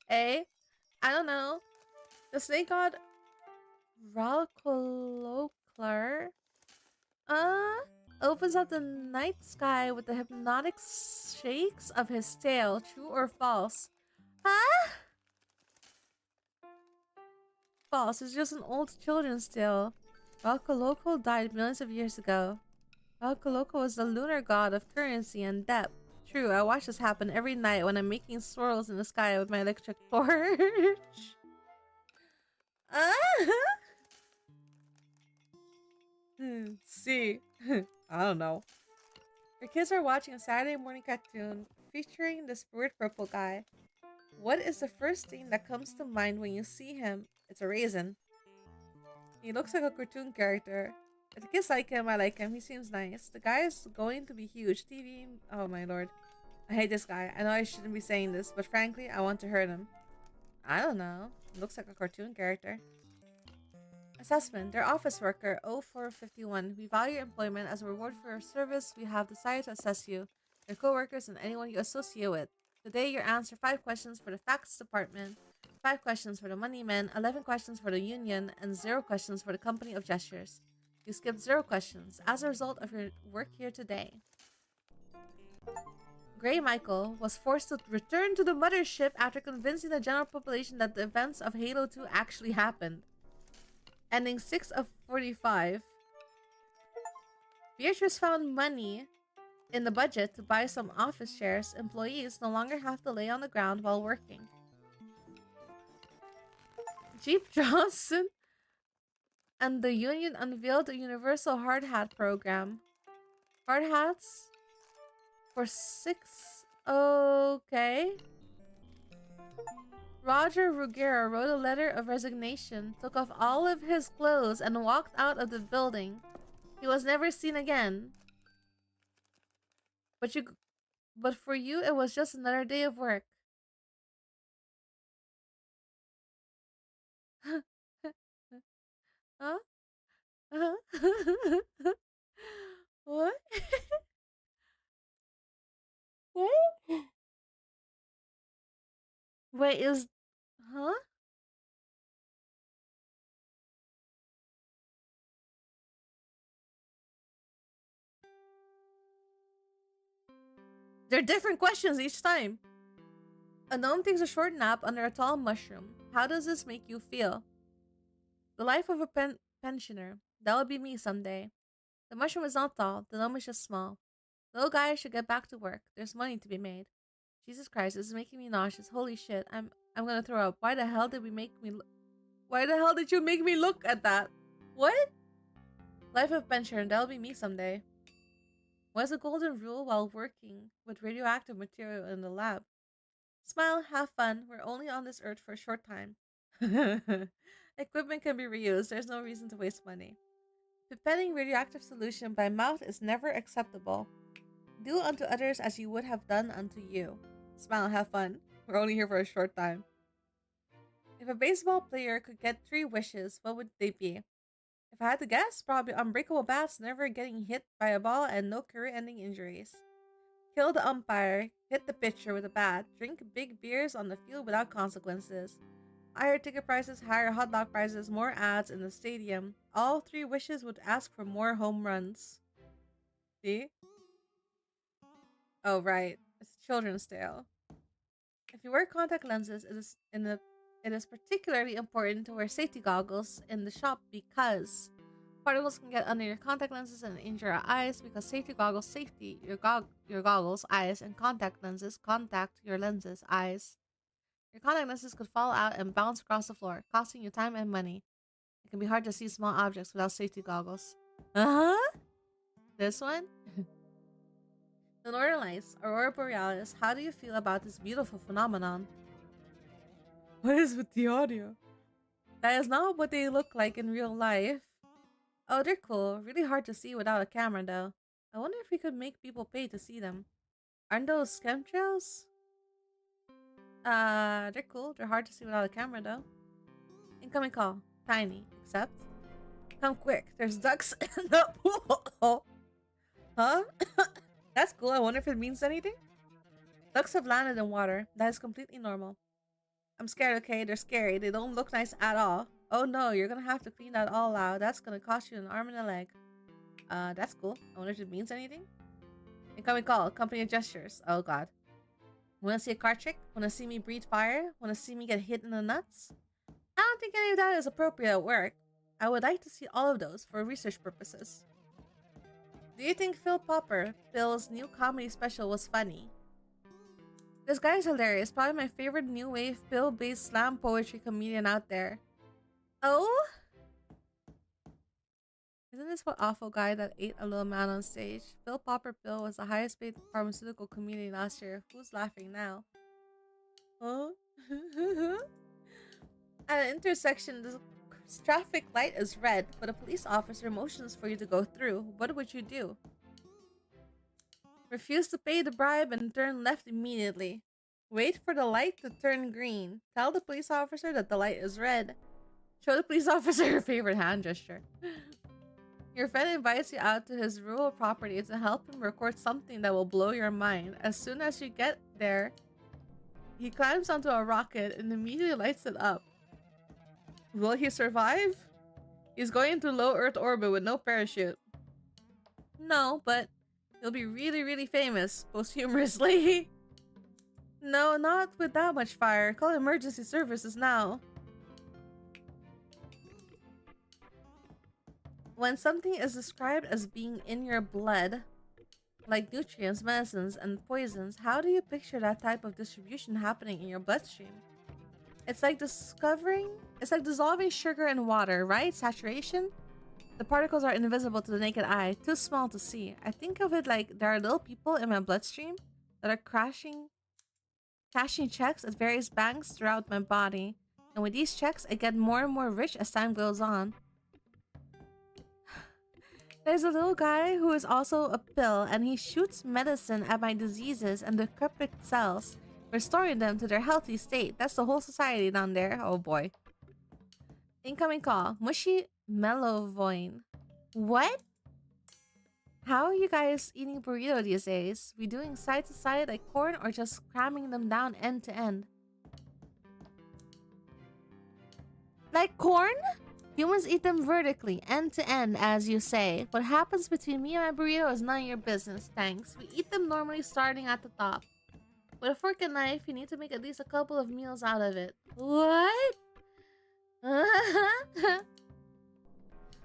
Hey, I don't know. The snake god Ralcoloclar opens up the night sky with the hypnotic shakes of his tail. True or false? Huh? False. It's just an old children's tale. Ralcoloco died millions of years ago. Ralcoloco was the lunar god of currency and depth. True, I watch this happen every night when I'm making swirls in the sky with my electric torch. See. I don't know. Your kids are watching a Saturday morning cartoon featuring this weird purple guy. What is the first thing that comes to mind when you see him? It's a raisin. He looks like a cartoon character. If the kids like him, I like him. He seems nice. The guy is going to be huge. TV. Oh my lord. I hate this guy. I know I shouldn't be saying this, but frankly, I want to hurt him. I don't know. He looks like a cartoon character. Assessment. Dear office worker 0451. We value your employment. As a reward for your service, we have decided to assess you, your co-workers, and anyone you associate with. Today, you answer 5 questions for the facts department, 5 questions for the money men, 11 questions for the union, and 0 questions for the company of gestures. You skipped 0 questions as a result of your work here today. Gray Michael was forced to return to the mothership after convincing the general population that the events of Halo 2 actually happened. Ending 6 of 45. Beatrice found money in the budget to buy some office shares. Employees no longer have to lay on the ground while working. Jeep Johnson and the union unveiled a universal hard hat program. Hard hats for 6. Okay. Roger Ruggerio wrote a letter of resignation, took off all of his clothes, and walked out of the building. He was never seen again. But for you, it was just another day of work. Huh? What? What? Wait, is... Huh? They're different questions each time. A gnome takes a short nap under a tall mushroom. How does this make you feel? The life of a pensioner. That would be me someday. The mushroom is not tall. The gnome is just small. Little guy should get back to work. There's money to be made. Jesus Christ, this is making me nauseous. Holy shit, I'm gonna throw up. Why the hell did Why the hell did you make me look at that? What? Life of pensioner. That'll be me someday. What is the golden rule while working with radioactive material in the lab? Smile, have fun. We're only on this earth for a short time. Equipment can be reused. There's no reason to waste money. Pipetting radioactive solution by mouth is never acceptable. Do unto others as you would have done unto you. Smile, have fun. We're only here for a short time. If a baseball player could get 3 wishes, what would they be? If I had to guess, probably unbreakable bats, never getting hit by a ball, and no career-ending injuries. Kill the umpire, hit the pitcher with a bat, drink big beers on the field without consequences. Higher ticket prices, higher hot dog prices, more ads in the stadium. All 3 wishes would ask for more home runs. See? Oh, right. It's a children's tale. If you wear contact lenses, it is particularly important to wear safety goggles in the shop because particles can get under your contact lenses and injure your eyes. Because safety goggles safety your goggles, eyes, and contact lenses contact your lenses, eyes. Your contact lenses could fall out and bounce across the floor, costing you time and money. It can be hard to see small objects without safety goggles. This one? The Northern Lights, Aurora Borealis. How do you feel about this beautiful phenomenon? What is with the audio? That is not what they look like in real life. Oh, they're cool. Really hard to see without a camera, though. I wonder if we could make people pay to see them. Aren't those chemtrails? They're cool. They're hard to see without a camera, though. Incoming call. Tiny. Accept. Come quick. There's ducks in the pool. Huh? That's cool. I wonder if it means anything. Ducks have landed in water. That is completely normal. I'm scared, okay? They're scary. They don't look nice at all. Oh no, you're gonna have to clean that all out. That's gonna cost you an arm and a leg. That's cool. I wonder if it means anything. Incoming call. Company gestures. Oh god. Wanna see a card trick? Wanna see me breathe fire? Wanna see me get hit in the nuts? I don't think any of that is appropriate at work. I would like to see all of those for research purposes. Do you think Phil Popper, Bill's new comedy special, was funny? This guy is hilarious. Probably my favorite new wave Bill-based slam poetry comedian out there. Oh? Isn't this what awful guy that ate a little man on stage? Phil Popper Bill was the highest paid pharmaceutical comedian last year. Who's laughing now? Oh? At an intersection, the traffic light is red, but a police officer motions for you to go through. What would you do? Refuse to pay the bribe and turn left immediately. Wait for the light to turn green. Tell the police officer that the light is red. Show the police officer your favorite hand gesture. Your friend invites you out to his rural property to help him record something that will blow your mind. As soon as you get there, he climbs onto a rocket and immediately lights it up. Will he survive? He's going into low Earth orbit with no parachute. No, but he'll be really, really famous, posthumously. No, not with that much fire. Call emergency services now. When something is described as being in your blood, like nutrients, medicines, and poisons, how do you picture that type of distribution happening in your bloodstream? It's like dissolving sugar in water, right? Saturation? The particles are invisible to the naked eye, too small to see. I think of it like there are little people in my bloodstream that are cashing checks at various banks throughout my body. And with these checks, I get more and more rich as time goes on. There's a little guy who is also a pill, and he shoots medicine at my diseases and decrepit cells, restoring them to their healthy state. That's the whole society down there. Oh boy. Incoming call. Mushy Mellovoin. What? How are you guys eating burrito these days? We doing side to side like corn or just cramming them down end to end? Like corn? Humans eat them vertically, end to end, as you say. What happens between me and my burrito is none of your business, thanks. We eat them normally starting at the top. With a fork and knife, you need to make at least a couple of meals out of it. What?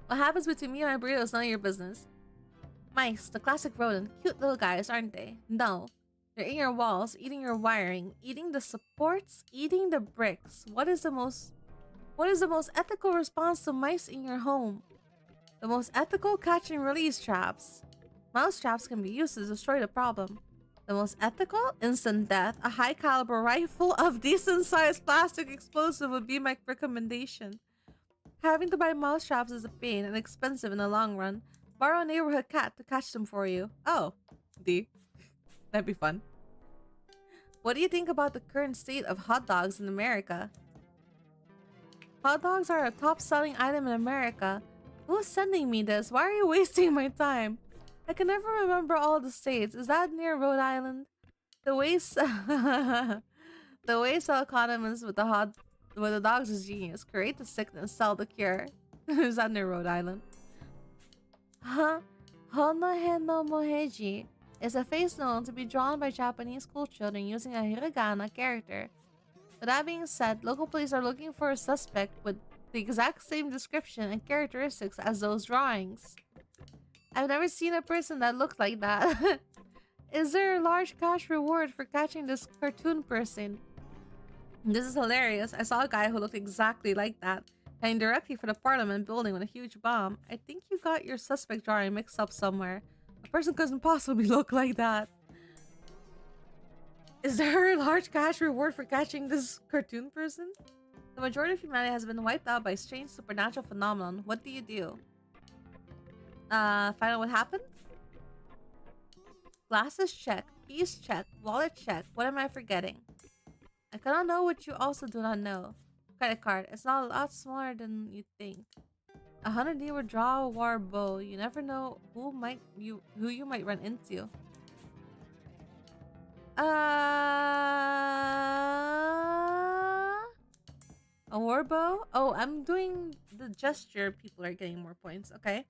What happens between me and my burrito is none of your business. Mice, the classic rodent. Cute little guys, aren't they? No. They're in your walls, eating your wiring, eating the supports, eating the bricks. What is the most ethical response to mice in your home? The most ethical, catch and release traps. Mouse traps can be used to destroy the problem. The most ethical, instant death. A high caliber rifle of decent sized plastic explosive would be my recommendation. Having to buy mouse traps is a pain and expensive in the long run. Borrow a neighborhood cat to catch them for you. Oh, D. That'd be fun. What do you think about the current state of hot dogs in America? Hot dogs are a top-selling item in America. Who's sending me this? Why are you wasting my time? I can never remember all the states. Is that near Rhode Island? The way the way sell condiments with the dogs is genius. Create the sickness, sell the cure. Is that near Rhode Island? Honohe no Moheji is a face known to be drawn by Japanese school children using a hiragana character. With that being said, local police are looking for a suspect with the exact same description and characteristics as those drawings. I've never seen a person that looked like that. Is there a large cash reward for catching this cartoon person? This is hilarious. I saw a guy who looked exactly like that, heading directly for the Parliament building with a huge bomb. I think you got your suspect drawing mixed up somewhere. A person couldn't possibly look like that. Is there a large cash reward for catching this cartoon person? The majority of humanity has been wiped out by a strange supernatural phenomenon. What do you do? Find out what happened? Glasses check. Keys check. Wallet check. What am I forgetting? I cannot know what you also do not know. Credit card. It's not a lot smaller than you think. 100 would draw a war bow. You never know who you might run into. A war Corbo. Oh, I'm doing the gesture. People are getting more points. Okay.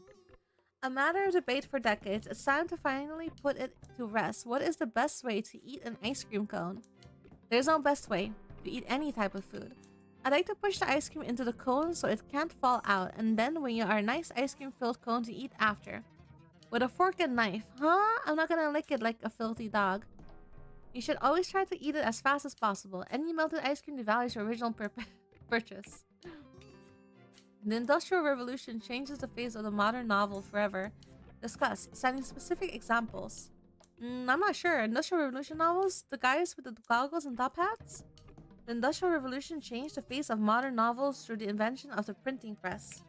A matter of debate for decades, it's time to finally put it to rest. What is the best way to eat an ice cream cone? There's no best way to eat any type of food. I like to push the ice cream into the cone so it can't fall out, and then when you are a nice ice cream filled cone to eat after. With a fork and knife. Huh? I'm not gonna lick it like a filthy dog. You should always try to eat it as fast as possible. Any melted ice cream devalues your original purchase. The Industrial Revolution changes the face of the modern novel forever. Discuss, citing specific examples. I'm not sure. Industrial Revolution novels? The guys with the goggles and top hats? The Industrial Revolution changed the face of modern novels through the invention of the printing press.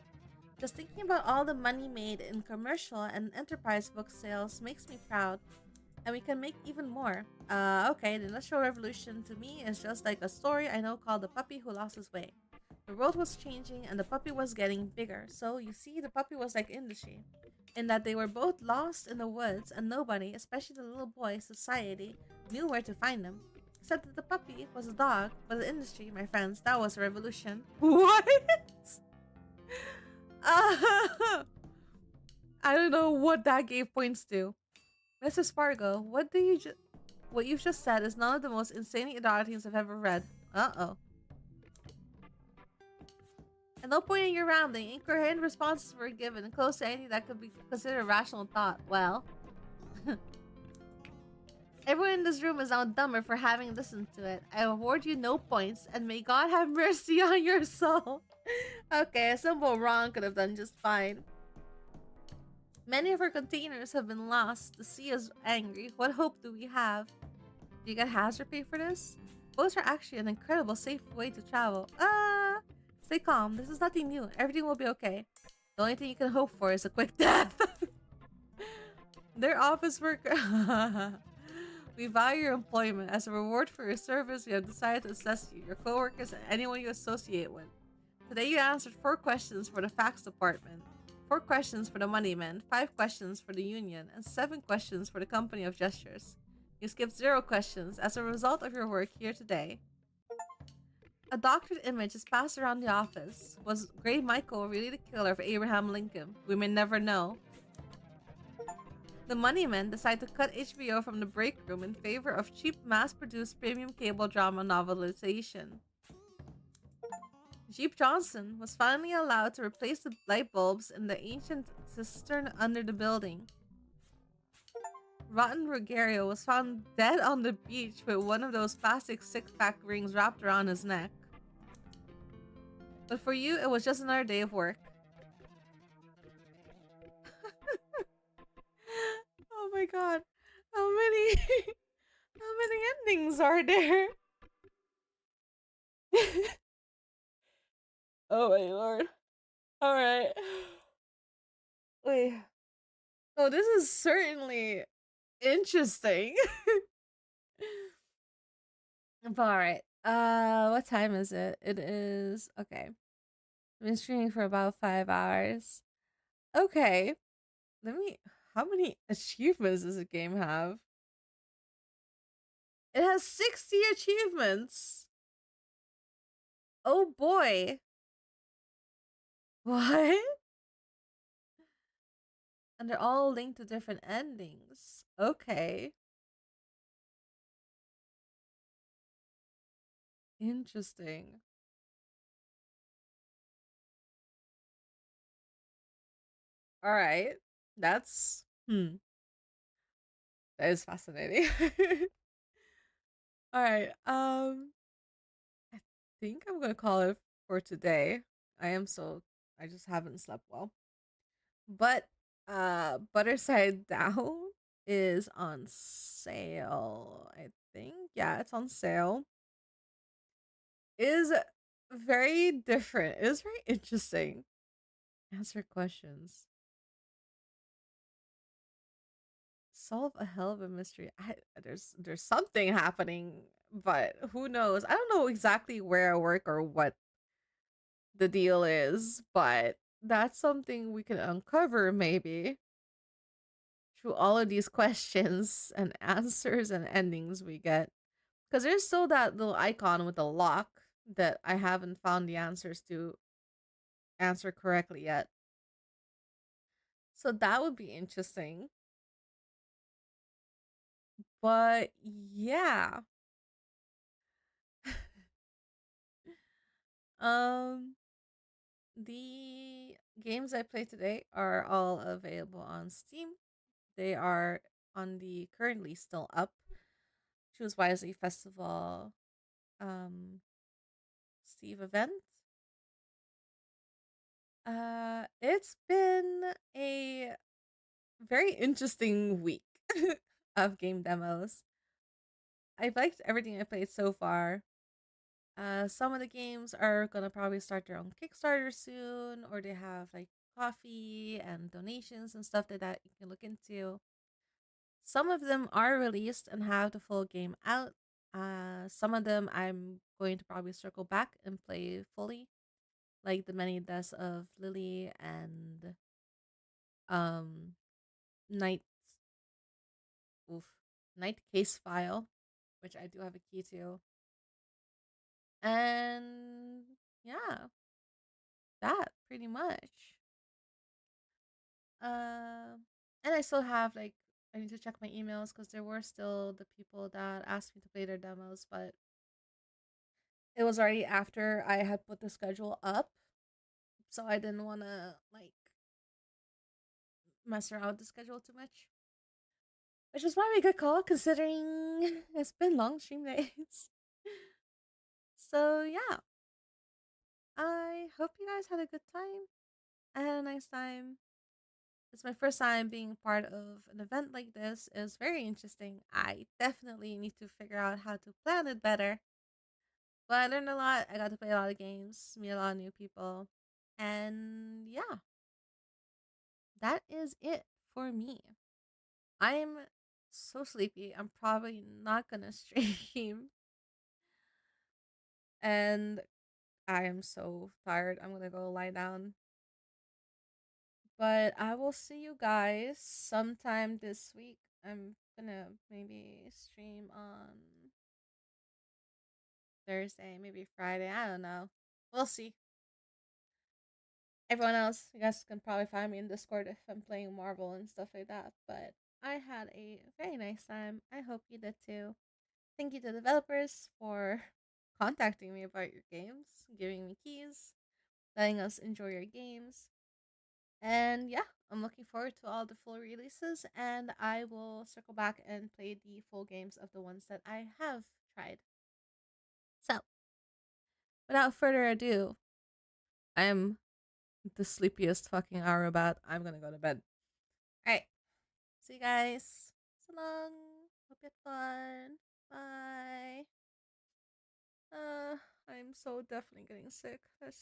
Just thinking about all the money made in commercial and enterprise book sales makes me proud. And we can make even more. Okay, the Industrial Revolution to me is just like a story I know called The Puppy Who Lost His Way. The world was changing and the puppy was getting bigger. So you see, the puppy was like industry. In that they were both lost in the woods and nobody, especially the little boy society, knew where to find them. Except that the puppy was a dog, but the industry, my friends, that was a revolution. What? I don't know what that gave points to. Mr. Spargo, what you've just said is none of the most insanely idiotic things I've ever read. Uh-oh. At no point in your rambling, incoherent responses were given close to anything that could be considered a rational thought. Well, everyone in this room is now dumber for having listened to it. I award you no points, and may God have mercy on your soul. Okay, a simple wrong could have done just fine. Many of our containers have been lost. The sea is angry. What hope do we have? Do you get hazard pay for this? Boats are actually an incredible safe way to travel. Stay calm. This is nothing new. Everything will be okay. The only thing you can hope for is a quick death. Their office worker. We value your employment. As a reward for your service, we have decided to assess you, your coworkers, and anyone you associate with. Today you answered 4 questions for the facts department, 4 questions for the moneymen, 5 questions for the union, and 7 questions for the company of gestures. You skipped 0 questions as a result of your work here today. A doctored image is passed around the office. Was Gray Michael really the killer of Abraham Lincoln? We may never know. The moneymen decide to cut HBO from the break room in favor of cheap mass-produced premium cable drama novelization. Jeep Johnson was finally allowed to replace the light bulbs in the ancient cistern under the building. Rotten Ruggerio was found dead on the beach with one of those plastic six-pack rings wrapped around his neck. But for you, it was just another day of work. Oh my god. How many how many endings are there? Oh my lord. Alright. Wait. Oh, this is certainly interesting. But alright. What time is it? It is okay. I've been streaming for about 5 hours. Okay. How many achievements does the game have? It has 60 achievements. Oh boy. What? And they're all linked to different endings. Okay. Interesting. All right. That's that is fascinating. All right. I think I'm going to call it for today. I just haven't slept well. But Butter Side Down is on sale, I think. Yeah, it's on sale. It is very different. It is very interesting. Answer questions. Solve a hell of a mystery. There's something happening, but who knows? I don't know exactly where I work or what the deal is, but that's something we can uncover maybe through all of these questions and answers and endings we get. Because there's still that little icon with the lock that I haven't found the answers to answer correctly yet. So that would be interesting. But yeah. um the games I played today are all available on Steam. They are on the currently still up Choose Wisely Festival Steve event. It's been a very interesting week of game demos. I've liked everything I played so far. Some of the games are gonna probably start their own Kickstarter soon, or they have like coffee and donations and stuff that you can look into. Some of them are released and have the full game out. Some of them I'm going to probably circle back and play fully, like the many deaths of Lily and um Night oof Night Case File, which I do have a key to. And yeah, that pretty much. Uh, and I still have like I need to check my emails because there were still the people that asked me to play their demos, but it was already after I had put the schedule up, so I didn't want to like mess around with the schedule too much. Which is probably a good call considering it's been long stream days. So yeah, I hope you guys had a good time. I had a nice time. It's my first time being part of an event like this. It was very interesting. I definitely need to figure out how to plan it better. But I learned a lot. I got to play a lot of games, meet a lot of new people. And yeah, that is it for me. I'm so sleepy. I'm probably not gonna stream. And I am so tired. I'm gonna go lie down. But I will see you guys sometime this week. I'm gonna maybe stream on Thursday, maybe Friday. I don't know. We'll see. Everyone else, you guys can probably find me in Discord if I'm playing Marvel and stuff like that. But I had a very nice time. I hope you did too. Thank you to developers for contacting me about your games, giving me keys, letting us enjoy your games. And yeah, I'm looking forward to all the full releases, and I will circle back and play the full games of the ones that I have tried. So, without further ado, I am the sleepiest fucking acrobat. I'm gonna go to bed. Alright, see you guys. So long. Hope you had fun. Bye. I'm so definitely getting sick. That's